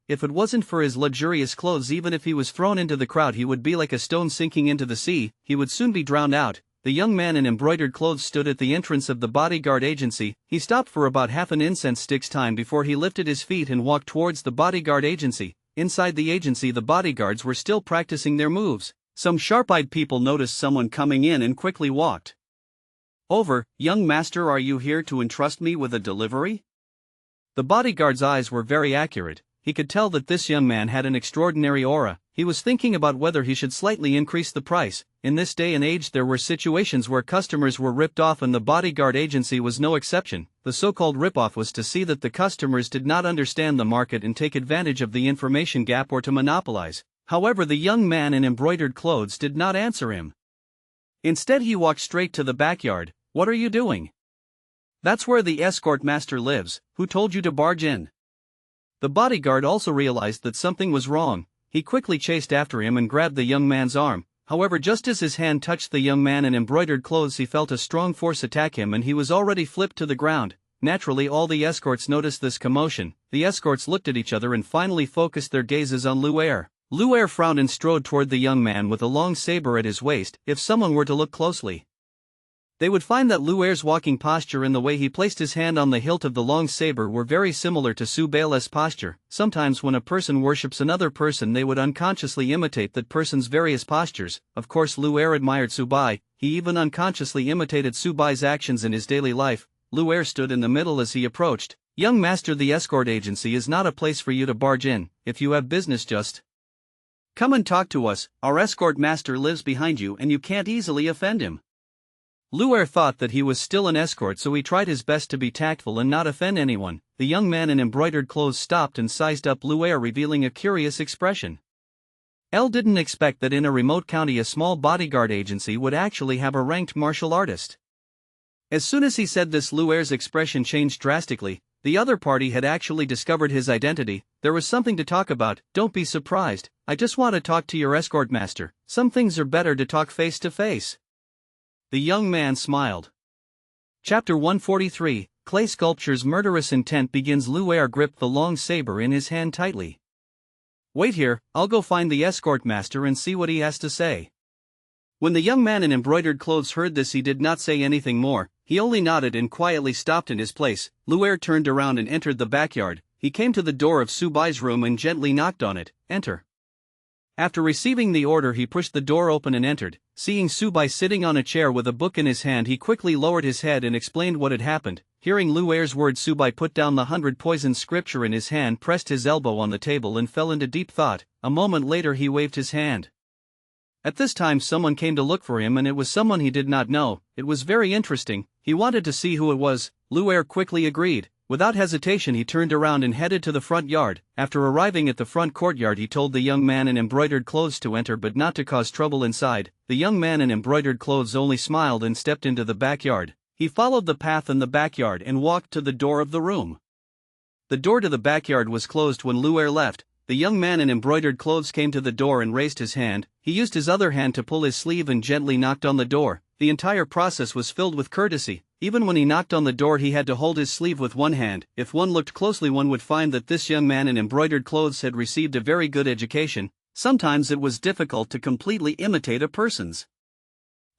If it wasn't for his luxurious clothes, even if he was thrown into the crowd, he would be like a stone sinking into the sea. He would soon be drowned out. The young man in embroidered clothes stood at the entrance of the bodyguard agency. He stopped for about half an incense stick's time before he lifted his feet and walked towards the bodyguard agency. Inside the agency, the bodyguards were still practicing their moves. Some sharp-eyed people noticed someone coming in and quickly walked over. "Young master, are you here to entrust me with a delivery?" The bodyguard's eyes were very accurate. He could tell that this young man had an extraordinary aura. He was thinking about whether he should slightly increase the price. In this day and age, there were situations where customers were ripped off, and the bodyguard agency was no exception. The so-called rip-off was to see that the customers did not understand the market and take advantage of the information gap, or to monopolize. However, the young man in embroidered clothes did not answer him. Instead, he walked straight to the backyard. "What are you doing?" "That's where the escort master lives. Who told you to barge in?" The bodyguard also realized that something was wrong. He quickly chased after him and grabbed the young man's arm. However, just as his hand touched the young man in embroidered clothes, he felt a strong force attack him and he was already flipped to the ground. Naturally, all the escorts noticed this commotion. The escorts looked at each other and finally focused their gazes on Luer. Luer frowned and strode toward the young man with a long saber at his waist. If someone were to look closely, they would find that Luer's walking posture and the way he placed his hand on the hilt of the long saber were very similar to Subai's posture. Sometimes when a person worships another person, they would unconsciously imitate that person's various postures. Of course, Luer admired Subai. He even unconsciously imitated Subai's actions in his daily life. Luer stood in the middle as he approached. "Young master, the escort agency is not a place for you to barge in. If you have business, just come and talk to us. Our escort master lives behind you and you can't easily offend him." Luer thought that he was still an escort, so he tried his best to be tactful and not offend anyone. The young man in embroidered clothes stopped and sized up Luer, revealing a curious expression. Elle didn't expect that in a remote county a small bodyguard agency would actually have a ranked martial artist. As soon as he said this, Luer's expression changed drastically. The other party had actually discovered his identity. There was something to talk about. Don't be surprised. I just want to talk to your escort master. Some things are better to talk face to face. The young man smiled. Chapter 143, Clay Sculpture's murderous intent begins. Luer gripped the long saber in his hand tightly. Wait here, I'll go find the escort master and see what he has to say. When the young man in embroidered clothes heard this, he did not say anything more. He only nodded and quietly stopped in his place. Luer turned around and entered the backyard. He came to the door of Subai's room and gently knocked on it. Enter. After receiving the order, he pushed the door open and entered. Seeing Subai sitting on a chair with a book in his hand, he quickly lowered his head and explained what had happened. Hearing Luer's words, Subai put down the 100 poison scripture in his hand, pressed his elbow on the table and fell into deep thought. A moment later he waved his hand. At this time someone came to look for him, and it was someone he did not know. It was very interesting. He wanted to see who it was. Luer quickly agreed. Without hesitation he turned around and headed to the front yard. After arriving at the front courtyard, he told the young man in embroidered clothes to enter but not to cause trouble inside. The young man in embroidered clothes only smiled and stepped into the backyard. He followed the path in the backyard and walked to the door of the room. The door to the backyard was closed when Luer left. The young man in embroidered clothes came to the door and raised his hand. He used his other hand to pull his sleeve and gently knocked on the door. The entire process was filled with courtesy. Even when he knocked on the door, he had to hold his sleeve with one hand. If one looked closely, one would find that this young man in embroidered clothes had received a very good education. Sometimes it was difficult to completely imitate a person's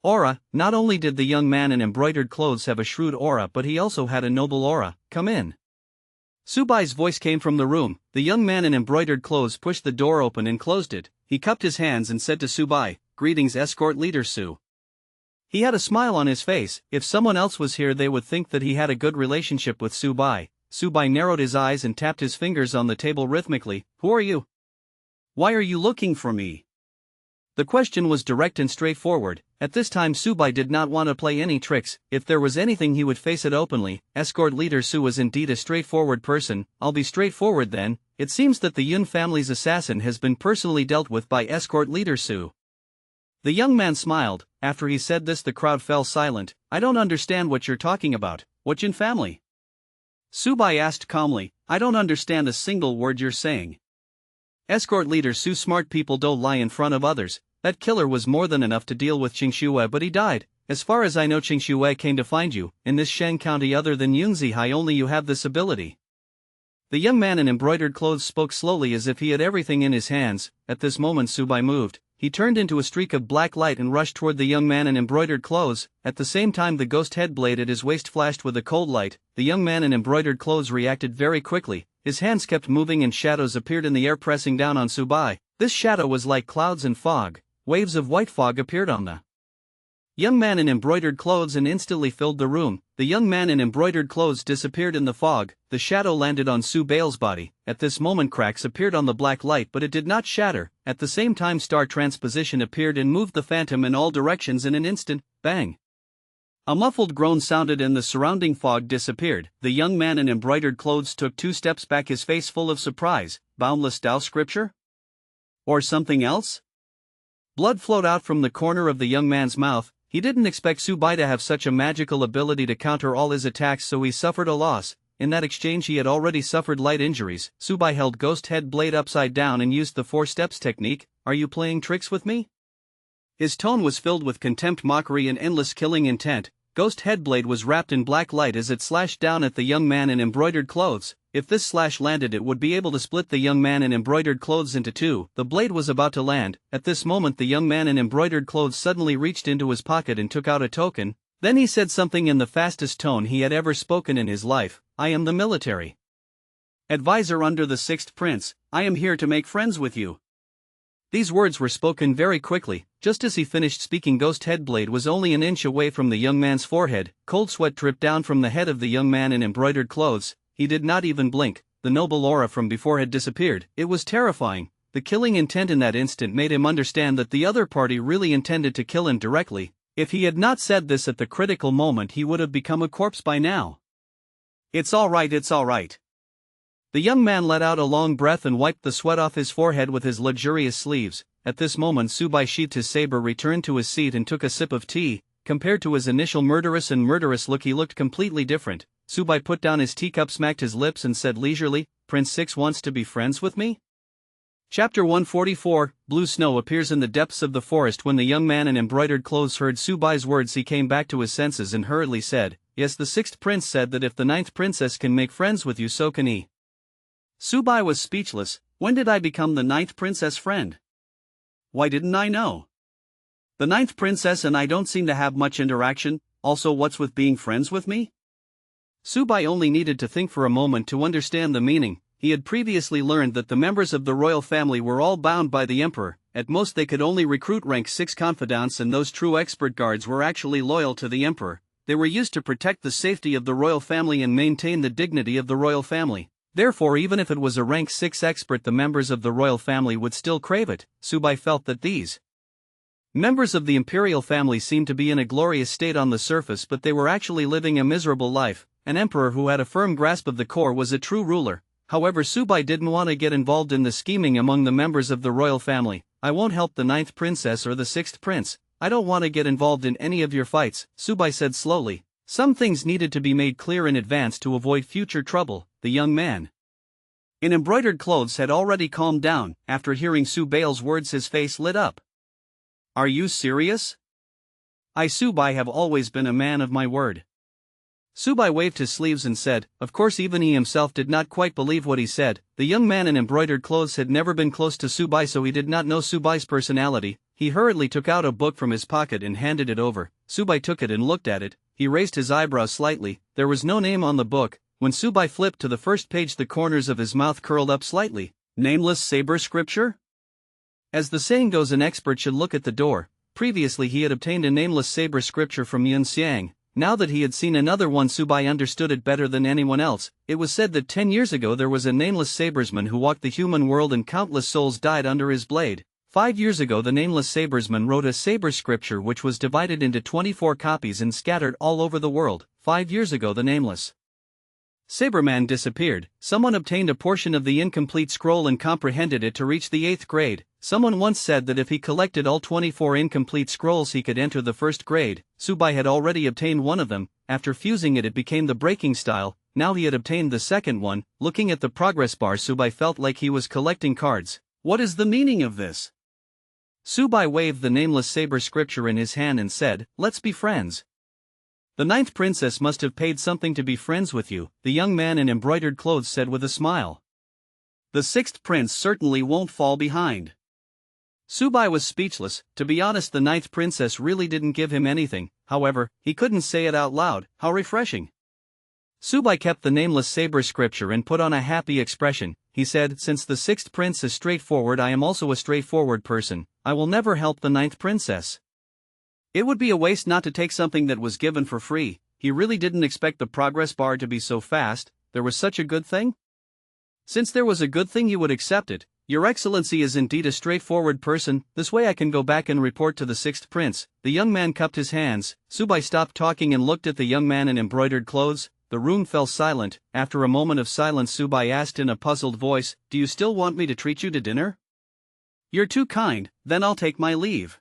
aura. Not only did the young man in embroidered clothes have a shrewd aura, but he also had a noble aura. Come in. Subai's voice came from the room. The young man in embroidered clothes pushed the door open and closed it. He cupped his hands and said to Subai, "Greetings, escort leader Su." He had a smile on his face. If someone else was here, they would think that he had a good relationship with Subai. Subai narrowed his eyes and tapped his fingers on the table rhythmically. "Who are you? Why are you looking for me?" The question was direct and straightforward. At this time Subai did not want to play any tricks. If there was anything, he would face it openly. Escort leader Su was indeed a straightforward person. "I'll be straightforward then. It seems that the Yun family's assassin has been personally dealt with by escort leader Su." The young man smiled. After he said this, the crowd fell silent. "I don't understand what you're talking about. What Yun family?" Subai asked calmly. "I don't understand a single word you're saying. Escort leader Su, smart people don't lie in front of others. That killer was more than enough to deal with Qingxue, but he died. As far as I know, Qingxue came to find you. In this Shang County, other than Yunzihai, only you have this ability." The young man in embroidered clothes spoke slowly as if he had everything in his hands. At this moment Subai moved. He turned into a streak of black light and rushed toward the young man in embroidered clothes. At the same time, the ghost head blade at his waist flashed with a cold light. The young man in embroidered clothes reacted very quickly. His hands kept moving and shadows appeared in the air, pressing down on Subai. This shadow was like clouds and fog. Waves of white fog appeared on the young man in embroidered clothes and instantly filled the room. The young man in embroidered clothes disappeared in the fog. The shadow landed on Subai's body. At this moment cracks appeared on the black light, but it did not shatter. At the same time star transposition appeared and moved the phantom in all directions in an instant. Bang! A muffled groan sounded and the surrounding fog disappeared. The young man in embroidered clothes took 2 steps back, his face full of surprise. Boundless Tao scripture? Or something else? Blood flowed out from the corner of the young man's mouth. He didn't expect Subai to have such a magical ability to counter all his attacks, so he suffered a loss. In that exchange he had already suffered light injuries. Subai held ghost head blade upside down and used the 4 steps technique. "Are you playing tricks with me?" His tone was filled with contempt, mockery and endless killing intent. Ghost headblade was wrapped in black light as it slashed down at the young man in embroidered clothes. If this slash landed, it would be able to split the young man in embroidered clothes into 2. The blade was about to land. At this moment the young man in embroidered clothes suddenly reached into his pocket and took out a token. Then he said something in the fastest tone he had ever spoken in his life. "I am the military advisor under the 6th Prince. I am here to make friends with you." These words were spoken very quickly. Just as he finished speaking, Ghost Headblade was only an inch away from the young man's forehead. Cold sweat dripped down from the head of the young man in embroidered clothes. He did not even blink. The noble aura from before had disappeared. It was terrifying. The killing intent in that instant made him understand that the other party really intended to kill him directly. If he had not said this at the critical moment, he would have become a corpse by now. "It's all right, it's all right." The young man let out a long breath and wiped the sweat off his forehead with his luxurious sleeves. At this moment Subai sheathed his saber, returned to his seat and took a sip of tea. Compared to his initial murderous look, he looked completely different. Subai put down his teacup, smacked his lips and said leisurely, Prince 6 wants to be friends with me? Chapter 144, Blue Snow appears in the depths of the forest. When the young man in embroidered clothes heard Subai's words, he came back to his senses and hurriedly said, yes, the 6th prince said that if the 9th princess can make friends with you, so can he. Subai was speechless. When did I become the 9th princess friend? Why didn't I know? The 9th princess and I don't seem to have much interaction, also what's with being friends with me? Subai only needed to think for a moment to understand the meaning. He had previously learned that the members of the royal family were all bound by the emperor. At most they could only recruit rank 6 confidants, and those true expert guards were actually loyal to the emperor. They were used to protect the safety of the royal family and maintain the dignity of the royal family. Therefore, even if it was a rank 6 expert, the members of the royal family would still crave it. Subai felt that these members of the imperial family seemed to be in a glorious state on the surface, but they were actually living a miserable life. An emperor who had a firm grasp of the core was a true ruler. However, Subai didn't want to get involved in the scheming among the members of the royal family. I won't help the 9th princess or the 6th prince. I don't want to get involved in any of your fights, Subai said slowly. Some things needed to be made clear in advance to avoid future trouble. The young man in embroidered clothes had already calmed down. After hearing Subai's words, his face lit up. Are you serious? I, Subai, have always been a man of my word. Subai waved his sleeves and said, of course. Even he himself did not quite believe what he said. The young man in embroidered clothes had never been close to Subai, so he did not know Subai's personality. He hurriedly took out a book from his pocket and handed it over. Subai took it and looked at it. He raised his eyebrows slightly. There was no name on the book. When Subai flipped to the first page, the corners of his mouth curled up slightly. Nameless saber scripture? As the saying goes, an expert should look at the door. Previously he had obtained a nameless saber scripture from Yun Xiang. Now that he had seen another one, Subai understood it better than anyone else. It was said that 10 years ago there was a nameless sabersman who walked the human world and countless souls died under his blade. 5 years ago the nameless sabersman wrote a saber scripture which was divided into 24 copies and scattered all over the world. 5 years ago the nameless Saberman disappeared. Someone obtained a portion of the incomplete scroll and comprehended it to reach the 8th grade. Someone once said that if he collected all 24 incomplete scrolls he could enter the 1st grade. Subai had already obtained one of them. After fusing it, it became the breaking style. Now he had obtained the second one. Looking at the progress bar, Subai felt like he was collecting cards. What is the meaning of this? Subai waved the nameless saber scripture in his hand and said, let's be friends. The 9th princess must have paid something to be friends with you, the young man in embroidered clothes said with a smile. The 6th prince certainly won't fall behind. Subai was speechless. To be honest, the 9th princess really didn't give him anything. However, he couldn't say it out loud. How refreshing. Subai kept the nameless saber scripture and put on a happy expression. He said, since the 6th prince is straightforward, I am also a straightforward person. I will never help the 9th princess. It would be a waste not to take something that was given for free. He really didn't expect the progress bar to be so fast. There was such a good thing? Since there was a good thing, you would accept it. Your Excellency is indeed a straightforward person. This way I can go back and report to the 6th prince. The young man cupped his hands. Subai stopped talking and looked at the young man in embroidered clothes. The room fell silent. After a moment of silence, Subai asked in a puzzled voice, do you still want me to treat you to dinner? You're too kind, then I'll take my leave.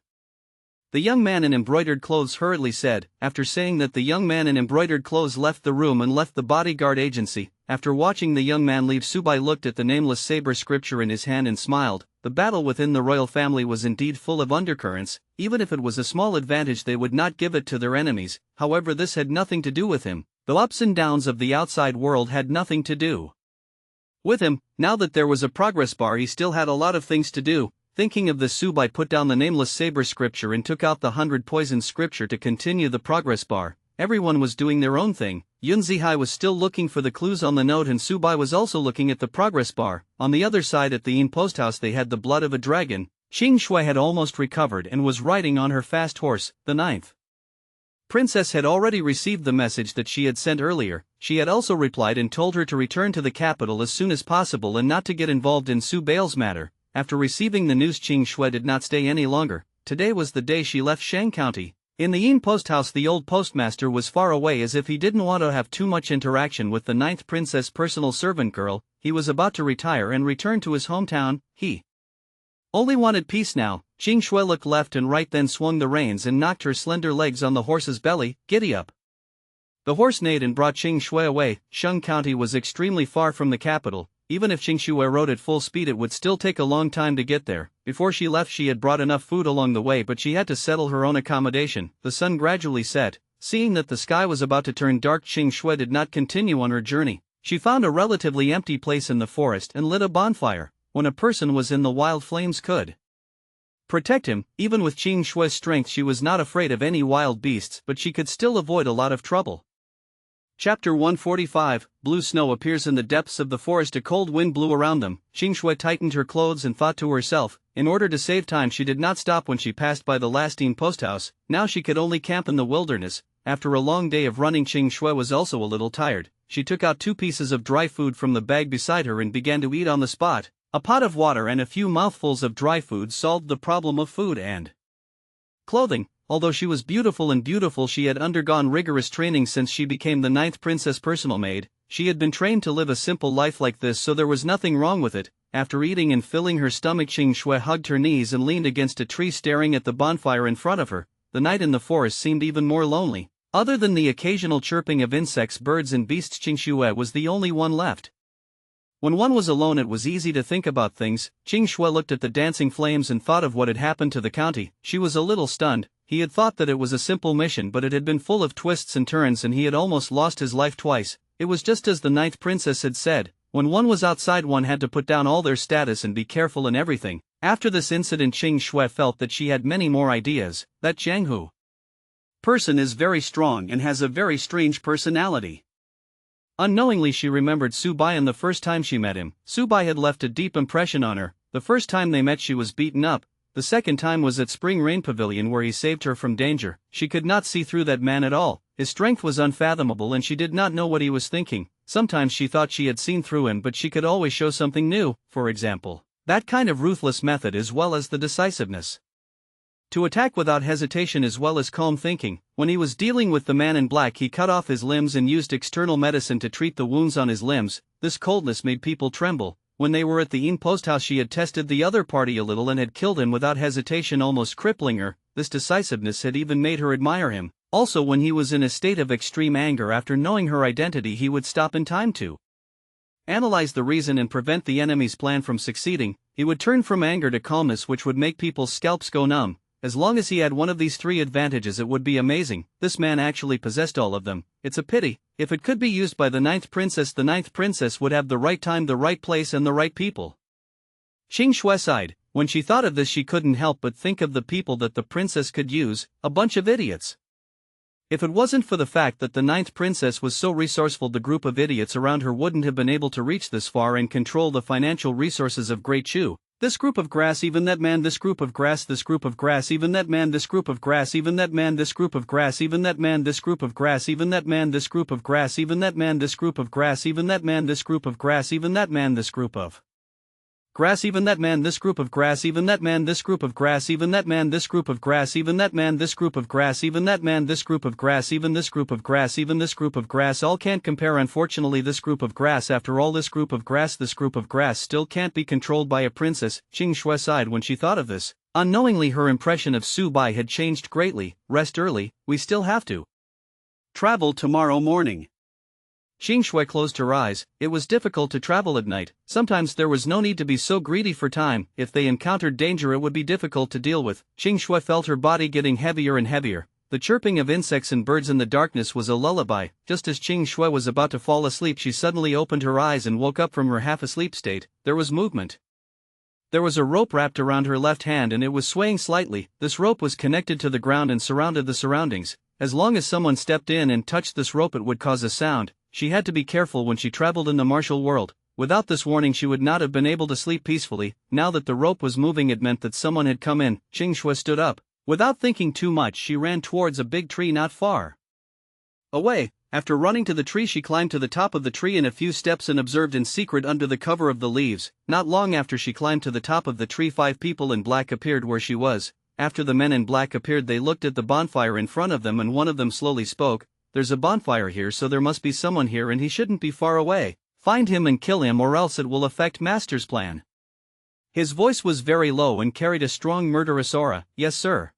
The young man in embroidered clothes hurriedly said. After saying that, the young man in embroidered clothes left the room and left the bodyguard agency. After watching the young man leave, Subai looked at the nameless saber scripture in his hand and smiled. The battle within the royal family was indeed full of undercurrents. Even if it was a small advantage, they would not give it to their enemies. However, this had nothing to do with him. The ups and downs of the outside world had nothing to do with him. Now that there was a progress bar, he still had a lot of things to do. Thinking of this, Subai put down the nameless saber scripture and took out the 100 poison scripture to continue the progress bar. Everyone was doing their own thing. Yun Zihai was still looking for the clues on the note, and Subai was also looking at the progress bar. On the other side at the inn post house, they had the blood of a dragon. Qing Shui had almost recovered and was riding on her fast horse. The 9th princess had already received the message that she had sent earlier. She had also replied and told her to return to the capital as soon as possible and not to get involved in Subai's matter. After receiving the news, Qing Shui did not stay any longer. Today was the day she left Shang County. In the Yin post house, the old postmaster was far away, as if he didn't want to have too much interaction with the 9th princess' personal servant girl. He was about to retire and return to his hometown. He only wanted peace now. Qing Shui looked left and right, then swung the reins and knocked her slender legs on the horse's belly. Giddy up. The horse neighed and brought Qing Shui away. Sheng County was extremely far from the capital. Even if Qing Shui rode at full speed, it would still take a long time to get there. Before she left, she had brought enough food along the way, but she had to settle her own accommodation. The sun gradually set. Seeing that the sky was about to turn dark, Qing Shui did not continue on her journey. She found a relatively empty place in the forest and lit a bonfire. When a person was in the wild, flames could protect him. Even with Qing Shui's strength, she was not afraid of any wild beasts, but she could still avoid a lot of trouble. Chapter 145, Blue Snow appears in the depths of the forest. A cold wind blew around them. Qing Shui tightened her clothes and thought to herself, in order to save time she did not stop when she passed by the last inn post house. Now she could only camp in the wilderness. After a long day of running, Qing Shui was also a little tired. She took out 2 pieces of dry food from the bag beside her and began to eat on the spot. A pot of water and a few mouthfuls of dry food solved the problem of food and clothing. Although she was beautiful, she had undergone rigorous training since she became the 9th princess personal maid. She had been trained to live a simple life like this, so there was nothing wrong with it. After eating and filling her stomach, Qing Shui hugged her knees and leaned against a tree, staring at the bonfire in front of her. The night in the forest seemed even more lonely. Other than the occasional chirping of insects, birds and beasts, Qing Shui was the only one left. When one was alone, it was easy to think about things. Qing Shui looked at the dancing flames and thought of what had happened to the county. She was a little stunned. He had thought that it was a simple mission, but it had been full of twists and turns, and he had almost lost his life twice. It was just as the 9th princess had said. When one was outside, one had to put down all their status and be careful in everything. After this incident, Qing Shui felt that she had many more ideas. That Jiang Hu person is very strong and has a very strange personality. Unknowingly, she remembered Su Baiyan the first time she met him. Su Bai had left a deep impression on her. The first time they met, she was beaten up. The second time was at Spring Rain Pavilion, where he saved her from danger. She could not see through that man at all. His strength was unfathomable and she did not know what he was thinking. Sometimes she thought she had seen through him, but she could always show something new. For example, that kind of ruthless method, as well as the decisiveness to attack without hesitation, as well as calm thinking. When he was dealing with the man in black, he cut off his limbs and used external medicine to treat the wounds on his limbs. This coldness made people tremble. When they were at the inn post house, she had tested the other party a little and had killed him without hesitation, almost crippling her. This decisiveness had even made her admire him. Also, when he was in a state of extreme anger, after knowing her identity, he would stop in time to analyze the reason and prevent the enemy's plan from succeeding. He would turn from anger to calmness, which would make people's scalps go numb. As long as he had one of these 3 advantages, it would be amazing. This man actually possessed all of them. It's a pity. If it could be used by the 9th princess would have the right time, the right place, and the right people. Qing Shui sighed. When she thought of this, she couldn't help but think of the people that the princess could use. A bunch of idiots. If it wasn't for the fact that the 9th princess was so resourceful, the group of idiots around her wouldn't have been able to reach this far and control the financial resources of Great Chu. This group of grass, even that man, this group of grass, this group of grass, even that man, this group of grass, even that man, this group of grass, even that man, this group of grass, even that man, this group of grass, even that man, this group of grass, even that man, this group of grass, even that man, this group of grass, even that man, this group of grass, even that man, this group of grass, even that man, this group of grass, even that man, this group of grass, even that man, this group of grass, even this group of grass, even this group of grass, all can't compare. Unfortunately, this group of grass, after all, this group of grass still can't be controlled by a princess. Qing Shui sighed when she thought of this. Unknowingly, her impression of Su Bai had changed greatly. Rest early, we still have to travel tomorrow morning. Qing Shui closed her eyes. It was difficult to travel at night. Sometimes there was no need to be so greedy for time. If they encountered danger, it would be difficult to deal with. Qing Shui felt her body getting heavier and heavier. The chirping of insects and birds in the darkness was a lullaby. Just as Qing Shui was about to fall asleep, she suddenly opened her eyes and woke up from her half-asleep state. There was movement. There was a rope wrapped around her left hand and it was swaying slightly. This rope was connected to the ground and surrounded the surroundings. As long as someone stepped in and touched this rope, it would cause a sound. She had to be careful when she traveled in the martial world. Without this warning, she would not have been able to sleep peacefully. Now that the rope was moving, it meant that someone had come in. Qing Shui stood up. Without thinking too much, she ran towards a big tree not far away. After running to the tree, she climbed to the top of the tree in a few steps and observed in secret under the cover of the leaves. Not long after she climbed to the top of the tree, 5 people in black appeared where she was. After the men in black appeared, they looked at the bonfire in front of them and one of them slowly spoke. There's a bonfire here, so there must be someone here and he shouldn't be far away. Find him and kill him, or else it will affect Master's plan. His voice was very low and carried a strong murderous aura. Yes, sir.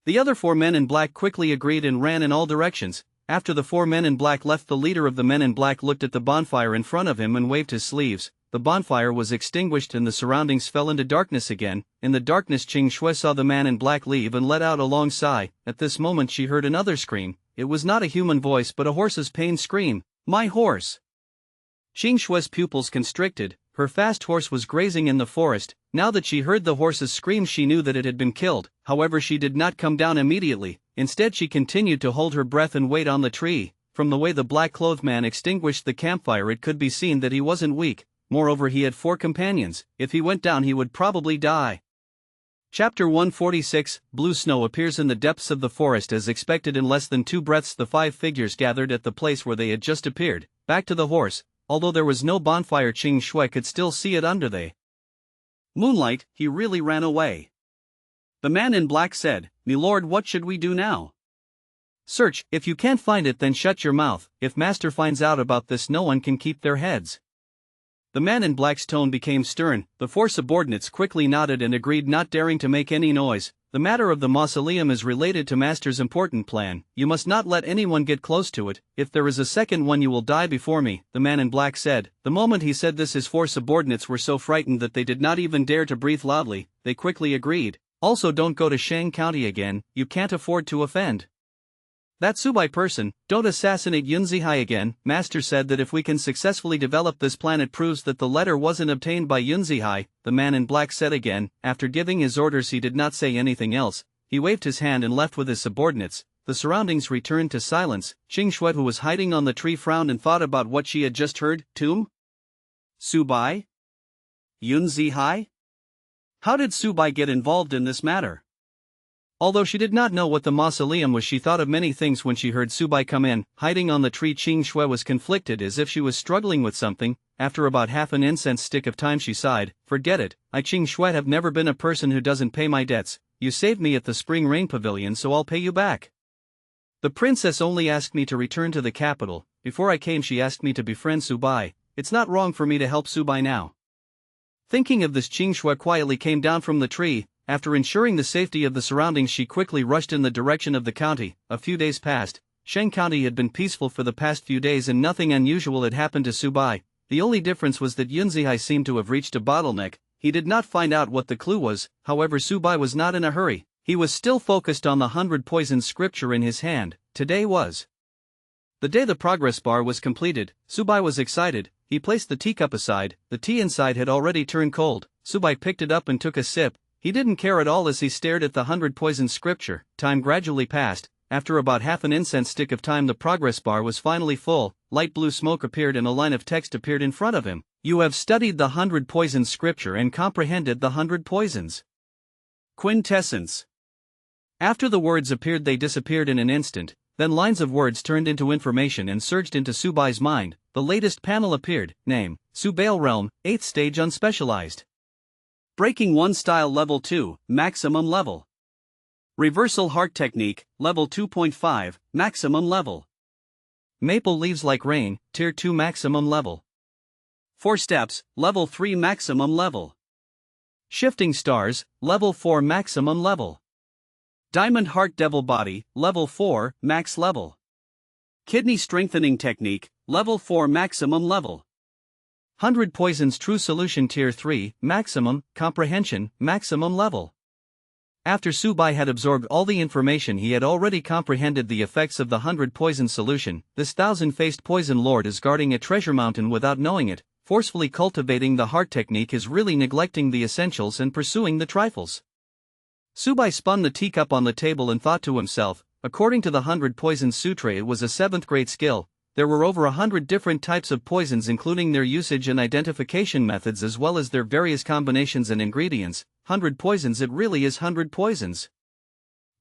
The other 4 men in black quickly agreed and ran in all directions. After the 4 men in black left, the leader of the men in black looked at the bonfire in front of him and waved his sleeves. The bonfire was extinguished and the surroundings fell into darkness again. In the darkness, Qing Shui saw the man in black leave and let out a long sigh. At this moment she heard another scream. It was not a human voice but a horse's pain scream. My horse! Qing Shui's pupils constricted. Her fast horse was grazing in the forest. Now that she heard the horse's scream, she knew that it had been killed. However, she did not come down immediately. Instead, she continued to hold her breath and wait on the tree. From the way the black-clothed man extinguished the campfire, it could be seen that he wasn't weak. Moreover, he had 4 companions. If he went down, he would probably die. Chapter 146, Blue Snow appears in the depths of the forest as expected. In less than 2 breaths, the 5 figures gathered at the place where they had just appeared. Back to the horse. Although there was no bonfire, Qing Shui could still see it under the moonlight. He really ran away. The man in black said, "Milord, what should we do now?" "Search. If you can't find it, then shut your mouth. If master finds out about this, no one can keep their heads." The man in black's tone became stern. The 4 subordinates quickly nodded and agreed, not daring to make any noise. "The matter of the mausoleum is related to master's important plan. You must not let anyone get close to it. If there is a second one, you will die before me," the man in black said. The moment he said this, his 4 subordinates were so frightened that they did not even dare to breathe loudly. They quickly agreed. "Also, don't go to Shang County again. You can't afford to offend that Subai person. Don't assassinate Yunzihai again. Master said that if we can successfully develop this plan, it proves that the letter wasn't obtained by Yunzihai," the man in black said again. After giving his orders, he did not say anything else. He waved his hand and left with his subordinates. The surroundings returned to silence. Qing Shui, who was hiding on the tree, frowned and thought about what she had just heard. Tomb? Subai? Yunzihai? How did Subai get involved in this matter? Although she did not know what the mausoleum was, she thought of many things when she heard Subai come in. Hiding on the tree, Qing Shui was conflicted, as if she was struggling with something. After about half an incense stick of time, she sighed. "Forget it. I, Qing Shui, have never been a person who doesn't pay my debts. You saved me at the Spring Rain Pavilion, so I'll pay you back. The princess only asked me to return to the capital. Before I came, she asked me to befriend Subai. It's not wrong for me to help Subai now." Thinking of this, Qing Shui quietly came down from the tree. After ensuring the safety of the surroundings, she quickly rushed in the direction of the county. A few days passed. Shang County had been peaceful for the past few days and nothing unusual had happened to Subai. The only difference was that Yunzihai seemed to have reached a bottleneck. He did not find out what the clue was. However, Subai was not in a hurry. He was still focused on the 100 poison scripture in his hand. Today was the day the progress bar was completed. Subai was excited. He placed the teacup aside. The tea inside had already turned cold. Subai picked it up and took a sip. He didn't care at all as he stared at the 100 poison scripture. Time gradually passed. After about half an incense stick of time, the progress bar was finally full. Light blue smoke appeared and a line of text appeared in front of him. "You have studied the 100 poison scripture and comprehended the 100 poisons. Quintessence." After the words appeared, they disappeared in an instant. Then lines of words turned into information and surged into Subai's mind. The latest panel appeared. Name: Subail Realm, 8th stage, unspecialized. Breaking 1 style, level 2, maximum level. Reversal heart technique, level 2.5, maximum level. Maple leaves like rain, tier 2, maximum level. 4 steps, level 3, maximum level. Shifting stars, level 4, maximum level. Diamond heart devil body, level 4, max level. Kidney strengthening technique, level 4, maximum level. 100 poisons true solution, tier 3, maximum comprehension, maximum level. After Subai had absorbed all the information, he had already comprehended the effects of the 100 poison solution. This 1,000-faced poison lord is guarding a treasure mountain without knowing it. Forcefully cultivating the heart technique is really neglecting the essentials and pursuing the trifles. Subai spun the teacup on the table and thought to himself, according to the 100 Poison Sutra, it was a 7th grade skill. There were over 100 different types of poisons, including their usage and identification methods, as well as their various combinations and ingredients. 100 poisons, it really is 100 poisons.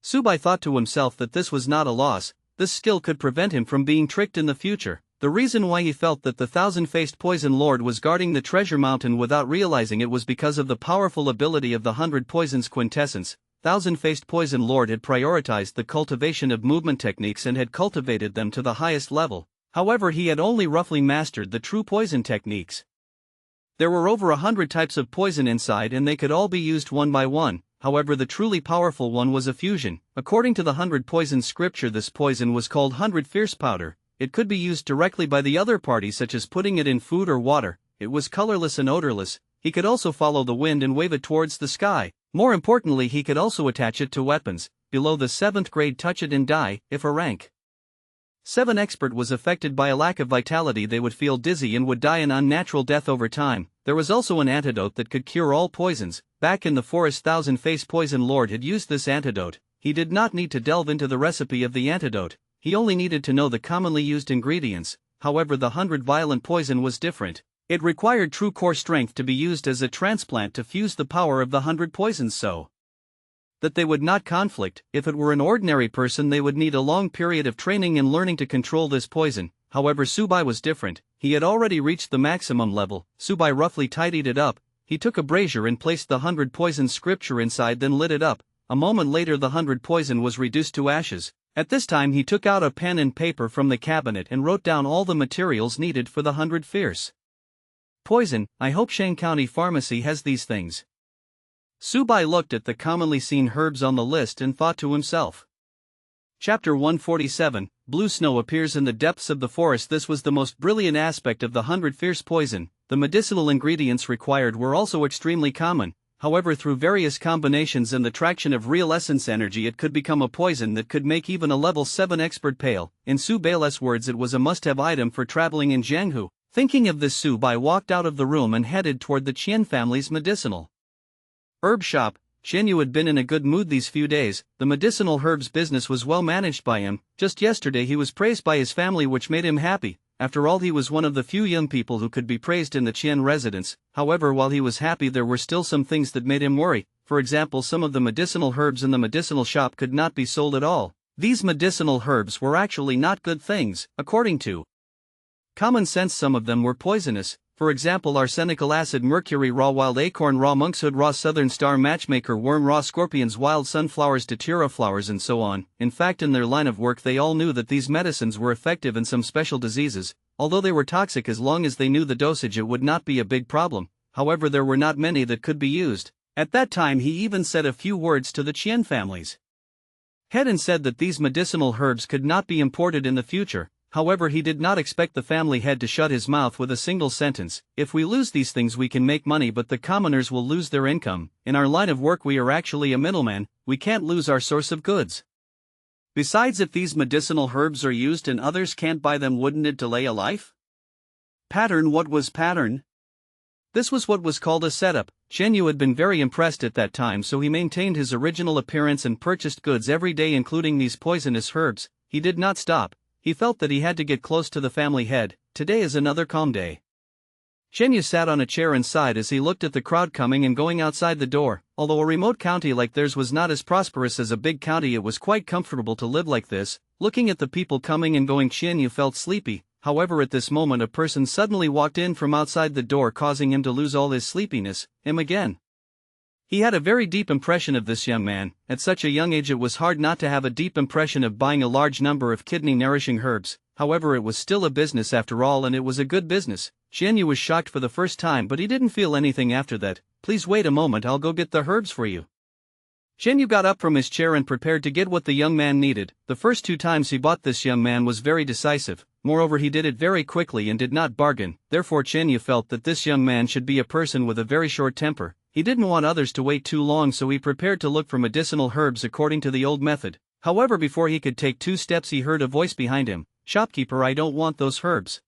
Subai thought to himself that this was not a loss. This skill could prevent him from being tricked in the future. The reason why he felt that the 1,000-faced poison lord was guarding the treasure mountain without realizing it was because of the powerful ability of the 100 poisons quintessence. 1,000-faced poison lord had prioritized the cultivation of movement techniques and had cultivated them to the highest level. However, he had only roughly mastered the true poison techniques. There were over 100 types of poison inside, and they could all be used one by one. however the truly powerful one was a fusion. According to the 100 Poison scripture, this poison was called 100 Fierce Powder. It could be used directly by the other party, such as putting it in food or water. It was colorless and odorless. He could also follow the wind and wave it towards the sky. More importantly, he could also attach it to weapons. Below the 7th grade, touch it and die. If a rank 7 expert was affected by a lack of vitality, they would feel dizzy and would die an unnatural death over time. There was also an antidote that could cure all poisons. Back in the forest, Thousand-Face Poison Lord had used this antidote. He did not need to delve into the recipe of the antidote. He only needed to know the commonly used ingredients. However, the 100 Violent Poison was different. It required true core strength to be used as a transplant to fuse the power of the 100 poisons so that they would not conflict. If it were an ordinary person, they would need a long period of training and learning to control this poison. However, Subai was different. He had already reached the maximum level. Subai roughly tidied it up. He took a brazier and placed the 100 poison scripture inside, then lit it up. A moment later, the 100 poison was reduced to ashes. At this time, he took out a pen and paper from the cabinet and wrote down all the materials needed for the 100 fierce poison. I hope Shang County Pharmacy has these things. Subai looked at the commonly seen herbs on the list and thought to himself. Chapter 147, Blue Snow appears in the depths of the forest. This was the most brilliant aspect of the 100 fierce poison. The medicinal ingredients required were also extremely common. However, through various combinations and the traction of real essence energy, it could become a poison that could make even a level 7 expert pale. In Subai's words, it was a must-have item for traveling in Jianghu. Thinking of this, Subai walked out of the room and headed toward the Qian family's medicinal herb shop. Qianyu had been in a good mood these few days. The medicinal herbs business was well managed by him. Just yesterday he was praised by his family, which made him happy. After all, he was one of the few young people who could be praised in the Qian residence. However, while he was happy, there were still some things that made him worry. For example, some of the medicinal herbs in the medicinal shop could not be sold at all. These medicinal herbs were actually not good things. According to common sense, some of them were poisonous. For example, arsenical acid, mercury raw, wild acorn raw, monkshood raw, southern star, matchmaker worm raw, scorpions, wild sunflowers, datura flowers, and so on. In fact, in their line of work, they all knew that these medicines were effective in some special diseases. Although they were toxic, as long as they knew the dosage, it would not be a big problem. However, there were not many that could be used. At that time, he even said a few words to the Qian family's head and said that these medicinal herbs could not be imported in the future. However, he did not expect the family head to shut his mouth with a single sentence. If we lose these things, we can make money, but the commoners will lose their income. In our line of work, we are actually a middleman. We can't lose our source of goods. Besides, if these medicinal herbs are used and others can't buy them, wouldn't it delay a life? Pattern. What was pattern? This was what was called a setup. Qianyu had been very impressed at that time, so he maintained his original appearance and purchased goods every day, including these poisonous herbs. He did not stop. He felt that he had to get close to the family head. Today is another calm day. Qianyu sat on a chair and sighed as he looked at the crowd coming and going outside the door. Although a remote county like theirs was not as prosperous as a big county, it was quite comfortable to live like this. Looking at the people coming and going, Qianyu felt sleepy. However, at this moment, a person suddenly walked in from outside the door, causing him to lose all his sleepiness. Him again. He had a very deep impression of this young man. At such a young age, it was hard not to have a deep impression of buying a large number of kidney-nourishing herbs. However, it was still a business after all, and it was a good business. Qianyu was shocked for the first time, but he didn't feel anything after that. Please wait a moment, I'll go get the herbs for you. Qianyu got up from his chair and prepared to get what the young man needed. The first 2 times he bought, this young man was very decisive. Moreover, he did it very quickly and did not bargain. Therefore, Qianyu felt that this young man should be a person with a very short temper. He didn't want others to wait too long, so he prepared to look for medicinal herbs according to the old method. However, before he could take 2 steps, he heard a voice behind him. Shopkeeper, I don't want those herbs.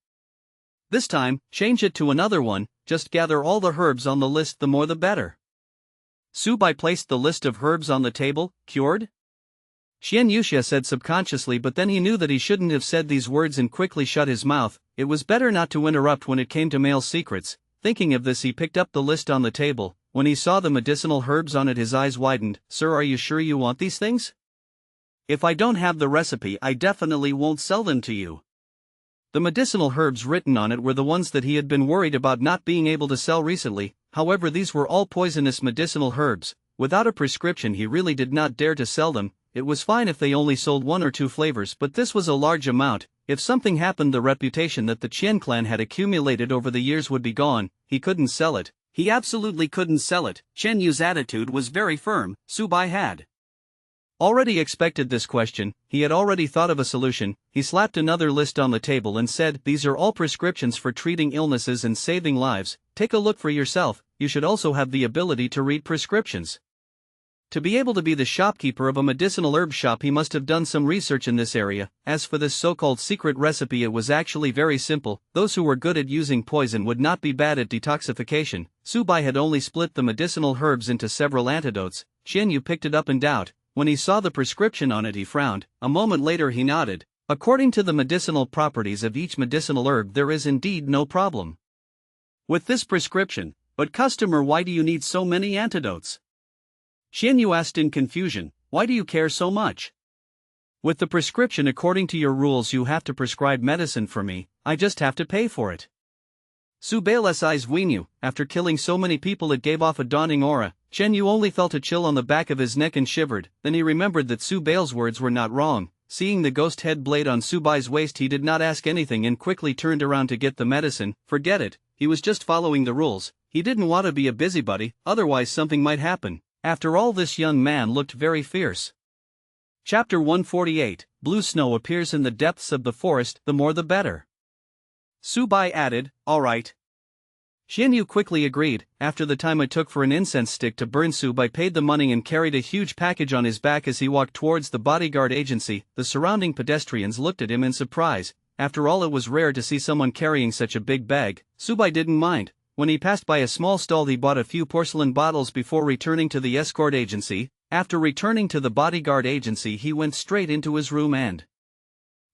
This time, change it to another one. Just gather all the herbs on the list, the more the better. Subai placed the list of herbs on the table. Cured? Qianyuxia said subconsciously, but then he knew that he shouldn't have said these words and quickly shut his mouth. It was better not to interrupt when it came to male secrets. Thinking of this, he picked up the list on the table. When he saw the medicinal herbs on it, his eyes widened. Sir, are you sure you want these things? If I don't have the recipe, I definitely won't sell them to you. The medicinal herbs written on it were the ones that he had been worried about not being able to sell recently. However, these were all poisonous medicinal herbs. Without a prescription, he really did not dare to sell them. It was fine if they only sold 1 or 2 flavors, but this was a large amount. If something happened, the reputation that the Qian clan had accumulated over the years would be gone. He couldn't sell it. He absolutely couldn't sell it. Chen Yu's attitude was very firm. Subai had already expected this question. He had already thought of a solution. He slapped another list on the table and said, "These are all prescriptions for treating illnesses and saving lives. Take a look for yourself. You should also have the ability to read prescriptions." To be able to be the shopkeeper of a medicinal herb shop, he must have done some research in this area. As for this so-called secret recipe, it was actually very simple. Those who were good at using poison would not be bad at detoxification. Subai had only split the medicinal herbs into several antidotes. Chen Yu picked it up in doubt. When he saw the prescription on it, he frowned. A moment later he nodded. According to the medicinal properties of each medicinal herb, there is indeed no problem with this prescription. But customer, why do you need so many antidotes? Chen Yu asked in confusion. Why do you care so much? With the prescription, according to your rules, you have to prescribe medicine for me. I just have to pay for it. Subai's eyes Wenyu. After killing so many people, it gave off a daunting aura. Chen Yu only felt a chill on the back of his neck and shivered. Then he remembered that Subai's words were not wrong. Seeing the ghost head blade on Subai's waist, he did not ask anything and quickly turned around to get the medicine. Forget it. He was just following the rules. He didn't want to be a busybody, otherwise something might happen. After all, this young man looked very fierce. Chapter 148. Blue snow appears in the depths of the forest, the more the better. Subai added, "All right." Chen Yu quickly agreed. After the time it took for an incense stick to burn, Subai paid the money and carried a huge package on his back as he walked towards the bodyguard agency. The surrounding pedestrians looked at him in surprise. After all, it was rare to see someone carrying such a big bag. Subai didn't mind. When he passed by a small stall, he bought a few porcelain bottles before returning to the escort agency. After returning to the bodyguard agency, he went straight into his room and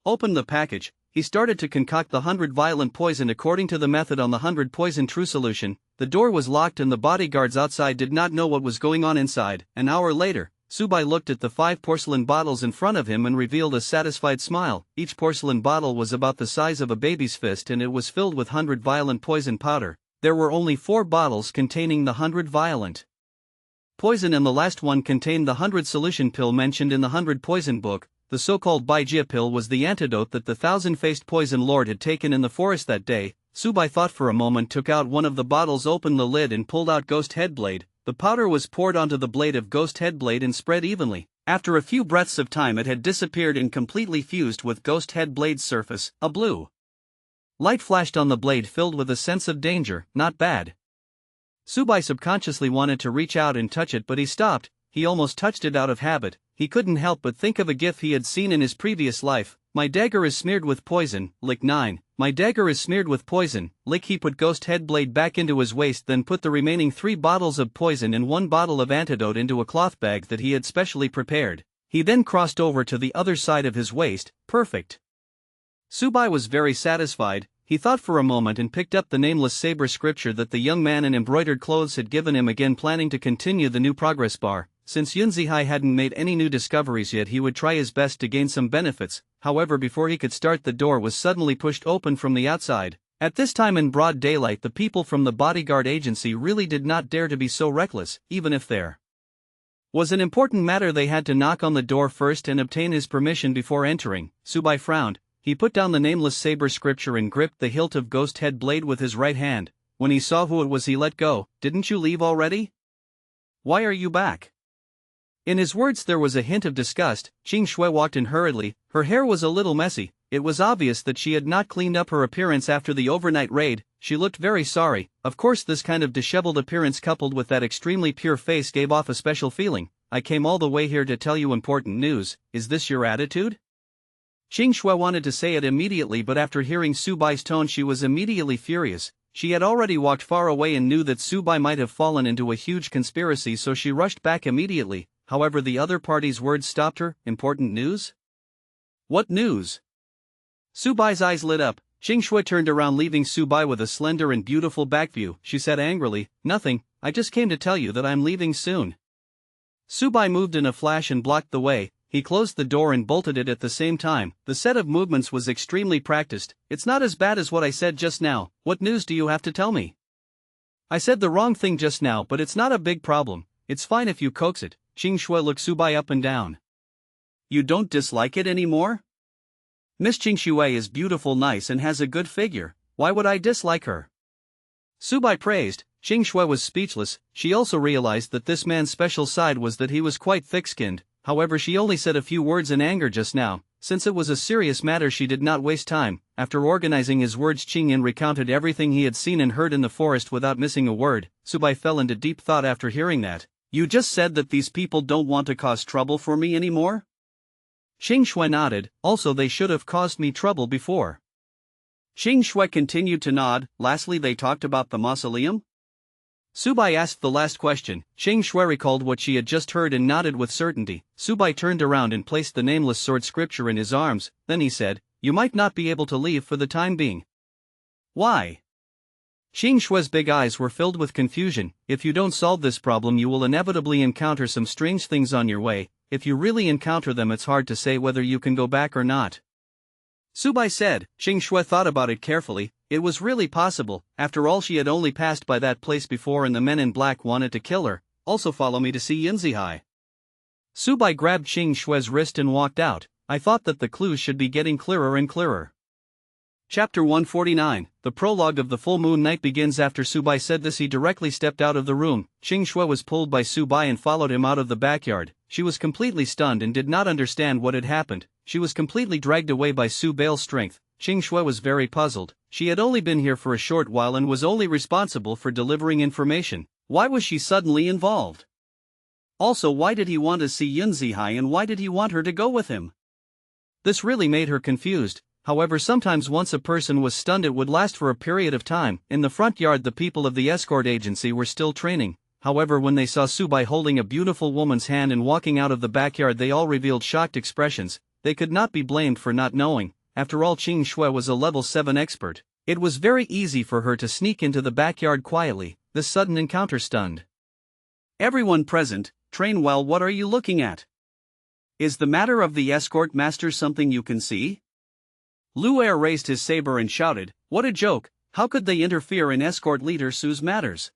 opened the package. He started to concoct the 100 violent poison according to the method on the 100 poison true solution. The door was locked and the bodyguards outside did not know what was going on inside. An hour later, Subai looked at the 5 porcelain bottles in front of him and revealed a satisfied smile. Each porcelain bottle was about the size of a baby's fist and it was filled with 100 violent poison powder. There were only 4 bottles containing the 100 violent poison, and the last one contained the 100 solution pill mentioned in the 100 poison book. The so-called Baijia pill was the antidote that the 1,000-faced poison lord had taken in the forest that day. Subai thought for a moment, took out one of the bottles, opened the lid and pulled out Ghost Head Blade. The powder was poured onto the blade of Ghost Head Blade and spread evenly. After a few breaths of time, it had disappeared and completely fused with Ghost Head Blade's surface. A blue light flashed on the blade, filled with a sense of danger. Not bad. Subai subconsciously wanted to reach out and touch it, but he stopped. He almost touched it out of habit. He couldn't help but think of a gif he had seen in his previous life. My dagger is smeared with poison. Lick 9. My dagger is smeared with poison. Lick. He put Ghost Head Blade back into his waist, then put the remaining 3 bottles of poison and 1 bottle of antidote into a cloth bag that he had specially prepared. He then crossed over to the other side of his waist. Perfect. Subai was very satisfied. He thought for a moment and picked up the nameless saber scripture that the young man in embroidered clothes had given him, again planning to continue the new progress bar. Since Yun Zihai hadn't made any new discoveries yet, he would try his best to gain some benefits. However, before he could start, the door was suddenly pushed open from the outside. At this time in broad daylight, the people from the bodyguard agency really did not dare to be so reckless. Even if there was an important matter, they had to knock on the door first and obtain his permission before entering. Subai frowned. He put down the nameless saber scripture and gripped the hilt of Ghost Head Blade with his right hand. When he saw who it was, he let go. Didn't you leave already? Why are you back? In his words there was a hint of disgust. Qing Shui walked in hurriedly. Her hair was a little messy. It was obvious that she had not cleaned up her appearance after the overnight raid. She looked very sorry. Of course, this kind of disheveled appearance coupled with that extremely pure face gave off a special feeling. I came all the way here to tell you important news. Is this your attitude? Qing Shui wanted to say it immediately, but after hearing Subai's tone she was immediately furious. She had already walked far away and knew that Subai might have fallen into a huge conspiracy, so she rushed back immediately. However, the other party's words stopped her. Important news? What news? Subai's eyes lit up. Qing Shui turned around, leaving Subai with a slender and beautiful back view. She said angrily, "Nothing, I just came to tell you that I'm leaving soon." Subai moved in a flash and blocked the way. He closed the door and bolted it at the same time. The set of movements was extremely practiced. It's not as bad as what I said just now. What news do you have to tell me? I said the wrong thing just now, but it's not a big problem. It's fine if you coax it. Qing Shui looked Subai up and down. You don't dislike it anymore? Miss Qing Shui is beautiful, nice, and has a good figure. Why would I dislike her? Subai praised. Qing Shui was speechless. She also realized that this man's special side was that he was quite thick-skinned. However, she only said a few words in anger just now. Since it was a serious matter, she did not waste time. After organizing his words, Qing Yin recounted everything he had seen and heard in the forest without missing a word. Subai fell into deep thought after hearing that. You just said that these people don't want to cause trouble for me anymore? Qing Shui nodded. Also, they should have caused me trouble before. Qing Shui continued to nod. Lastly, they talked about the mausoleum? Subai asked the last question. Qing Shui recalled what she had just heard and nodded with certainty. Subai turned around and placed the nameless sword scripture in his arms. Then he said, you might not be able to leave for the time being. Why? Qing Shui's big eyes were filled with confusion. If you don't solve this problem, you will inevitably encounter some strange things on your way. If you really encounter them, it's hard to say whether you can go back or not. Subai said. Qing Shui thought about it carefully. It was really possible. After all, she had only passed by that place before and the men in black wanted to kill her. Also, follow me to see Yinzihai. Subai grabbed Qing Shui's wrist and walked out. I thought that the clues should be getting clearer and clearer. Chapter 149. The prologue of the full moon night begins. After Subai said this, he directly stepped out of the room. Qing Shui was pulled by Subai and followed him out of the backyard. She was completely stunned and did not understand what had happened. She was completely dragged away by Subai's strength. Qing Shui was very puzzled. She had only been here for a short while and was only responsible for delivering information. Why was she suddenly involved? Also, why did he want to see Yunzihai and why did he want her to go with him? This really made her confused. However, sometimes once a person was stunned, it would last for a period of time. In the front yard, the people of the escort agency were still training. However, when they saw Subai holding a beautiful woman's hand and walking out of the backyard, they all revealed shocked expressions. They could not be blamed for not knowing. After all, Qing Shui was a level 7 expert. It was very easy for her to sneak into the backyard quietly. This sudden encounter stunned everyone present. Train well. What are you looking at? Is the matter of the escort master something you can see? Lu Er raised his saber and shouted, what a joke, how could they interfere in escort leader Su's matters?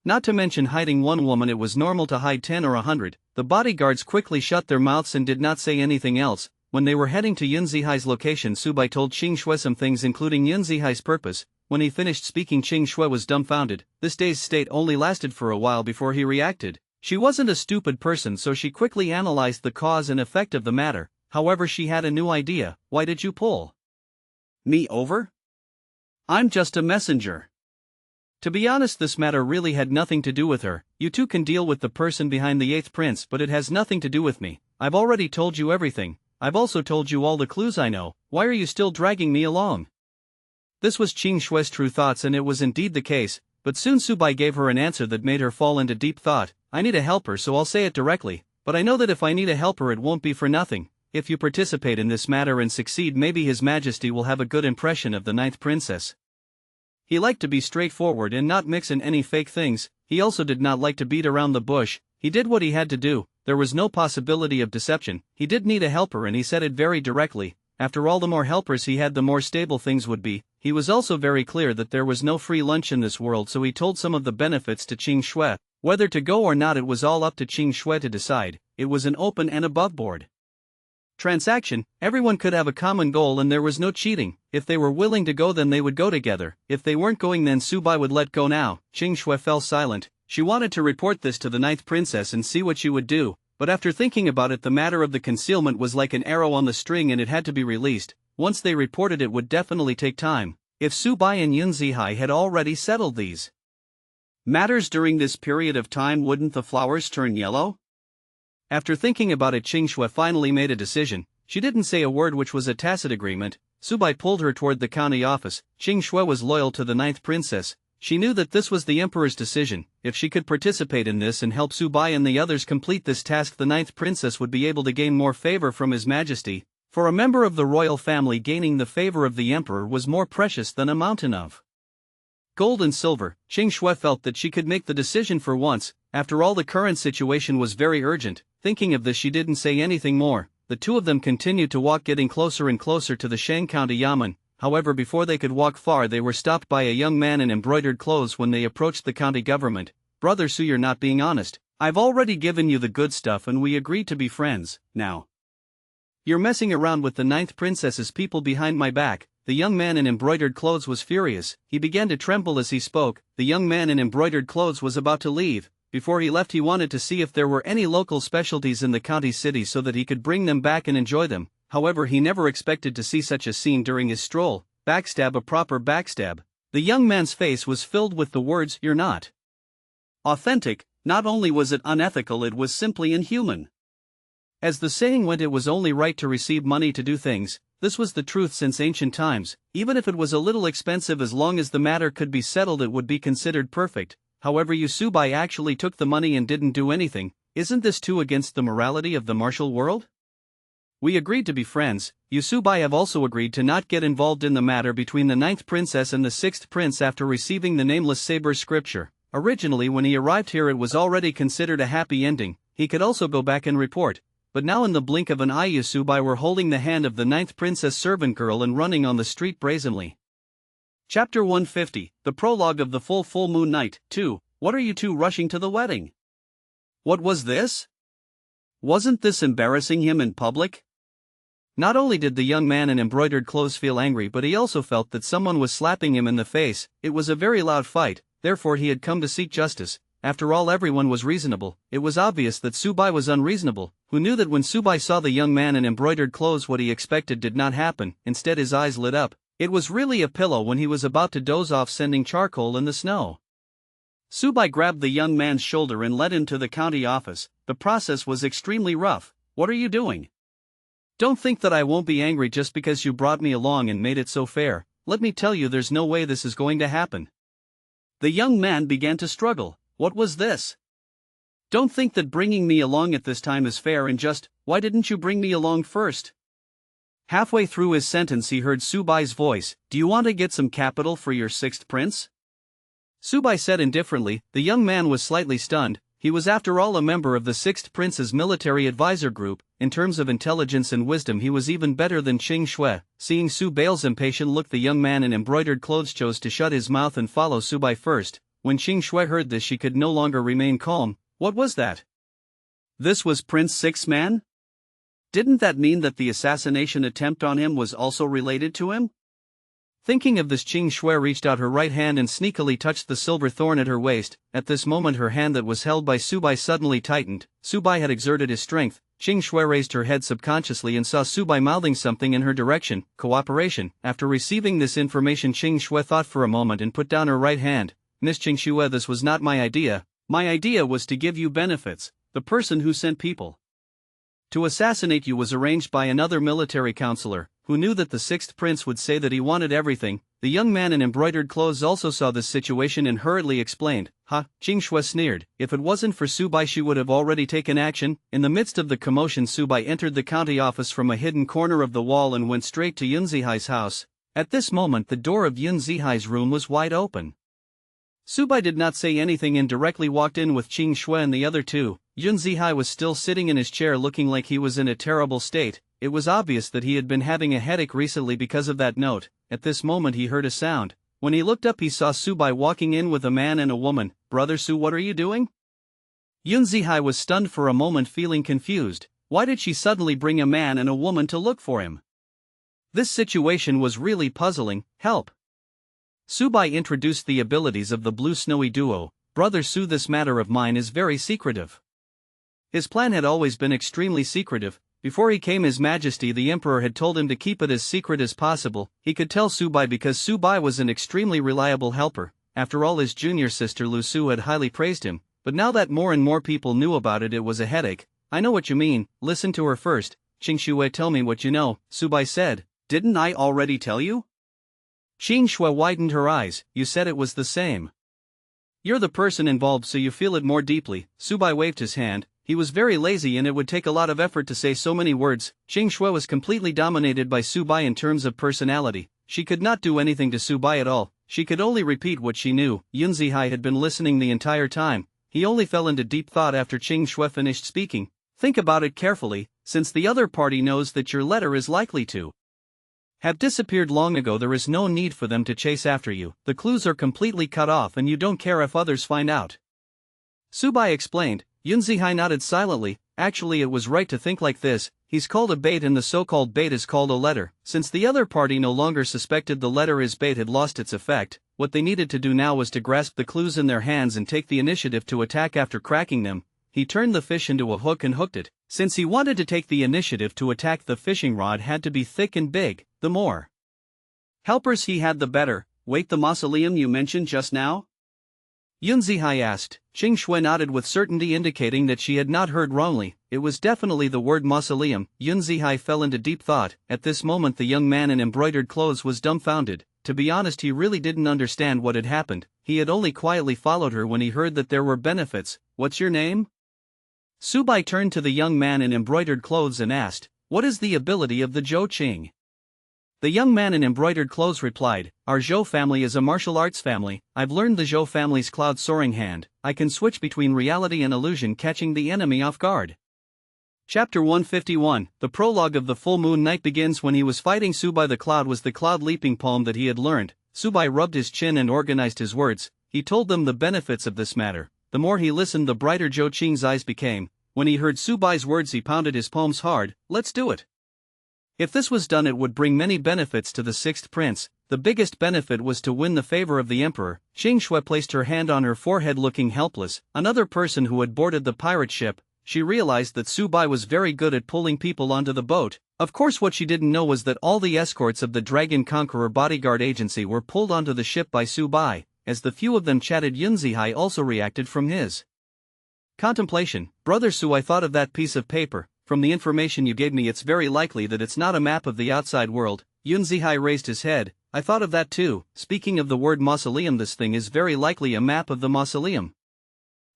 Not to mention hiding one woman, it was normal to hide 10 or 100. The bodyguards quickly shut their mouths and did not say anything else. When they were heading to Yunzihai's location, Subai told Qing Shui some things, including Yunzihai's purpose. When he finished speaking, Qing Shui was dumbfounded. This dazed state only lasted for a while before he reacted. She wasn't a stupid person, so she quickly analyzed the cause and effect of the matter. However, she had a new idea. Why did you pull me over? I'm just a messenger. To be honest, this matter really had nothing to do with her. You two can deal with the person behind the 8th prince, but it has nothing to do with me. I've already told you everything. I've also told you all the clues I know. Why are you still dragging me along? This was Qing Shui's true thoughts, and it was indeed the case, but soon Subai gave her an answer that made her fall into deep thought. I need a helper, so I'll say it directly, but I know that if I need a helper, it won't be for nothing. If you participate in this matter and succeed, maybe His Majesty will have a good impression of the 9th princess. He liked to be straightforward and not mix in any fake things. He also did not like to beat around the bush. He did what he had to do. There was no possibility of deception. He did need a helper, and he said it very directly. After all, the more helpers he had, the more stable things would be. He was also very clear that there was no free lunch in this world, so he told some of the benefits to Qing Shui. Whether to go or not, it was all up to Qing Shui to decide. It was an open and above-board transaction. Everyone could have a common goal and there was no cheating. If they were willing to go, then they would go together. If they weren't going, then Subai would let go. Now, Qing Shui fell silent. She wanted to report this to the 9th princess and see what she would do, but after thinking about it, the matter of the concealment was like an arrow on the string and it had to be released. Once they reported, it would definitely take time. If Subai and Yunzihai had already settled these matters during this period of time, wouldn't the flowers turn yellow? After thinking about it, Qing Shui finally made a decision. She didn't say a word, which was a tacit agreement. Subai pulled her toward the county office. Qing Shui was loyal to the 9th princess. She knew that this was the emperor's decision. If she could participate in this and help Subai and the others complete this task, the 9th princess would be able to gain more favor from His Majesty. For a member of the royal family, gaining the favor of the emperor was more precious than a mountain of gold and silver. Qing Shui felt that she could make the decision for once. After all, the current situation was very urgent. Thinking of this, she didn't say anything more. The two of them continued to walk, getting closer and closer to the Shang County Yamen. However, before they could walk far, they were stopped by a young man in embroidered clothes. When they approached the county government, Brother Su, you're not being honest. I've already given you the good stuff and we agreed to be friends. Now you're messing around with the 9th princess's people behind my back. The young man in embroidered clothes was furious. He began to tremble as he spoke. The young man in embroidered clothes was about to leave. Before he left, he wanted to see if there were any local specialties in the county city so that he could bring them back and enjoy them. However, he never expected to see such a scene during his stroll. Backstab, a proper backstab. The young man's face was filled with the words, "You're not authentic." Not only was it unethical, it was simply inhuman. As the saying went, it was only right to receive money to do things. This was the truth since ancient times. Even if it was a little expensive, as long as the matter could be settled, it would be considered perfect. However, Yusubai actually took the money and didn't do anything. Isn't this too against the morality of the martial world? We agreed to be friends. Yusubai have also agreed to not get involved in the matter between the 9th princess and the 6th prince after receiving the nameless saber scripture. Originally, when he arrived here, it was already considered a happy ending. He could also go back and report. But now, in the blink of an eye, Yusubai were holding the hand of the 9th princess servant girl and running on the street brazenly. Chapter 150, The Prologue of the Full Moon Night. 2. What are you two rushing to the wedding? What was this? Wasn't this embarrassing him in public? Not only did the young man in embroidered clothes feel angry, but he also felt that someone was slapping him in the face. It was a very loud fight, therefore he had come to seek justice. After all, everyone was reasonable. It was obvious that Subai was unreasonable, who knew that when Subai saw the young man in embroidered clothes, what he expected did not happen. Instead, his eyes lit up. It was really a pillow when he was about to doze off, sending charcoal in the snow. Subai grabbed the young man's shoulder and led him to the county office. The process was extremely rough. What are you doing? Don't think that I won't be angry just because you brought me along and made it so fair. Let me tell you, there's no way this is going to happen. The young man began to struggle. What was this? Don't think that bringing me along at this time is fair and just. Why didn't you bring me along first? Halfway through his sentence, he heard Subai's voice. Do you want to get some capital for your 6th prince? Subai said indifferently. The young man was slightly stunned. He was after all a member of the 6th prince's military advisor group. In terms of intelligence and wisdom, he was even better than Qing Shui. Seeing Subai's impatient look, the young man in embroidered clothes chose to shut his mouth and follow Subai first. When Qing Shui heard this, she could no longer remain calm. What was that? This was Prince Six Man? Didn't that mean that the assassination attempt on him was also related to him? Thinking of this, Qing Shui reached out her right hand and sneakily touched the silver thorn at her waist. At this moment, her hand that was held by Subai suddenly tightened. Subai had exerted his strength. Qing Shui raised her head subconsciously and saw Subai mouthing something in her direction. Cooperation. After receiving this information, Qing Shui thought for a moment and put down her right hand. Miss Qing Shui, this was not my idea. My idea was to give you benefits. The person who sent people to assassinate you was arranged by another military counselor, who knew that the 6th prince would say that he wanted everything. The young man in embroidered clothes also saw this situation and hurriedly explained. Ha, Qing Shui sneered. If it wasn't for Subai, she would have already taken action. In the midst of the commotion, Subai entered the county office from a hidden corner of the wall and went straight to Yun Zihai's house. At this moment, the door of Yun Zihai's room was wide open. Subai did not say anything and directly walked in with Qing Shui and the other two. Yun Zihai was still sitting in his chair looking like he was in a terrible state. It was obvious that he had been having a headache recently because of that note. At this moment he heard a sound. When he looked up, he saw Subai walking in with a man and a woman. Brother Su, what are you doing? Yun Zihai was stunned for a moment, feeling confused. Why did she suddenly bring a man and a woman to look for him? This situation was really puzzling. Help! Subai introduced the abilities of the blue snowy duo. Brother Su, this matter of mine is very secretive. His plan had always been extremely secretive. Before he came, His Majesty the Emperor had told him to keep it as secret as possible. He could tell Subai because Subai was an extremely reliable helper. After all, his junior sister Lu Su had highly praised him. But now that more and more people knew about it, it was a headache. I know what you mean. Listen to her first. Qing Shui, tell me what you know, Subai said. Didn't I already tell you? Qing Shui widened her eyes. You said it was the same. You're the person involved, so you feel it more deeply. Subai waved his hand. He was very lazy and it would take a lot of effort to say so many words. Qing Shui was completely dominated by Subai in terms of personality. She could not do anything to Subai at all. She could only repeat what she knew. Yun Zihai had been listening the entire time. He only fell into deep thought after Qing Shui finished speaking. Think about it carefully. Since the other party knows that your letter is likely to have disappeared long ago, there is no need for them to chase after you. The clues are completely cut off and you don't care if others find out. Subai explained. Yun Zihai nodded silently. Actually, it was right to think like this. He's called a bait, and the so-called bait is called a letter. Since the other party no longer suspected the letter his bait had lost its effect, what they needed to do now was to grasp the clues in their hands and take the initiative to attack. After cracking them, he turned the fish into a hook and hooked it. Since he wanted to take the initiative to attack, the fishing rod had to be thick and big. The more helpers he had, the better. Wait, the mausoleum you mentioned just now? Yun Zihai asked. Qing Shui nodded with certainty, indicating that she had not heard wrongly. It was definitely the word mausoleum. Yun Zihai fell into deep thought. At this moment the young man in embroidered clothes was dumbfounded. To be honest, he really didn't understand what had happened. He had only quietly followed her when he heard that there were benefits. What's your name? Subai turned to the young man in embroidered clothes and asked, what is the ability of the Zhou Qing? The young man in embroidered clothes replied, our Zhou family is a martial arts family. I've learned the Zhou family's cloud soaring hand. I can switch between reality and illusion, catching the enemy off guard. Chapter 151. The prologue of the full moon night begins when he was fighting Subai. The cloud was the cloud leaping poem that he had learned. Subai rubbed his chin and organized his words. He told them the benefits of this matter. The more he listened, the brighter Zhou Qing's eyes became. When he heard Subai's words, he pounded his palms hard. Let's do it. If this was done, it would bring many benefits to the sixth prince. The biggest benefit was to win the favor of the emperor. Qing Shui placed her hand on her forehead, looking helpless. Another person who had boarded the pirate ship. She realized that Subai was very good at pulling people onto the boat. Of course, what she didn't know was that all the escorts of the Dragon Conqueror bodyguard agency were pulled onto the ship by Subai. As the few of them chatted, Yun Zihai also reacted from his contemplation. Brother Su, I thought of that piece of paper. From the information you gave me, it's very likely that it's not a map of the outside world. Yun Zihai raised his head. I thought of that too. Speaking of the word mausoleum, this thing is very likely a map of the mausoleum.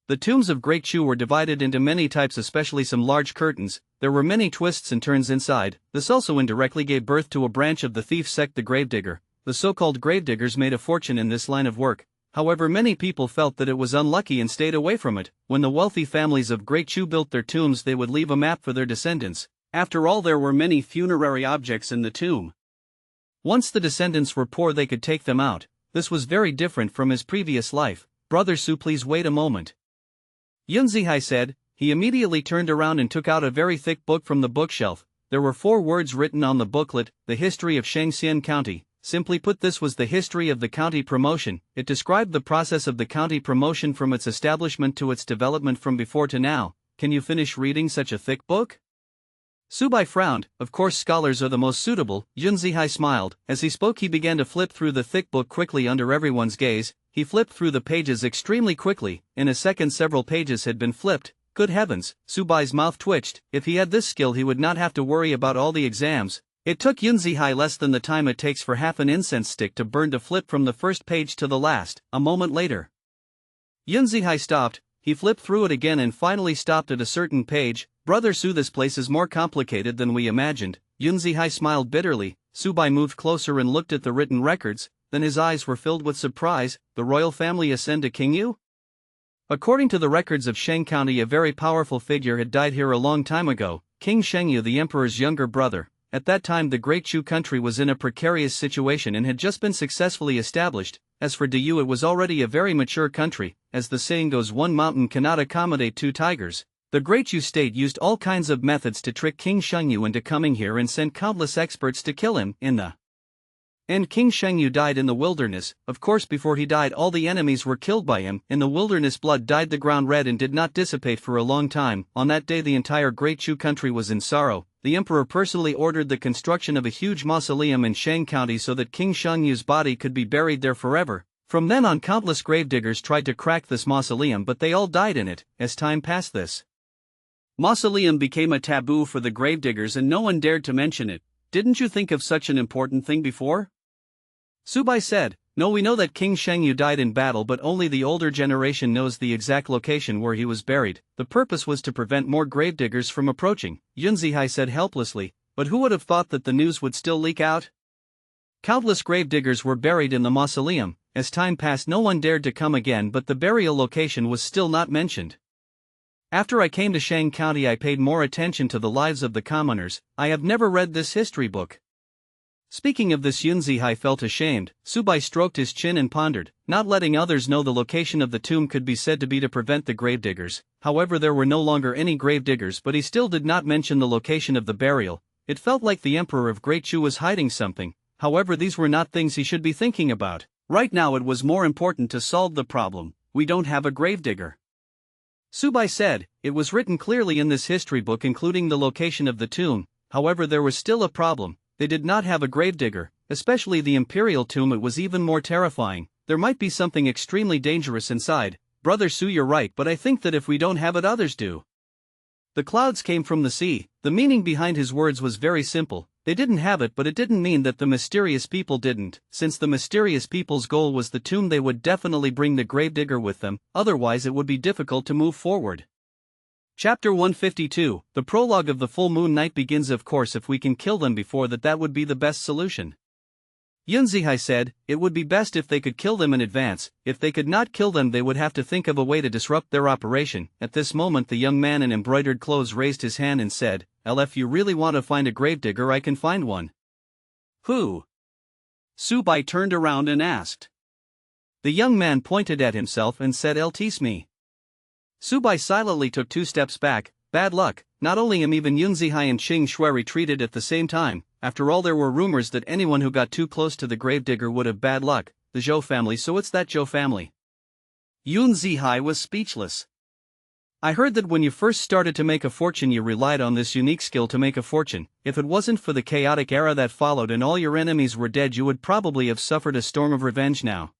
The tombs of Great Chu were divided into many types, especially some large curtains. There were many twists and turns inside. This also indirectly gave birth to a branch of the thief sect, the gravedigger. The so-called gravediggers made a fortune in this line of work. However, many people felt that it was unlucky and stayed away from it. When the wealthy families of Great Chu built their tombs, they would leave a map for their descendants. After all, there were many funerary objects in the tomb. Once the descendants were poor, they could take them out. This was very different from his previous life. Brother Su, please wait a moment. Yun Zihai said. He immediately turned around and took out a very thick book from the bookshelf. There were 4 words written on the booklet: the history of Shangxian County. Simply put, this was the history of the county promotion. It described the process of the county promotion from its establishment to its development from before to now. Can you finish reading such a thick book? Subai frowned. Of course, scholars are the most suitable. Yun Zihai smiled. As he spoke, he began to flip through the thick book quickly under everyone's gaze. He flipped through the pages extremely quickly. In a second, several pages had been flipped. Good heavens, Subai's mouth twitched. If he had this skill, he would not have to worry about all the exams. It took Yun Zihai less than the time it takes for half an incense stick to burn to flip from the first page to the last. A moment later, Yun Zihai stopped. He flipped through it again and finally stopped at a certain page. Brother Su, this place is more complicated than we imagined. Yun Zihai smiled bitterly. Subai moved closer and looked at the written records. Then his eyes were filled with surprise. The royal family ascend to Qingyu? According to the records of Sheng County, a very powerful figure had died here a long time ago. King Shengyu, the emperor's younger brother. At that time, the Great Chu country was in a precarious situation and had just been successfully established. As for Diyu, it was already a very mature country. As the saying goes, one mountain cannot accommodate 2 tigers. The Great Chu state used all kinds of methods to trick King Shengyu into coming here and sent countless experts to kill him. In the end, King Shengyu died in the wilderness. Of course, before he died, all the enemies were killed by him. In the wilderness, blood dyed the ground red and did not dissipate for a long time. On that day, the entire Great Chu country was in sorrow. The emperor personally ordered the construction of a huge mausoleum in Shang County so that King Shengyu's body could be buried there forever. From then on, countless gravediggers tried to crack this mausoleum, but they all died in it. As time passed, this mausoleum became a taboo for the gravediggers and no one dared to mention it. Didn't you think of such an important thing before? Subai said. No, we know that King Shengyu died in battle, but only the older generation knows the exact location where he was buried. The purpose was to prevent more gravediggers from approaching. Yun Zihai said helplessly. But who would have thought that the news would still leak out? Countless gravediggers were buried in the mausoleum. As time passed, no one dared to come again, but the burial location was still not mentioned. After I came to Shang County, I paid more attention to the lives of the commoners. I have never read this history book. Speaking of this, Yunzihai felt ashamed. Subai stroked his chin and pondered. Not letting others know the location of the tomb could be said to be to prevent the gravediggers. However, there were no longer any gravediggers, but he still did not mention the location of the burial. It felt like the Emperor of Great Chu was hiding something. However, these were not things he should be thinking about. Right now it was more important to solve the problem. We don't have a gravedigger. Subai said. It was written clearly in this history book including the location of the tomb. However, there was still a problem. They did not have a gravedigger, especially the imperial tomb. It was even more terrifying. There might be something extremely dangerous inside. Brother Su, you're right, but I think that if we don't have it, others do. The clouds came from the sea. The meaning behind his words was very simple. They didn't have it, but it didn't mean that the mysterious people didn't. Since the mysterious people's goal was the tomb, they would definitely bring the gravedigger with them, otherwise it would be difficult to move forward. Chapter 152, the prologue of the full moon night begins. Of course, if we can kill them before that would be the best solution. Yunzihai said, it would be best if they could kill them in advance. If they could not kill them, they would have to think of a way to disrupt their operation. At this moment the young man in embroidered clothes raised his hand and said, if you really want to find a gravedigger, I can find one. Who? Subai turned around and asked. The young man pointed at himself and said, tease me. Subai silently took 2 steps back. Bad luck. Not only him, even Yunzihai and Qing Shui retreated at the same time. After all, there were rumors that anyone who got too close to the gravedigger would have bad luck. The Zhou family, so it's that Zhou family. Yunzihai was speechless. I heard that when you first started to make a fortune you relied on this unique skill to make a fortune. If it wasn't for the chaotic era that followed and all your enemies were dead, you would probably have suffered a storm of revenge now.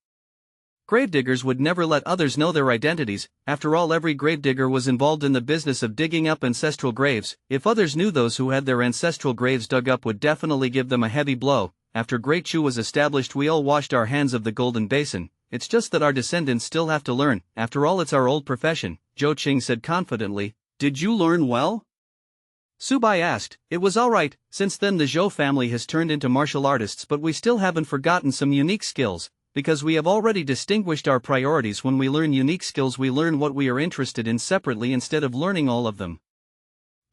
Gravediggers would never let others know their identities. After all, every gravedigger was involved in the business of digging up ancestral graves. If others knew, those who had their ancestral graves dug up would definitely give them a heavy blow. After Great Chu was established, we all washed our hands of the golden basin. It's just that our descendants still have to learn. After all, it's our old profession, Zhou Qing said confidently. Did you learn well? Subai asked. It was alright. Since then the Zhou family has turned into martial artists, but we still haven't forgotten some unique skills. Because we have already distinguished our priorities. When we learn unique skills, we learn what we are interested in separately instead of learning all of them.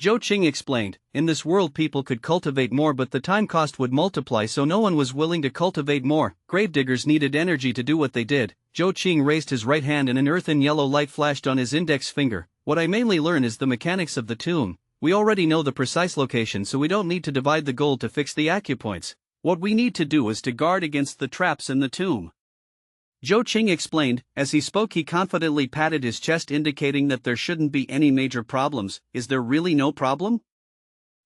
Zhou Qing explained. In this world people could cultivate more, but the time cost would multiply, so no one was willing to cultivate more. Gravediggers needed energy to do what they did. Zhou Qing raised his right hand and an earthen yellow light flashed on his index finger. What I mainly learn is the mechanics of the tomb. We already know the precise location, so we don't need to divide the gold to fix the acupoints. What we need to do is to guard against the traps in the tomb. Zhou Qing explained. As he spoke, he confidently patted his chest, indicating that there shouldn't be any major problems. Is there really no problem?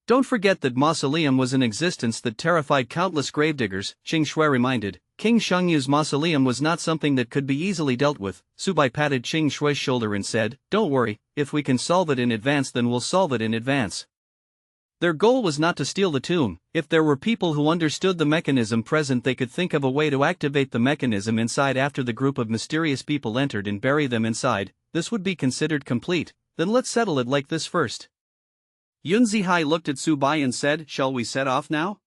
Don't forget that mausoleum was in existence that terrified countless gravediggers, Qing Shui reminded. King Shungyu's mausoleum was not something that could be easily dealt with. Subai patted Qing Shui's shoulder and said, don't worry, if we can solve it in advance, then we'll solve it in advance. Their goal was not to steal the tomb. If there were people who understood the mechanism present, they could think of a way to activate the mechanism inside after the group of mysterious people entered and bury them inside. This would be considered complete. Then let's settle it like this first. Yunzihai looked at Subai and said, shall we set off now?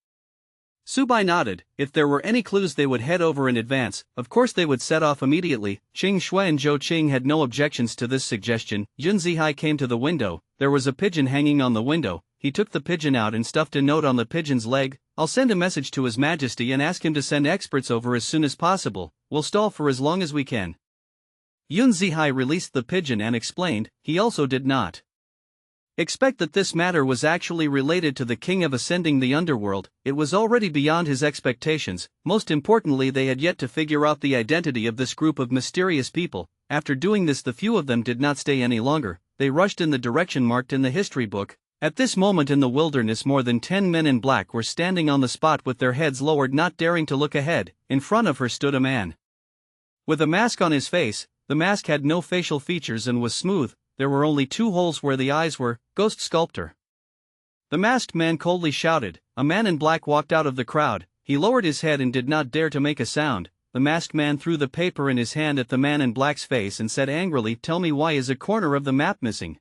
Subai nodded. If there were any clues, they would head over in advance. Of course they would set off immediately. Qing Shui and Zhou Qing had no objections to this suggestion. Yunzihai came to the window. There was a pigeon hanging on the window. He took the pigeon out and stuffed a note on the pigeon's leg. I'll send a message to His Majesty and ask him to send experts over as soon as possible. We'll stall for as long as we can. Yunzihai released the pigeon and explained. He also did not expect that this matter was actually related to the king of ascending the underworld. It was already beyond his expectations. Most importantly, they had yet to figure out the identity of this group of mysterious people. After doing this, the few of them did not stay any longer. They rushed in the direction marked in the history book. At this moment in the wilderness, more than 10 men in black were standing on the spot with their heads lowered, not daring to look ahead. In front of her stood a man with a mask on his face. The mask had no facial features and was smooth. There were only 2 holes where the eyes were. Ghost sculptor. The masked man coldly shouted. A man in black walked out of the crowd. He lowered his head and did not dare to make a sound. The masked man threw the paper in his hand at the man in black's face and said angrily, tell me, why is a corner of the map missing?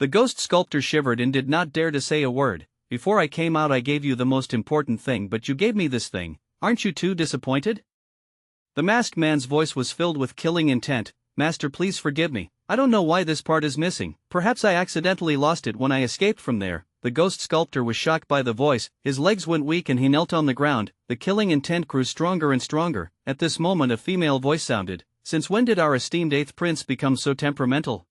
The ghost sculptor shivered and did not dare to say a word. Before I came out I gave you the most important thing, but you gave me this thing. Aren't you too disappointed? The masked man's voice was filled with killing intent. Master, please forgive me. I don't know why this part is missing. Perhaps I accidentally lost it when I escaped from there. The ghost sculptor was shocked by the voice, his legs went weak and he knelt on the ground. The killing intent grew stronger and stronger. At this moment a female voice sounded. Since when did our esteemed 8th prince become so temperamental?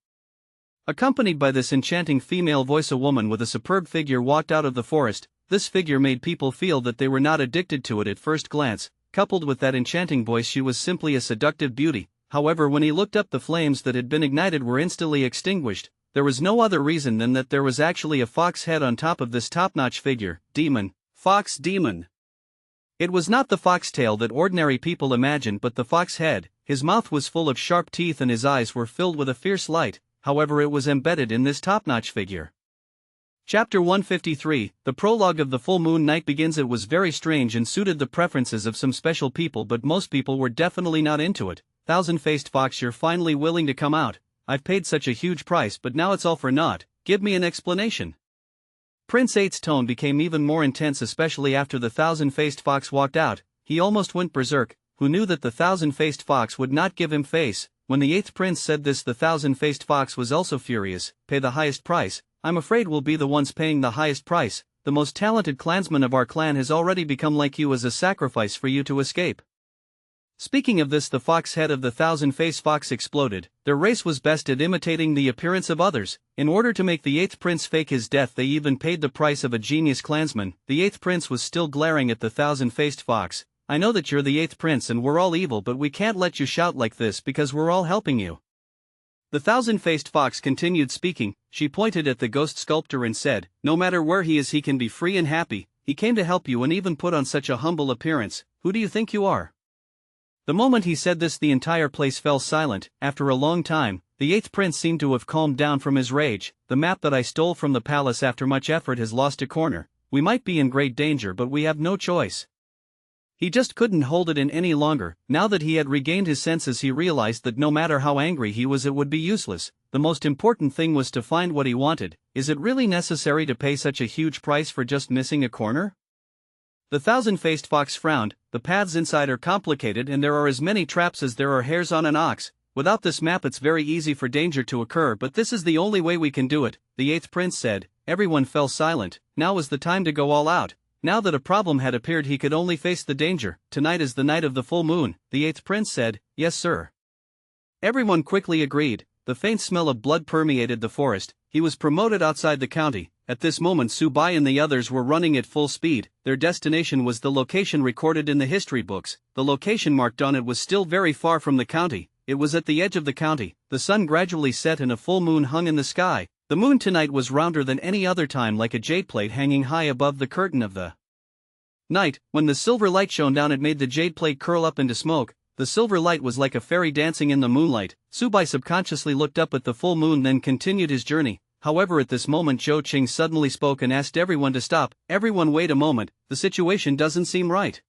Accompanied by this enchanting female voice, a woman with a superb figure walked out of the forest. This figure made people feel that they were not addicted to it at first glance. Coupled with that enchanting voice, she was simply a seductive beauty. However, when he looked up, the flames that had been ignited were instantly extinguished. There was no other reason than that there was actually a fox head on top of this top-notch figure. Demon. Fox demon. It was not the fox tail that ordinary people imagine, but the fox head. His mouth was full of sharp teeth and his eyes were filled with a fierce light. However, it was embedded in this top-notch figure. Chapter 153, the prologue of the full moon night begins. It was very strange and suited the preferences of some special people, but most people were definitely not into it. Thousand-faced fox, you're finally willing to come out. I've paid such a huge price, but now it's all for naught. Give me an explanation. Prince 8's tone became even more intense, especially after the thousand-faced fox walked out. He almost went berserk. Who knew that the thousand-faced fox would not give him face? When the 8th prince said this, the thousand-faced fox was also furious. Pay the highest price. I'm afraid we'll be the ones paying the highest price. The most talented clansman of our clan has already become like you as a sacrifice for you to escape. Speaking of this, the fox head of the thousand-faced fox exploded. Their race was best at imitating the appearance of others. In order to make the 8th prince fake his death, they even paid the price of a genius clansman. The 8th prince was still glaring at the thousand-faced fox. I know that you're the 8th prince and we're all evil, but we can't let you shout like this because we're all helping you. The thousand-faced fox continued speaking. She pointed at the ghost sculptor and said, no matter where he is, he can be free and happy. He came to help you and even put on such a humble appearance. Who do you think you are? The moment he said this, the entire place fell silent. After a long time, the 8th prince seemed to have calmed down from his rage. The map that I stole from the palace after much effort has lost a corner. We might be in great danger, but we have no choice. He just couldn't hold it in any longer. Now that he had regained his senses, he realized that no matter how angry he was, it would be useless. The most important thing was to find what he wanted. Is it really necessary to pay such a huge price for just missing a corner? The thousand-faced fox frowned. The paths inside are complicated and there are as many traps as there are hairs on an ox. Without this map it's very easy for danger to occur, but this is the only way we can do it, the 8th prince said. Everyone fell silent. Now was the time to go all out. Now that a problem had appeared, he could only face the danger. Tonight is the night of the full moon, the 8th prince said. Yes, sir. Everyone quickly agreed. The faint smell of blood permeated the forest. He was promoted outside the county. At this moment, Subai and the others were running at full speed. Their destination was the location recorded in the history books. The location marked on it was still very far from the county. It was at the edge of the county. The sun gradually set and a full moon hung in the sky. The moon tonight was rounder than any other time, like a jade plate hanging high above the curtain of the night. When the silver light shone down, it made the jade plate curl up into smoke. The silver light was like a fairy dancing in the moonlight. Subai subconsciously looked up at the full moon, then continued his journey. However, at this moment Zhou Qing suddenly spoke and asked everyone to stop. Everyone, wait a moment, the situation doesn't seem right.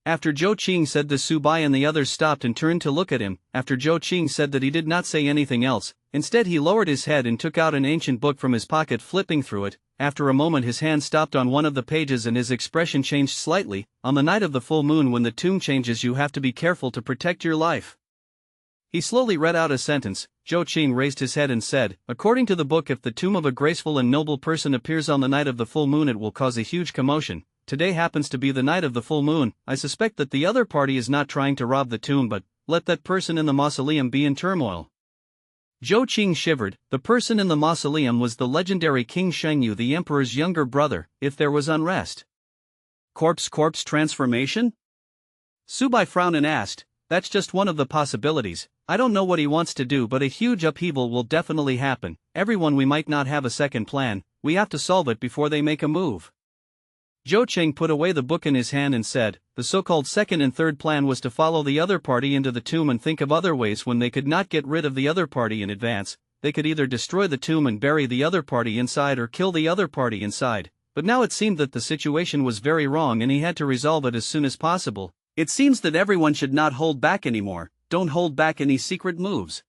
After Zhou Qing said this, Subai and the others stopped and turned to look at him. After Zhou Qing said that, he did not say anything else. Instead, he lowered his head and took out an ancient book from his pocket, flipping through it. After a moment, his hand stopped on one of the pages and his expression changed slightly. On the night of the full moon, when the tomb changes, you have to be careful to protect your life. He slowly read out a sentence. Zhou Qing raised his head and said, according to the book, if the tomb of a graceful and noble person appears on the night of the full moon, it will cause a huge commotion. Today happens to be the night of the full moon. I suspect that the other party is not trying to rob the tomb, but let that person in the mausoleum be in turmoil. Zhou Qing shivered. The person in the mausoleum was the legendary King Shengyu, the emperor's younger brother. If there was unrest, corpse transformation? Subai frowned and asked, that's just one of the possibilities. I don't know what he wants to do, but a huge upheaval will definitely happen. Everyone, we might not have a second plan. We have to solve it before they make a move. Zhou Qing put away the book in his hand and said, the so-called second and third plan was to follow the other party into the tomb and think of other ways. When they could not get rid of the other party in advance, they could either destroy the tomb and bury the other party inside or kill the other party inside. But now it seemed that the situation was very wrong and he had to resolve it as soon as possible. It seems that everyone should not hold back anymore. Don't hold back any secret moves.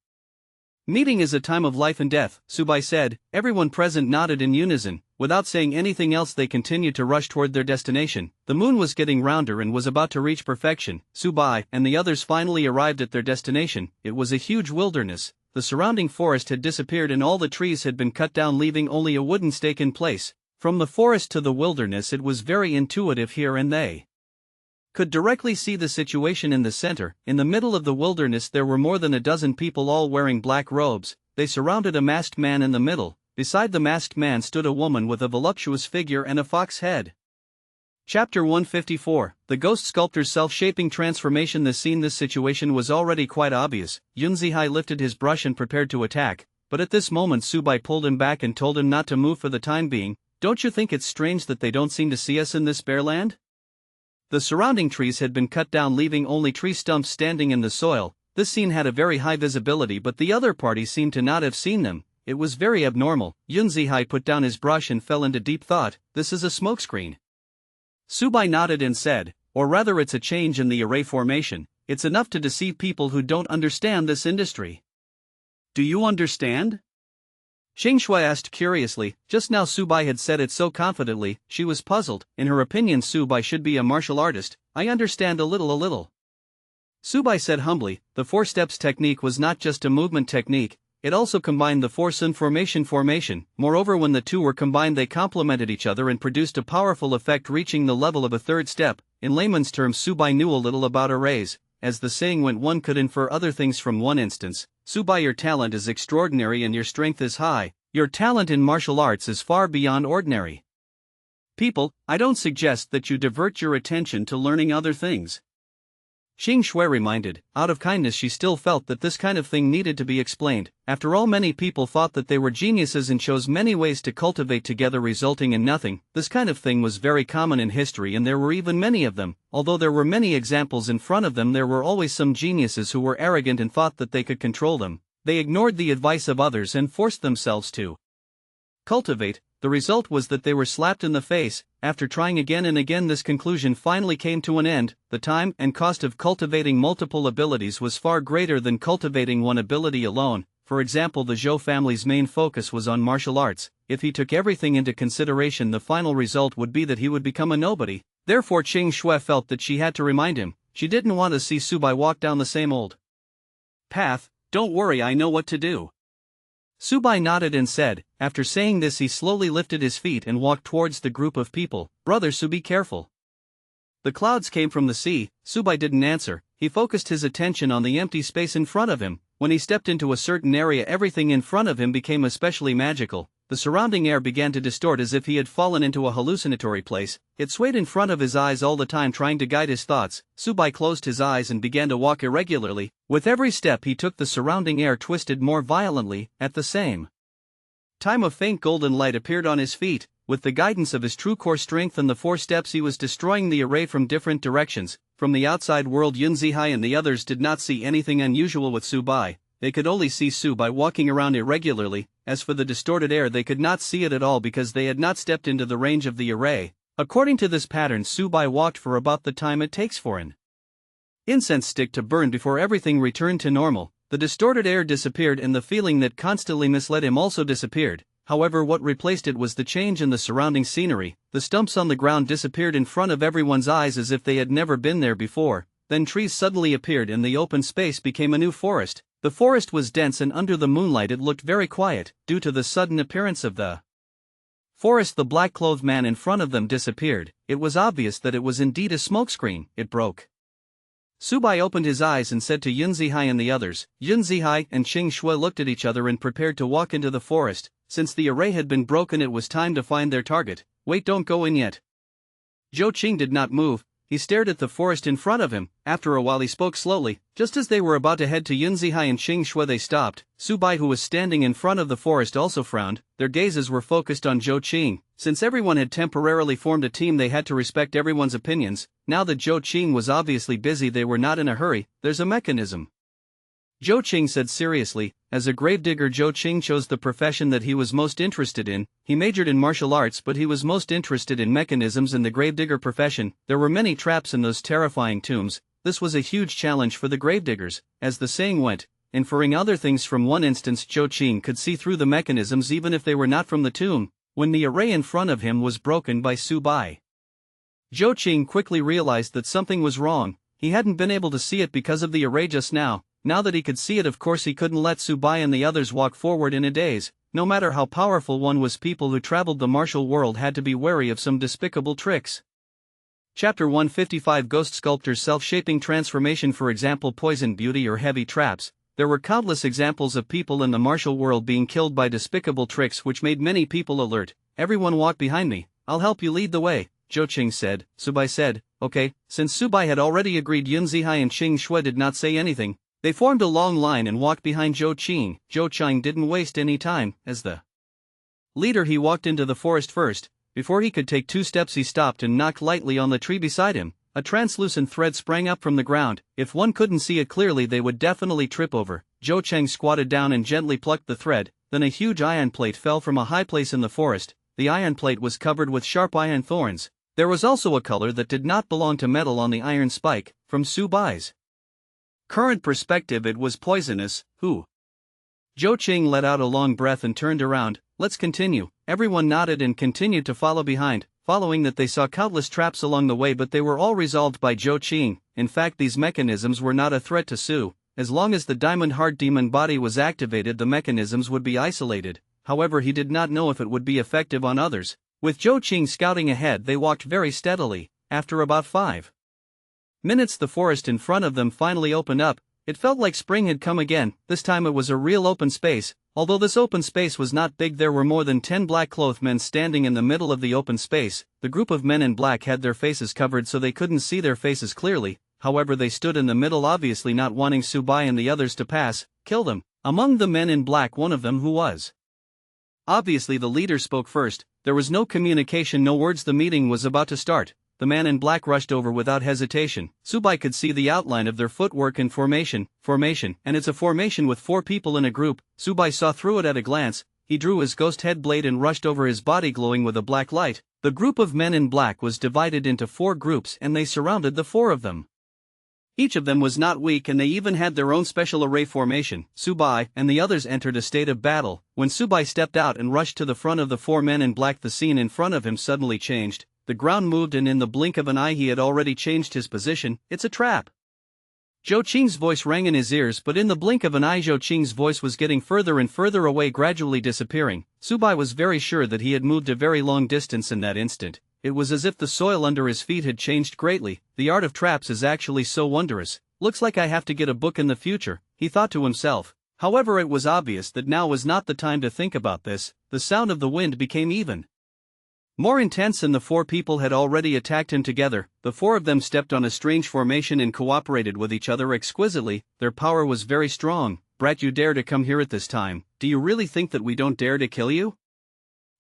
Meeting is a time of life and death, Subai said. Everyone present nodded in unison. Without saying anything else, they continued to rush toward their destination. The moon was getting rounder and was about to reach perfection. Subai and the others finally arrived at their destination. It was a huge wilderness. The surrounding forest had disappeared and all the trees had been cut down, leaving only a wooden stake in place. From the forest to the wilderness it was very intuitive here, and they could directly see the situation in the center. In the middle of the wilderness there were more than a dozen people, all wearing black robes. They surrounded a masked man in the middle. Beside the masked man stood a woman with a voluptuous figure and a fox head. Chapter 154, The Ghost Sculptor's Self-Shaping Transformation. This situation was already quite obvious. Yunzihai lifted his brush and prepared to attack, but at this moment Subai pulled him back and told him not to move for the time being. Don't you think it's strange that they don't seem to see us in this bare land? The surrounding trees had been cut down, leaving only tree stumps standing in the soil. This scene had a very high visibility, but the other party seemed to not have seen them. It was very abnormal. Yunzihai put down his brush and fell into deep thought. This is a smokescreen. Subai nodded and said, or rather it's a change in the array formation. It's enough to deceive people who don't understand this industry. Do you understand? Xingshui asked curiously. Just now Subai had said it so confidently, she was puzzled. In her opinion Subai should be a martial artist. I understand a little. Subai said humbly. The 4 steps technique was not just a movement technique, it also combined the 4 sun formation. Moreover, when the two were combined they complemented each other and produced a powerful effect reaching the level of a 3rd step. In layman's terms, Subai knew a little about arrays. As the saying went, one could infer other things from one instance. Subai, your talent is extraordinary and your strength is high. Your talent in martial arts is far beyond ordinary people. I don't suggest that you divert your attention to learning other things. Xing Shui reminded. Out of kindness she still felt that this kind of thing needed to be explained. After all, many people thought that they were geniuses and chose many ways to cultivate together, resulting in nothing. This kind of thing was very common in history, and there were even many of them. Although there were many examples in front of them, there were always some geniuses who were arrogant and thought that they could control them. They ignored the advice of others and forced themselves to cultivate. The result was that they were slapped in the face. After trying again and again, this conclusion finally came to an end. The time and cost of cultivating multiple abilities was far greater than cultivating one ability alone. For example, the Zhou family's main focus was on martial arts. If he took everything into consideration, the final result would be that he would become a nobody. Therefore Qing Shui felt that she had to remind him. She didn't want to see Subai walk down the same old path. Don't worry, I know what to do. Subai nodded and said. After saying this he slowly lifted his feet and walked towards the group of people. Brother Su, be careful. The clouds came from the sea. Subai didn't answer. He focused his attention on the empty space in front of him. When he stepped into a certain area, everything in front of him became especially magical. The surrounding air began to distort as if he had fallen into a hallucinatory place. It swayed in front of his eyes all the time, trying to guide his thoughts. Subai closed his eyes and began to walk irregularly. With every step he took, the surrounding air twisted more violently. At the same time, a faint golden light appeared on his feet. With the guidance of his true core strength and the 4 steps, he was destroying the array from different directions. From the outside world, Yunzihai and the others did not see anything unusual with Subai. They could only see Subai walking around irregularly. As for the distorted air, they could not see it at all because they had not stepped into the range of the array. According to this pattern, Subai walked for about the time it takes for an incense stick to burn before everything returned to normal. The distorted air disappeared and the feeling that constantly misled him also disappeared. However, what replaced it was the change in the surrounding scenery. The stumps on the ground disappeared in front of everyone's eyes as if they had never been there before. Then trees suddenly appeared and the open space became a new forest. The forest was dense and under the moonlight it looked very quiet. Due to the sudden appearance of the forest, the black-clothed man in front of them disappeared. It was obvious that it was indeed a smokescreen. It broke. Subai opened his eyes and said to Yunzihai and the others. Yunzihai and Qing Shui looked at each other and prepared to walk into the forest. Since the array had been broken, it was time to find their target. Wait, don't go in yet. Zhou Qing did not move. He stared at the forest in front of him. After a while he spoke slowly. Just as they were about to head to Yunzihai and Qing Shui, they stopped. Subai, who was standing in front of the forest, also frowned. Their gazes were focused on Zhou Qing. Since everyone had temporarily formed a team, they had to respect everyone's opinions. Now that Zhou Qing was obviously busy, they were not in a hurry. There's a mechanism, Zhou Qing said seriously. As a gravedigger, Zhou Qing chose the profession that he was most interested in. He majored in martial arts, but he was most interested in mechanisms in the gravedigger profession. There were many traps in those terrifying tombs. This was a huge challenge for the gravediggers. As the saying went, inferring other things from one instance, Zhou Qing could see through the mechanisms even if they were not from the tomb. When the array in front of him was broken by Subai, Zhou Qing quickly realized that something was wrong. He hadn't been able to see it because of the array just now. Now that he could see it, of course he couldn't let Subai and the others walk forward in a daze. no matter how powerful one was, people who traveled the martial world had to be wary of some despicable tricks. Chapter 155 Ghost Sculptors Self-Shaping Transformation. For example, poison, beauty, or heavy traps. There were countless examples of people in the martial world being killed by despicable tricks which made many people alert. Everyone walk behind me, I'll help you lead the way, Zhou Qing said. Subai said, okay. Since Subai had already agreed, Yun Zihai and Qing Shui did not say anything. They formed a long line and walked behind Zhou Qing. Zhou Qing didn't waste any time. As the leader, he walked into the forest first. Before he could take 2 steps, he stopped and knocked lightly on the tree beside him. A translucent thread sprang up from the ground. If one couldn't see it clearly, they would definitely trip over. Zhou Qing squatted down and gently plucked the thread. Then a huge iron plate fell from a high place in the forest. The iron plate was covered with sharp iron thorns. There was also a color that did not belong to metal on the iron spike. From Subai's current perspective, it was poisonous. Zhou Qing let out a long breath and turned around. Let's continue. Everyone nodded and continued to follow behind. Following that, they saw countless traps along the way, but they were all resolved by Zhou Qing. In fact, these mechanisms were not a threat to Su. As long as the diamond heart demon body was activated, the mechanisms would be isolated. However, he did not know if it would be effective on others. With Zhou Qing scouting ahead, they walked very steadily. After about 5 minutes, the forest in front of them finally opened up. It felt like spring had come again. This time it was a real open space. Although this open space was not big, there were more than 10 black-clothed men standing in the middle of the open space. The group of men in black had their faces covered so they couldn't see their faces clearly. However, they stood in the middle, obviously not wanting Subai and the others to pass. Kill them. Among the men in black, one of them, who was obviously the leader, spoke first. There was no communication, no words. The meeting was about to start. The man in black rushed over without hesitation. Subai could see the outline of their footwork and formation, and it's a formation with 4 people in a group. Subai saw through it at a glance. He drew his ghost head blade and rushed over his body, glowing with a black light. The group of men in black was divided into 4 groups and they surrounded the 4 of them. Each of them was not weak and they even had their own special array formation. Subai and the others entered a state of battle. When Subai stepped out and rushed to the front of the 4 men in black, the scene in front of him suddenly changed. The ground moved and in the blink of an eye he had already changed his position. It's a trap. Zhou Qing's voice rang in his ears, but in the blink of an eye Zhou Qing's voice was getting further and further away, gradually disappearing. Subai was very sure that he had moved a very long distance in that instant. It was as if the soil under his feet had changed greatly. The art of traps is actually so wondrous. Looks like I have to get a book in the future, he thought to himself. However, it was obvious that now was not the time to think about this. The sound of the wind became even more intense and the 4 people had already attacked him together. The 4 of them stepped on a strange formation and cooperated with each other exquisitely. Their power was very strong. Brat, you dare to come here at this time? Do you really think that we don't dare to kill you?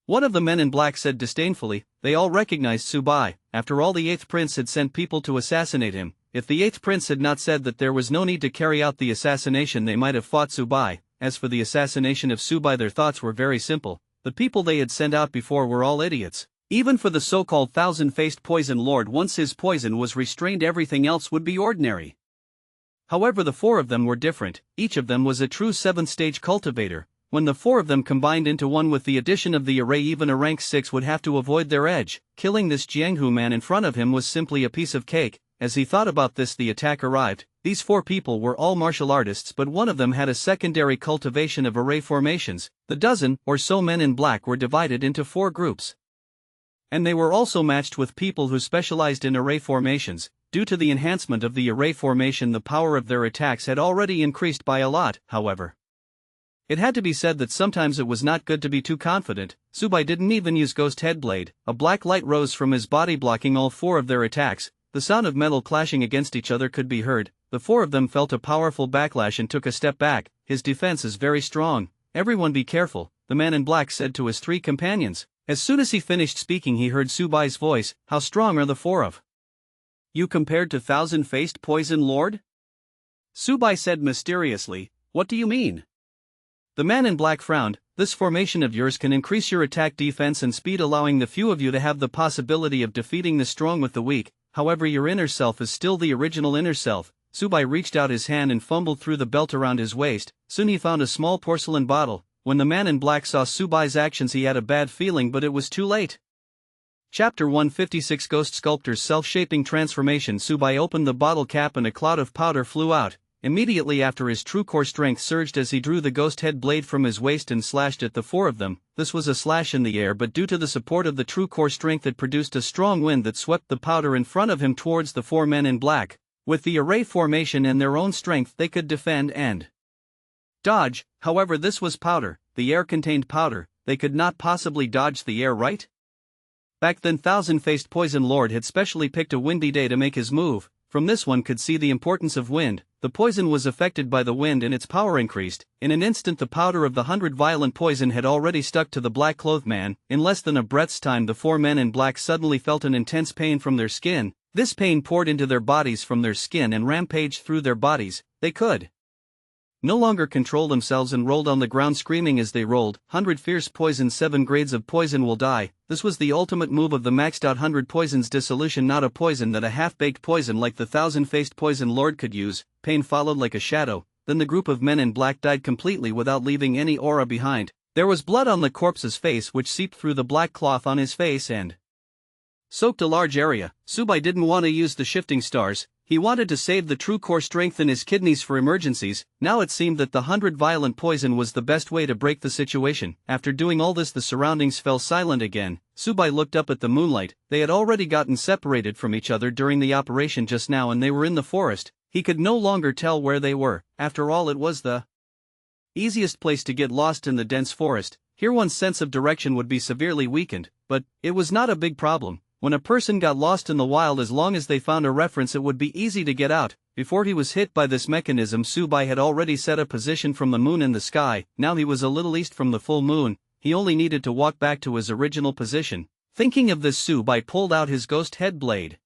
One of the men in black said disdainfully. They all recognized Subai. After all, the 8th prince had sent people to assassinate him. If the 8th prince had not said that there was no need to carry out the assassination, they might have fought Subai. As for the assassination of Subai, their thoughts were very simple. The people they had sent out before were all idiots. Even for the so-called thousand-faced poison lord, once his poison was restrained, everything else would be ordinary. However, the 4 of them were different. Each of them was a true 7th-stage cultivator. When the 4 of them combined into one with the addition of the array, even a rank 6 would have to avoid their edge. Killing this Jianghu man in front of him was simply a piece of cake. As he thought about this, the attack arrived. These 4 people were all martial artists, but one of them had a secondary cultivation of array formations. The dozen or so men in black were divided into 4 groups. And they were also matched with people who specialized in array formations. Due to the enhancement of the array formation, the power of their attacks had already increased by a lot. However, it had to be said that sometimes it was not good to be too confident. Subai didn't even use Ghost Headblade. A black light rose from his body, blocking all 4 of their attacks. The sound of metal clashing against each other could be heard. The 4 of them felt a powerful backlash and took a step back. His defense is very strong. Everyone be careful, the man in black said to his 3 companions. As soon as he finished speaking, he heard Subai's voice. How strong are the 4 of you compared to thousand-faced poison lord? Subai said mysteriously. What do you mean? The man in black frowned. This formation of yours can increase your attack, defense and speed, allowing the few of you to have the possibility of defeating the strong with the weak. However, your inner self is still the original inner self. Subai reached out his hand and fumbled through the belt around his waist. Soon he found a small porcelain bottle. When the man in black saw Subai's actions, he had a bad feeling, but it was too late. Chapter 156 Ghost Sculptors Self-Shaping Transformation. Subai opened the bottle cap and a cloud of powder flew out. Immediately after, his true core strength surged as he drew the ghost head blade from his waist and slashed at the four of them. This was a slash in the air, but due to the support of the true core strength it produced a strong wind that swept the powder in front of him towards the four men in black. With the array formation and their own strength they could defend and dodge, however this was powder, the air contained powder, they could not possibly dodge the air, right? Back then Thousand-Faced Poison Lord had specially picked a windy day to make his move. From this one could see the importance of wind. The poison was affected by the wind and its power increased. In an instant the powder of the 100 violent poison had already stuck to the black-clothed man. In less than a breath's time the four men in black suddenly felt an intense pain from their skin. This pain poured into their bodies from their skin and rampaged through their bodies. They could no longer control themselves and rolled on the ground screaming as they rolled. 100 fierce poison, 7 grades of poison will die. This was the ultimate move of the maxed out 100 poisons dissolution, not a poison that a half-baked poison like the Thousand-Faced Poison Lord could use. Pain followed like a shadow, then the group of men in black died completely without leaving any aura behind. There was blood on the corpse's face which seeped through the black cloth on his face and soaked a large area. Subai didn't want to use the shifting stars. He wanted to save the true core strength in his kidneys for emergencies. Now it seemed that the 100 violent poison was the best way to break the situation. After doing all this the surroundings fell silent again. Subai looked up at the moonlight. They had already gotten separated from each other during the operation just now and they were in the forest. He could no longer tell where they were. After all, it was the easiest place to get lost in the dense forest. Here one's sense of direction would be severely weakened, but it was not a big problem. When a person got lost in the wild, as long as they found a reference it would be easy to get out. Before he was hit by this mechanism, Subai had already set a position from the moon in the sky. Now he was a little east from the full moon. He only needed to walk back to his original position. Thinking of this, Subai pulled out his ghost head blade.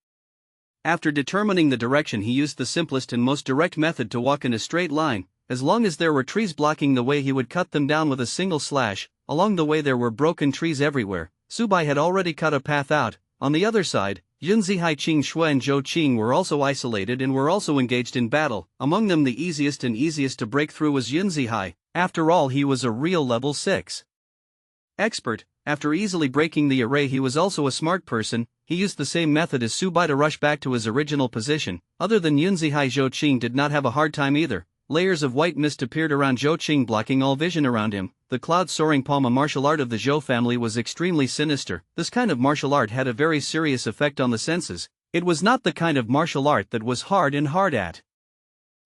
After determining the direction, he used the simplest and most direct method to walk in a straight line. As long as there were trees blocking the way he would cut them down with a single slash. Along the way there were broken trees everywhere. Subai had already cut a path out. On the other side, Yunzihai, Qing Shui and Zhou Qing were also isolated and were also engaged in battle. Among them the easiest to break through was Yunzihai. After all, he was a real level 6 expert. After easily breaking the array, he was also a smart person. He used the same method as Subai to rush back to his original position. Other than Yunzihai, Zhou Qing did not have a hard time either. Layers of white mist appeared around Zhou Qing, blocking all vision around him. The cloud-soaring palm, a martial art of the Zhou family, was extremely sinister. This kind of martial art had a very serious effect on the senses. It was not the kind of martial art that was hard at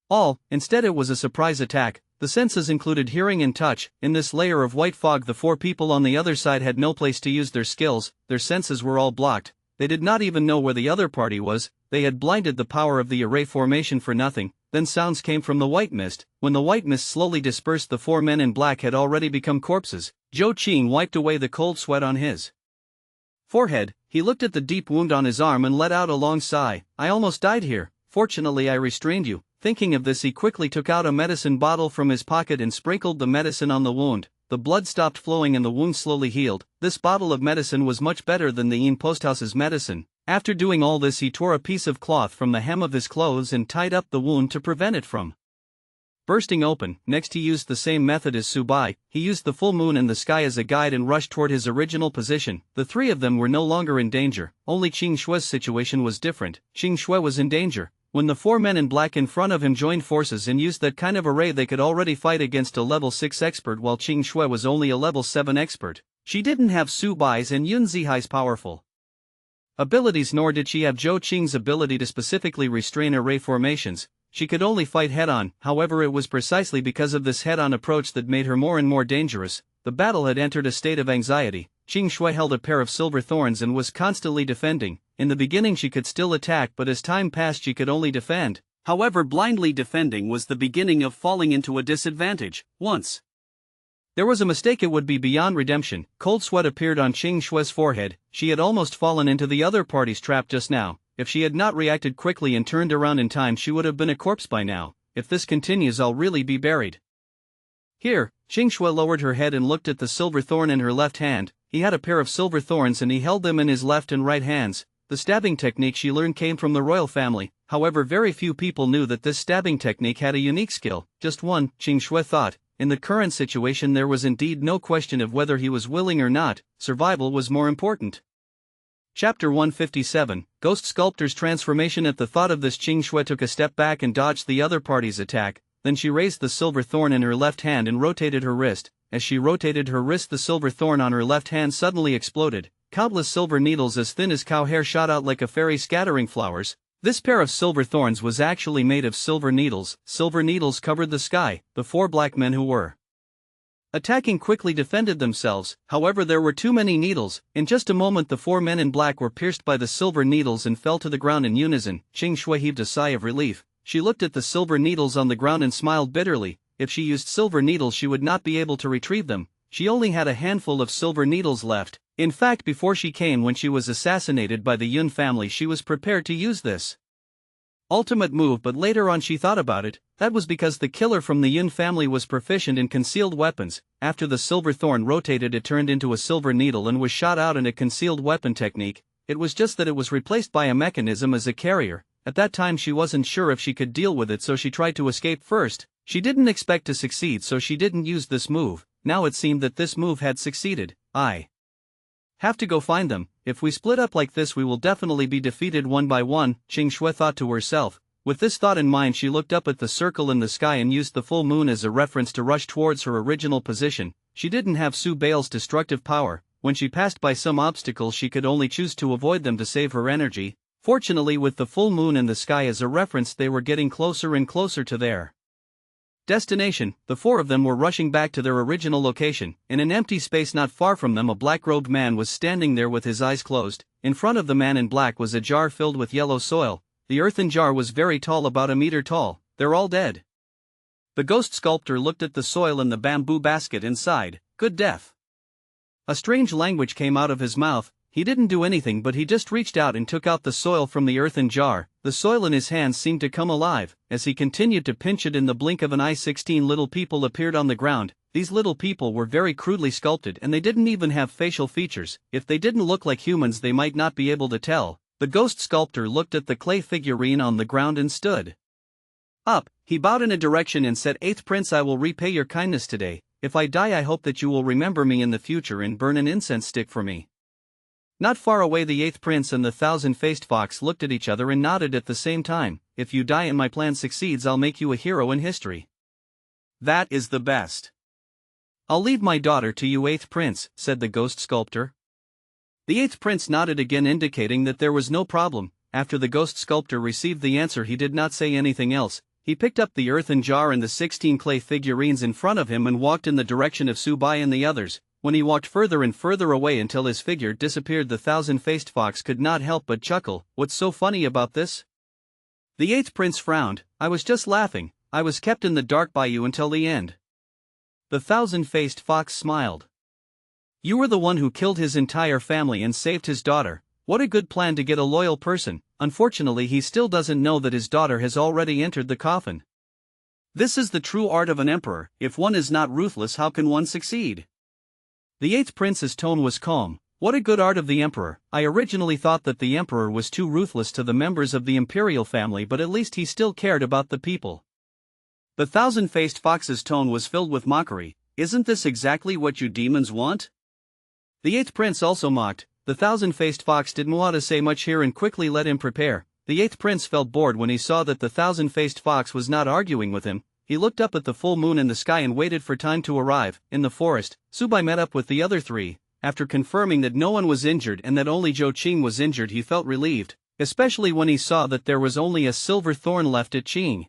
all. Instead it was a surprise attack. The senses included hearing and touch. In this layer of white fog the four people on the other side had no place to use their skills. Their senses were all blocked. They did not even know where the other party was. They had blinded the power of the array formation for nothing. Then sounds came from the white mist. When the white mist slowly dispersed, the four men in black had already become corpses. Zhou Qing wiped away the cold sweat on his forehead. He looked at the deep wound on his arm and let out a long sigh. I almost died here. Fortunately I restrained you. Thinking of this, he quickly took out a medicine bottle from his pocket and sprinkled the medicine on the wound. The blood stopped flowing and the wound slowly healed. This bottle of medicine was much better than the Yin Posthouse's medicine. After doing all this, he tore a piece of cloth from the hem of his clothes and tied up the wound to prevent it from bursting open. Next he used the same method as Subai. He used the full moon and the sky as a guide and rushed toward his original position. The three of them were no longer in danger. Only Qing Shui's situation was different. Qing Shui was in danger. When the four men in black in front of him joined forces and used that kind of array, they could already fight against a level 6 expert, while Qing Shui was only a level 7 expert. She didn't have Subai's and Yunzihai's powerful abilities, nor did she have Zhou Qing's ability to specifically restrain array formations. She could only fight head-on. However, it was precisely because of this head-on approach that made her more and more dangerous. The battle had entered a state of anxiety. Qing Shui held a pair of silver thorns and was constantly defending. In the beginning she could still attack, but as time passed she could only defend. However, blindly defending was the beginning of falling into a disadvantage. Once there was a mistake, it would be beyond redemption. Cold sweat appeared on Qing Shui's forehead. She had almost fallen into the other party's trap just now. If she had not reacted quickly and turned around in time, she would have been a corpse by now. If this continues, I'll really be buried here. Qing Shui lowered her head and looked at the silver thorn in her left hand. He had a pair of silver thorns and he held them in his left and right hands. The stabbing technique she learned came from the royal family. However, very few people knew that this stabbing technique had a unique skill. Just one, Qing Shui thought. In the current situation there was indeed no question of whether he was willing or not. Survival was more important. Chapter 157, Ghost Sculptor's Transformation. At the thought of this, Qing Shui took a step back and dodged the other party's attack. Then she raised the silver thorn in her left hand and rotated her wrist. As she rotated her wrist, the silver thorn on her left hand suddenly exploded. Countless silver needles as thin as cow hair shot out like a fairy scattering flowers. This pair of silver thorns was actually made of silver needles. Silver needles covered the sky. The four black men who were attacking quickly defended themselves, however there were too many needles. In just a moment the four men in black were pierced by the silver needles and fell to the ground in unison. Qing Shui heaved a sigh of relief. She looked at the silver needles on the ground and smiled bitterly. If she used silver needles she would not be able to retrieve them. She only had a handful of silver needles left. In fact, before she came, when she was assassinated by the Yun family, she was prepared to use this ultimate move, but later on she thought about it. That was because the killer from the Yun family was proficient in concealed weapons. After the silver thorn rotated, it turned into a silver needle and was shot out in a concealed weapon technique. It was just that it was replaced by a mechanism as a carrier. At that time she wasn't sure if she could deal with it, so she tried to escape first. She didn't expect to succeed, so she didn't use this move. Now it seemed that this move had succeeded. I have to go find them. If we split up like this we will definitely be defeated one by one, Qing Shui thought to herself. With this thought in mind she looked up at the circle in the sky and used the full moon as a reference to rush towards her original position. She didn't have Su Bale's destructive power. When she passed by some obstacles she could only choose to avoid them to save her energy. Fortunately, with the full moon in the sky as a reference, they were getting closer and closer to their destination. The four of them were rushing back to their original location. In an empty space not far from them a black-robed man was standing there with his eyes closed. In front of the man in black was a jar filled with yellow soil. The earthen jar was very tall, about a meter tall. They're all dead. The ghost sculptor looked at the soil in the bamboo basket and sighed. Good death. A strange language came out of his mouth. He didn't do anything, but he just reached out and took out the soil from the earthen jar. The soil in his hands seemed to come alive. As he continued to pinch it, in the blink of an eye 16 little people appeared on the ground. These little people were very crudely sculpted and they didn't even have facial features. If they didn't look like humans they might not be able to tell. The ghost sculptor looked at the clay figurine on the ground and stood up. He bowed in a direction and said, "Eighth Prince, I will repay your kindness today. If I die I hope that you will remember me in the future and burn an incense stick for me." Not far away the eighth prince and the thousand-faced fox looked at each other and nodded at the same time. If you die and my plan succeeds I'll make you a hero in history. That is the best. I'll leave my daughter to you, eighth prince, said the ghost sculptor. The eighth prince nodded again, indicating that there was no problem. After the ghost sculptor received the answer he did not say anything else. He picked up the earthen jar and the 16 clay figurines in front of him and walked in the direction of Su Bai and the others. When he walked further and further away until his figure disappeared, the thousand-faced fox could not help but chuckle. What's so funny about this? The eighth prince frowned. I was just laughing. I was kept in the dark by you until the end. The thousand-faced fox smiled. You were the one who killed his entire family and saved his daughter. What a good plan to get a loyal person. Unfortunately, he still doesn't know that his daughter has already entered the coffin. This is the true art of an emperor. If one is not ruthless, how can one succeed? The eighth prince's tone was calm. What a good art of the emperor. I originally thought that the emperor was too ruthless to the members of the imperial family, but at least he still cared about the people. The thousand-faced fox's tone was filled with mockery. Isn't this exactly what you demons want? The eighth prince also mocked. The thousand-faced fox didn't want to say much here and quickly let him prepare. The eighth prince felt bored when he saw that the thousand-faced fox was not arguing with him. He looked up at the full moon in the sky and waited for time to arrive. In the forest, Su Bai met up with the other three. After confirming that no one was injured and that only Zhou Qing was injured, he felt relieved, especially when he saw that there was only a silver thorn left at Qing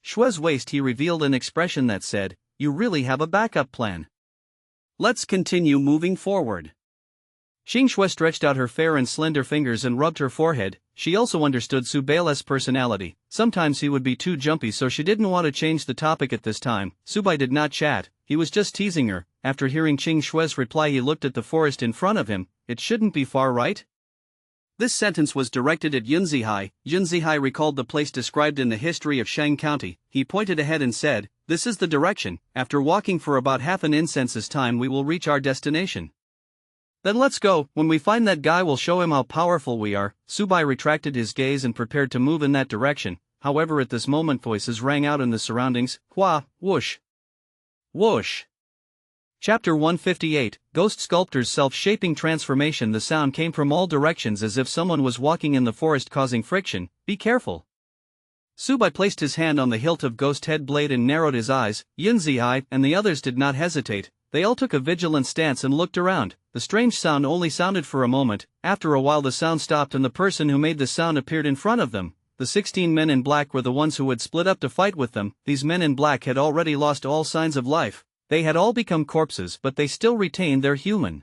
Shui's waist. He revealed an expression that said, "You really have a backup plan. Let's continue moving forward." Qing Shui stretched out her fair and slender fingers and rubbed her forehead. She also understood Su Bai's personality. Sometimes he would be too jumpy, so she didn't want to change the topic at this time. Su Bai did not chat, he was just teasing her. After hearing Qing Shui's reply, he looked at the forest in front of him. It shouldn't be far, right? This sentence was directed at Yunzihai. Yunzihai recalled the place described in the history of Shang County. He pointed ahead and said, "This is the direction. After walking for about half an incense's time we will reach our destination. Then let's go. When we find that guy we'll show him how powerful we are." Su Bai retracted his gaze and prepared to move in that direction. However, at this moment voices rang out in the surroundings. Hua, whoosh. Whoosh. Chapter 158, Ghost Sculptor's Self-Shaping Transformation. The sound came from all directions as if someone was walking in the forest causing friction. Be careful. Subai placed his hand on the hilt of Ghost Head blade and narrowed his eyes. Yunzihai and the others did not hesitate. They all took a vigilant stance and looked around. The strange sound only sounded for a moment. After a while the sound stopped and the person who made the sound appeared in front of them. The 16 men in black were the ones who had split up to fight with them. These men in black had already lost all signs of life. They had all become corpses, but they still retained their human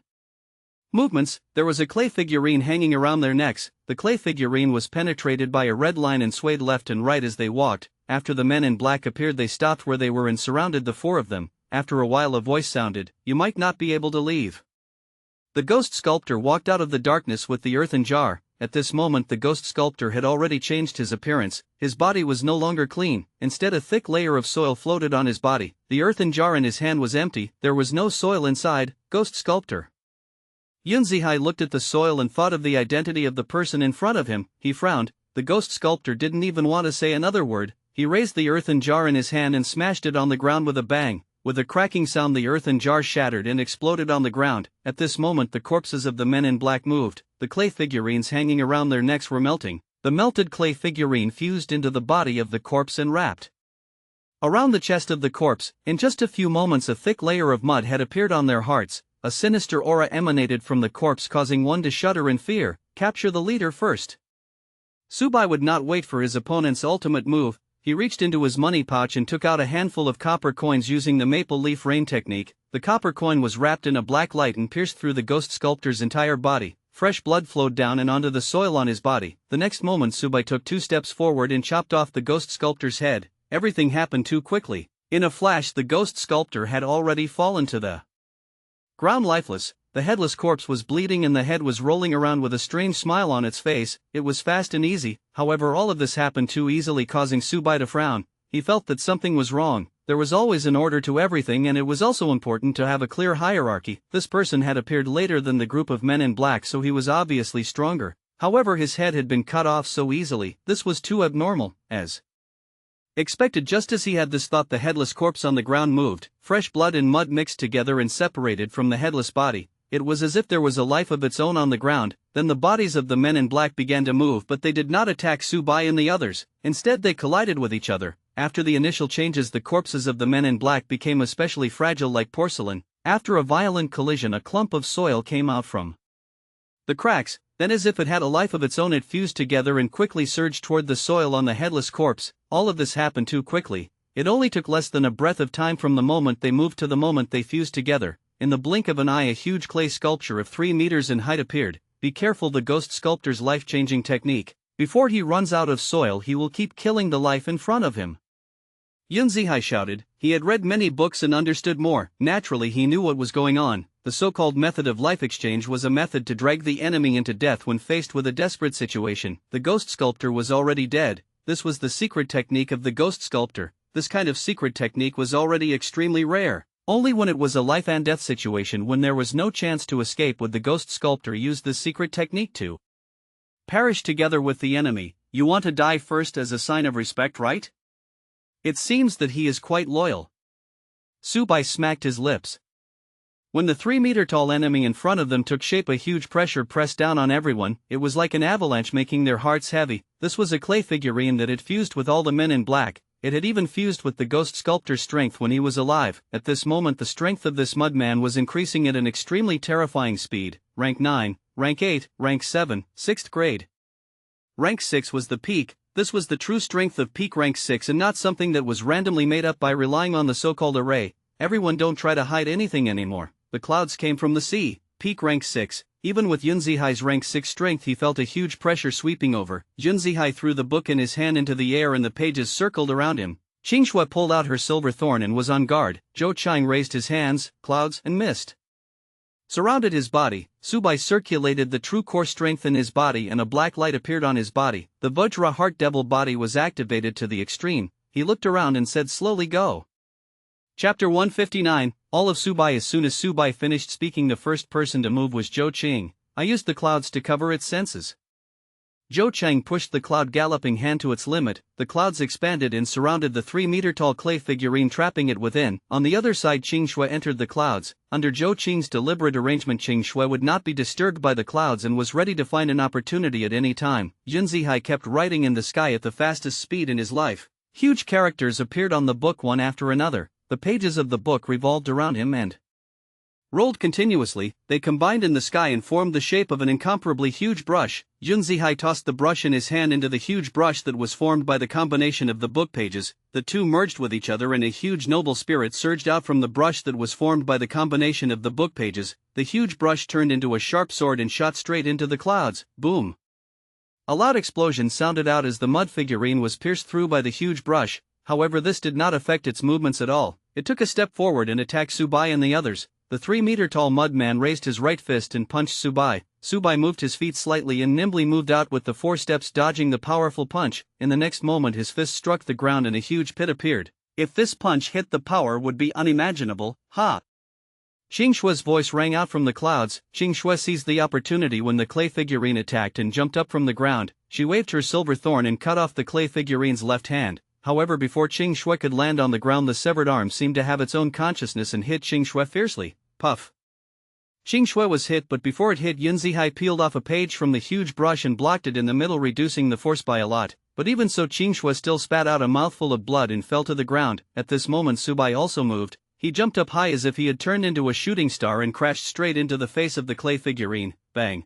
movements. There was a clay figurine hanging around their necks. The clay figurine was penetrated by a red line and swayed left and right as they walked. After the men in black appeared, they stopped where they were and surrounded the four of them. After a while a voice sounded, "You might not be able to leave." The ghost sculptor walked out of the darkness with the earthen jar. At this moment the ghost sculptor had already changed his appearance. His body was no longer clean, instead a thick layer of soil floated on his body. The earthen jar in his hand was empty, there was no soil inside. Ghost sculptor Yunzihai looked at the soil and thought of the identity of the person in front of him. He frowned. The ghost sculptor didn't even want to say another word. He raised the earthen jar in his hand and smashed it on the ground with a bang. With a cracking sound the earthen jar shattered and exploded on the ground. At this moment the corpses of the men in black moved. The clay figurines hanging around their necks were melting. The melted clay figurine fused into the body of the corpse and wrapped around the chest of the corpse. In just a few moments a thick layer of mud had appeared on their hearts. A sinister aura emanated from the corpse, causing one to shudder in fear. Capture the leader first. Subai would not wait for his opponent's ultimate move. He reached into his money pouch and took out a handful of copper coins using the maple leaf rain technique. The copper coin was wrapped in a black light and pierced through the ghost sculptor's entire body. Fresh blood flowed down and onto the soil on his body. The next moment Subai took 2 steps forward and chopped off the ghost sculptor's head. Everything happened too quickly. In a flash the ghost sculptor had already fallen to the ground lifeless. The headless corpse was bleeding and the head was rolling around with a strange smile on its face. It was fast and easy, however all of this happened too easily, causing Subai to frown. He felt that something was wrong. There was always an order to everything, and it was also important to have a clear hierarchy. This person had appeared later than the group of men in black, so he was obviously stronger. However, his head had been cut off so easily. This was too abnormal. As expected, just as he had this thought, the headless corpse on the ground moved. Fresh blood and mud mixed together and separated from the headless body. It was as if there was a life of its own on the ground. Then the bodies of the men in black began to move, but they did not attack Subai and the others. Instead they collided with each other. After the initial changes the corpses of the men in black became especially fragile like porcelain. After a violent collision a clump of soil came out from the cracks. Then as if it had a life of its own it fused together and quickly surged toward the soil on the headless corpse. All of this happened too quickly. It only took less than a breath of time from the moment they moved to the moment they fused together. In the blink of an eye a huge clay sculpture of 3 meters in height appeared. Be careful, the ghost sculptor's life-changing technique. Before he runs out of soil he will keep killing the life in front of him. Yunzihai shouted. He had read many books and understood more. Naturally he knew what was going on. The so-called method of life exchange was a method to drag the enemy into death when faced with a desperate situation. The ghost sculptor was already dead. This was the secret technique of the ghost sculptor. This kind of secret technique was already extremely rare. Only when it was a life and death situation, when there was no chance to escape, would the ghost sculptor use this secret technique to perish together with the enemy. You want to die first as a sign of respect, right? It seems that he is quite loyal. Subai smacked his lips. When the 3-meter-tall enemy in front of them took shape, a huge pressure pressed down on everyone. It was like an avalanche, making their hearts heavy. This was a clay figurine that had fused with all the men in black. It had even fused with the ghost sculptor's strength when he was alive. At this moment the strength of this mudman was increasing at an extremely terrifying speed. Rank 9, Rank 8, Rank 7, 6th grade. Rank 6 was the peak. This was the true strength of peak rank 6 and not something that was randomly made up by relying on the so-called array. Everyone don't try to hide anything anymore. The clouds came from the sea. Peak rank 6. Even with Yunzihai's rank 6 strength he felt a huge pressure sweeping over. Yunzihai threw the book in his hand into the air and the pages circled around him. Qingxue pulled out her silver thorn and was on guard. Zhou Chang raised his hands. Clouds and mist surrounded his body. Subai circulated the true core strength in his body and a black light appeared on his body. The Vajra Heart Devil body was activated to the extreme. He looked around and said, "Slowly go." Chapter 159, All of Subai. As soon as Subai finished speaking, the first person to move was Zhou Qing. I used the clouds to cover its senses. Zhou Cheng pushed the cloud galloping hand to its limit, the clouds expanded and surrounded the 3-meter-tall clay figurine, trapping it within. On the other side, Qing Shui entered the clouds. Under Zhou Qing's deliberate arrangement, Qing Shui would not be disturbed by the clouds and was ready to find an opportunity at any time. Yun Zihai kept writing in the sky at the fastest speed in his life. Huge characters appeared on the book one after another. The pages of the book revolved around him and rolled continuously. They combined in the sky and formed the shape of an incomparably huge brush. Yun Zihai tossed the brush in his hand into the huge brush that was formed by the combination of the book pages. The two merged with each other and a huge noble spirit surged out from the brush that was formed by the combination of the book pages. The huge brush turned into a sharp sword and shot straight into the clouds. Boom! A loud explosion sounded out as the mud figurine was pierced through by the huge brush. However, this did not affect its movements at all. It took a step forward and attacked Subai and the others. The 3-meter-tall mudman raised his right fist and punched Subai. Subai moved his feet slightly and nimbly moved out with the 4 steps, dodging the powerful punch. In the next moment his fist struck the ground and a huge pit appeared. If this punch hit, the power would be unimaginable. Ha! Qing Shui's voice rang out from the clouds. Qing Shui seized the opportunity when the clay figurine attacked and jumped up from the ground. She waved her silver thorn and cut off the clay figurine's left hand. However, before Qing Shui could land on the ground, the severed arm seemed to have its own consciousness and hit Qing Shui fiercely. Puff! Qing Shui was hit, but before it hit, Yun Zihai peeled off a page from the huge brush and blocked it in the middle, reducing the force by a lot. But even so, Qing Shui still spat out a mouthful of blood and fell to the ground. At this moment, Subai also moved. He jumped up high as if he had turned into a shooting star and crashed straight into the face of the clay figurine. Bang!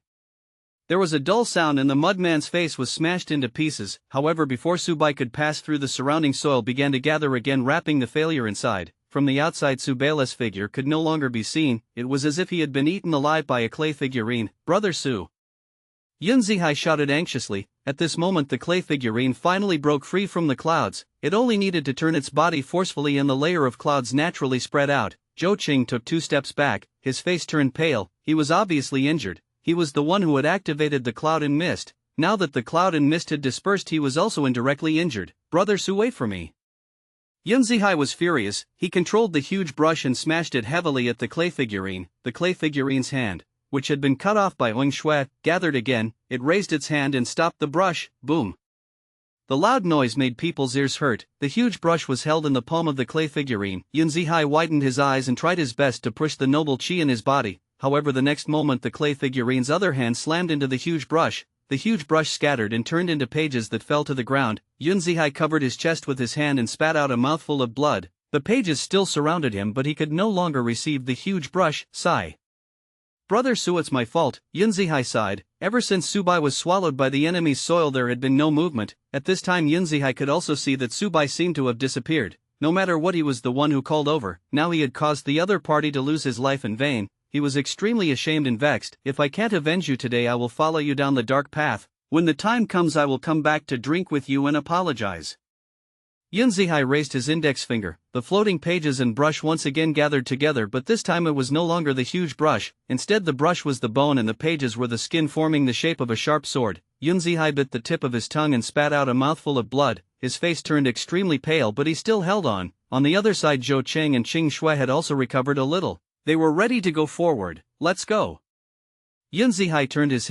There was a dull sound and the mudman's face was smashed into pieces. However, before Subai could pass through, the surrounding soil began to gather again, wrapping the failure inside. From the outside, Subai's figure could no longer be seen. It was as if he had been eaten alive by a clay figurine. Brother Su! Yun Zihai shouted anxiously. At this moment the clay figurine finally broke free from the clouds. It only needed to turn its body forcefully and the layer of clouds naturally spread out. Zhou Qing took 2 steps back, his face turned pale. He was obviously injured. He was the one who had activated the cloud and mist. Now that the cloud and mist had dispersed, he was also indirectly injured. Brother Su, wait for me! Yun Zihai was furious. He controlled the huge brush and smashed it heavily at the clay figurine. The clay figurine's hand, which had been cut off by Wang Shui, gathered again. It raised its hand and stopped the brush. Boom! The loud noise made people's ears hurt. The huge brush was held in the palm of the clay figurine. Yun Zihai widened his eyes and tried his best to push the noble qi in his body. However, the next moment the clay figurine's other hand slammed into the huge brush. The huge brush scattered and turned into pages that fell to the ground. Yun Zihai covered his chest with his hand and spat out a mouthful of blood. The pages still surrounded him, but he could no longer receive the huge brush. Sigh. Brother Su, it's my fault, Yun Zihai sighed. Ever since Subai was swallowed by the enemy's soil, there had been no movement. At this time Yun Zihai could also see that Subai seemed to have disappeared. No matter what, he was the one who called over. Now he had caused the other party to lose his life in vain. He was extremely ashamed and vexed. If I can't avenge you today, I will follow you down the dark path. When the time comes, I will come back to drink with you and apologize. Yun Zihai raised his index finger. The floating pages and brush once again gathered together, but this time it was no longer the huge brush. Instead, the brush was the bone and the pages were the skin, forming the shape of a sharp sword. Yun Zihai bit the tip of his tongue and spat out a mouthful of blood. His face turned extremely pale, but he still held on. On the other side, Zhou Cheng and Qing Shui had also recovered a little. They were ready to go forward. Let's go! Yun Zihai turned his